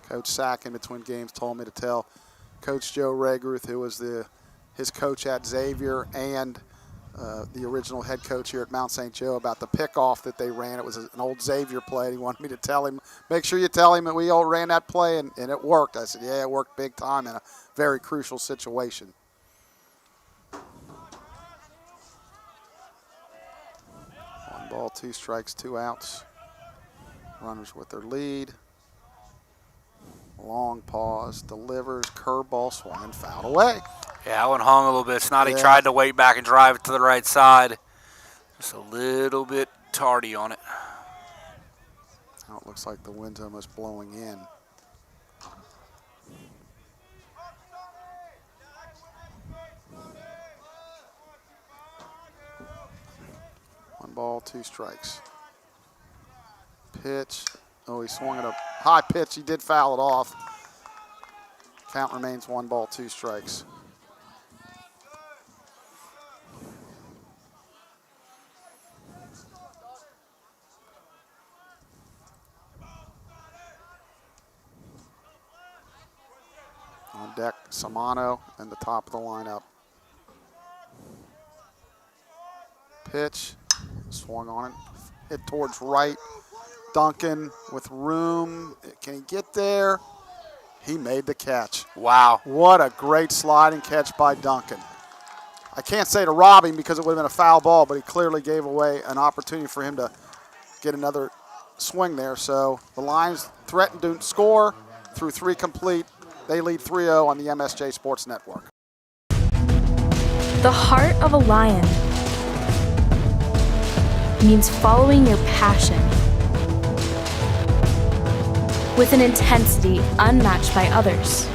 Speaker 1: Coach Sack in between games told me to tell Coach Joe Raguth, who was his coach at Xavier and the original head coach here at Mount St. Joe, about the pickoff that they ran. It was an old Xavier play, and he wanted me to tell him, make sure you tell him that we all ran that play, and it worked. I said, yeah, it worked big time in a very crucial situation. ball, 2 strikes, 2 outs. Runners with their lead. Long pause, delivers, curveball, swung and fouled away.
Speaker 2: Yeah, that one hung a little bit. Snotty
Speaker 1: Yeah.
Speaker 2: tried to wait back and drive it to the right side. Just a little bit tardy on it.
Speaker 1: Now it looks like the wind's almost blowing in. One ball, 2 strikes. Pitch. Oh, he swung at a high pitch. He did foul it off. Count remains 1 ball, 2 strikes. On deck, Samano and the top of the lineup. Pitch, swung on it, hit towards right. Duncan with room. Can he get there? He made the catch.
Speaker 2: Wow.
Speaker 1: What a great sliding catch by Duncan. I can't say to rob him because it would have been a foul ball, but he clearly gave away an opportunity for him to get another swing there. So the Lions threatened to score through 3 complete. They lead 3-0 on the MSJ Sports Network.
Speaker 8: The heart of a lion means following your passion with an intensity unmatched by others.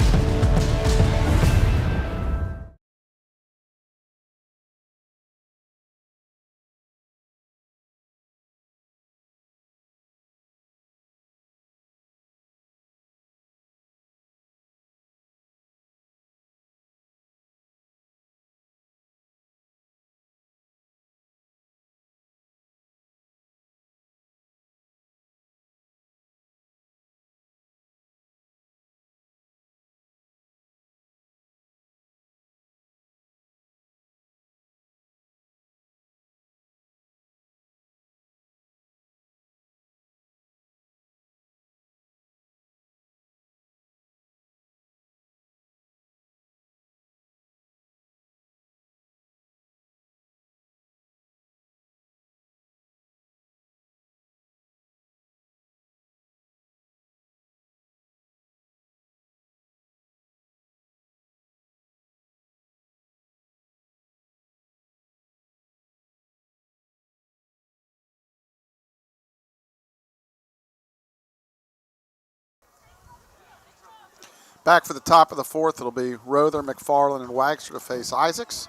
Speaker 1: Back for the top of the 4th, it'll be Rother, McFarland, and Wagster to face Isaacs.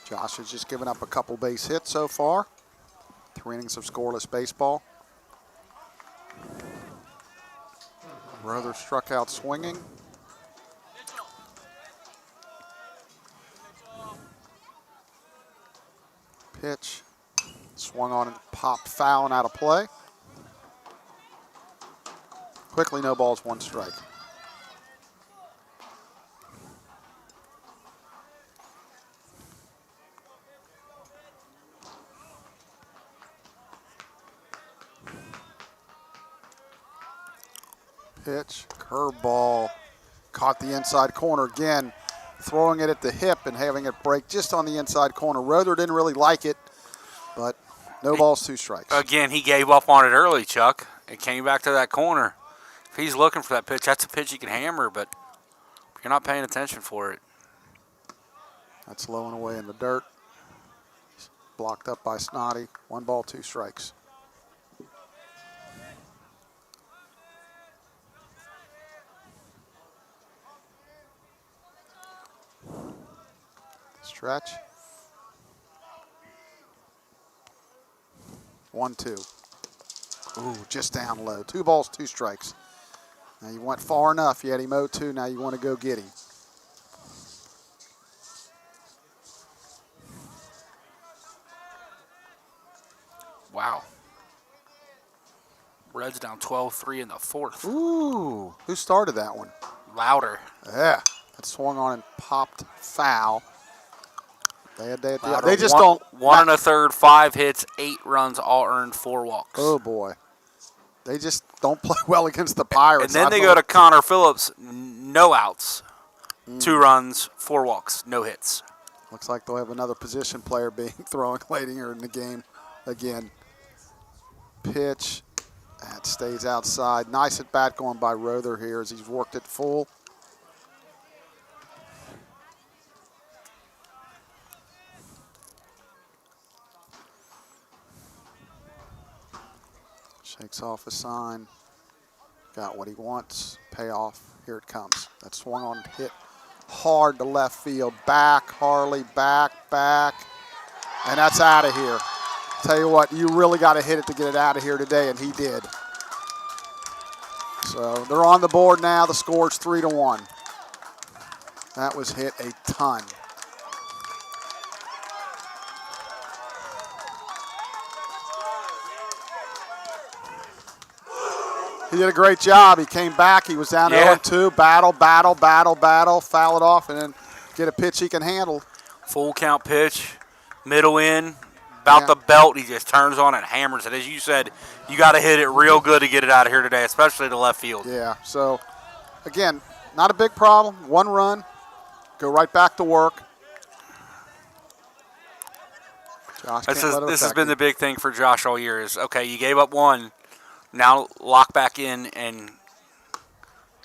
Speaker 1: Josh has just given up a couple base hits so far. 3 innings of scoreless baseball. Rother struck out swinging. Pitch. Swung on and popped foul and out of play. Quickly, no balls, 1 strike. Pitch, curveball, caught the inside corner again, throwing it at the hip and having it break just on the inside corner. Rother didn't really like it, but no balls, 2 strikes.
Speaker 2: Again, he gave up on it early, Chuck. It came back to that corner. If he's looking for that pitch, that's a pitch he can hammer, but you're not paying attention for it.
Speaker 1: That's low and away in the dirt. Blocked up by Snotty. 1 ball, 2 strikes. Stretch. 1-2. Ooh, just down low. 2 balls, 2 strikes. Now you went far enough. You had him 0-2. Now you want to go get him.
Speaker 2: Wow. Reds down 12-3 in the 4th.
Speaker 1: Ooh, who started that one?
Speaker 2: Louder.
Speaker 1: Yeah, that swung on and popped foul.
Speaker 2: Louder.
Speaker 1: They just
Speaker 2: one,
Speaker 1: don't.
Speaker 2: 1 1/3, 5 hits, 8 runs, all earned, 4 walks.
Speaker 1: Oh boy, they just don't play well against the Pirates.
Speaker 2: And then they go to Connor Phillips, no outs, 2 runs, 4 walks, no hits.
Speaker 1: Looks like they'll have another position player being throwing late here in the game again. Pitch. That stays outside. Nice at bat going by Rother here as he's worked it full. Shakes off a sign. Got what he wants. Payoff. Here it comes. That swung on, hit hard to left field. Back, Harley, back. And that's out of here. Tell you what, you really got to hit it to get it out of here today, and he did. So they're on the board now. The score's 3-1. That was hit a ton. He did a great job. He came back. He was down 0-2. Battle, foul it off, and then get a pitch he can handle.
Speaker 2: Full count pitch, middle in, about the belt. He just turns on it, hammers it. As you said, you got to hit it real good to get it out of here today, especially to left field.
Speaker 1: Yeah, so, again, not a big problem. 1 run, go right back to work. Josh
Speaker 2: This has been the big thing for Josh all year is, okay, you gave up 1. Now lock back in and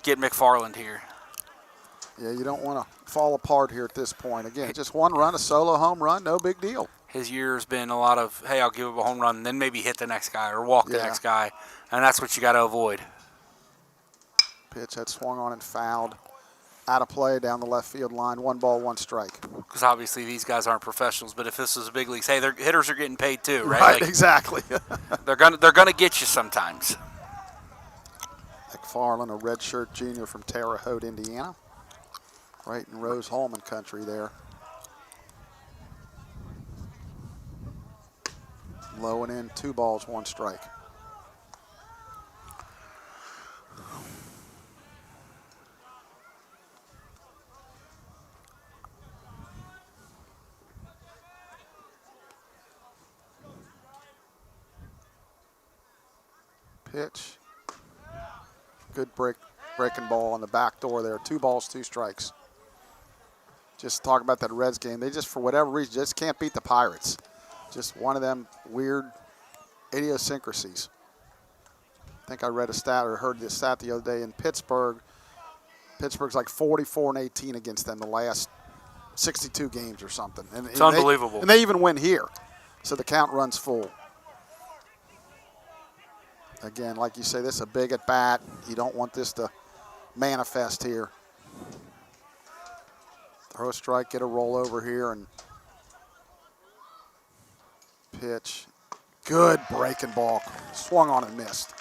Speaker 2: get McFarland here.
Speaker 1: Yeah, you don't want to fall apart here at this point. Again, just 1 run, a solo home run, no big deal.
Speaker 2: His year has been a lot of, hey, I'll give up a home run, then maybe hit the next guy or walk the next guy, and that's what you got to avoid.
Speaker 1: Pitch that swung on and fouled. Out of play down the left field line, 1 ball, 1 strike.
Speaker 2: Because obviously these guys aren't professionals, but if this was a big leagues, hey, their hitters are getting paid too, right?
Speaker 1: Right, exactly.
Speaker 2: they're gonna get you sometimes.
Speaker 1: McFarland, a redshirt junior from Terre Haute, Indiana. Right in Rose Holman country there. Low and in, 2 balls, 1 strike. Pitch. Good breaking ball on the back door there. 2 balls, 2 strikes. Just talk about that Reds game. They just, for whatever reason, just can't beat the Pirates. Just one of them weird idiosyncrasies. I think I read a stat or heard this stat the other day in Pittsburgh. Pittsburgh's like 44-18 against them the last 62 games or something.
Speaker 2: It's unbelievable.
Speaker 1: And they even win here. So the count runs full. Again, like you say, this is a big at bat. You don't want this to manifest here. Throw a strike, get a roll over here, and pitch. Good breaking ball. Swung on and missed.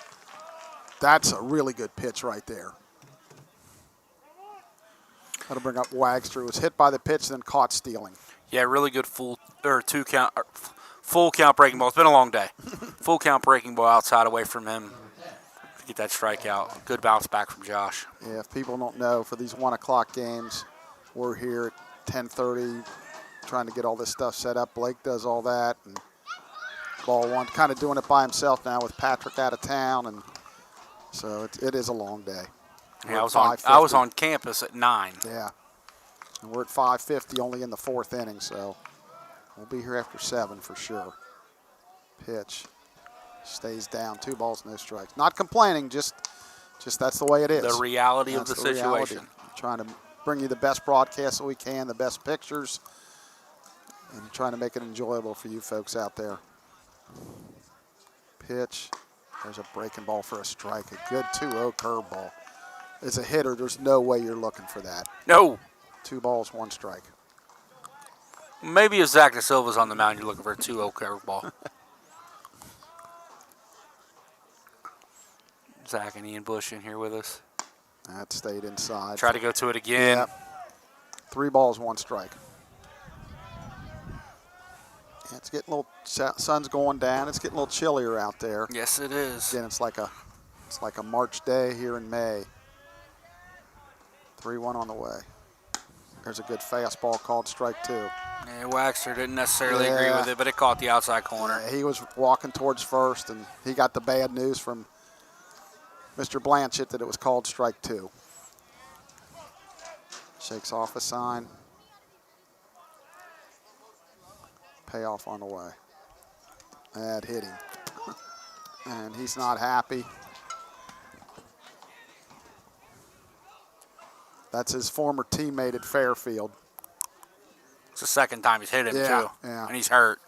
Speaker 1: That's a really good pitch right there. That'll bring up Wagster. Was hit by the pitch, then caught stealing.
Speaker 2: Yeah, really good full count breaking ball. It's been a long day. Full count breaking ball outside away from him. Get that strikeout. Good bounce back from Josh.
Speaker 1: Yeah, if people don't know, for these 1 o'clock games, we're here at 10:30 trying to get all this stuff set up. Blake does all that. And ball 1, kind of doing it by himself now with Patrick out of town. And so it is a long day.
Speaker 2: Yeah, I was on campus at 9.
Speaker 1: Yeah. And we're at 5:50 only in the 4th inning, so we'll be here after 7 for sure. Pitch. Stays down. 2 balls, no strikes. Not complaining, just that's the way it is.
Speaker 2: The reality of the situation.
Speaker 1: Trying to bring you the best broadcast that we can, the best pictures, and trying to make it enjoyable for you folks out there. Pitch. There's a breaking ball for a strike. A good 2-0 curveball. As a hitter, there's no way you're looking for that.
Speaker 2: No.
Speaker 1: 2 balls, 1 strike.
Speaker 2: Maybe if Zach De Silva's on the mound, you're looking for a 2-0 curveball. Zach and Ian Bush in here with us.
Speaker 1: That stayed inside.
Speaker 2: Try to go to it again.
Speaker 1: Yep. 3 balls, 1 strike. Yeah, it's getting a little, sun's going down. It's getting a little chillier out there.
Speaker 2: Yes, it is.
Speaker 1: Again, it's like a March day here in May. 3-1 on the way. There's a good fastball called strike 2.
Speaker 2: Yeah, Waxter didn't necessarily agree with it, but it caught the outside corner.
Speaker 1: Yeah, he was walking towards first, and he got the bad news from Mr. Blanchett that it was called strike 2. Shakes off a sign. Payoff on the way. That hit him. And he's not happy. That's his former teammate at Fairfield.
Speaker 2: It's the second time he's hit him, too.
Speaker 1: Yeah.
Speaker 2: And he's hurt.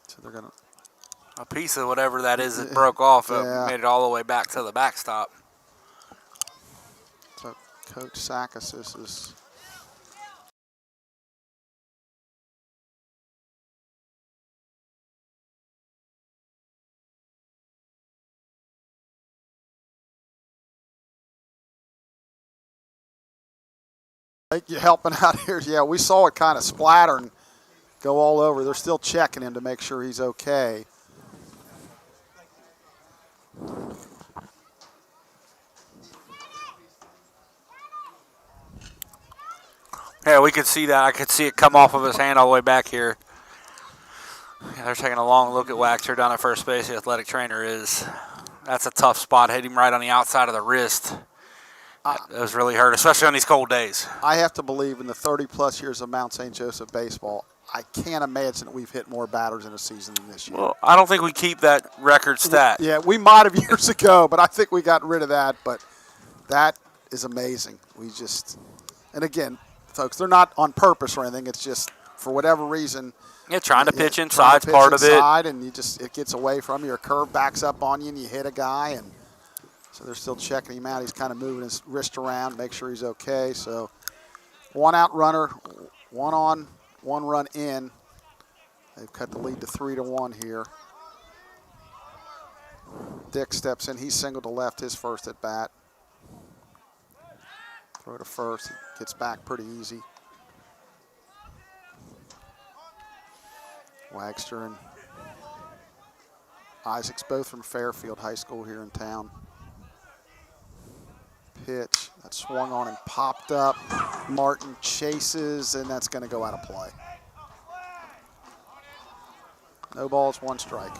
Speaker 1: So they're going to...
Speaker 2: A piece of whatever that is that broke off
Speaker 1: Yeah.
Speaker 2: made it all the way back to the backstop.
Speaker 1: So Coach Sakis is... Thank you helping out here. Yeah, we saw it kind of splatter and go all over. They're still checking him to make sure he's okay.
Speaker 2: Yeah, we could see that. I could see it come off of his hand all the way back here. Yeah, they're taking a long look at Waxer down at first base. The athletic trainer is. That's a tough spot. Hit him right on the outside of the wrist. That was really hurt, especially on these cold days.
Speaker 1: I have to believe in the 30-plus years of Mount St. Joseph baseball, I can't imagine that we've hit more batters in a season than this year.
Speaker 2: Well, I don't think we keep that record stat.
Speaker 1: Yeah, we might have years ago, but I think we got rid of that. But that is amazing. We just, and again, folks, they're not on purpose or anything. It's just for whatever reason.
Speaker 2: Yeah, trying to pitch inside is part of it.
Speaker 1: And it gets away from you. Or a curve backs up on you, and you hit a guy, and so they're still checking him out. He's kind of moving his wrist around, make sure he's okay. So one out runner, one on, one run in. They've cut the lead to 3-1 here. Dick steps in. He's singled to left his first at bat. Throw to first. He gets back pretty easy. Wagster and Isaacs both from Fairfield High School here in town. Pitch that swung on and popped up. Martin chases, and that's going to go out of play. No balls, one strike.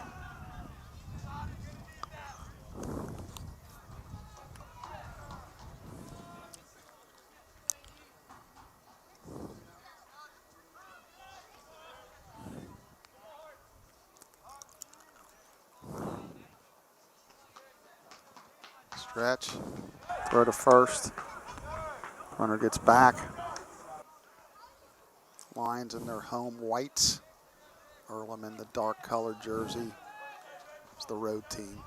Speaker 1: Stretch. Throw to first. Runner gets back. Lions in their home whites. Earlham in the dark colored jersey. It's the road team.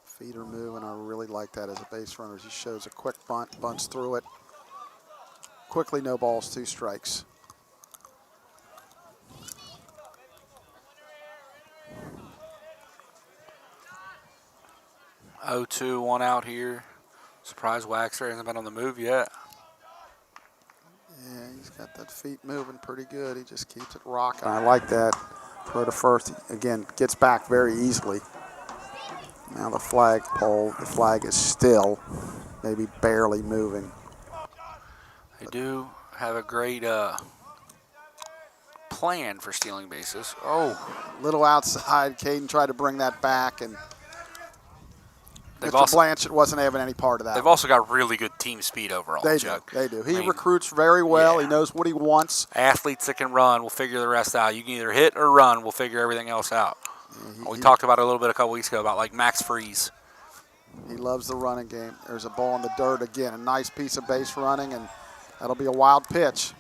Speaker 1: Feet are moving. I really like that as a base runner. He shows a quick bunt, bunts through it. Quickly, no balls, 2 strikes.
Speaker 2: Oh, 2, 1 out here. Surprise Waxer hasn't been on the move yet.
Speaker 1: Yeah, he's got that feet moving pretty good. He just keeps it rocking. I like that. Throw to first. Again, gets back very easily. Now the flagpole. The flag is still, maybe barely moving.
Speaker 2: They do have a great plan for stealing bases. Oh.
Speaker 1: Little outside. Caden tried to bring that back, and
Speaker 2: They've
Speaker 1: Mr. Blanchett wasn't having any part of that.
Speaker 2: They've also got really good team speed overall,
Speaker 1: They
Speaker 2: Chuck.
Speaker 1: do. They do. He recruits very well.
Speaker 2: Yeah.
Speaker 1: He knows what he wants.
Speaker 2: Athletes that can run will figure the rest out. You can either hit or run. We'll figure everything else out. We talked about it a little bit a couple weeks ago about like Max Freeze.
Speaker 1: He loves the running game. There's a ball in the dirt again. A nice piece of base running, and that'll be a wild pitch.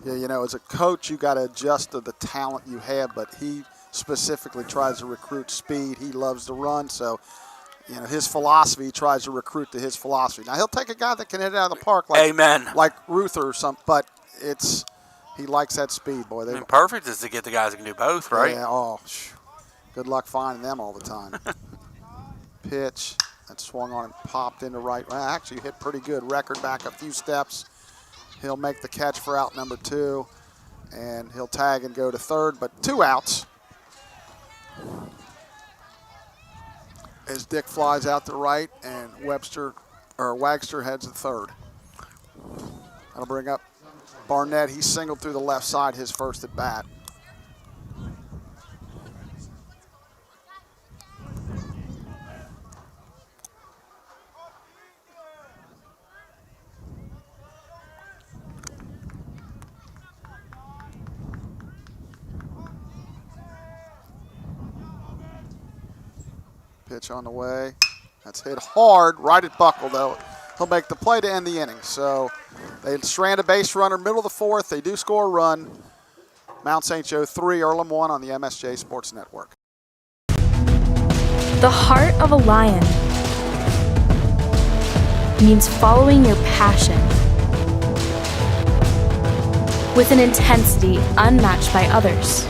Speaker 1: Yeah, you know, as a coach, you got to adjust to the talent you have, but he specifically tries to recruit speed. He loves to run, so you know his philosophy. He tries to recruit to his philosophy. Now he'll take a guy that can hit it out of the park, like Ruther or something, but he likes that speed, boy.
Speaker 2: Perfect is to get the guys that can do both, right?
Speaker 1: Yeah. Oh, good luck finding them all the time. Pitch that swung on and popped into right. Well, actually hit pretty good. Record back a few steps. He'll make the catch for out number 2, and he'll tag and go to third, but 2 outs. As Dick flies out to right, and Wagster heads to third. That'll bring up Barnett. He singled through the left side his first at bat. Pitch on the way. That's hit hard, right at Buckle, though. He'll make the play to end the inning. So they strand a base runner, middle of the fourth. They do score a run. Mount St. Joe 3, Earlham 1 on the MSJ Sports Network.
Speaker 8: The heart of a lion means following your passion with an intensity unmatched by others.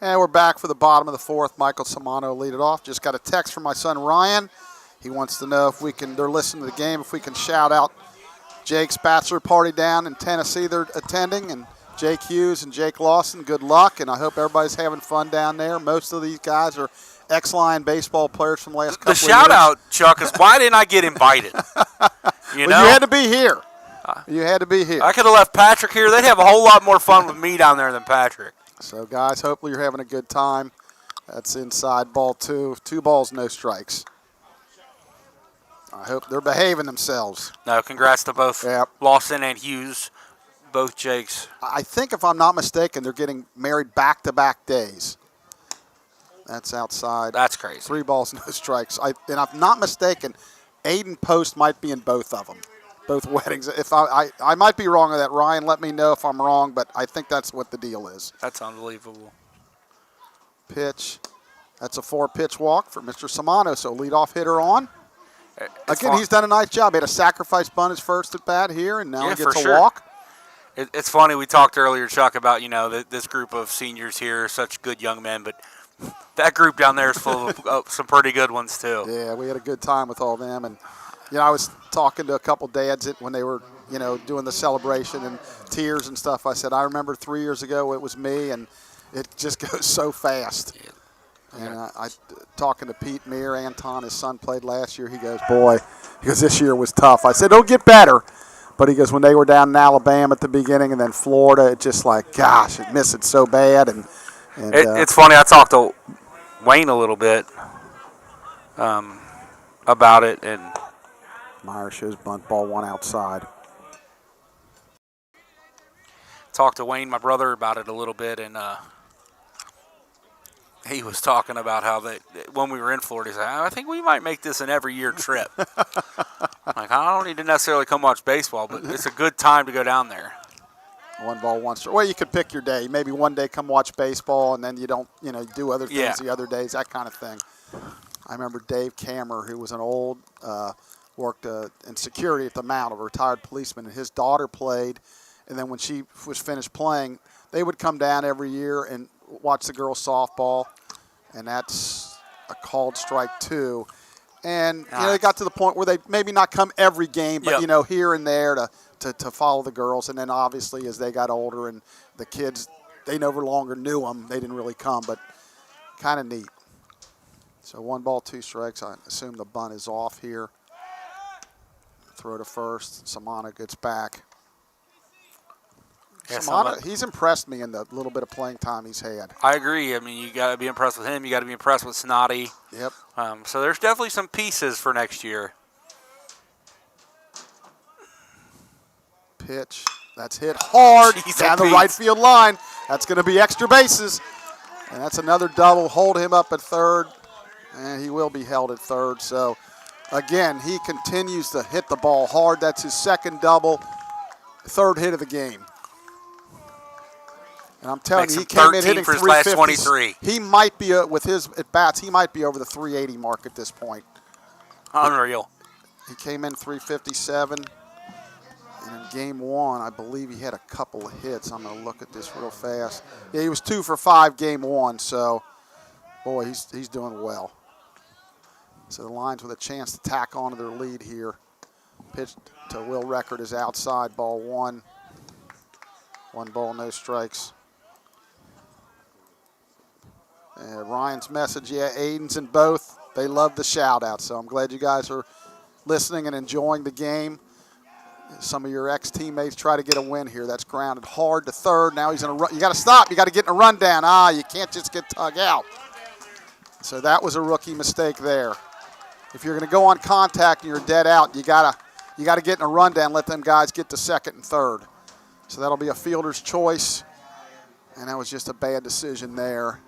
Speaker 1: And we're back for the bottom of the fourth. Michael Samano lead it off. Just got a text from my son Ryan. He wants to know if we can, they're listening to the game, if we can shout out Jake's bachelor party down in Tennessee they're attending, and Jake Hughes and Jake Lawson, good luck, and I hope everybody's having fun down there. Most of these guys are ex-Lion baseball players from the last couple of years.
Speaker 2: The shout-out, Chuck, is why didn't I get invited? You know?
Speaker 1: You had to be here. You had to be here.
Speaker 2: I could have left Patrick here. They'd have a whole lot more fun with me down there than Patrick.
Speaker 1: So, guys, hopefully you're having a good time. That's inside ball 2. 2 balls, no strikes. I hope they're behaving themselves.
Speaker 2: No, congrats to both
Speaker 1: Yep.
Speaker 2: Lawson and Hughes, both Jakes.
Speaker 1: I think, if I'm not mistaken, they're getting married back-to-back days. That's outside.
Speaker 2: That's crazy.
Speaker 1: 3 balls, no strikes. And if I'm not mistaken, Aiden Post might be in both of them, both weddings. If I might be wrong on that. Ryan, let me know if I'm wrong, but I think that's what the deal is.
Speaker 2: That's unbelievable.
Speaker 1: Pitch. That's a 4-pitch walk for Mr. Samano, so leadoff hitter on. Again, he's done a nice job. He had a sacrifice bunt his first at bat here, and now he gets a walk.
Speaker 2: It's funny. We talked earlier, Chuck, about this group of seniors here are such good young men, but that group down there is full of some pretty good ones too.
Speaker 1: Yeah, we had a good time with all them, and I was talking to a couple dads when they were doing the celebration and tears and stuff. I said, I remember 3 years ago it was me, and it just goes so fast. Yeah. And I talking to Pete Meir, Anton, his son played last year. He goes, boy, this year was tough. I said, it'll get better. But he goes, when they were down in Alabama at the beginning and then Florida, it just like, gosh, it missed it so bad. And
Speaker 2: it's funny. I talked to Wayne a little bit about it. And
Speaker 1: Meyer shows bunt, ball 1 outside.
Speaker 2: Talked to Wayne, my brother, about it a little bit, and he was talking about how when we were in Florida, he said, I think we might make this an every year trip. Like, I don't need to necessarily come watch baseball, but it's a good time to go down there.
Speaker 1: 1 ball, 1 strike. Well, you could pick your day. Maybe one day come watch baseball, and then you don't, do other things the other days, that kind of thing. I remember Dave Kammer, who was an old, worked in security at the Mount, a retired policeman, and his daughter played. And then when she was finished playing, they would come down every year and watch the girls softball, and that's a called strike 2. And they got to the point where they maybe not come every game, but here and there to follow the girls. And then obviously as they got older and the kids, they no longer knew them, they didn't really come, but kind of neat. So 1 ball, 2 strikes. I assume the bunt is off here. Throw to first. Samana gets back.
Speaker 2: Yeah,
Speaker 1: he's impressed me in the little bit of playing time he's had.
Speaker 2: I agree. I mean, you got to be impressed with him. You got to be impressed with Snotty.
Speaker 1: Yep.
Speaker 2: So there's definitely some pieces for next year.
Speaker 1: Pitch. That's hit hard
Speaker 2: Jeez,
Speaker 1: down the
Speaker 2: Pete.
Speaker 1: right field line. That's going to be extra bases. And that's another double. Hold him up at third. And he will be held at third. So, again, he continues to hit the ball hard. That's his second double, third hit of the game. And I'm telling you, he came in hitting
Speaker 2: for his last
Speaker 1: 350.
Speaker 2: 23.
Speaker 1: He might be, with his at-bats, he might be over the 380 mark at this point.
Speaker 2: Unreal.
Speaker 1: He came in 357. And in game one, I believe he had a couple of hits. I'm going to look at this real fast. Yeah, he was 2 for 5 game one. So, boy, he's doing well. So the Lions with a chance to tack on to their lead here. Pitch to Will Record is outside, ball 1. 1 ball, no strikes. And Ryan's message, yeah, Aiden's in both. They love the shout out. So I'm glad you guys are listening and enjoying the game. Some of your ex-teammates try to get a win here. That's grounded hard to third. Now he's in a run. You got to stop. You got to get in a rundown. You can't just get tugged out. So that was a rookie mistake there. If you're going to go on contact and you're dead out, you got to get in a rundown. Let them guys get to second and third. So that'll be a fielder's choice, and that was just a bad decision there.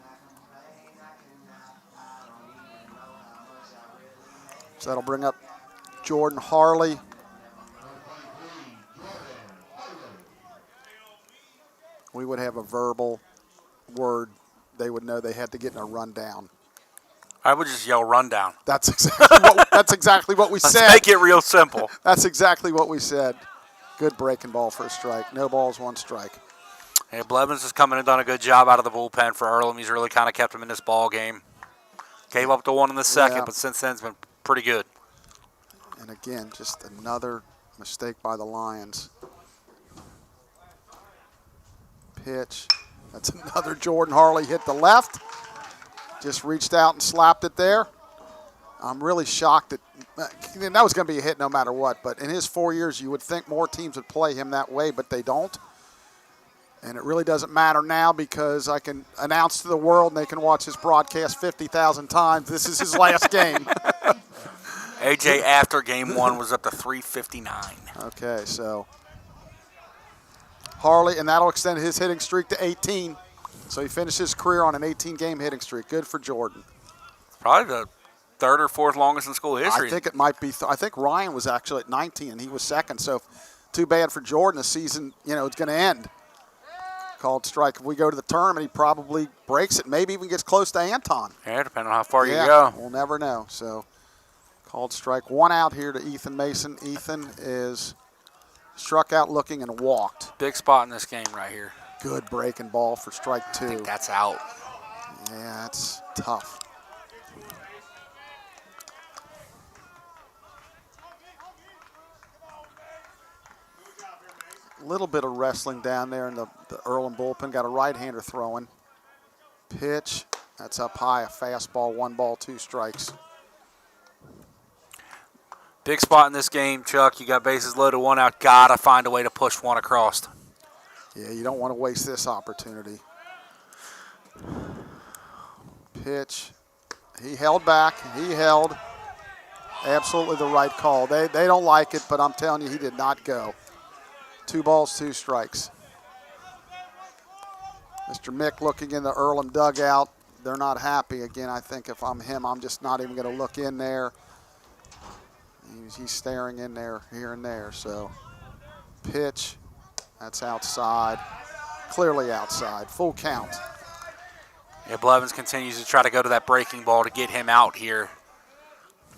Speaker 1: So that'll bring up Jordan Harley. We would have a verbal word. They would know they had to get in a rundown.
Speaker 2: I would just yell rundown.
Speaker 1: That's exactly what we
Speaker 2: Let's
Speaker 1: said.
Speaker 2: make it real simple.
Speaker 1: That's exactly what we said. Good breaking ball for a strike. No balls, 1 strike.
Speaker 2: Hey, Blevins has come in and done a good job out of the bullpen for Earlham. He's really kind of kept him in this ball game. Gave up the 1 in the second,
Speaker 1: Yeah.
Speaker 2: but since then it's been pretty good.
Speaker 1: And again, just another mistake by the Lions. Pitch. That's another Jordan Harley hit the left. Just reached out and slapped it there. I'm really shocked that was going to be a hit no matter what. But in his 4 years, you would think more teams would play him that way, but they don't. And it really doesn't matter now because I can announce to the world and they can watch his broadcast 50,000 times. This is his last game.
Speaker 2: AJ after game 1 was up to 359.
Speaker 1: Okay, so Harley, and that'll extend his hitting streak to 18. So he finished his career on an 18-game hitting streak. Good for Jordan.
Speaker 2: Probably the 3rd or 4th longest in school history.
Speaker 1: I think it might be. I think Ryan was actually at 19, and he was second. So too bad for Jordan. The season, it's going to end. Called strike. If we go to the tournament, he probably breaks it. Maybe even gets close to Anton.
Speaker 2: Yeah, depending on how far you go.
Speaker 1: We'll never know. So called strike. 1 out here to Ethan Mason. Ethan is struck out looking and walked.
Speaker 2: Big spot in this game right here.
Speaker 1: Good breaking ball for strike 2.
Speaker 2: I think that's out.
Speaker 1: Yeah, that's tough. A little bit of wrestling down there in the Earlham bullpen. Got a right-hander throwing. Pitch. That's up high. A fastball. 1 ball, 2 strikes.
Speaker 2: Big spot in this game, Chuck. You got bases loaded, 1 out. Got to find a way to push 1 across.
Speaker 1: Yeah, you don't want to waste this opportunity. Pitch. He held back. He held. Absolutely the right call. They don't like it, but I'm telling you, he did not go. 2 balls, 2 strikes. Mr. Mick looking in the Earlham dugout. They're not happy. Again, I think if I'm him, I'm just not even going to look in there. He's staring in there here and there. So pitch. That's outside. Clearly outside. Full count.
Speaker 2: Yeah, Blevins continues to try to go to that breaking ball to get him out here.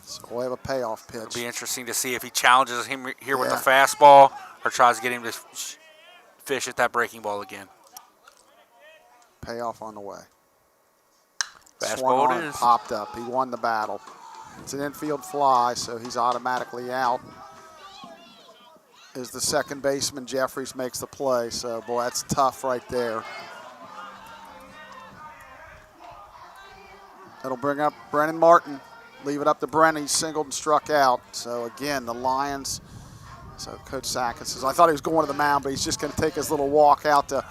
Speaker 1: So we'll have a payoff pitch.
Speaker 2: It'll be interesting to see if he challenges him here with the fastball or tries to get him to fish at that breaking ball again.
Speaker 1: Payoff on the way.
Speaker 2: Fastball it is.
Speaker 1: Popped up. He won the battle. It's an infield fly, so he's automatically out. Is the second baseman. Jeffries makes the play. So, boy, that's tough right there. That'll bring up Brennan Martin. Leave it up to Brennan. He's singled and struck out. So, again, the Lions So Coach Sackett says, I thought he was going to the mound, but he's just going to take his little walk out to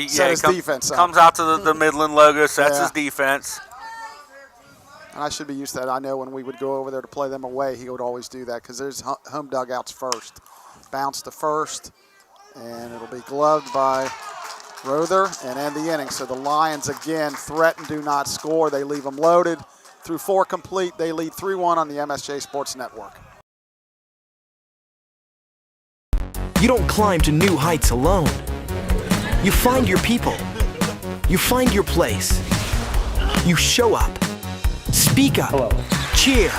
Speaker 1: set his defense up.
Speaker 2: Comes out to the Midland logo, sets his defense.
Speaker 1: And I should be used to that. I know when we would go over there to play them away, he would always do that because there's home dugouts first. Bounce to first, and it'll be gloved by Rother and end the inning. So the Lions again threaten, do not score. They leave them loaded. Through 4 complete, they lead 3-1 on the MSJ Sports Network.
Speaker 10: You don't climb to new heights alone. You find your people. You find your place. You show up. Speak up.
Speaker 6: Hello.
Speaker 10: Cheer.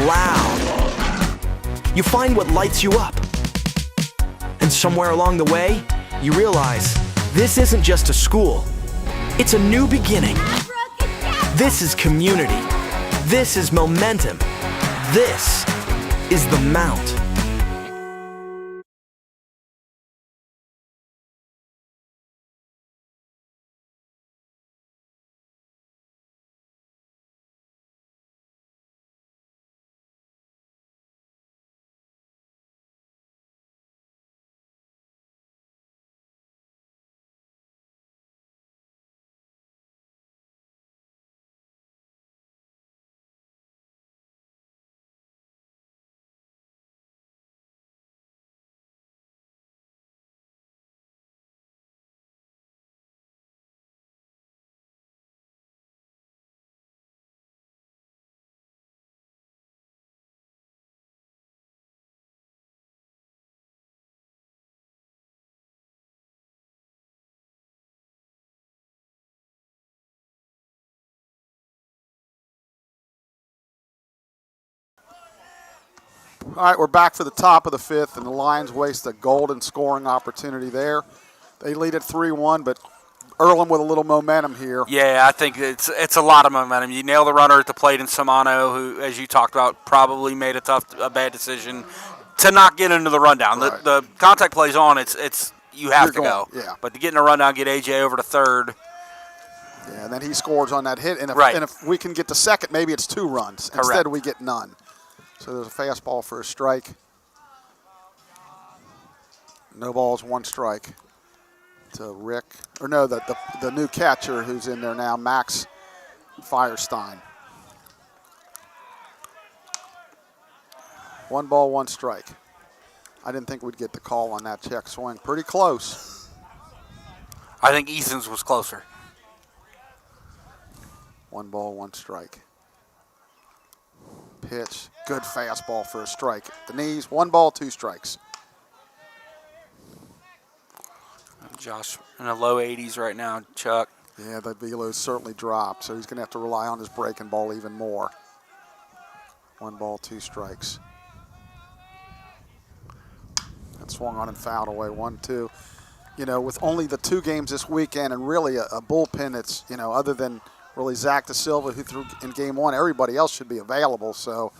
Speaker 10: Loud. You find what lights you up. And somewhere along the way, you realize this isn't just a school. It's a new beginning. This is community. This is momentum. This is the Mount.
Speaker 1: All right, we're back for the top of the 5th, and the Lions waste a golden scoring opportunity there. They lead at 3-1, but Earlham with a little momentum here.
Speaker 2: Yeah, I think it's a lot of momentum. You nail the runner at the plate in Samano, who, as you talked about, probably made a bad decision to not get into the rundown.
Speaker 1: Right.
Speaker 2: The contact play's on. It's you have to go.
Speaker 1: Yeah.
Speaker 2: But to get in a rundown, get AJ over to third.
Speaker 1: Yeah, and then he scores on that hit. And if,
Speaker 2: Right.
Speaker 1: and if we can get to second, maybe it's 2 runs.
Speaker 2: Correct.
Speaker 1: Instead, we get none. So there's a fastball for a strike. No balls, 1 strike to Rick. Or no, the new catcher who's in there now, Max Firestein. 1 ball, 1 strike. I didn't think we'd get the call on that check swing. Pretty close.
Speaker 2: I think Eason's was closer.
Speaker 1: 1 ball, 1 strike. Pitch, good fastball for a strike. At the knees, 1 ball, 2 strikes.
Speaker 2: Josh in the low 80s right now, Chuck.
Speaker 1: Yeah, the velo's certainly dropped, so he's going to have to rely on his breaking ball even more. 1 ball, 2 strikes. That swung on and fouled away, 1-2. You know, with only the 2 games this weekend and really a bullpen that's, you know, other than really Zach Da Silva, who threw in game 1, everybody else should be available. So,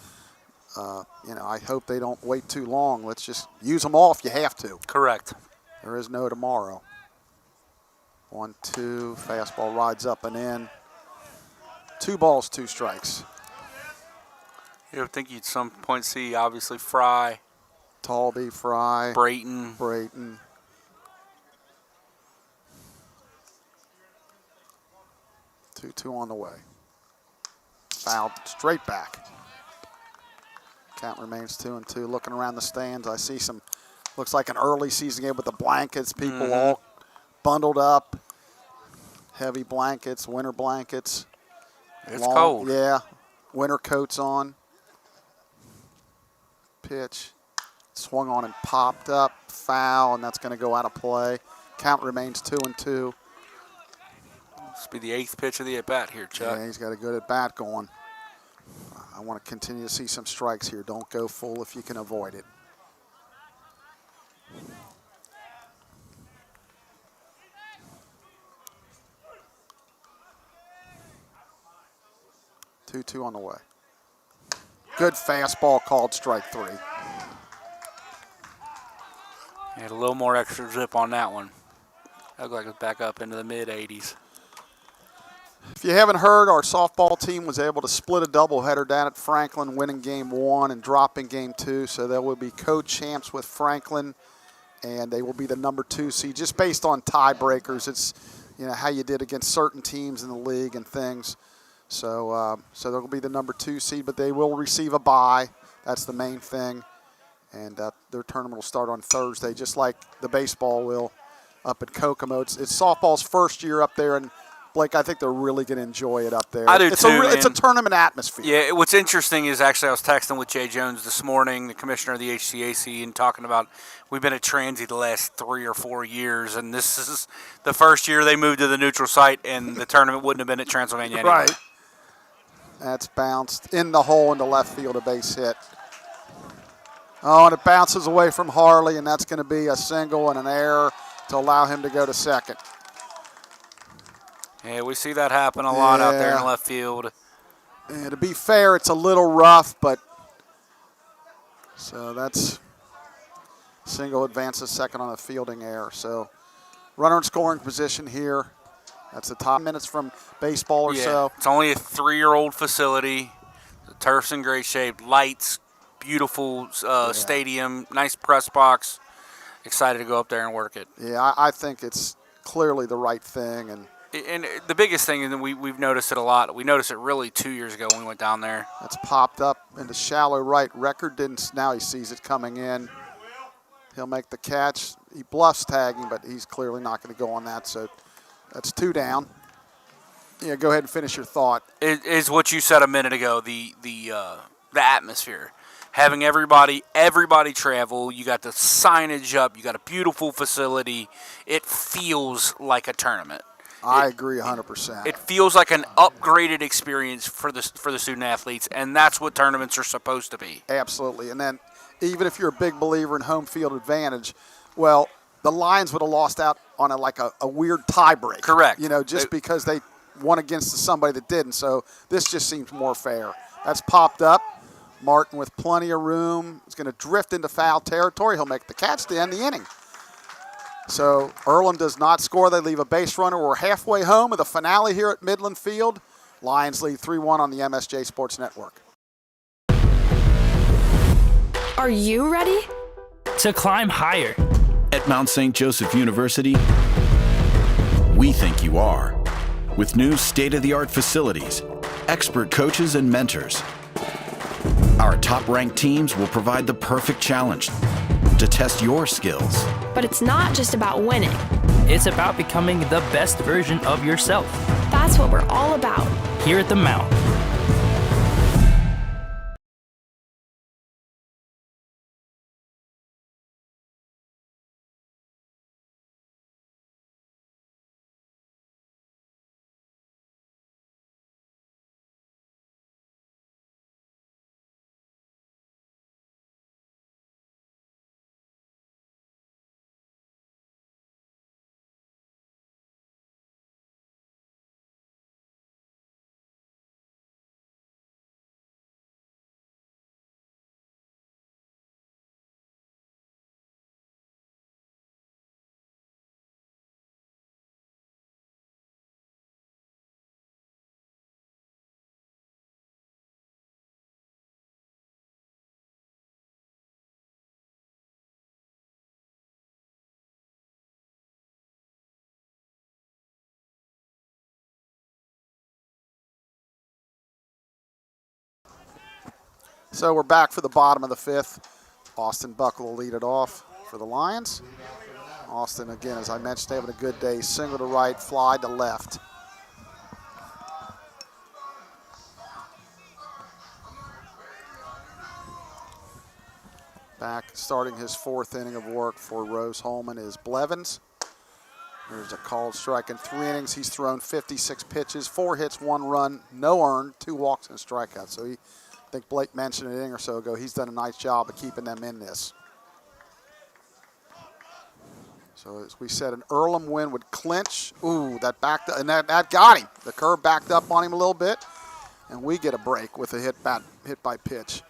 Speaker 1: you know, I hope they don't wait too long. Let's just use them all if you have to.
Speaker 2: Correct.
Speaker 1: There is no tomorrow. 1-2, fastball rides up and in. 2 balls, 2 strikes.
Speaker 2: You would think you'd some point see, obviously, Fry.
Speaker 1: Talby, Fry.
Speaker 2: Brayton.
Speaker 1: 2-2 on the way. Fouled straight back. Count remains 2-2. Looking around the stands, I see some, looks like an early season game with the blankets. People all bundled up. Heavy blankets, winter blankets.
Speaker 2: It's cold.
Speaker 1: Yeah, winter coats on. Pitch. Swung on and popped up. Foul, and that's going to go out of play. Count remains 2-2.
Speaker 2: This will be the 8th pitch of the at-bat here, Chuck.
Speaker 1: Yeah, he's got a good at-bat going. I want to continue to see some strikes here. Don't go full if you can avoid it. Two on the way. Good fastball called strike 3.
Speaker 2: Had a little more extra zip on that one. Looked like it was back up into the mid-80s.
Speaker 1: If you haven't heard, our softball team was able to split a doubleheader down at Franklin, winning game 1 and dropping game 2. So they will be co-champs with Franklin, and they will be the number 2 seed. Just based on tiebreakers, it's how you did against certain teams in the league and things. So they'll be the number 2 seed, but they will receive a bye. That's the main thing, and their tournament will start on Thursday, just like the baseball will up at Kokomo. It's softball's first year up there, and Blake, I think they're really going to enjoy it up there.
Speaker 2: I do
Speaker 1: it's
Speaker 2: too.
Speaker 1: It's a tournament atmosphere.
Speaker 2: Yeah, what's interesting is actually I was texting with Jay Jones this morning, the commissioner of the HCAC, and talking about we've been at Transy the last 3 or 4 years, and this is the first year they moved to the neutral site, and the tournament wouldn't have been at Transylvania anyway.
Speaker 1: Right. That's bounced in the hole in the left field, a base hit. Oh, and it bounces away from Harley, and that's going to be a single and an error to allow him to go to second.
Speaker 2: Yeah, we see that happen a lot out there in left field.
Speaker 1: And to be fair, it's a little rough, but so that's single advances second on a fielding error. So runner in scoring position here. That's the top minutes from baseball or so.
Speaker 2: It's only a 3-year-old facility. The turf's in great shape. Lights, beautiful stadium, nice press box. Excited to go up there and work it.
Speaker 1: Yeah, I think it's clearly the right thing.
Speaker 2: And the biggest thing, and we've noticed it a lot, we noticed it really 2 years ago when we went down there.
Speaker 1: That's popped up into shallow right. Record didn't, now he sees it coming in. He'll make the catch. He bluffs tagging, but he's clearly not going to go on that, so that's 2 down. Yeah, go ahead and finish your thought.
Speaker 2: It is what you said a minute ago, the atmosphere. Having everybody travel, you got the signage up, you got a beautiful facility. It feels like a tournament.
Speaker 1: I agree 100%.
Speaker 2: It feels like an upgraded experience for the student athletes, and that's what tournaments are supposed to be.
Speaker 1: Absolutely. And then even if you're a big believer in home field advantage, well, the Lions would have lost out on a weird tiebreak.
Speaker 2: Correct.
Speaker 1: Because they won against somebody that didn't. So this just seems more fair. That's popped up. Martin with plenty of room is going to drift into foul territory. He'll make the catch to end the inning. So Earlham does not score. They leave a base runner. We're halfway home of the finale here at Midland Field. Lions lead 3-1 on the MSJ Sports Network.
Speaker 5: Are you ready?
Speaker 6: To climb higher.
Speaker 7: At Mount St. Joseph University, we think you are. With new state-of-the-art facilities, expert coaches and mentors, our top-ranked teams will provide the perfect challenge to test your skills.
Speaker 5: But it's not just about winning.
Speaker 6: It's about becoming the best version of yourself.
Speaker 5: That's what we're all about.
Speaker 6: Here at the Mount.
Speaker 1: So we're back for the bottom of the 5th. Austin Buckle will lead it off for the Lions. Austin, again, as I mentioned, having a good day. Single to right, fly to left. Back starting his 4th inning of work for Rose Holman is Blevins. There's a called strike in 3 innings. He's thrown 56 pitches, 4 hits, 1 run, no earned, 2 walks and a strikeout. So I think Blake mentioned an inning or so ago, he's done a nice job of keeping them in this. So as we said, an Earlham win would clinch. Ooh, that backed up, and that got him. The curve backed up on him a little bit, and we get a break with a hit by pitch.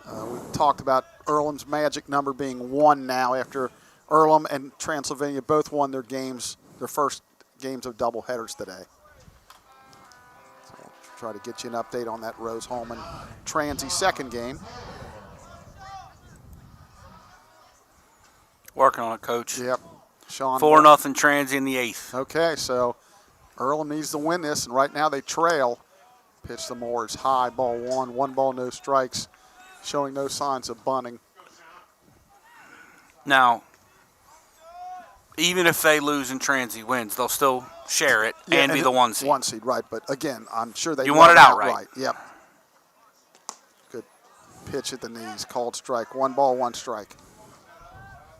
Speaker 1: We talked about Earlham's magic number being 1 now after Earlham and Transylvania both won their first games of doubleheaders today. Try to get you an update on that Rose-Hulman Transy second game.
Speaker 2: Working on it, Coach.
Speaker 1: Yep. Sean.
Speaker 2: 4-0 Transy in the 8th.
Speaker 1: Okay, so Earlham needs to win this, and right now they trail. Pitch to Moores, high, ball one. 1 ball, no strikes, showing no signs of bunting.
Speaker 2: Now, even if they lose and Transy wins, they'll still share it and be the 1 seed.
Speaker 1: 1 seed, right. But again, I'm sure they
Speaker 2: want it outright.
Speaker 1: Right. Yep. Good pitch at the knees, called strike. 1 ball, 1 strike.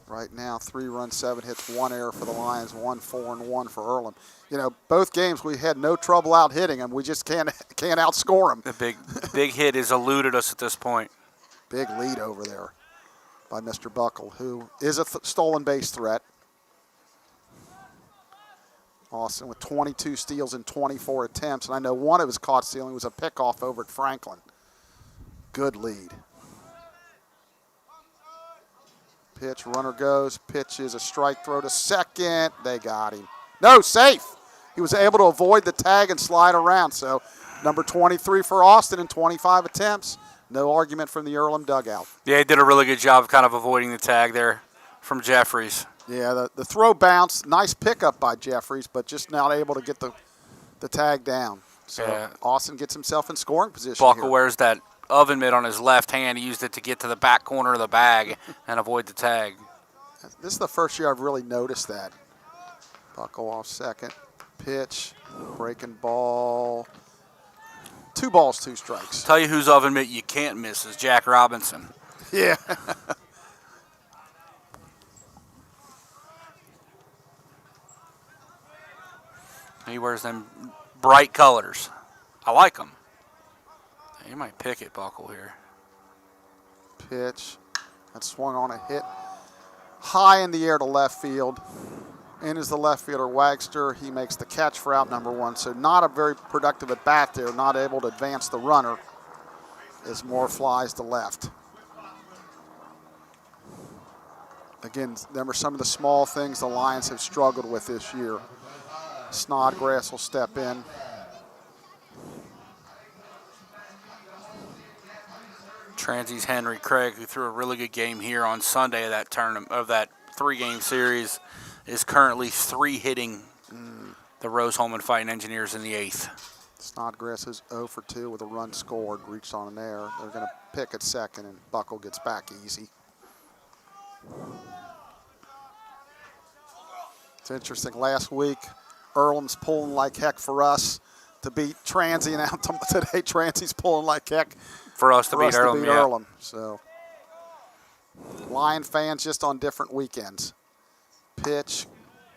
Speaker 1: Right now, 3 runs, 7 hits, 1 error for the Lions, 1 4 and 1 for Earlham. You know, both games we had no trouble out hitting them. We just can't outscore them.
Speaker 2: The big hit has eluded us at this point.
Speaker 1: Big lead over there by Mr. Buckle, who is a stolen base threat. Austin with 22 steals in 24 attempts, and I know one of his caught stealing was a pickoff over at Franklin. Good lead. Pitch, runner goes, pitch is a strike throw to second. They got him. No, safe. He was able to avoid the tag and slide around. So number 23 for Austin in 25 attempts. No argument from the Earlham dugout.
Speaker 2: Yeah, he did a really good job of kind of avoiding the tag there from Jeffries.
Speaker 1: Yeah, the throw bounced. Nice pickup by Jeffries, but just not able to get the tag down. So
Speaker 2: yeah.
Speaker 1: Austin gets himself in scoring position
Speaker 2: Buckle
Speaker 1: here.
Speaker 2: wears that oven mitt on his left hand. He used it to get to the back corner of the bag and avoid the tag.
Speaker 1: This is the first year I've really noticed that. Buckle off second. Pitch, breaking ball. 2 balls, 2 strikes.
Speaker 2: Tell you whose oven mitt you can't miss is Jack Robinson.
Speaker 1: Yeah.
Speaker 2: He wears them bright colors. I like them. You might pick it, Buckle, here.
Speaker 1: Pitch. That swung on a hit. High in the air to left field. In is the left fielder, Wagster. He makes the catch for out number 1. So not a very productive at bat there. Not able to advance the runner as Moore flies to left. Again, them are some of the small things the Lions have struggled with this year. Snodgrass will step in.
Speaker 2: Transy's Henry Craig, who threw a really good game here on Sunday of that tournament, of that 3-game series, is currently 3-hitting the Rose-Hulman Fighting Engineers in the 8th.
Speaker 1: Snodgrass is 0 for 2 with a run scored, reached on an error. They're going to pick at second, and Buckle gets back easy. It's interesting. Last week, Earlham's pulling like heck for us to beat Transy, and now today Transy's pulling like heck
Speaker 2: for us to beat Earlham.
Speaker 1: Earlham. So, Lion fans just on different weekends. Pitch,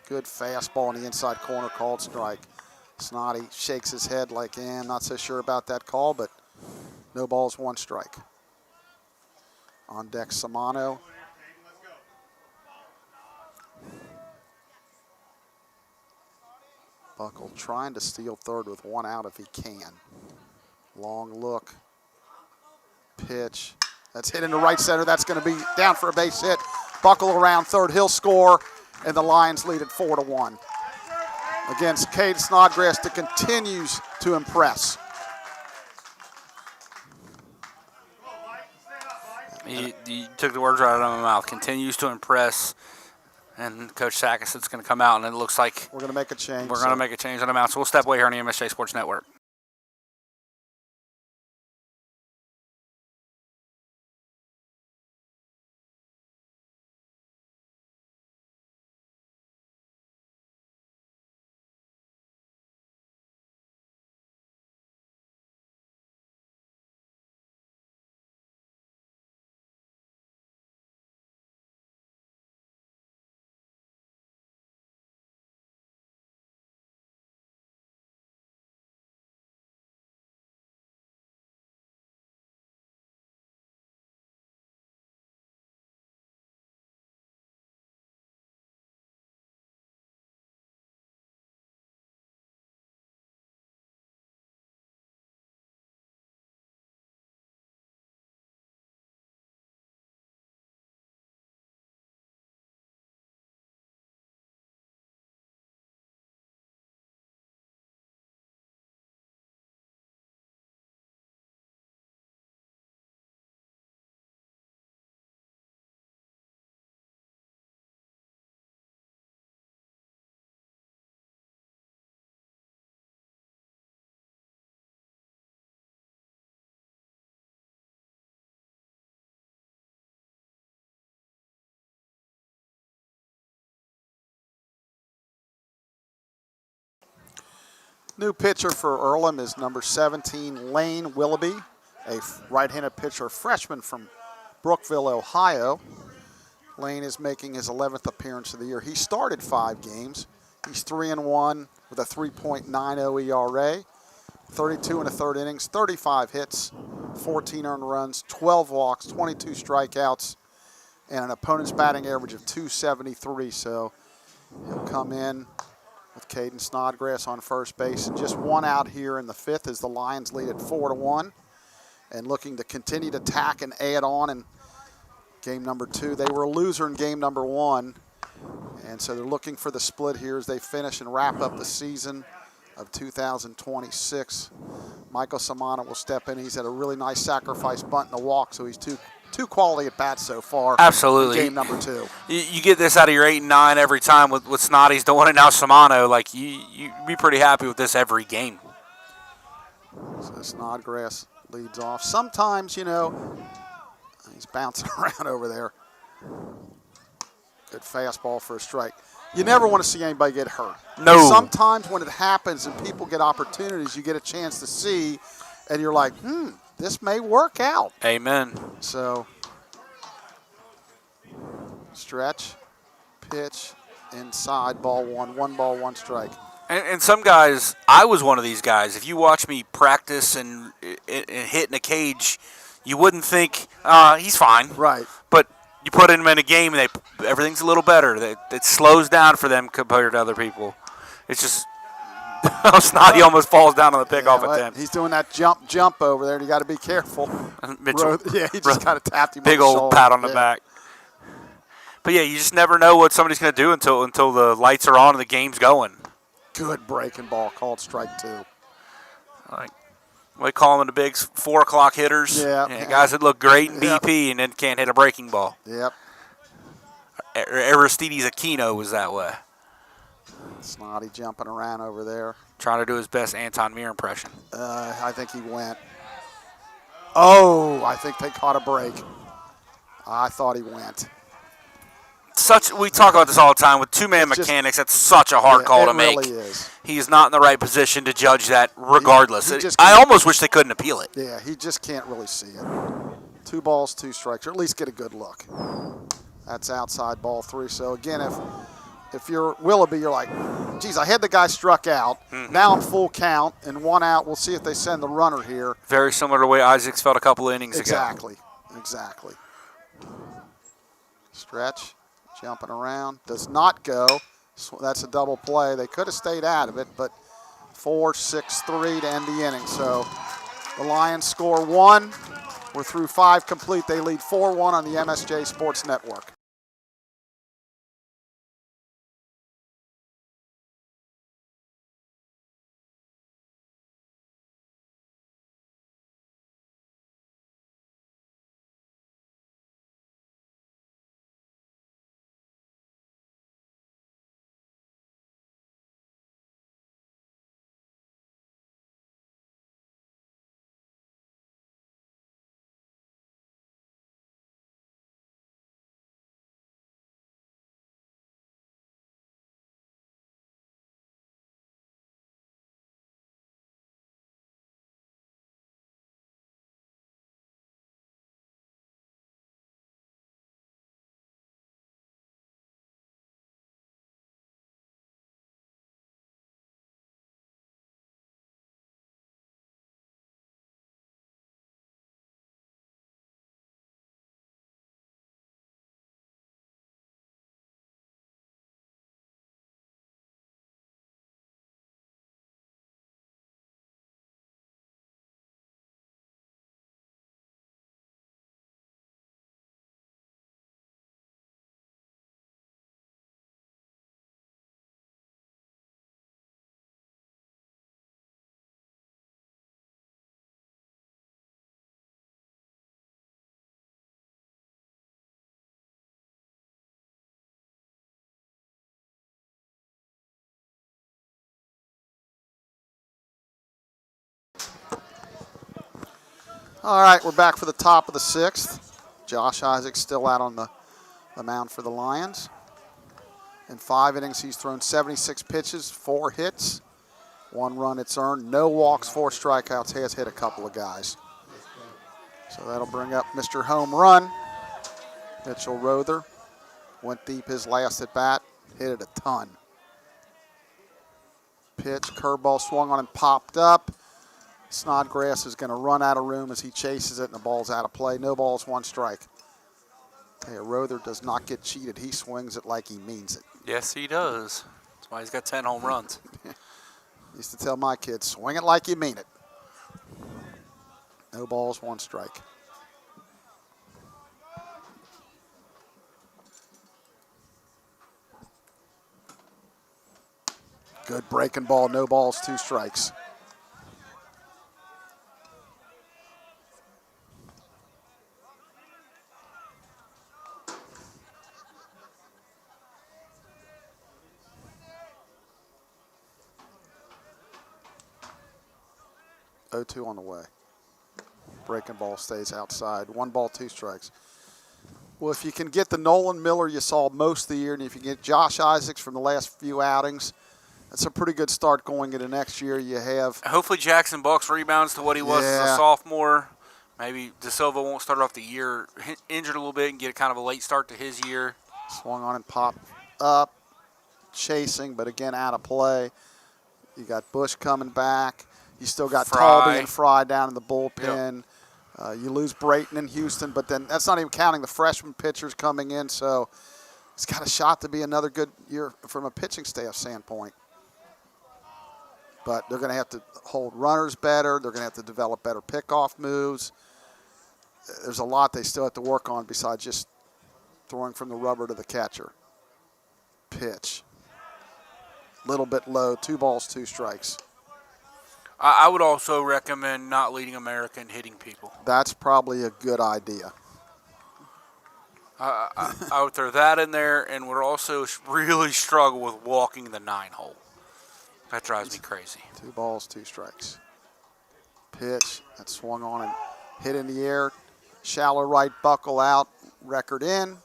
Speaker 1: good fastball in the inside corner, called strike. Snoddy shakes his head like, I'm not so sure about that call, but no balls, 1 strike. On deck, Samano. Buckle trying to steal third with 1 out if he can. Long look. Pitch. That's hit into right center. That's going to be down for a base hit. Buckle around third. He'll score, and the Lions lead at 4-1. Against Cade Snodgrass that continues to impress.
Speaker 2: He took the words right out of my mouth. Continues to impress. And Coach Sackison's going to come out, and it looks like
Speaker 1: we're going to make a change.
Speaker 2: We're going to make a change on the mound. So we'll step away here on the MSJ Sports Network.
Speaker 1: New pitcher for Earlham is number 17, Lane Willoughby, a right-handed pitcher, freshman from Brookville, Ohio. Lane is making his 11th appearance of the year. He started 5 games. He's 3-1 with a 3.90 ERA, 32 and a third innings, 35 hits, 14 earned runs, 12 walks, 22 strikeouts, and an opponent's batting average of 273. So he'll come in with Caden Snodgrass on first base, and just one out here in the 5th as the Lions lead at 4-1 and looking to continue to tack and add on in game number 2. They were a loser in game number 1, and so they're looking for the split here as they finish and wrap up the season of 2026. Michael Samana will step in. He's had a really nice sacrifice bunt and a walk, so he's two quality at bats so far.
Speaker 2: Absolutely.
Speaker 1: In game number 2.
Speaker 2: You get this out of your 8 and 9 every time with Snotty's doing it now. Samano, like you be pretty happy with this every game.
Speaker 1: So Snodgrass leads off. Sometimes, you know, he's bouncing around over there. Good fastball for a strike. You never want to see anybody get hurt.
Speaker 2: No.
Speaker 1: Sometimes when it happens and people get opportunities, you get a chance to see, and you're like, this may work out.
Speaker 2: Amen.
Speaker 1: So, stretch, pitch, inside, ball 1, 1 ball, 1 strike.
Speaker 2: And some guys, I was one of these guys. If you watch me practice and hit in a cage, you wouldn't think, he's fine.
Speaker 1: Right.
Speaker 2: But you put him in a game, and everything's a little better. It slows down for them compared to other people. It's just, Snotty almost falls down on the pickoff attempt.
Speaker 1: He's doing that jump over there. You got to be careful.
Speaker 2: Mitchell,
Speaker 1: he just kind of tapped him.
Speaker 2: Big
Speaker 1: on the
Speaker 2: old
Speaker 1: shoulder.
Speaker 2: pat on the back. But yeah, you just never know what somebody's going to do until the lights are on and the game's going.
Speaker 1: Good breaking ball called strike 2.
Speaker 2: Like we call them the big 4 o'clock hitters.
Speaker 1: Yeah.
Speaker 2: Guys that look great in BP and then can't hit a breaking ball.
Speaker 1: Yep.
Speaker 2: Aristides Aquino was that way.
Speaker 1: Snotty jumping around over there.
Speaker 2: Trying to do his best Anton Muir impression.
Speaker 1: I think he went. Oh, I think they caught a break. I thought he went.
Speaker 2: We talk about this all the time with 2-man mechanics. That's such a hard call to make.
Speaker 1: It really is.
Speaker 2: He's not in the right position to judge that regardless. I almost wish they couldn't appeal it.
Speaker 1: Yeah, he just can't really see it. 2 balls, 2 strikes, or at least get a good look. That's outside ball 3. So again, if you're Willoughby, you're like, geez, I had the guy struck out. Now I'm full count and 1 out. We'll see if they send the runner here.
Speaker 2: Very similar to the way Isaacs felt a couple of innings
Speaker 1: ago.
Speaker 2: Exactly.
Speaker 1: Stretch. Jumping around, does not go. So that's a double play. They could have stayed out of it, but 4-6-3 to end the inning. So the Lions score 1. We're through 5 complete. They lead 4-1 on the MSJ Sports Network. All right, we're back for the top of the 6th. Josh Isaacs still out on the mound for the Lions. In 5 innings, he's thrown 76 pitches, 4 hits, 1 run it's earned. No walks, 4 strikeouts. Has hit a couple of guys. So that'll bring up Mr. Home Run. Mitchell Rother went deep his last at bat. Hit it a ton. Pitch, curveball swung on and popped up. Snodgrass is going to run out of room as he chases it, and the ball's out of play. No balls, 1 strike. Hey, Rother does not get cheated. He swings it like he means it.
Speaker 2: Yes, he does. That's why he's got 10 home runs.
Speaker 1: Used to tell my kids, swing it like you mean it. No balls, 1 strike. Good breaking ball, no balls, 2 strikes. (0-2) on the way. Breaking ball stays outside. 1 ball, 2 strikes. Well, if you can get the Nolan Miller you saw most of the year, and if you get Josh Isaacs from the last few outings, that's a pretty good start going into next year. You have
Speaker 2: hopefully Jackson Bucks rebounds to what he was as a sophomore. Maybe De Silva won't start off the year injured a little bit and get kind of a late start to his year.
Speaker 1: Swung on and popped up, chasing, but again out of play. You got Bush coming back. You still got Talby and Fry down in the bullpen. Yep. You lose Brayton in Houston, but then that's not even counting the freshman pitchers coming in. So it's got a shot to be another good year from a pitching staff standpoint. But they're going to have to hold runners better. They're going to have to develop better pickoff moves. There's a lot they still have to work on besides just throwing from the rubber to the catcher. Pitch. Little bit low. 2 balls, 2 strikes.
Speaker 2: I would also recommend not leading America and hitting people.
Speaker 1: That's probably a good idea.
Speaker 2: I would throw that in there, and would also really struggle with walking the 9-hole. That drives me crazy. 2
Speaker 1: balls, 2 strikes. Pitch that swung on and hit in the air. Shallow right, buckle out. Record in.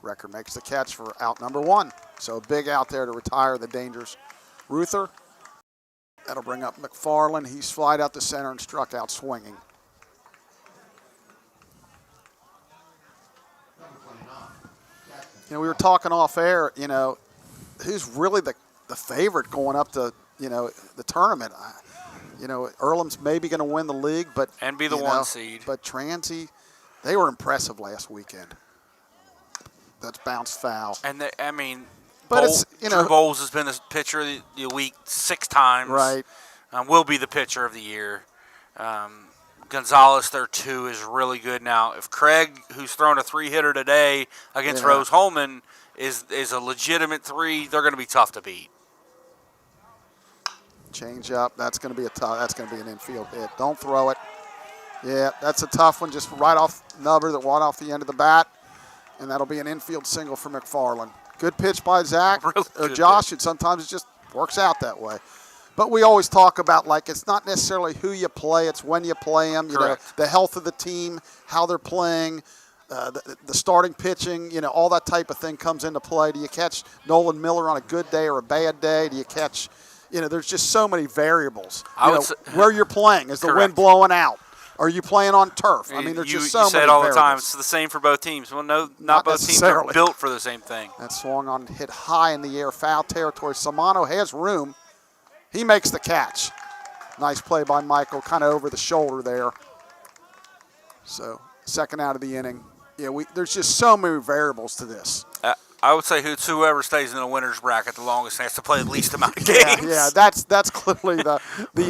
Speaker 1: Record makes the catch for out number 1. So a big out there to retire the dangerous Ruther. That'll bring up McFarland. He's flied out the center and struck out swinging. We were talking off air, who's really the favorite going up to, the tournament. Earlham's maybe going to win the league, but
Speaker 2: and be the 1 seed.
Speaker 1: But Transy, they were impressive last weekend. That's bounced foul.
Speaker 2: And
Speaker 1: but
Speaker 2: Drew Bowles has been the pitcher of the week 6 times.
Speaker 1: Right.
Speaker 2: Will be the pitcher of the year. Gonzalez, their 2, is really good now. If Craig, who's thrown a 3-hitter today against Rose Holman, is a legitimate 3, they're going to be tough to beat.
Speaker 1: Change up. That's going to be an infield hit. Don't throw it. Yeah, that's a tough one. Just right off Nubber, that went off the end of the bat, and that'll be an infield single for McFarland. Good pitch by Zach or Josh, and sometimes it just works out that way. But we always talk about, it's not necessarily who you play, it's when you play them, the health of the team, how they're playing, the starting pitching, all that type of thing comes into play. Do you catch Nolan Miller on a good day or a bad day? Do you catch, there's just so many variables. Where you're playing, is the wind blowing out? Are you playing on turf? There's just so many variables.
Speaker 2: You say it all the time. It's the same for both teams. Well, no, not both teams are built for the same thing.
Speaker 1: That swung on, hit high in the air, foul territory. Samano has room. He makes the catch. Nice play by Michael, kind of over the shoulder there. So, second out of the inning. There's just so many variables to this.
Speaker 2: I would say whoever stays in the winner's bracket the longest has to play the least amount of games.
Speaker 1: Yeah, that's clearly the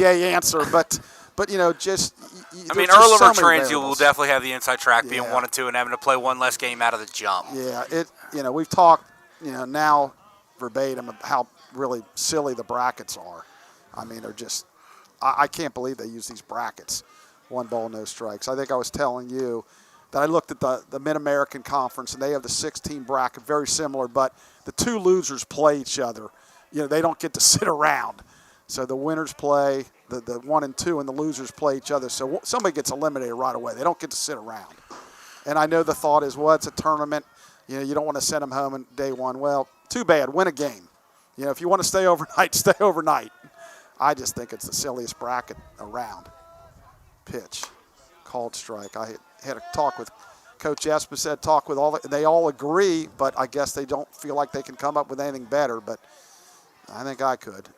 Speaker 1: A answer. But
Speaker 2: Earlham
Speaker 1: or
Speaker 2: Transy will definitely have the inside track being 1 and 2 and having to play 1 less game out of the jump.
Speaker 1: Yeah, we've talked, now verbatim about how really silly the brackets are. They're just, I can't believe they use these brackets. 1 ball, no strikes. I think I was telling you that I looked at the Mid-American Conference, and they have the 6-team bracket, very similar, but the 2 losers play each other. They don't get to sit around. So the winners play, the 1 and 2, and the losers play each other. So somebody gets eliminated right away. They don't get to sit around. And I know the thought is, it's a tournament. You don't want to send them home in day 1. Well, too bad. Win a game. If you want to stay overnight, stay overnight. I just think it's the silliest bracket around. Pitch, called strike. I had a talk with Coach Esposito, talk with they all agree, but I guess they don't feel like they can come up with anything better, but I think I could.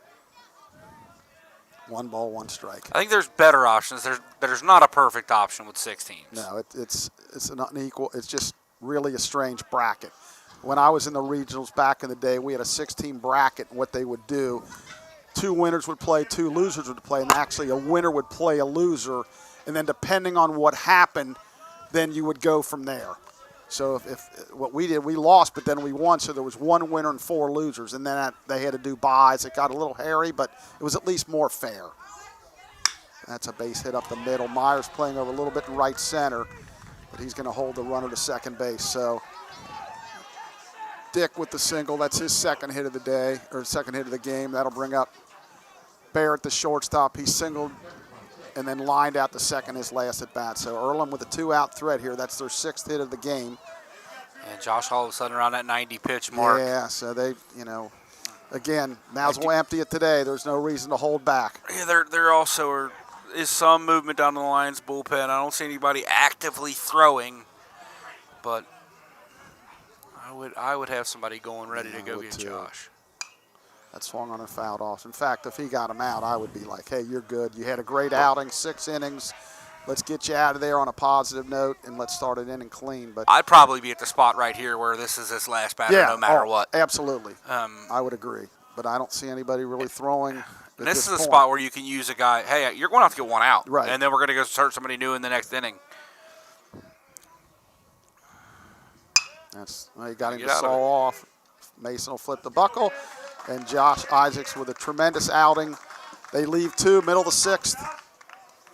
Speaker 1: 1 ball, 1 strike.
Speaker 2: I think there's better options. There's not a perfect option with 6 teams.
Speaker 1: No, it's an unequal. It's just really a strange bracket. When I was in the regionals back in the day, we had a 6-team bracket, and what they would do, 2 winners would play, 2 losers would play, and actually a winner would play a loser, and then depending on what happened, then you would go from there. So if what we did, we lost, but then we won, so there was 1 winner and 4 losers, and then they had to do buys. It got a little hairy, but it was at least more fair. That's a base hit up the middle. Myers playing over a little bit in right center, but he's going to hold the runner to second base. So Dick with the single. That's his second hit of the day, or second hit of the game. That'll bring up Barrett, the shortstop. He singled and then lined out the second his last at bat. So Earlham with a 2-out threat here. That's their 6th hit of the game.
Speaker 2: And Josh all of a sudden around that 90 pitch mark.
Speaker 1: Yeah, so they, again, might as well empty it today. There's no reason to hold back.
Speaker 2: Yeah, there also is some movement down the Lions bullpen. I don't see anybody actively throwing, but I would have somebody going ready to go get Josh.
Speaker 1: That swung on and fouled off. In fact, if he got him out, I would be like, hey, you're good. You had a great outing, 6 innings. Let's get you out of there on a positive note, and let's start it inning clean. But
Speaker 2: I'd probably be at the spot right here where this is his last batter, no matter what.
Speaker 1: Absolutely. I would agree. But I don't see anybody really throwing.
Speaker 2: This is a spot where you can use a guy, hey, you're going to have to get 1 out.
Speaker 1: Right.
Speaker 2: And then we're going to go start somebody new in the next inning.
Speaker 1: You got him to saw off. Mason will flip the buckle. And Josh Isaacs with a tremendous outing. They leave 2, middle of the 6th.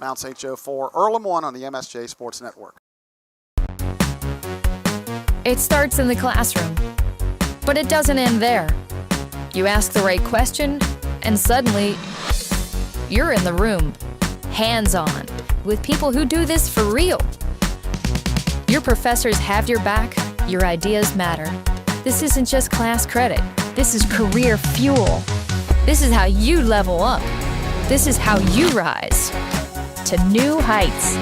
Speaker 1: Mount St. Joe 4, Earlham 1 on the MSJ Sports Network.
Speaker 11: It starts in the classroom, but it doesn't end there. You ask the right question, and suddenly, you're in the room, hands-on, with people who do this for real. Your professors have your back, your ideas matter. This isn't just class credit. This is career fuel. This is how you level up. This is how you rise to new heights.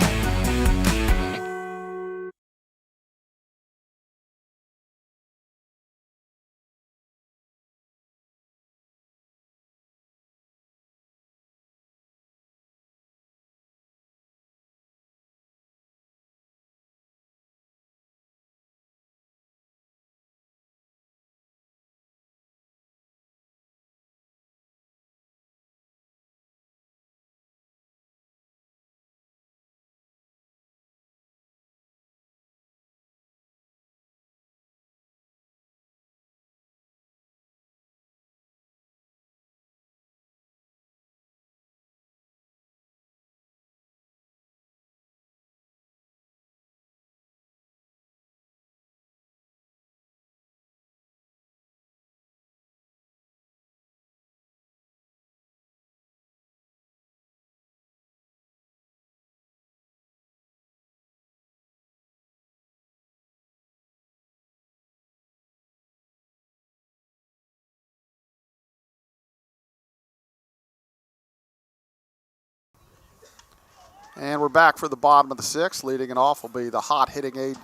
Speaker 1: And we're back for the bottom of the 6th. Leading it off will be the hot-hitting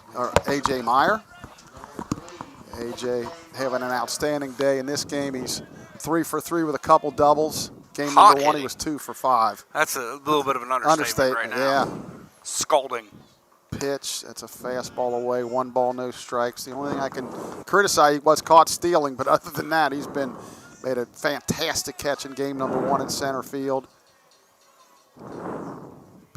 Speaker 1: A.J. Meyer. A.J. having an outstanding day in this game. He's 3 for 3 with a couple doubles. Game number 1, he was 2 for 5.
Speaker 2: That's a little bit of an understatement right now.
Speaker 1: Yeah.
Speaker 2: Scalding.
Speaker 1: Pitch, that's a fastball away, 1 ball, no strikes. The only thing I can criticize, he was caught stealing, but other than that, he's made a fantastic catch in game number 1 in center field.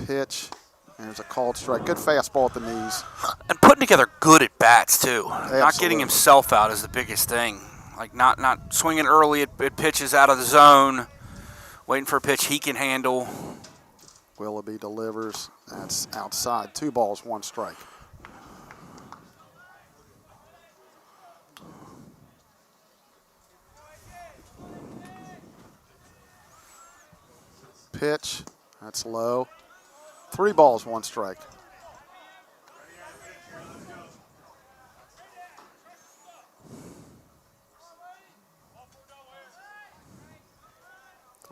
Speaker 1: Pitch, there's a called strike. Good fastball at the knees.
Speaker 2: And putting together good at bats too.
Speaker 1: Absolutely.
Speaker 2: Not getting himself out is the biggest thing. Like not swinging early at pitches out of the zone, waiting for a pitch he can handle.
Speaker 1: Willoughby delivers. That's outside. 2 balls, 1 strike. Pitch. That's low. 3 balls, 1 strike.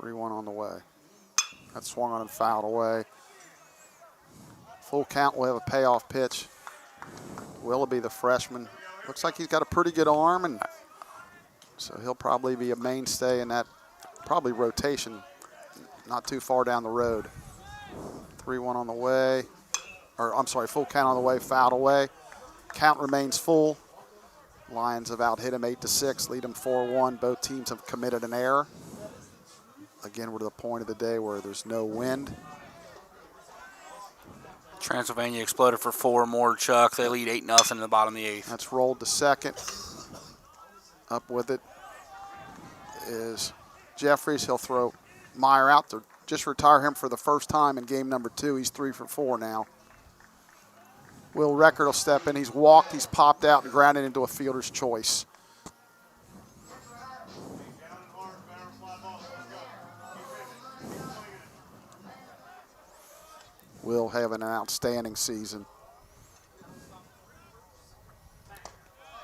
Speaker 1: 3-1 on the way. That swung on and fouled away. Full count, will have a payoff pitch. Willoughby, the freshman, looks like he's got a pretty good arm, and so he'll probably be a mainstay in that probably rotation not too far down the road. 3-1 on the way, or I'm sorry, full count on the way, fouled away. Count remains full. Lions have out hit him 8-6, lead him 4-1. Both teams have committed an error. Again, we're to the point of the day where there's no wind.
Speaker 2: Transylvania exploded for 4 more, Chuck. They lead 8-0 in the bottom of the 8th.
Speaker 1: That's rolled to second. Up with it is Jeffries. He'll throw Meyer out to just retire him for the first time in game number 2. He's 3 for 4 now. Will Record will step in. He's walked, he's popped out, and grounded into a fielder's choice. Will having an outstanding season.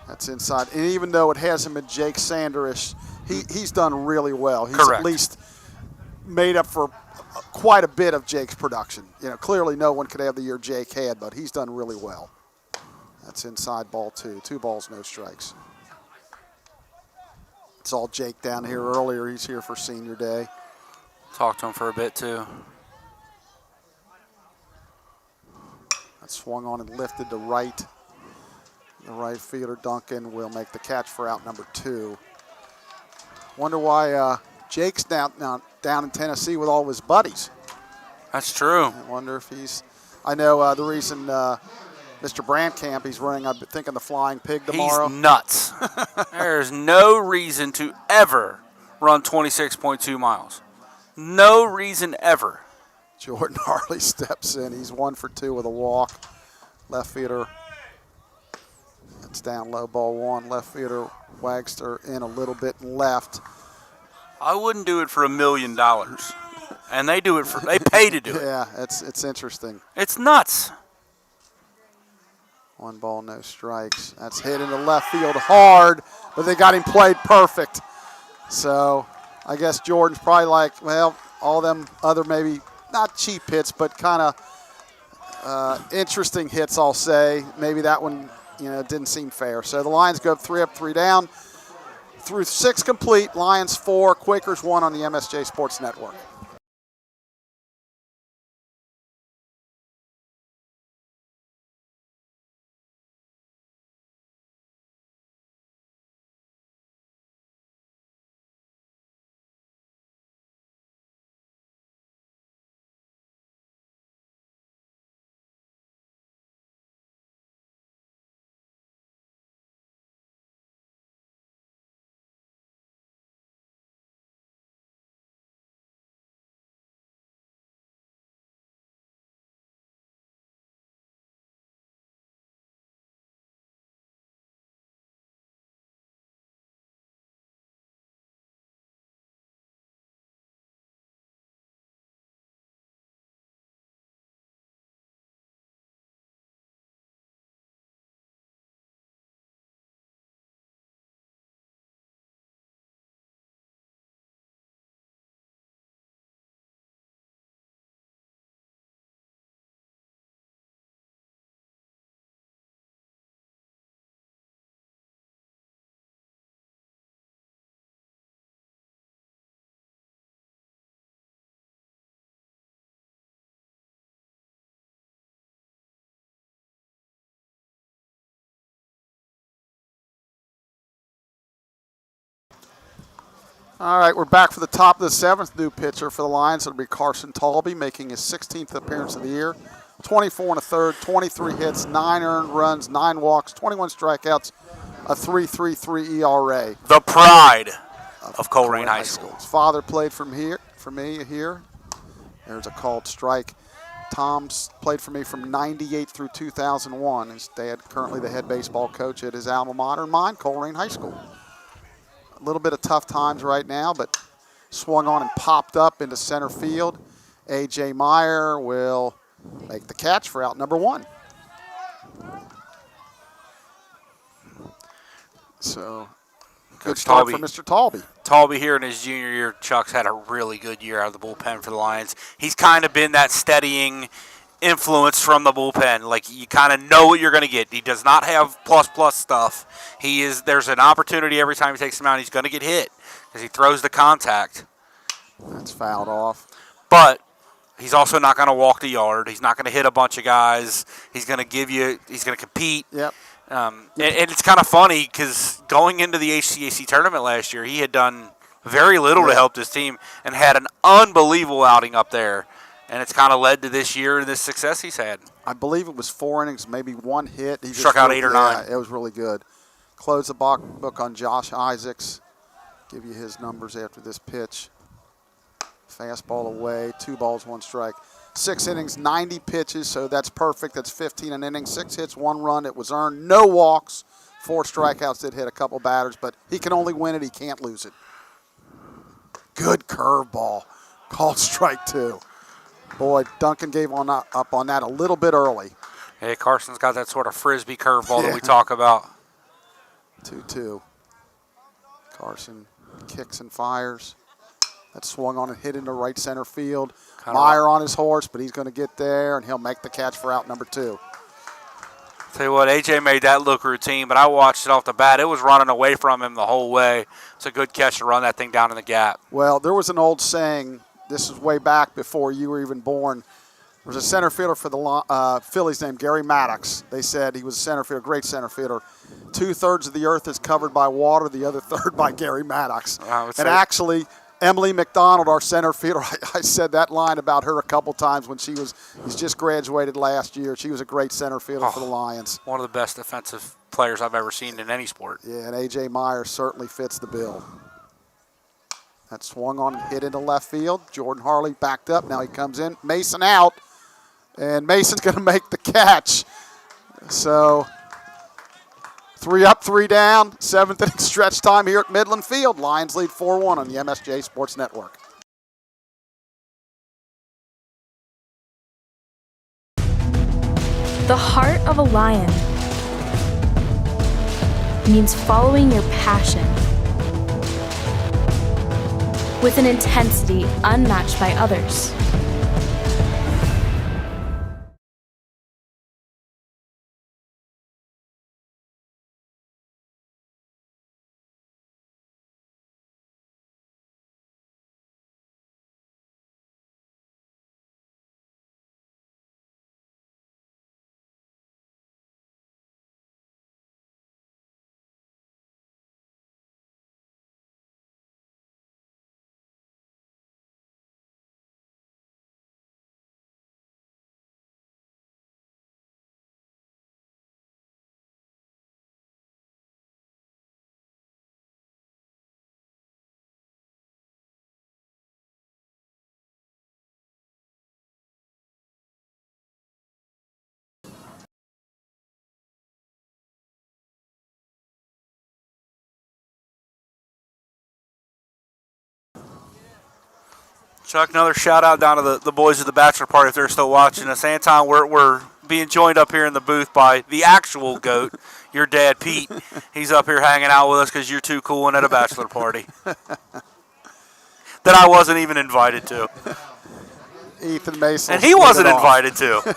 Speaker 1: That's inside. And even though it hasn't been Jake Sanderish, he's done really well. He's
Speaker 2: Correct.
Speaker 1: At least made up for quite a bit of Jake's production. You know, clearly no one could have the year Jake had, but he's done really well. That's inside ball 2. 2 balls, no strikes. It's all Jake down here earlier. He's here for senior day.
Speaker 2: Talked to him for a bit, too.
Speaker 1: That swung on and lifted to right. The right fielder, Duncan, will make the catch for out number 2. Wonder why Jake's down in Tennessee with all of his buddies.
Speaker 2: That's true.
Speaker 1: I wonder if he's – I know the reason Mr. Brandkamp, he's running, I'm thinking, the Flying Pig tomorrow.
Speaker 2: He's nuts. There's no reason to ever run 26.2 miles. No reason ever.
Speaker 1: Jordan Harley steps in. He's 1 for 2 with a walk. Left fielder. It's down low, ball 1. Left fielder Wagster in a little bit and left.
Speaker 2: I wouldn't do it for $1 million. And they do it for, they pay to do it.
Speaker 1: Yeah, it's interesting.
Speaker 2: It's nuts.
Speaker 1: 1 ball, no strikes. That's hit into left field hard, but they got him played perfect. So I guess Jordan's probably like, well, all them other maybe not cheap hits, but kind of interesting hits, I'll say. Maybe that one, didn't seem fair. So the Lions go 3 up, 3 down. Through 6 complete, Lions 4, Quakers 1 on the MSJ Sports Network. All right, we're back for the top of the 7th. New pitcher for the Lions. It'll be Carson Talby, making his 16th appearance of the year. 24 1/3, 23 hits, 9 earned runs, 9 walks, 21 strikeouts, a 3.33 ERA.
Speaker 2: The pride of Coleraine High School.
Speaker 1: His father played for me here. There's a called strike. Tom's played for me from 98 through 2001. His dad, currently the head baseball coach at his alma mater, mine, Coleraine High School. A little bit of tough times right now, but swung on and popped up into center field. A.J. Meyer will make the catch for out number 1. So, good start for Mr. Talby.
Speaker 2: Talby here in his junior year, Chuck's had a really good year out of the bullpen for the Lions. He's kind of been that steadying influence from the bullpen. Like, you kind of know what you're going to get. He does not have plus stuff. There's an opportunity every time he takes him out. He's going to get hit because he throws the contact.
Speaker 1: That's fouled off.
Speaker 2: But he's also not going to walk the yard. He's not going to hit a bunch of guys. He's going to compete.
Speaker 1: Yep.
Speaker 2: And it's kind of funny because going into the HCAC tournament last year, he had done very little to help this team and had an unbelievable outing up there. And it's kind of led to this year and this success he's had.
Speaker 1: I believe it was 4 innings, maybe 1 hit. He
Speaker 2: struck out 8 or 9.
Speaker 1: It was really good. Close the book on Josh Isaacs. Give you his numbers after this pitch. Fastball away, 2 balls, 1 strike. 6 innings, 90 pitches, so that's perfect. That's 15 an inning. 6 hits, 1 run. It was earned. No walks. 4 strikeouts. Did hit a couple batters, but he can only win it. He can't lose it. Good curveball. Called strike 2. Boy, Duncan gave up on that a little bit early.
Speaker 2: Hey, Carson's got that sort of frisbee curveball that we talk about.
Speaker 1: 2-2. Carson kicks and fires. That swung on and hit into right center field. Meyer on his horse, but he's going to get there, and he'll make the catch for out number 2.
Speaker 2: Tell you what, AJ made that look routine, but I watched it off the bat. It was running away from him the whole way. It's a good catch to run that thing down in the gap.
Speaker 1: Well, there was an old saying, this is way back before you were even born. There was a center fielder for the Phillies named Gary Maddox. They said he was a center fielder, great center fielder. 2/3 of the earth is covered by water, the other third by Gary Maddox. And actually, Emily McDonald, our center fielder, I said that line about her a couple times when she's just graduated last year. She was a great center fielder for the Lions.
Speaker 2: One of the best defensive players I've ever seen in any sport.
Speaker 1: Yeah, and A.J. Meyer certainly fits the bill. That swung on and hit into left field. Jordan Harley backed up. Now he comes in. Mason out, and Mason's going to make the catch. So 3 up, 3 down. 7th inning stretch time here at Midland Field. Lions lead 4-1 on the MSJ Sports Network.
Speaker 8: The heart of a lion means following your passion with an intensity unmatched by others.
Speaker 2: Chuck, another shout-out down to the boys of the bachelor party if they're still watching us. Anton, we're being joined up here in the booth by the actual GOAT, your dad, Pete. He's up here hanging out with us because you're too cool and at a bachelor party that I wasn't even invited to.
Speaker 1: Ethan Mason.
Speaker 2: And he wasn't invited to.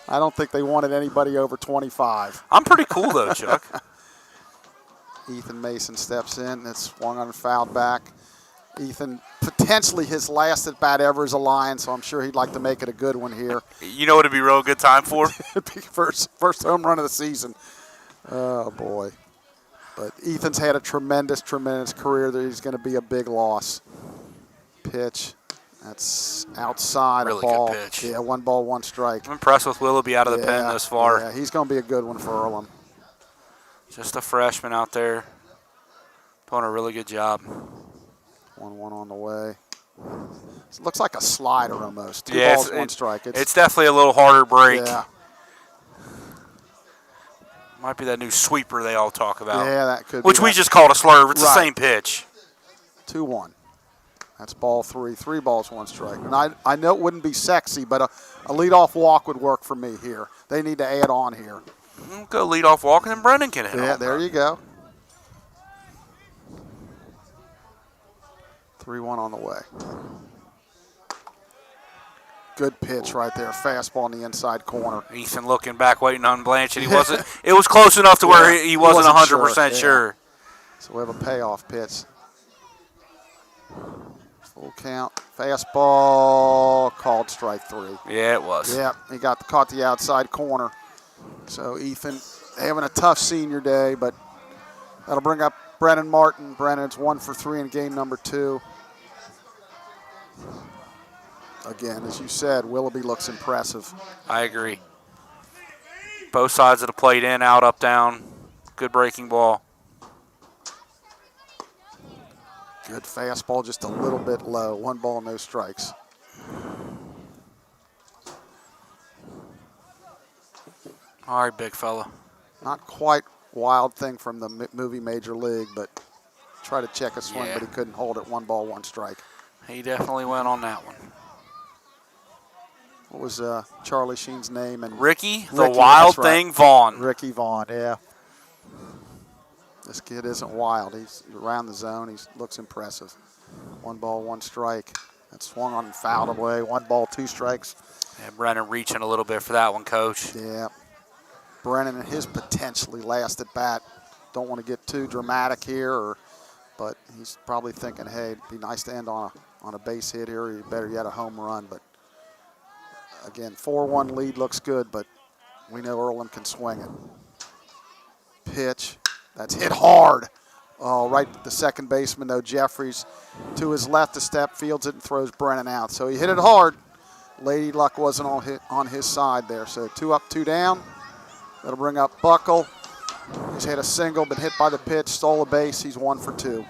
Speaker 1: I don't think they wanted anybody over 25.
Speaker 2: I'm pretty cool, though, Chuck.
Speaker 1: Ethan Mason steps in. It's swung on and fouled back. Ethan, potentially his last at bat ever as a Lion, so I'm sure he'd like to make it a good one here.
Speaker 2: You know what it'd be a real good time for?
Speaker 1: It'd be first home run of the season. Oh, boy. But Ethan's had a tremendous career. He's going to be a big loss. Pitch. That's outside
Speaker 2: really
Speaker 1: a ball.
Speaker 2: Good pitch.
Speaker 1: Yeah, 1 ball, 1 strike.
Speaker 2: I'm impressed with Willoughby out of the pen thus far.
Speaker 1: Yeah, he's going to be a good one for Earlham.
Speaker 2: Just a freshman out there doing a really good job.
Speaker 1: 1-1 on the way. It looks like a slider almost. 2
Speaker 2: yeah,
Speaker 1: balls, 1 strike.
Speaker 2: It's definitely a little harder break.
Speaker 1: Yeah.
Speaker 2: Might be that new sweeper they all talk about.
Speaker 1: Yeah, that could be.
Speaker 2: Which we just called a slurve. It's the same pitch.
Speaker 1: 2-1. That's ball 3. 3 balls, 1 strike. And I know it wouldn't be sexy, but a leadoff walk would work for me here. They need to add on here.
Speaker 2: We'll go leadoff walk, and then Brendan can hit.
Speaker 1: Yeah, there you go. 3-1 on the way. Good pitch right there. Fastball in the inside corner.
Speaker 2: Ethan looking back, waiting on Blanchett. He wasn't. It was close enough to where he wasn't 100% sure.
Speaker 1: So we have a payoff pitch. Full count. Fastball called strike 3.
Speaker 2: Yeah, it was.
Speaker 1: Yeah, he caught the outside corner. So Ethan having a tough senior day, but that'll bring up Brennan Martin. Brennan's 1 for 3 in game number 2. Again, as you said, Willoughby looks impressive.
Speaker 2: I agree. Both sides of the plate, in, out, up, down. Good breaking ball.
Speaker 1: Good fastball, just a little bit low. 1 ball, no strikes.
Speaker 2: All right, big fella.
Speaker 1: Not quite Wild Thing from the movie Major League, but tried to check a swing, but he couldn't hold it. 1 ball, 1 strike.
Speaker 2: He definitely went on that one.
Speaker 1: What was Charlie Sheen's name? And
Speaker 2: Ricky, the Wild Thing Vaughn.
Speaker 1: Ricky Vaughn, yeah. This kid isn't wild. He's around the zone. He looks impressive. 1 ball, 1 strike. That swung on and fouled away. 1 ball, 2 strikes.
Speaker 2: Yeah, Brennan reaching a little bit for that one, Coach.
Speaker 1: Yeah. Brennan and his potentially last at bat. Don't want to get too dramatic here, but he's probably thinking, hey, it'd be nice to end on a base hit here, or better yet, a home run. But again, 4-1 lead looks good, but we know Earlham can swing it. Pitch. That's hit hard. Oh, right at the second baseman, though. Jeffries to his left a step, fields it, and throws Brennan out. So he hit it hard. Lady Luck wasn't on his side there. So 2 up, 2 down. That'll bring up Buckle. He's hit a single, been hit by the pitch, stole a base. He's 1 for 2.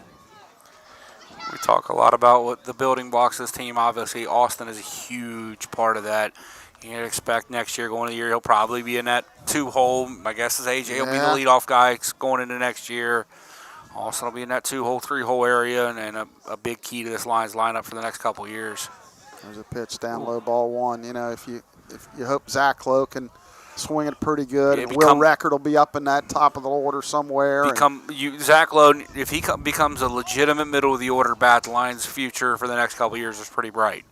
Speaker 2: We talk a lot about what the building blocks of this team. Obviously, Austin is a huge part of that. You can expect next year, going into the year, he'll probably be in that 2-hole. My guess is AJ will be the leadoff guy going into next year. Austin will be in that 2-hole, 3-hole area, and a big key to this Lions lineup for the next couple of years.
Speaker 1: There's a pitch down low, ball 1. You know, if you hope Zach Lowe can swing it pretty good, and Will Record will be up in that top of the order somewhere.
Speaker 2: Zach Lowe, if he becomes a legitimate middle of the order bat, the Lions' future for the next couple of years is pretty bright.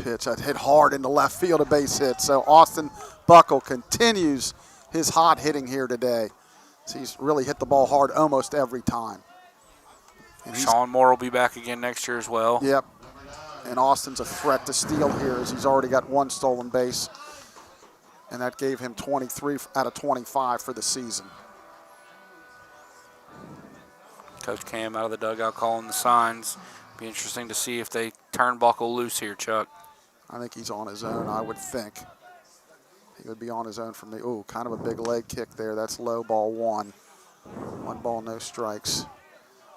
Speaker 1: Pitch that hit hard into left field, a base hit. So Austin Buckle continues his hot hitting here today. So he's really hit the ball hard almost every time. And
Speaker 2: Sean Moore will be back again next year as well.
Speaker 1: Yep. And Austin's a threat to steal here, as he's already got 1 stolen base. And that gave him 23 out of 25 for the season.
Speaker 2: Coach Cam out of the dugout calling the signs. Be interesting to see if they turn Buckle loose here, Chuck.
Speaker 1: I think he's on his own, I would think. He would be on his own from the, kind of a big leg kick there. That's low, ball 1. 1 ball, no strikes.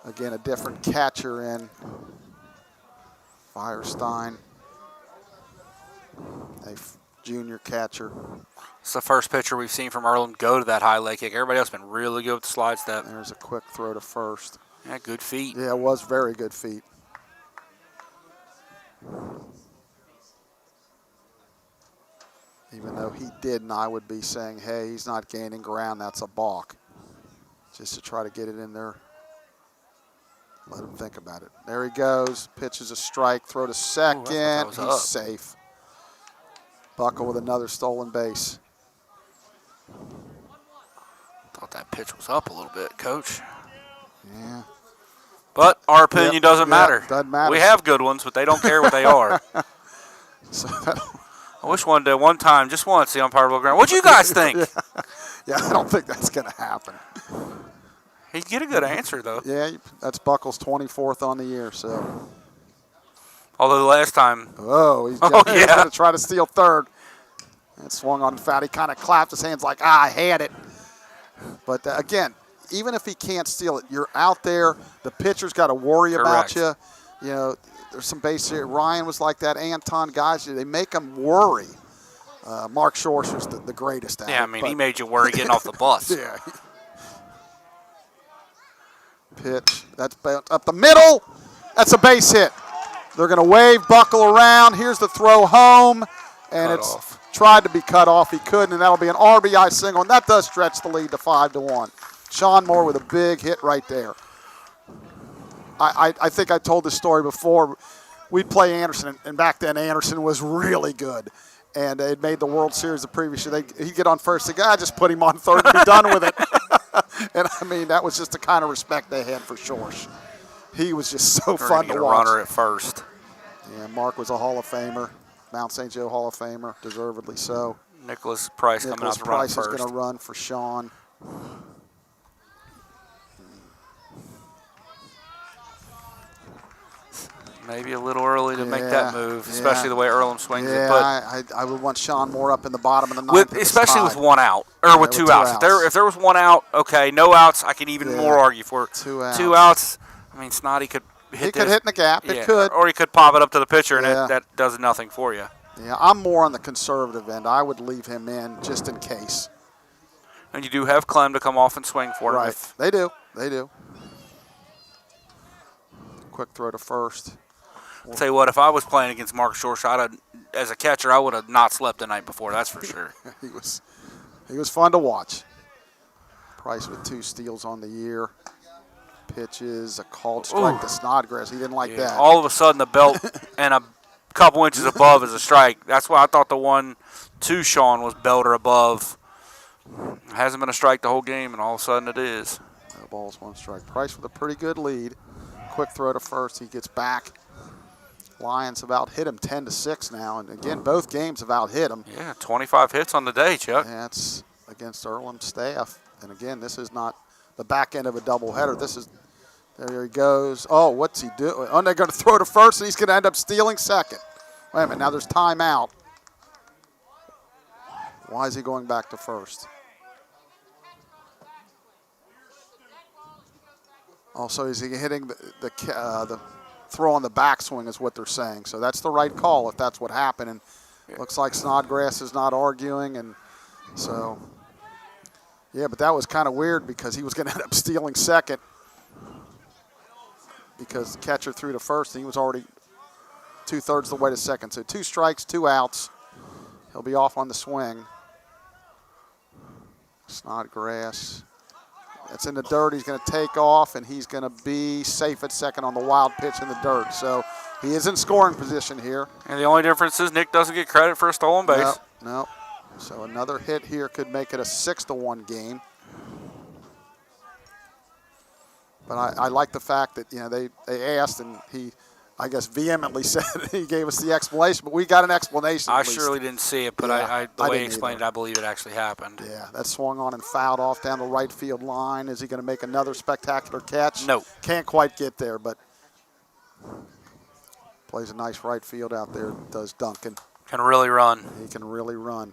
Speaker 1: Again, a different catcher in. Firestein, a junior catcher.
Speaker 2: It's the first pitcher we've seen from Earlham go to that high leg kick. Everybody else has been really good with the slide step.
Speaker 1: There's a quick throw to first.
Speaker 2: Yeah, good feet.
Speaker 1: Yeah, it was very good feet. Even though he didn't, I would be saying, hey, he's not gaining ground. That's a balk. Just to try to get it in there. Let him think about it. There he goes. Pitches a strike. Throw to second. He's safe. Buckle with another stolen base.
Speaker 2: Thought that pitch was up a little bit, Coach.
Speaker 1: Yeah.
Speaker 2: But our opinion doesn't matter.
Speaker 1: Doesn't matter.
Speaker 2: We have good ones, but they don't care what they are.
Speaker 1: So
Speaker 2: I wish one time, just once, the umpire looked around. What do you guys think?
Speaker 1: Yeah, I don't think that's going to happen.
Speaker 2: He'd get a good answer, though.
Speaker 1: Yeah, that's Buckle's 24th on the year, so.
Speaker 2: Although the last time.
Speaker 1: He's going to try to steal third. And swung on foul. He kind of clapped his hands like, I had it. But again, even if he can't steal it, you're out there. The pitcher's got to worry about you. You know, there's some base here. Ryan was like that. Anton, guys, they make him worry. Mark Shorsher's the greatest at it.
Speaker 2: Yeah, I mean, he made you worry getting off the bus.
Speaker 1: Yeah. Pitch. That's up the middle. That's a base hit. They're going to wave Buckle around. Here's the throw home. And tried to be cut off. He couldn't, and that'll be an RBI single. And that does stretch the lead to 5-1. Sean Moore with a big hit right there. I think I told this story before. We'd play Anderson, and back then Anderson was really good. And they'd made the World Series the previous year. He'd get on first, think, just put him on third and be done with it. And, I mean, that was just the kind of respect they had for Shorsh. He was just so fun to watch.
Speaker 2: Runner at first.
Speaker 1: Yeah, Mark was a Hall of Famer, Mount St. Joe Hall of Famer, deservedly so.
Speaker 2: Nicholas Price coming out to run
Speaker 1: Price
Speaker 2: first.
Speaker 1: is going to run for Sean.
Speaker 2: Maybe a little early to make that move, especially the way Earlham swings it.
Speaker 1: But I would want Sean more up in the bottom of the ninth.
Speaker 2: Especially with one out, or with two outs. If there was one out, okay, no outs, I could even more argue for it.
Speaker 1: Two outs.
Speaker 2: Two outs, I mean, Snotty could hit
Speaker 1: He could hit in the gap. It could.
Speaker 2: Or he could pop it up to the pitcher, and that does nothing for you.
Speaker 1: Yeah, I'm more on the conservative end. I would leave him in just in case.
Speaker 2: And you do have Clem to come off and swing for him.
Speaker 1: Right. They do. They do. Quick throw to first.
Speaker 2: I'll tell you what, if I was playing against Mark Shorsh, as a catcher, I would have not slept the night before, that's for sure.
Speaker 1: He was fun to watch. Price with 2 steals on the year. Pitches, a called strike to Snodgrass. He didn't like that.
Speaker 2: All of a sudden, the belt and a couple inches above is a strike. That's why I thought the 1-2 Sean was belt or above. It hasn't been a strike the whole game, and all of a sudden it is.
Speaker 1: No balls, 1 strike. Price with a pretty good lead. Quick throw to first. He gets back. Lions have out hit him 10-6 now, and again, both games have out hit him.
Speaker 2: Yeah, 25 hits on the day, Chuck.
Speaker 1: That's against Earlham staff, and again, this is not the back end of a doubleheader. This is, there he goes. Oh, what's he doing? Oh, they're going to throw to first, and he's going to end up stealing second. Wait a minute, now there's timeout. Why is he going back to first? Also, is he hitting the throw on the backswing is what they're saying. So that's the right call if that's what happened. And looks like Snodgrass is not arguing. And so, yeah, but that was kind of weird because he was going to end up stealing second because the catcher threw to first and he was already 2/3 the way to second. So 2 strikes, 2 outs. He'll be off on the swing. Snodgrass. That's in the dirt. He's going to take off, and he's going to be safe at second on the wild pitch in the dirt. So he is in scoring position here.
Speaker 2: And the only difference is Nick doesn't get credit for a stolen base.
Speaker 1: No. So another hit here could make it a 6-1 game. But I like the fact that, they asked, and he, I guess, vehemently said he gave us the explanation, but we got an explanation.
Speaker 2: I surely didn't see it, but the way he explained it, I believe it actually happened.
Speaker 1: Yeah, that swung on and fouled off down the right field line. Is he going to make another spectacular catch?
Speaker 2: No.
Speaker 1: Can't quite get there, but plays a nice right field out there, does Duncan.
Speaker 2: Can really run.
Speaker 1: He can really run.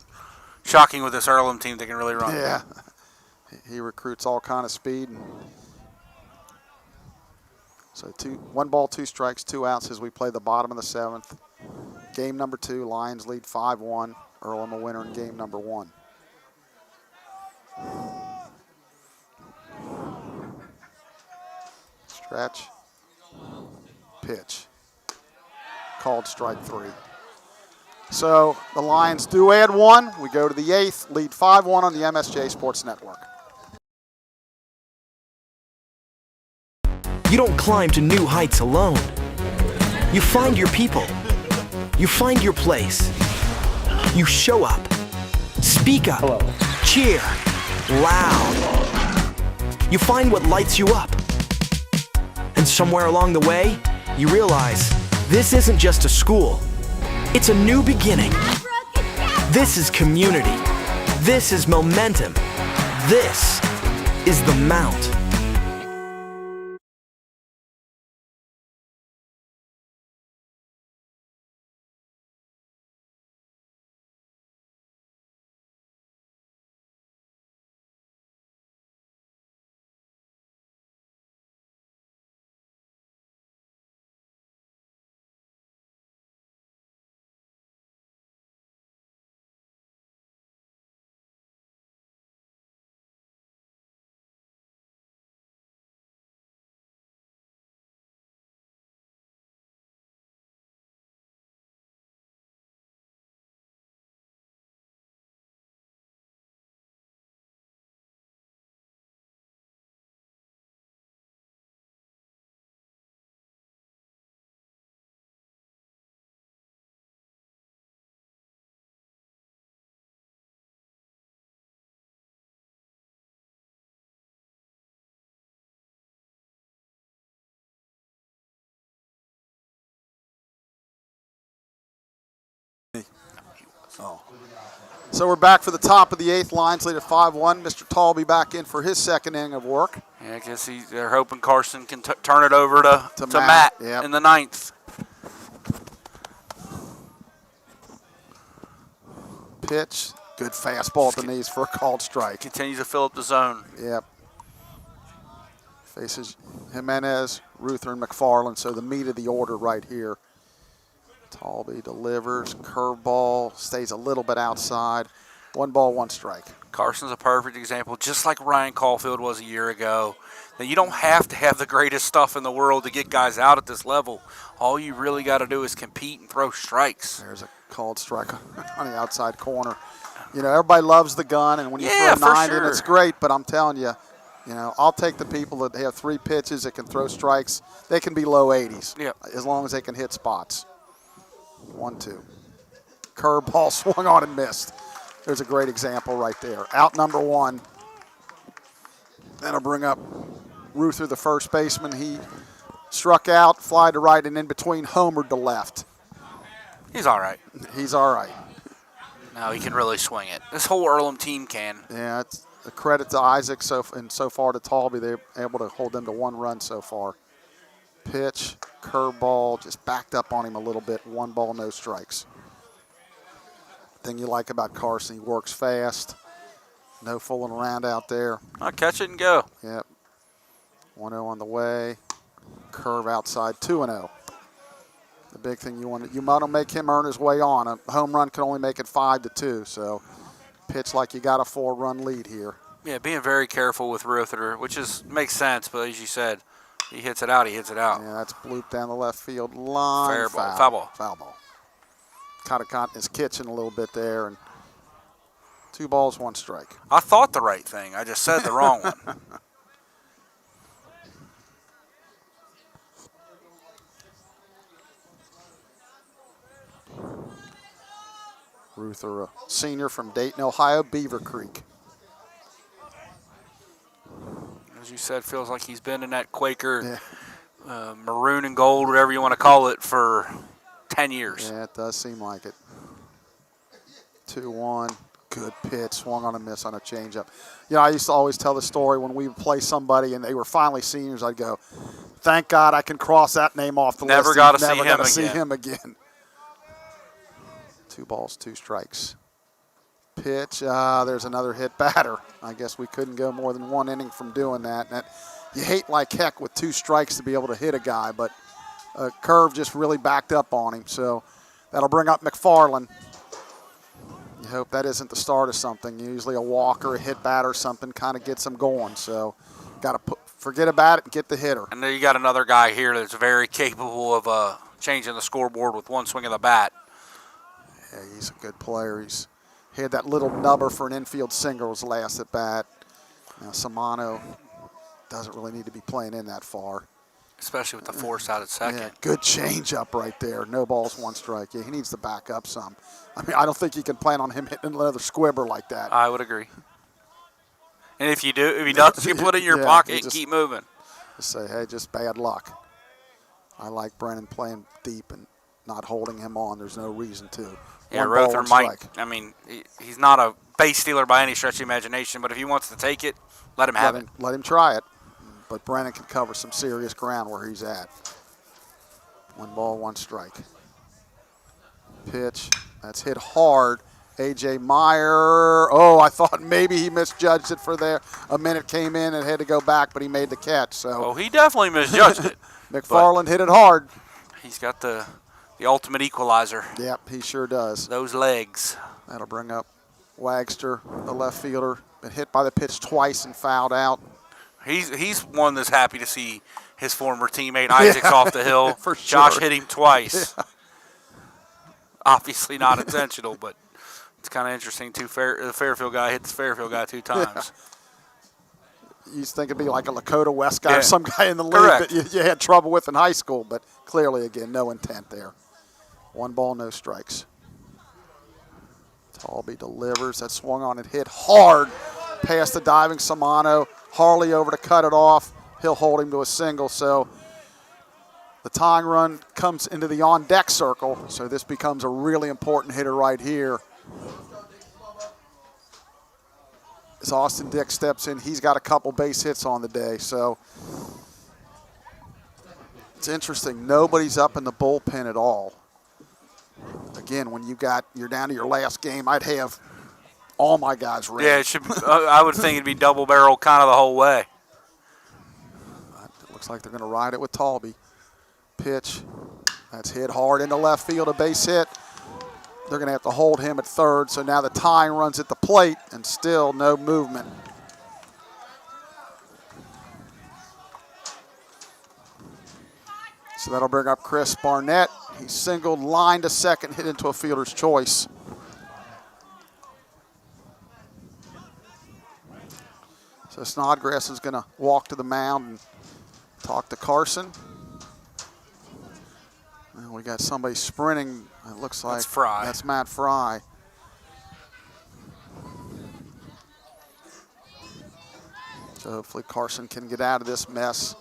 Speaker 2: Shocking with this Earlham team, they can really run.
Speaker 1: Yeah. He recruits all kind of speed. So 1 ball, 2 strikes, 2 outs as we play the bottom of the 7th. Game number 2, Lions lead 5-1. Earlham a winner in game number 1. Stretch. Pitch. Called strike 3. So the Lions do add 1. We go to the 8th, lead 5-1 on the MSJ Sports Network.
Speaker 10: You don't climb to new heights alone. You find your people. You find your place. You show up. Speak up.
Speaker 6: Hello.
Speaker 10: Cheer. Loud. You find what lights you up. And somewhere along the way, you realize this isn't just a school. It's a new beginning. This is community. This is momentum. This is the Mount.
Speaker 1: So we're back for the top of the 8th. Lions lead at 5-1. Mr. Talby back in for his second inning of work.
Speaker 2: Yeah, I guess they're hoping Carson can turn it over to Matt in the 9th.
Speaker 1: Pitch. Good fastball at the knees for a called strike.
Speaker 2: Continues to fill up the zone.
Speaker 1: Yep. Faces Jimenez, Ruther, and McFarland, so the meat of the order right here. Talby delivers, curveball, stays a little bit outside. 1 ball, 1 strike.
Speaker 2: Carson's a perfect example, just like Ryan Caulfield was a year ago. That you don't have to have the greatest stuff in the world to get guys out at this level. All you really got to do is compete and throw strikes.
Speaker 1: There's a called strike on the outside corner. You know, everybody loves the gun, and when you throw a 9 in, it's great, but I'm telling you, I'll take the people that have 3 pitches that can throw strikes. They can be low 80s, as long as they can hit spots. 1-2. Curveball swung on and missed. There's a great example right there. Out number 1. That'll bring up Ruther, the first baseman. He struck out, fly to right, and in between homered to left.
Speaker 2: He's all right.
Speaker 1: He's all right.
Speaker 2: No, he can really swing it. This whole Earlham team can.
Speaker 1: Yeah, it's a credit to Isaac and so far to Talby. They're able to hold them to 1 run so far. Pitch, curveball, just backed up on him a little bit. 1 ball, no strikes. Thing you like about Carson, he works fast. No fooling around out there.
Speaker 2: I'll catch it and go.
Speaker 1: Yep. 1-0 on the way. Curve outside, 2-0. The big thing you want to make him earn his way on. A home run can only make it 5-2, so pitch like you got a 4-run lead here.
Speaker 2: Yeah, being very careful with Ruther, which makes sense, but as you said, he hits it out,
Speaker 1: Yeah, that's blooped down the left field line.
Speaker 2: Fair ball. Foul ball.
Speaker 1: Foul ball. Kind of caught in his kitchen a little bit there, and 2 balls, 1 strike.
Speaker 2: I thought the right thing. I just said the wrong one.
Speaker 1: Ruther, a senior from Dayton, Ohio, Beaver Creek.
Speaker 2: As you said, feels like he's been in that Quaker maroon and gold, whatever you want to call it, for 10 years.
Speaker 1: Yeah, it does seem like it. 2-1. Good pitch. Swung on a miss on a changeup. I used to always tell the story when we would play somebody and they were finally seniors, I'd go, thank God I can cross that name off the list.
Speaker 2: Never got to
Speaker 1: see him again. 2 balls, 2 strikes. Pitch. There's another hit batter. I guess we couldn't go more than 1 inning from doing that. And you hate like heck with 2 strikes to be able to hit a guy, but a curve just really backed up on him. So that'll bring up McFarland. You hope that isn't the start of something. Usually a walk or a hit bat or something kind of gets them going. So got to forget about it and get the hitter.
Speaker 2: And then you got another guy here that's very capable of changing the scoreboard with 1 swing of the bat.
Speaker 1: Yeah, he's a good player. He's had that little nubber for an infield single his last at bat. Now Samano doesn't really need to be playing in that far.
Speaker 2: Especially with the force out at second.
Speaker 1: Yeah, good changeup right there. No balls, 1 strike. Yeah, he needs to back up some. I mean, I don't think you can plan on him hitting another squibber like that.
Speaker 2: I would agree. And if he does, you put it in your pocket and keep moving.
Speaker 1: Just say, hey, just bad luck. I like Brennan playing deep and not holding him on. There's no reason to.
Speaker 2: Yeah, Ruther might. I mean, he's not a base stealer by any stretch of the imagination, but if he wants to take it, let him have it.
Speaker 1: Let him try it. But Brennan can cover some serious ground where he's at. 1 ball, 1 strike. Pitch. That's hit hard. A.J. Meyer. Oh, I thought maybe he misjudged it for there. A minute came in and had to go back, but he made the catch. So.
Speaker 2: Oh, he definitely misjudged it.
Speaker 1: McFarland hit it hard.
Speaker 2: He's got the ultimate equalizer.
Speaker 1: Yep, he sure does.
Speaker 2: Those legs.
Speaker 1: That'll bring up Wagster, the left fielder. Been hit by the pitch twice and fouled out.
Speaker 2: He's one that's happy to see his former teammate Isaac's off the hill.
Speaker 1: For sure.
Speaker 2: Josh hit him twice. Yeah. Obviously not intentional, but it's kind of interesting. The Fairfield guy hit the Fairfield guy 2 times.
Speaker 1: You used to think it'd be like a Lakota West guy or some guy in the league
Speaker 2: Correct.
Speaker 1: that you had trouble with in high school, but clearly, again, no intent there. 1 ball, no strikes. Talby delivers. That swung on and hit hard past the diving Samano. Harley over to cut it off. He'll hold him to a single. So the tying run comes into the on-deck circle. So this becomes a really important hitter right here. as Austin Dick steps in, he's got a couple base hits on the day. So it's interesting. Nobody's up in the bullpen at all. Again, when you're down to your last game, I'd have all my guys ready.
Speaker 2: Yeah, it should. I would think it'd be double barrel kind of the whole way.
Speaker 1: It looks like they're going to ride it with Talby. Pitch. That's hit hard into left field, a base hit. They're going to have to hold him at third, so now the tying run's at the plate, and still no movement. So that'll bring up Chris Barnett. He singled, line to second, hit into a fielder's choice. So Snodgrass is going to walk to the mound and talk to Carson. And we got somebody sprinting. It looks like
Speaker 2: that's Fry.
Speaker 1: That's Matt Fry. So hopefully Carson can get out of this mess.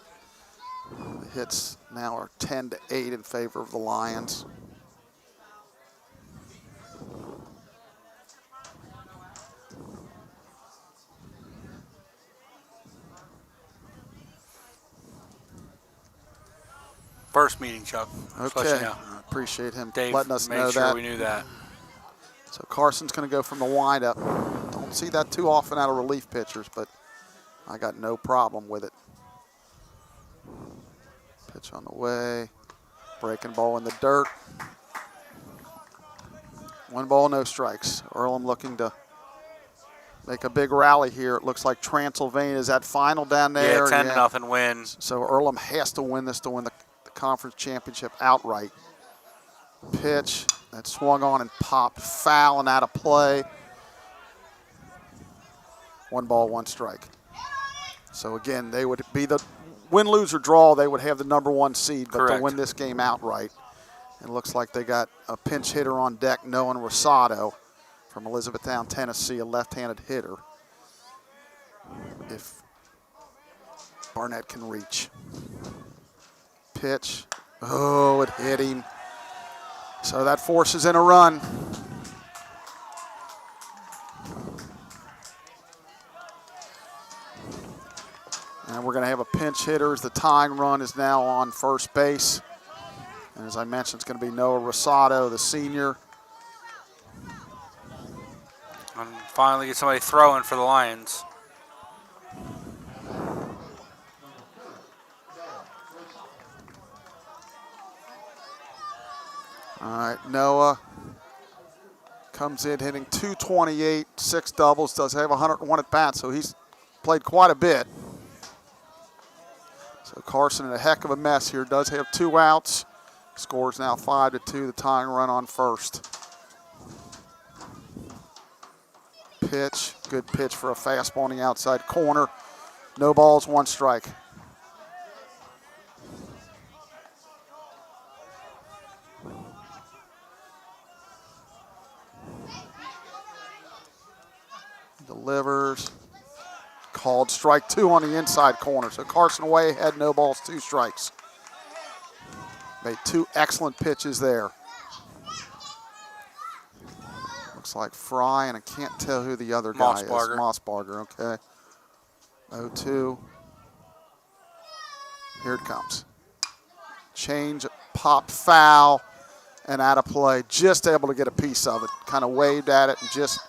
Speaker 1: The hits now are 10-8 in favor of the Lions.
Speaker 2: First meeting, Chuck.
Speaker 1: Okay,
Speaker 2: You know.
Speaker 1: I appreciate him
Speaker 2: Dave
Speaker 1: letting us
Speaker 2: made
Speaker 1: know
Speaker 2: sure
Speaker 1: that.
Speaker 2: we knew that.
Speaker 1: So Carson's going to go from the windup. Don't see that too often out of relief pitchers, but I got no problem with it. Pitch on the way. Breaking ball in the dirt. 1 ball, no strikes. Earlham looking to make a big rally here. It looks like Transylvania is at final down there.
Speaker 2: Yeah, 10-0 win.
Speaker 1: So Earlham has to win this to win the conference championship outright. Pitch that swung on and popped, foul and out of play. 1 ball, 1 strike. So again, they would be the win, lose, or draw. They would have the #1 seed, but
Speaker 2: Correct.
Speaker 1: to win this game outright. It looks like they got a pinch hitter on deck, Noah Rosado from Elizabethtown, Tennessee, a left-handed hitter. If Barnett can reach. Pitch. Oh, it hit him. So that forces in a run. And we're going to have a pinch hitter as the tying run is now on first base. And as I mentioned, it's going to be Noah Rosado, the senior.
Speaker 2: And finally get somebody throwing for the Lions.
Speaker 1: All right, Noah comes in hitting .228, 6 doubles, does have 101 at bat, so he's played quite a bit. So Carson in a heck of a mess here, does have 2 outs. Scores now 5-2, the tying run on first. Pitch, good pitch for a fastball on the outside corner. No balls, 1 strike. Delivers. Called strike 2 on the inside corner. So Carson way ahead, no balls, 2 strikes. Made 2 excellent pitches there. Looks like Fry, and I can't tell who the other guy is. Mossbarger, okay. 0-2. Here it comes. Change, pop, foul, and out of play. Just able to get a piece of it. Kind of waved at it and just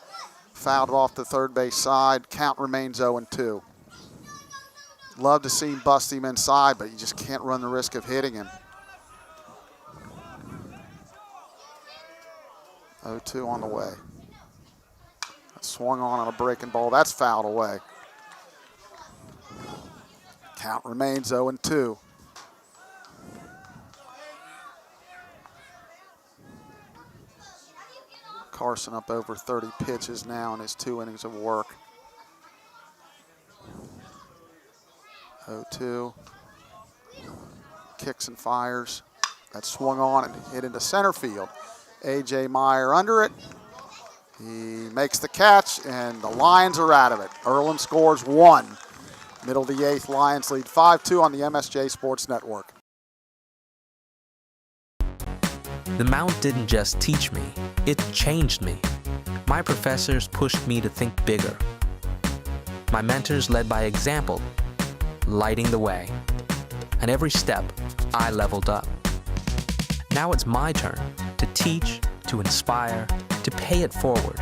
Speaker 1: fouled it off the third base side. Count remains 0-2. Love to see him bust him inside, but you just can't run the risk of hitting him. 0-2 on the way. Swung on a breaking ball. That's fouled away. Count remains 0-2. Carson up over 30 pitches now in his 2 innings of work. 0-2. Kicks and fires. That swung on and hit into center field. A.J. Meyer under it. He makes the catch, and the Lions are out of it. Earlham scores 1. Middle of the 8th, Lions lead 5-2 on the MSJ Sports Network.
Speaker 4: The Mount didn't just teach me, it changed me. My professors pushed me to think bigger. My mentors led by example, lighting the way. And every step, I leveled up. Now it's my turn to teach, to inspire, to pay it forward.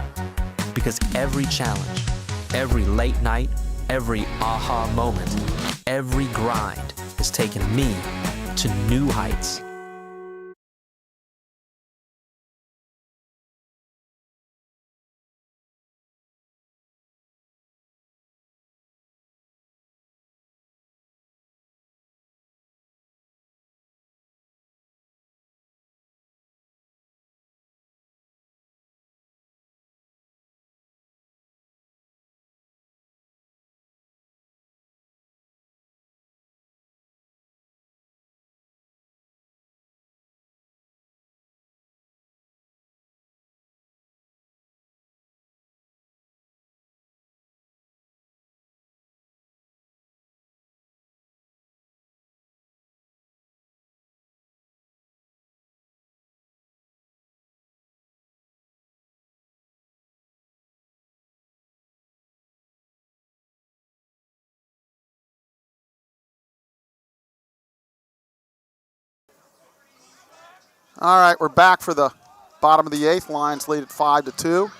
Speaker 4: Because every challenge, every late night, every aha moment, every grind has taken me to new heights.
Speaker 1: All right, we're back for the bottom of the eighth. Lions lead at 5-2.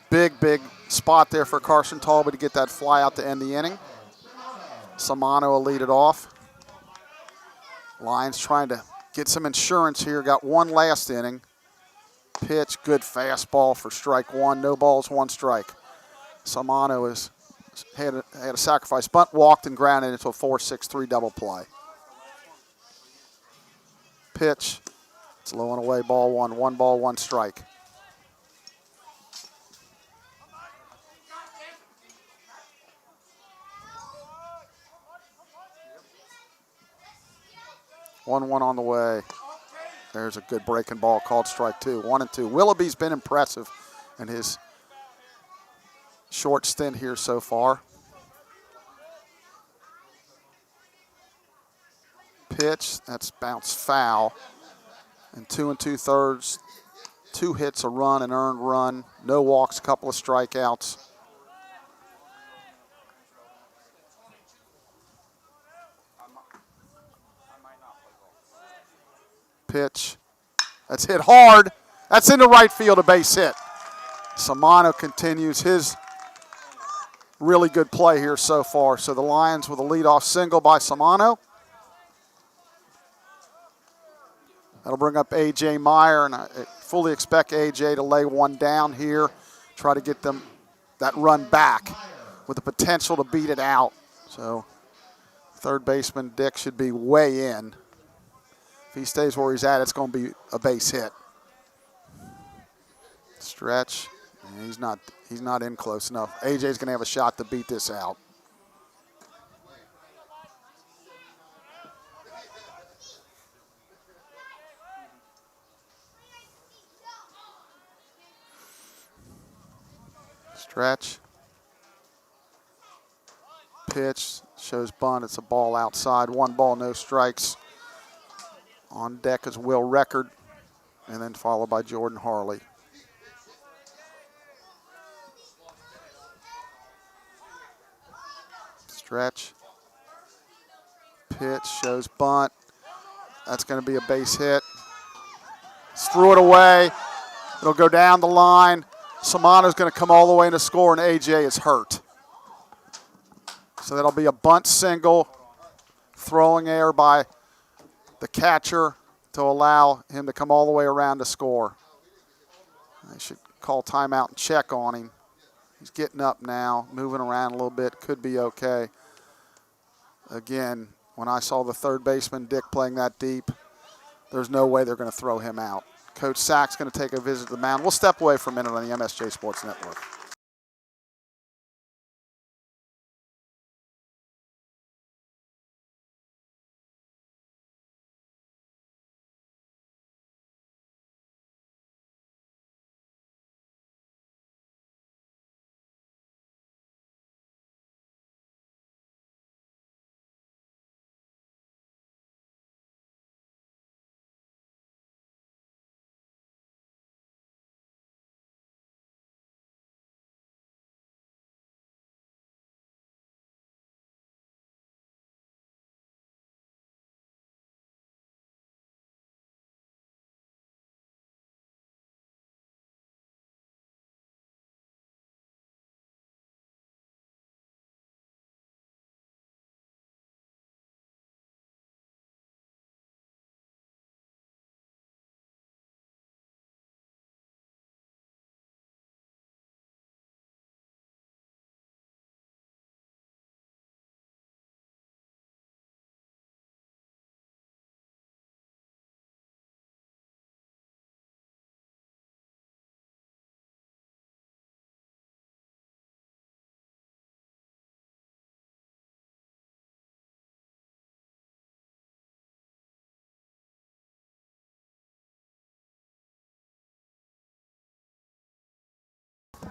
Speaker 1: Big spot there for Carson Talby to get that fly out to end the inning. Samano will lead it off. Lions trying to get some insurance here. Got one last inning. Pitch, good fastball for strike one. No balls, one strike. Samano had a sacrifice bunt, walked and grounded into a 4-6-3 double play. Pitch, it's low and away, ball one. One ball, one strike. One on the way. There's a good breaking ball called strike two. 1-2. Willoughby's been impressive in his short stint here so far. Pitch, that's bounced foul. And 2 2/3, 2 hits, a run, an earned run, no walks, a couple of strikeouts. Pitch, that's hit hard. That's into right field, a base hit. Samano continues his really good play here so far. So the Lions with a leadoff single by Samano. That'll bring up A.J. Meyer, and I fully expect A.J. to lay one down here, try to get them that run back with the potential to beat it out. So third baseman Dick should be way in. If he stays where he's at, it's going to be a base hit. Stretch, and he's not in close enough. A.J.'s going to have a shot to beat this out. Stretch. Pitch, shows bunt. It's a ball outside. One ball, no strikes. On deck is Will Record, and then followed by Jordan Harley. Stretch. Pitch, shows bunt. That's going to be a base hit. Threw it away. It'll go down the line. Samano's going to come all the way in to score, and A.J. is hurt. So that'll be a bunt single, throwing error by the catcher to allow him to come all the way around to score. They should call timeout and check on him. He's getting up now, moving around a little bit, could be okay. Again, when I saw the third baseman, Dick, playing that deep, there's no way they're going to throw him out. Coach Sack's going to take a visit to the mound. We'll step away for a minute on the MSJ Sports Network.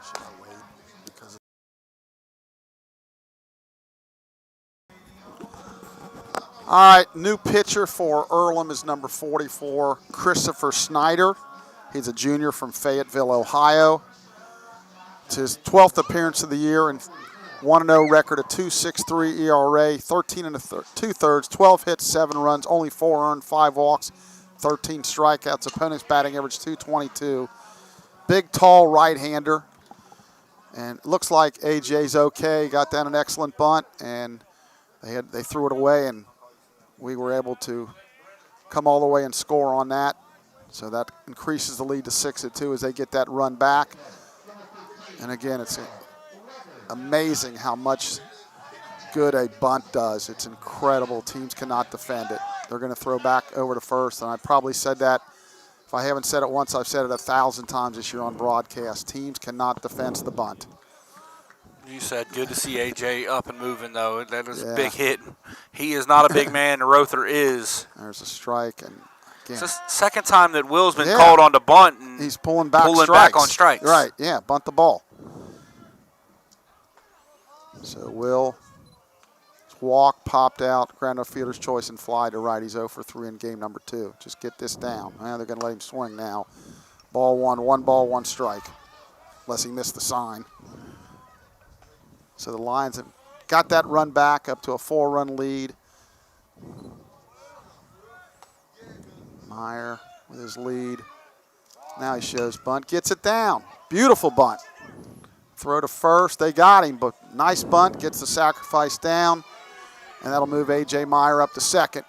Speaker 1: Should I wait? Because all right, new pitcher for Earlham is number 44, Christopher Snyder. He's a junior from Fayetteville, Ohio. It's his 12th appearance of the year and 1-0 record, a 2.63 ERA, 13 and 2/3, 12 hits, 7 runs, only 4 earned, 5 walks, 13 strikeouts. Opponent's batting average 222. Big, tall right-hander. And it looks like AJ's okay. Got down an excellent bunt, and they threw it away, and we were able to come all the way and score on that. So that increases the lead to 6-2 as they get that run back. And again, it's amazing how much good a bunt does. It's incredible. Teams cannot defend it. They're going to throw back over to first, and I probably said that. If I haven't said it once, I've said it 1,000 times this year on broadcast. Teams cannot defend the bunt.
Speaker 2: You said good to see AJ up and moving, though. That was a big hit. He is not a big man. Rother is.
Speaker 1: There's a strike. And again,
Speaker 2: it's the second time that Will's been called on to bunt. And
Speaker 1: he's pulling back
Speaker 2: on strikes.
Speaker 1: Right, yeah, bunt the ball. So Will walk, popped out, ground fielder's choice and fly to right. He's 0 for 3 in game number 2. Just get this down. They're going to let him swing now. Ball 1 ball, 1 strike. Unless he missed the sign. So the Lions have got that run back up to a 4-run lead. Meyer with his lead. Now he shows bunt, gets it down. Beautiful bunt. Throw to first, they got him, but nice bunt, gets the sacrifice down, and that'll move A.J. Meyer up to second.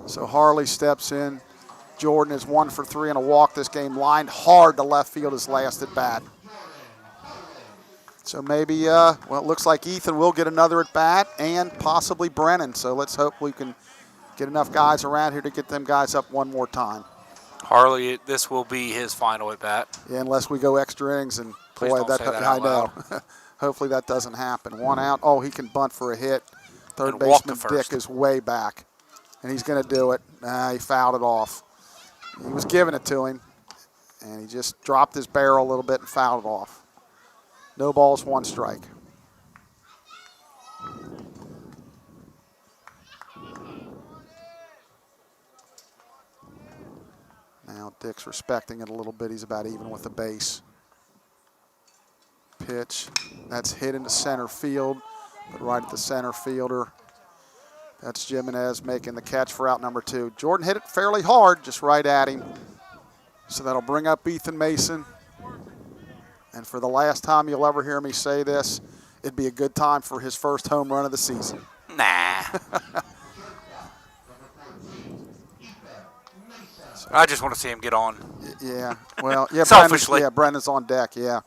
Speaker 1: So Harley steps in. Jordan is 1 for 3 and a walk this game, lined hard to left field his last at bat. So maybe, well, it looks like Ethan will get another at bat and possibly Brennan. So let's hope we can get enough guys around here to get them guys up one more time.
Speaker 2: Harley, this will be his final at bat.
Speaker 1: Yeah, unless we go extra innings, and
Speaker 2: Please
Speaker 1: boy,
Speaker 2: don't
Speaker 1: that
Speaker 2: say that
Speaker 1: I
Speaker 2: out
Speaker 1: know.
Speaker 2: loud.
Speaker 1: Hopefully that doesn't happen. 1 out. Oh, he can bunt for a hit. Third
Speaker 2: And walk to
Speaker 1: baseman
Speaker 2: first.
Speaker 1: Dick is way back, and he's going to do it. He fouled it off. He was giving it to him, and he just dropped his barrel a little bit and fouled it off. No balls, 1 strike. Now Dick's respecting it a little bit. He's about even with the base. Pitch. That's hit into center field, but right at the center fielder. That's Jimenez making the catch for out number 2. Jordan hit it fairly hard, just right at him. So that'll bring up Ethan Mason. And for the last time you'll ever hear me say this, it'd be a good time for his first home run of the season.
Speaker 2: Nah. I just want to see him get on.
Speaker 1: Yeah, well, yeah,
Speaker 2: Selfishly.
Speaker 1: Brendan's on deck, yeah.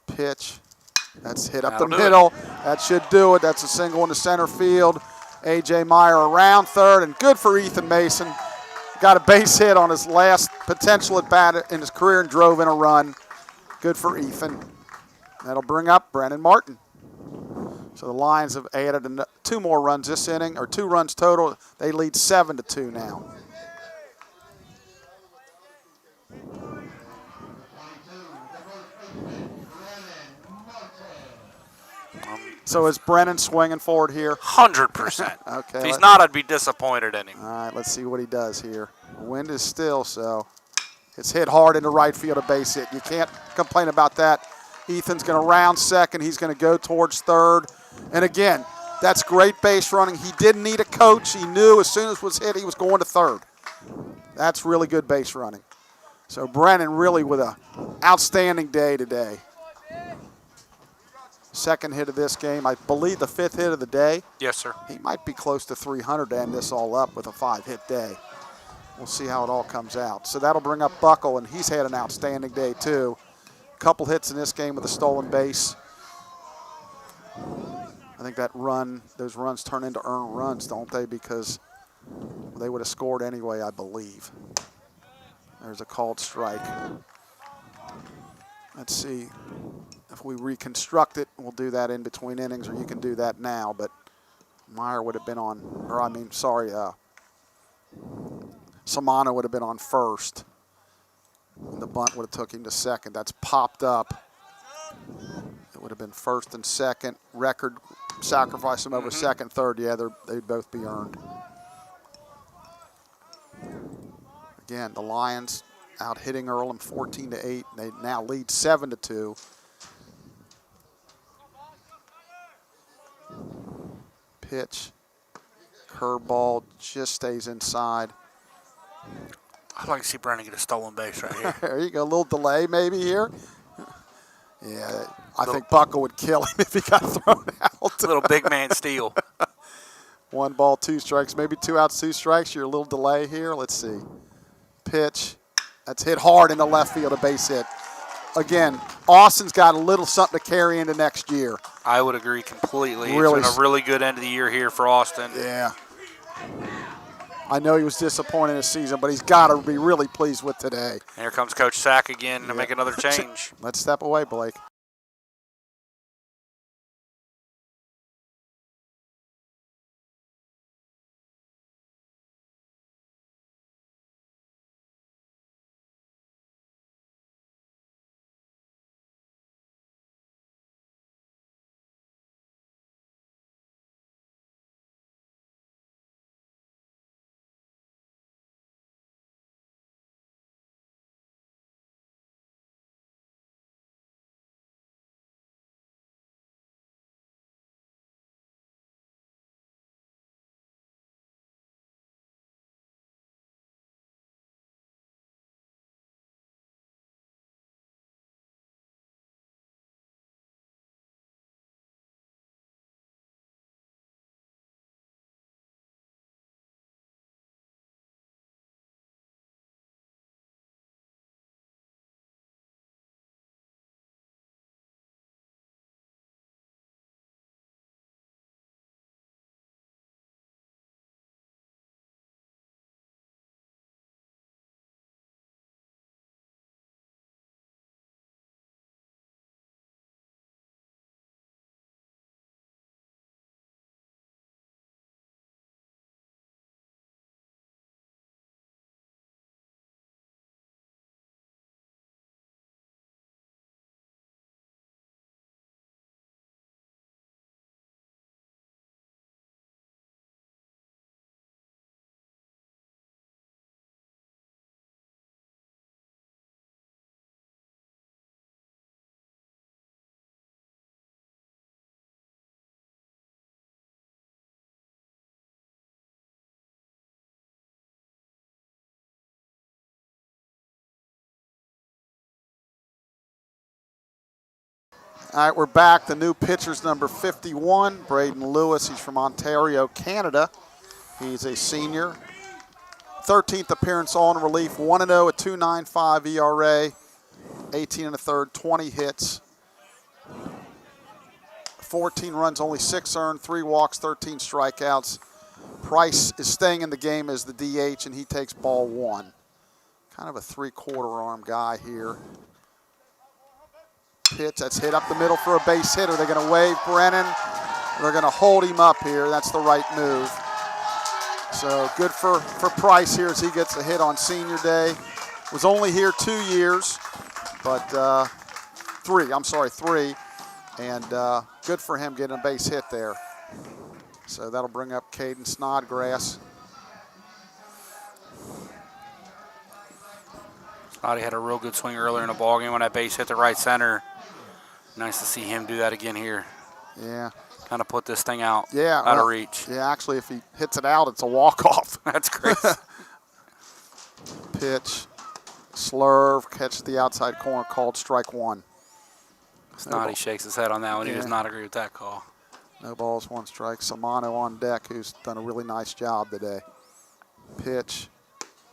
Speaker 1: Pitch. That's hit up the middle. That should do it. That's a single into center field. A.J. Meyer around third, and good for Ethan Mason. Got a base hit on his last potential at bat in his career and drove in a run. Good for Ethan. That'll bring up Brennan Martin. So the Lions have added 2 more runs this inning, or 2 runs total. They lead 7-2 now. So is Brennan swinging forward here?
Speaker 2: 100%.
Speaker 1: Okay.
Speaker 2: If he's not, I'd be disappointed in him.
Speaker 1: All right, let's see what he does here. The wind is still, so it's hit hard into right field, a base hit. You can't complain about that. Ethan's going to round second. He's going to go towards third. And again, that's great base running. He didn't need a coach. He knew as soon as it was hit, he was going to third. That's really good base running. So Brennan really with an outstanding day today. Second hit of this game, I believe the 5th hit of the day.
Speaker 2: Yes, sir.
Speaker 1: He might be close to 300 to end this all up with a 5-hit day. We'll see how it all comes out. So that'll bring up Buckle, and he's had an outstanding day too. Couple hits in this game with a stolen base. I think those runs turn into earned runs, don't they? Because they would have scored anyway, I believe. There's a called strike. Let's see if we reconstruct it. We'll do that in between innings, or you can do that now. But Meyer would have been on, Samano would have been on first. And the bunt would have took him to second. That's popped up. It would have been first and second. Record sacrifice them over second, third. Yeah, they'd both be earned. Again, the Lions out hitting Earlham 14-8. They now lead 7-2. Pitch. Curveball just stays inside.
Speaker 2: I'd like to see Brennan get a stolen base right here.
Speaker 1: There you go. A little delay maybe here. Yeah, I think Buckle would kill him if he got thrown out.
Speaker 2: Little big man steal.
Speaker 1: 1 ball, 2 strikes. Maybe 2 outs, 2 strikes. You're a little delay here. Let's see. Pitch. That's hit hard in the left field, a base hit. Again, Austin's got a little something to carry into next year.
Speaker 2: I would agree completely.
Speaker 1: Really,
Speaker 2: it's been a really good end of the year here for Austin.
Speaker 1: Yeah. I know he was disappointed this season, but he's got to be really pleased with today.
Speaker 2: And here comes Coach Sack again to make another change.
Speaker 1: Let's step away, Blake. All right, we're back. The new pitcher's number 51, Braden Lewis. He's from Ontario, Canada. He's a senior. 13th appearance all in relief, 1-0 at 2.95 ERA, 18 and a third, 20 hits, 14 runs, only 6 earned, 3 walks, 13 strikeouts. Price is staying in the game as the DH, and he takes ball 1. Kind of a 3/4 arm guy here. Pitch, that's hit up the middle for a base hit. Are they going to wave Brennan? They're going to hold him up here. That's the right move. So good for Price here as he gets a hit on senior day. Was only here 2 years, but 3. And good for him getting a base hit there. So that'll bring up Caden Snodgrass.
Speaker 2: Snoddy had a real good swing earlier in the ballgame when that base hit the right center. Nice to see him do that again here.
Speaker 1: Yeah.
Speaker 2: Kind of put this thing out,
Speaker 1: out
Speaker 2: of reach.
Speaker 1: Yeah, actually, if he hits it out, it's a walk-off.
Speaker 2: That's great.
Speaker 1: Pitch, slurve, catch the outside corner, called strike 1.
Speaker 2: Snoddy shakes his head on that one. He does not agree with that call.
Speaker 1: No balls, 1 strike. Samano on deck, who's done a really nice job today. Pitch,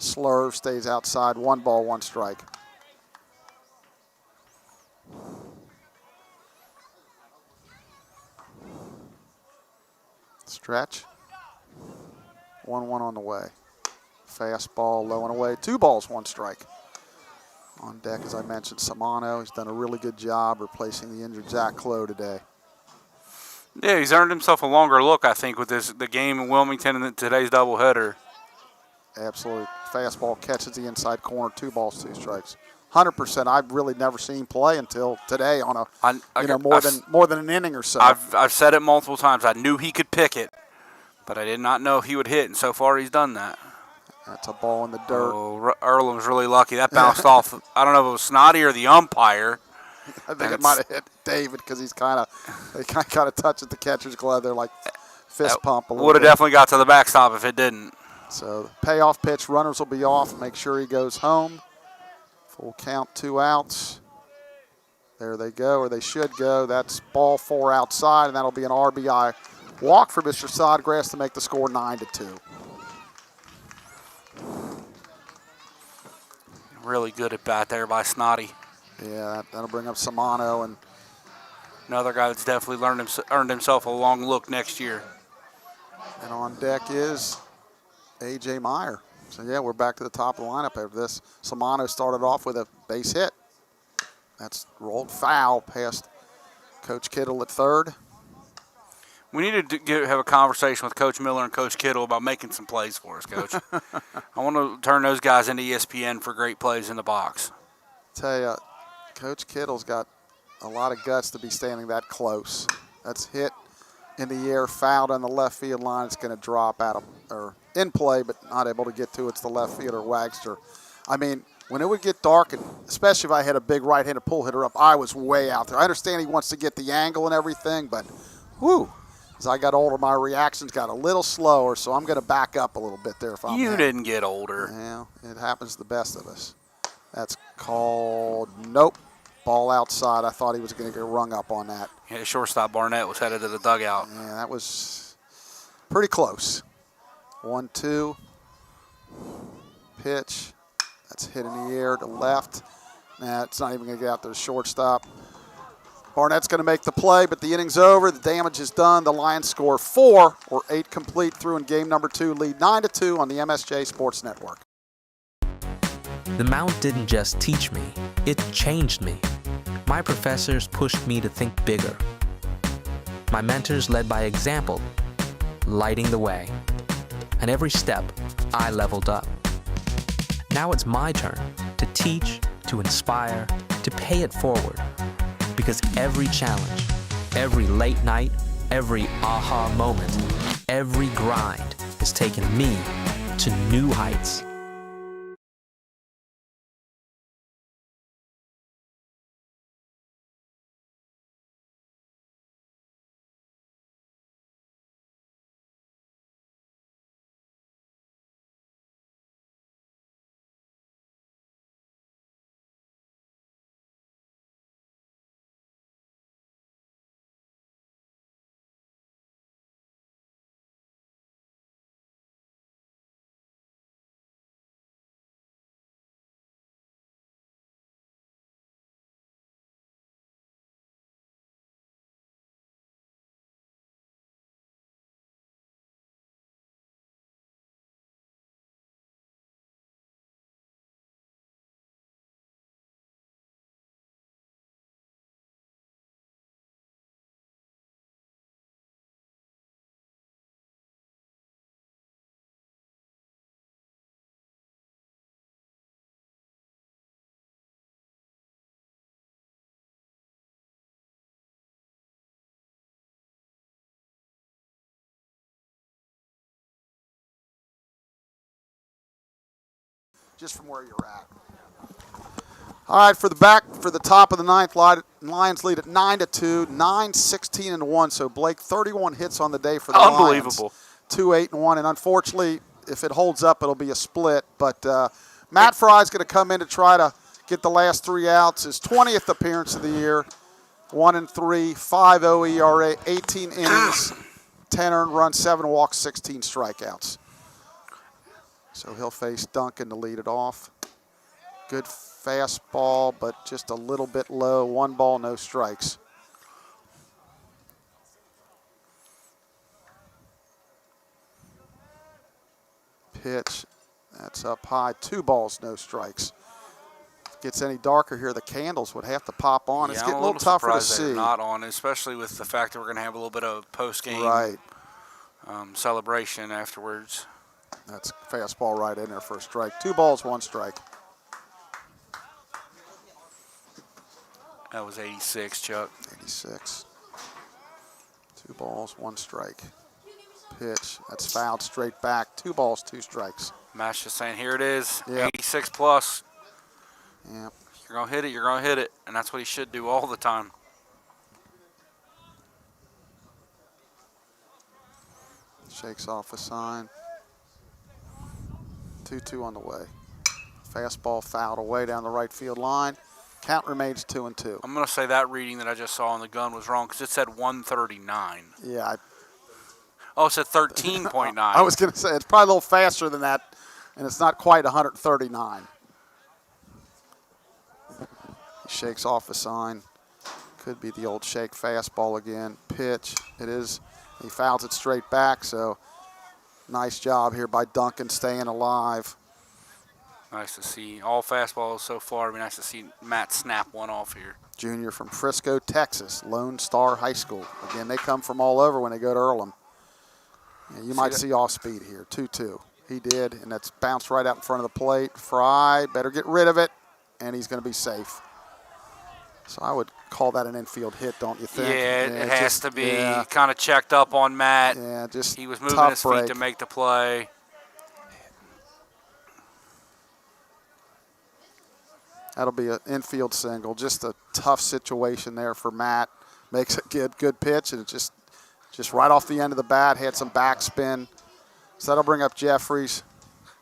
Speaker 1: slurve, stays outside, 1 ball, 1 strike. Stretch. 1-1 on the way. Fastball, low and away. 2 balls, 1 strike. On deck, as I mentioned, Samano. He's done a really good job replacing the injured Zach Clough today.
Speaker 2: Yeah, he's earned himself a longer look, I think, with the game in Wilmington and today's doubleheader.
Speaker 1: Absolutely. Fastball catches the inside corner, 2 balls, 2 strikes. 100%. I've really never seen him play until today on more than an inning or so.
Speaker 2: I've said it multiple times. I knew he could pick it, but I did not know he would hit, and so far he's done that.
Speaker 1: That's a ball in the dirt.
Speaker 2: Oh, Earlham's really lucky. That bounced off. I don't know if it was Snotty or the umpire.
Speaker 1: I think it might have hit David because he's kind of touching the catcher's glove. They're like fist pump a little bit.
Speaker 2: Would have definitely got to the backstop if it didn't.
Speaker 1: So the payoff pitch, runners will be off. Make sure he goes home. Full count, 2 outs. There they go, or they should go. That's ball 4 outside, and that'll be an RBI walk for Mr. Sodgrass to make the score 9-2.
Speaker 2: Really good at bat there by Snotty.
Speaker 1: Yeah, that'll bring up Samano, and
Speaker 2: another guy that's definitely earned himself a long look next year.
Speaker 1: And on deck is A.J. Meyer. So, yeah, we're back to the top of the lineup after this. Samano started off with a base hit. That's rolled foul past Coach Kittle at third.
Speaker 2: We need to have a conversation with Coach Miller and Coach Kittle about making some plays for us, Coach. I want to turn those guys into ESPN for great plays in the box.
Speaker 1: Tell you, Coach Kittle's got a lot of guts to be standing that close. That's hit in the air, fouled on the left field line. It's going to drop out of, or in play, but not able to get to. It's the left fielder, Wagster. I mean, when it would get dark, and especially if I had a big right-handed pull hitter up, I was way out there. I understand he wants to get the angle and everything, but whoo. As I got older, my reactions got a little slower, so I'm going to back up a little bit there.
Speaker 2: You didn't get older.
Speaker 1: Yeah, it happens to the best of us. That's called nope. Ball outside. I thought he was going to get rung up on that.
Speaker 2: Yeah, shortstop Barnett was headed to the dugout.
Speaker 1: Yeah, that was pretty close. 1-2. Pitch. That's hit in the air to left. Nah, it's not even going to get out to the shortstop. Barnett's going to make the play, but the inning's over. The damage is done. The Lions score 4 or 8 complete through in game number 2. Lead 9-2 on the MSJ Sports Network.
Speaker 4: The Mount didn't just teach me, it changed me. My professors pushed me to think bigger. My mentors led by example, lighting the way. And every step, I leveled up. Now it's my turn to teach, to inspire, to pay it forward. Because every challenge, every late night, every aha moment, every grind has taken me to new heights.
Speaker 1: Just from where you're at. All right, for the top of the ninth, Lions lead at 9-2, 9-16-1. So Blake, 31 hits on the day for the
Speaker 2: Unbelievable.
Speaker 1: Lions. 2-8-1, and unfortunately, if it holds up, it'll be a split. But Matt Fry's going to come in to try to get the last 3 outs. His 20th appearance of the year, 1-3, 5.0 ERA, 18 innings, 10 earned runs, 7 walks, 16 strikeouts. So he'll face Duncan to lead it off. Good fastball, but just a little bit low. 1 ball, no strikes. Pitch, that's up high. 2 balls, no strikes. If it gets any darker here, the candles would have to pop on. It's getting a little tougher to see.
Speaker 2: They're not on, especially with the fact that we're going to have a little bit of post-game
Speaker 1: right.
Speaker 2: Celebration afterwards.
Speaker 1: That's fastball right in there for a strike. 2 balls, 1 strike.
Speaker 2: That was 86, Chuck.
Speaker 1: 86. 2 balls, 1 strike. Pitch. That's fouled straight back. 2 balls, 2 strikes.
Speaker 2: Matt's just saying, here it is,
Speaker 1: Yep.
Speaker 2: 86 plus.
Speaker 1: Yep.
Speaker 2: You're going to hit it, you're going to hit it. And that's what he should do all the time.
Speaker 1: Shakes off a sign. 2-2 on the way. Fastball fouled away down the right field line. Count remains 2-2.
Speaker 2: I'm going to say that reading that I just saw on the gun was wrong because it said 139.
Speaker 1: Yeah.
Speaker 2: Oh, it said 13.9.
Speaker 1: I was going to say, it's probably a little faster than that, and it's not quite 139. He shakes off a sign. Could be the old shake fastball again. Pitch. It is. He fouls it straight back, so nice job here by Duncan staying alive.
Speaker 2: Nice to see all fastballs so far. It'd be nice to see Matt snap one off here.
Speaker 1: Junior from Frisco, Texas, Lone Star High School. Again, they come from all over when they go to Earlham. Yeah, you might see off speed here, 2-2. He did, and that's bounced right out in front of the plate. Fry, better get rid of it, and he's going to be safe. So I would call that an infield hit, don't you think?
Speaker 2: Yeah, it has to be. Kind of checked up on Matt.
Speaker 1: Yeah, just
Speaker 2: he was moving
Speaker 1: tough
Speaker 2: his feet
Speaker 1: break
Speaker 2: to make the play.
Speaker 1: That'll be an infield single. Just a tough situation there for Matt. Makes a good pitch, and it just right off the end of the bat, had some backspin. So that'll bring up Jeffries.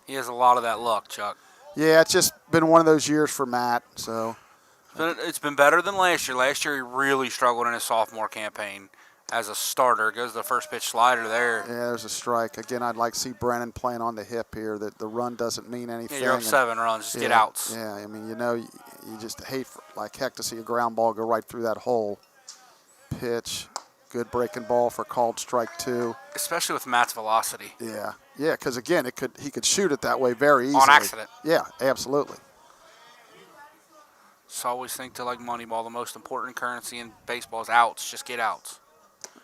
Speaker 2: He has a lot of that luck, Chuck.
Speaker 1: Yeah, it's just been one of those years for Matt. So
Speaker 2: it's been better than last year. Last year he really struggled in his sophomore campaign as a starter. Goes to the first pitch slider there.
Speaker 1: Yeah, there's a strike. Again, I'd like to see Brennan playing on the hip here. That the run doesn't mean anything.
Speaker 2: Yeah, you're up 7 runs. Just get outs.
Speaker 1: Yeah, I mean, you just hate like heck to see a ground ball go right through that hole. Pitch. Good breaking ball for called strike 2.
Speaker 2: Especially with Matt's velocity.
Speaker 1: Yeah, because again, he could shoot it that way very easily.
Speaker 2: On accident.
Speaker 1: Yeah, absolutely.
Speaker 2: So I always think to like Moneyball, the most important currency in baseball is outs. Just get outs.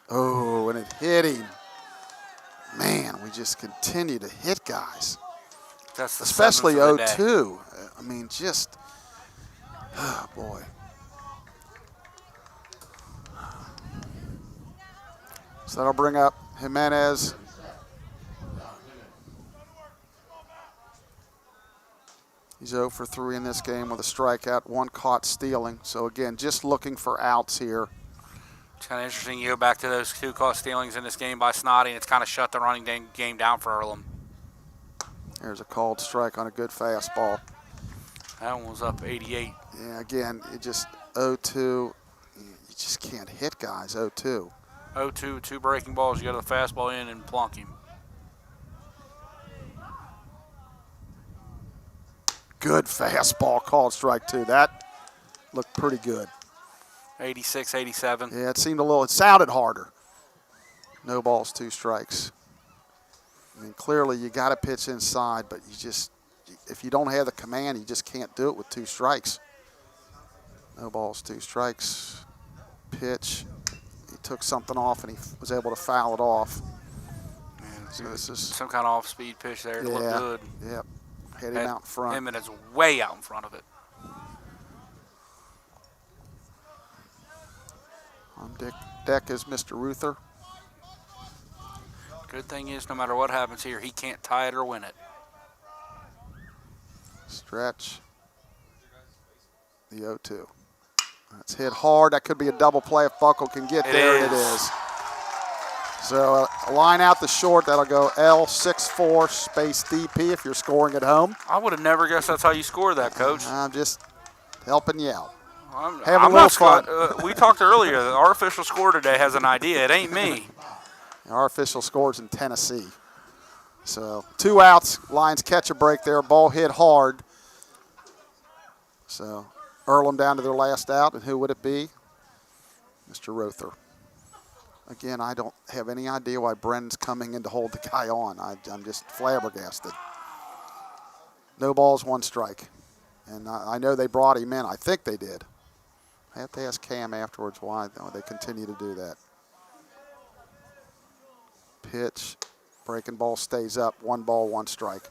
Speaker 1: Oh, and it hit him. Man, we just continue to hit guys.
Speaker 2: That's the
Speaker 1: especially
Speaker 2: 7th of the
Speaker 1: 0-2. I mean, just, oh boy. So that'll bring up Jimenez. He's 0 for 3 in this game with a strikeout, 1 caught stealing. So again, just looking for outs here.
Speaker 2: It's kind of interesting. You go back to those 2 caught stealings in this game by Snoddy, and it's kind of shut the running game down for Earlham.
Speaker 1: There's a called strike on a good fastball.
Speaker 2: That one was up 88.
Speaker 1: Yeah, again, it just 0-2. You just can't hit guys 0-2.
Speaker 2: 0-2, 2 breaking balls. You go to the fastball in and plunk him.
Speaker 1: Good fastball called strike 2. That looked pretty good.
Speaker 2: 86, 87.
Speaker 1: Yeah, it sounded harder. No balls, 2 strikes. I mean, clearly you got to pitch inside, but if you don't have the command, you just can't do it with 2 strikes. No balls, 2 strikes. Pitch. He took something off and he was able to foul it off.
Speaker 2: Yeah,
Speaker 1: so this is
Speaker 2: some kind of off-speed pitch there. It looked good.
Speaker 1: Yep. Hit him out in front.
Speaker 2: Him and it's way out in front of it.
Speaker 1: On deck is Mr. Ruther.
Speaker 2: Good thing is, no matter what happens here, he can't tie it or win it.
Speaker 1: Stretch. The 0-2. That's hit hard. That could be a double play if Buckle can get there. It is. So a line out the short. That'll go L64 space DP if you're scoring at home.
Speaker 2: I would have never guessed that's how you score that, Coach.
Speaker 1: I'm just helping you out.
Speaker 2: I'm
Speaker 1: Having a little fun.
Speaker 2: We talked earlier that our official score today has an idea. It ain't me.
Speaker 1: Our official scores in Tennessee. So 2 outs. Lions catch a break there. Ball hit hard. So Earlham down to their last out. And who would it be? Mr. Ruther. Again, I don't have any idea why Brennan's coming in to hold the guy on. I'm just flabbergasted. No balls, 1 strike. And I know they brought him in. I think they did. I have to ask Cam afterwards why they continue to do that. Pitch, Breaking ball stays up. 1 ball, 1 strike.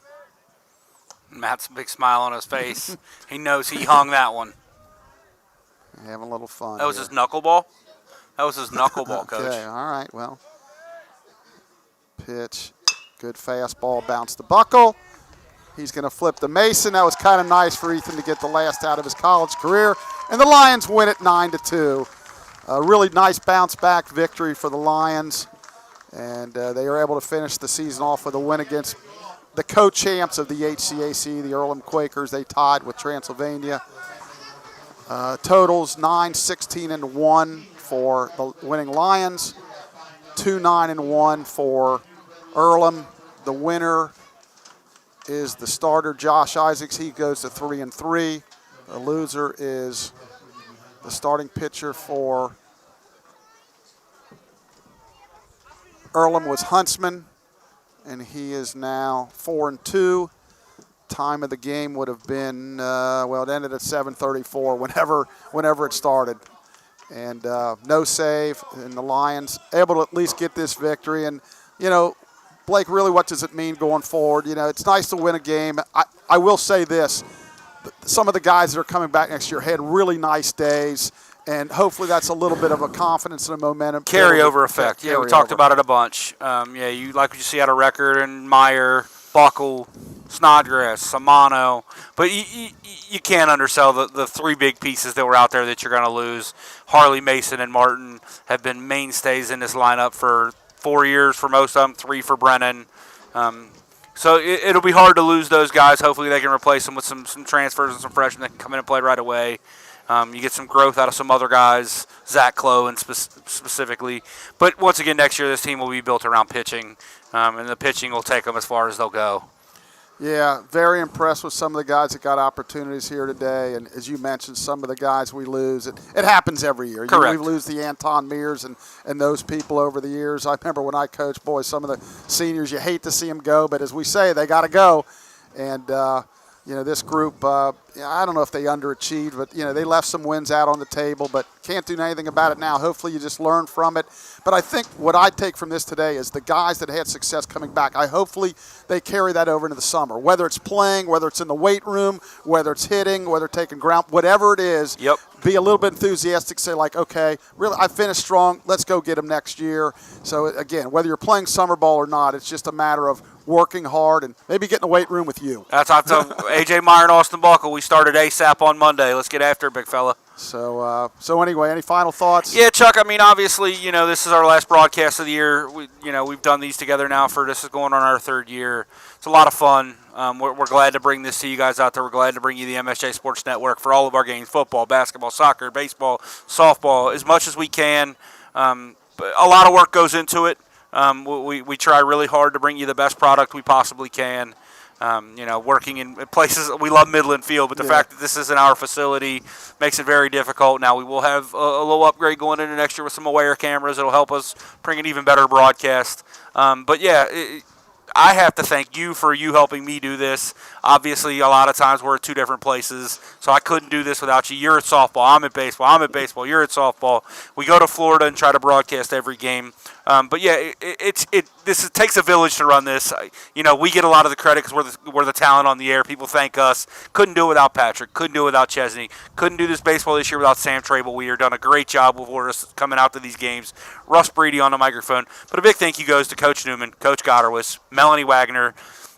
Speaker 2: Matt's a big smile on his face. He knows he hung that one.
Speaker 1: Having a little fun.
Speaker 2: That was
Speaker 1: here.
Speaker 2: his knuckleball? That was his knuckleball, Coach.
Speaker 1: Okay, all right, well. Pitch. Good fastball. Bounce the buckle. He's going to flip to Mason. That was kind of nice for Ethan to get the last out of his college career. And the Lions win it 9-2. A really nice bounce-back victory for the Lions. And they are able to finish the season off with a win against the co-champs of the HCAC, the Earlham Quakers. They tied with Transylvania. Totals 9-16-1 for the winning Lions. 2-9-1 for Earlham. The winner is the starter, Josh Isaacs. He goes to 3-3. The loser is the starting pitcher for Earlham was Huntsman, and he is now 4-2. Time of the game would have been, it ended at 7:34 whenever it started. And no save, and the Lions able to at least get this victory. And, Blake, really what does it mean going forward? It's nice to win a game. I will say this. Some of the guys that are coming back next year had really nice days, and hopefully that's a little bit of a confidence and a momentum.
Speaker 2: Carryover effect. Yeah, we talked about it a bunch. You like what you see out of Record and Meyer, Buckle, Snodgrass, Samano. But you can't undersell the 3 big pieces that were out there that you're going to lose. Harley, Mason, and Martin have been mainstays in this lineup for 4 years for most of them, 3 for Brennan. So it'll be hard to lose those guys. Hopefully they can replace them with some transfers and some freshmen that can come in and play right away. You get some growth out of some other guys, Zach Clough and specifically. But once again, next year this team will be built around pitching, and the pitching will take them as far as they'll go.
Speaker 1: Yeah, very impressed with some of the guys that got opportunities here today. And as you mentioned, some of the guys we lose. It happens every year.
Speaker 2: Correct.
Speaker 1: We lose the Anton Mears and those people over the years. I remember when I coached, boy, some of the seniors, you hate to see them go. But as we say, they got to go. And, this group, I don't know if they underachieved, but, they left some wins out on the table, but can't do anything about it now. Hopefully you just learn from it. But I think what I take from this today is the guys that had success coming back, hopefully they carry that over into the summer, whether it's playing, whether it's in the weight room, whether it's hitting, whether taking ground, whatever it is.
Speaker 2: Yep.
Speaker 1: Be a little bit enthusiastic, say like, okay, really, I finished strong. Let's go get them next year. So, again, whether you're playing summer ball or not, it's just a matter of working hard and maybe get in the weight room with you.
Speaker 2: That's I've told A.J. Meyer and Austin Buckle. We started ASAP on Monday. Let's get after it, big fella.
Speaker 1: So anyway, any final thoughts?
Speaker 2: Yeah, Chuck, obviously, this is our last broadcast of the year. We've done these together now this is going on our 3rd year. It's a lot of fun. We're glad to bring this to you guys out there. We're glad to bring you the MSJ Sports Network for all of our games, football, basketball, soccer, baseball, softball, as much as we can. But a lot of work goes into it. We try really hard to bring you the best product we possibly can. Working in places, we love Midland Field, but the fact that this isn't our facility makes it very difficult. Now, we will have a little upgrade going into next year with some aware cameras. It'll help us bring an even better broadcast. I have to thank you for helping me do this. Obviously, a lot of times we're at 2 different places, so I couldn't do this without you. You're at softball. I'm at baseball. I'm at baseball. You're at softball. We go to Florida and try to broadcast every game. This takes a village to run this. We get a lot of the credit because we're the talent on the air. People thank us. Couldn't do it without Patrick. Couldn't do it without Chesney. Couldn't do this baseball this year without Sam Trable-Weir. Done a great job with us coming out to these games. Russ Breedy on the microphone. But a big thank you goes to Coach Newman, Coach Gotterwitz, Melanie Wagner,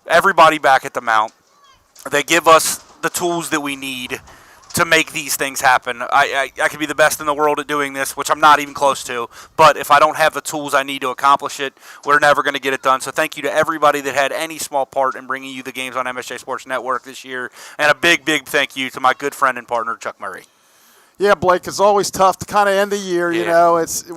Speaker 2: everybody back at the Mount. They give us the tools that we need to make these things happen. I could be the best in the world at doing this, which I'm not even close to, but if I don't have the tools I need to accomplish it, we're never going to get it done. So thank you to everybody that had any small part in bringing you the games on MSJ Sports Network this year, and a big, big thank you to my good friend and partner, Chuck Murray.
Speaker 1: Yeah, Blake, it's always tough to kind of end the year.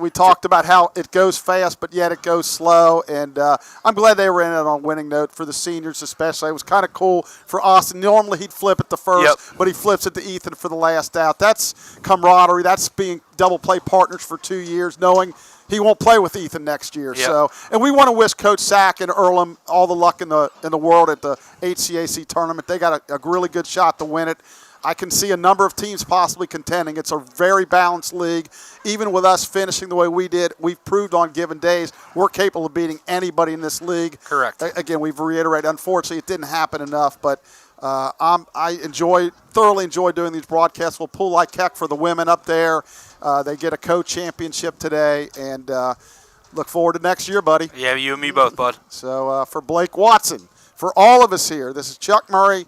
Speaker 1: We talked about how it goes fast, but yet it goes slow. And I'm glad they were in it on a winning note for the seniors especially. It was kind of cool for Austin. Normally he'd flip it to first, but he flips it to Ethan for the last out. That's camaraderie. That's being double play partners for 2 years, knowing he won't play with Ethan next year. So, and we want to wish Coach Sack and Earlham all the luck in the world at the HCAC tournament. They got a really good shot to win it. I can see a number of teams possibly contending. It's a very balanced league. Even with us finishing the way we did, we've proved on given days we're capable of beating anybody in this league.
Speaker 2: Correct.
Speaker 1: Again, we've reiterated, unfortunately, it didn't happen enough, but I thoroughly enjoy doing these broadcasts. We'll pull like heck for the women up there. They get a co-championship today, and look forward to next year, buddy.
Speaker 2: Yeah, you and me both, bud.
Speaker 1: So for Blake Watson, for all of us here, this is Chuck Murray.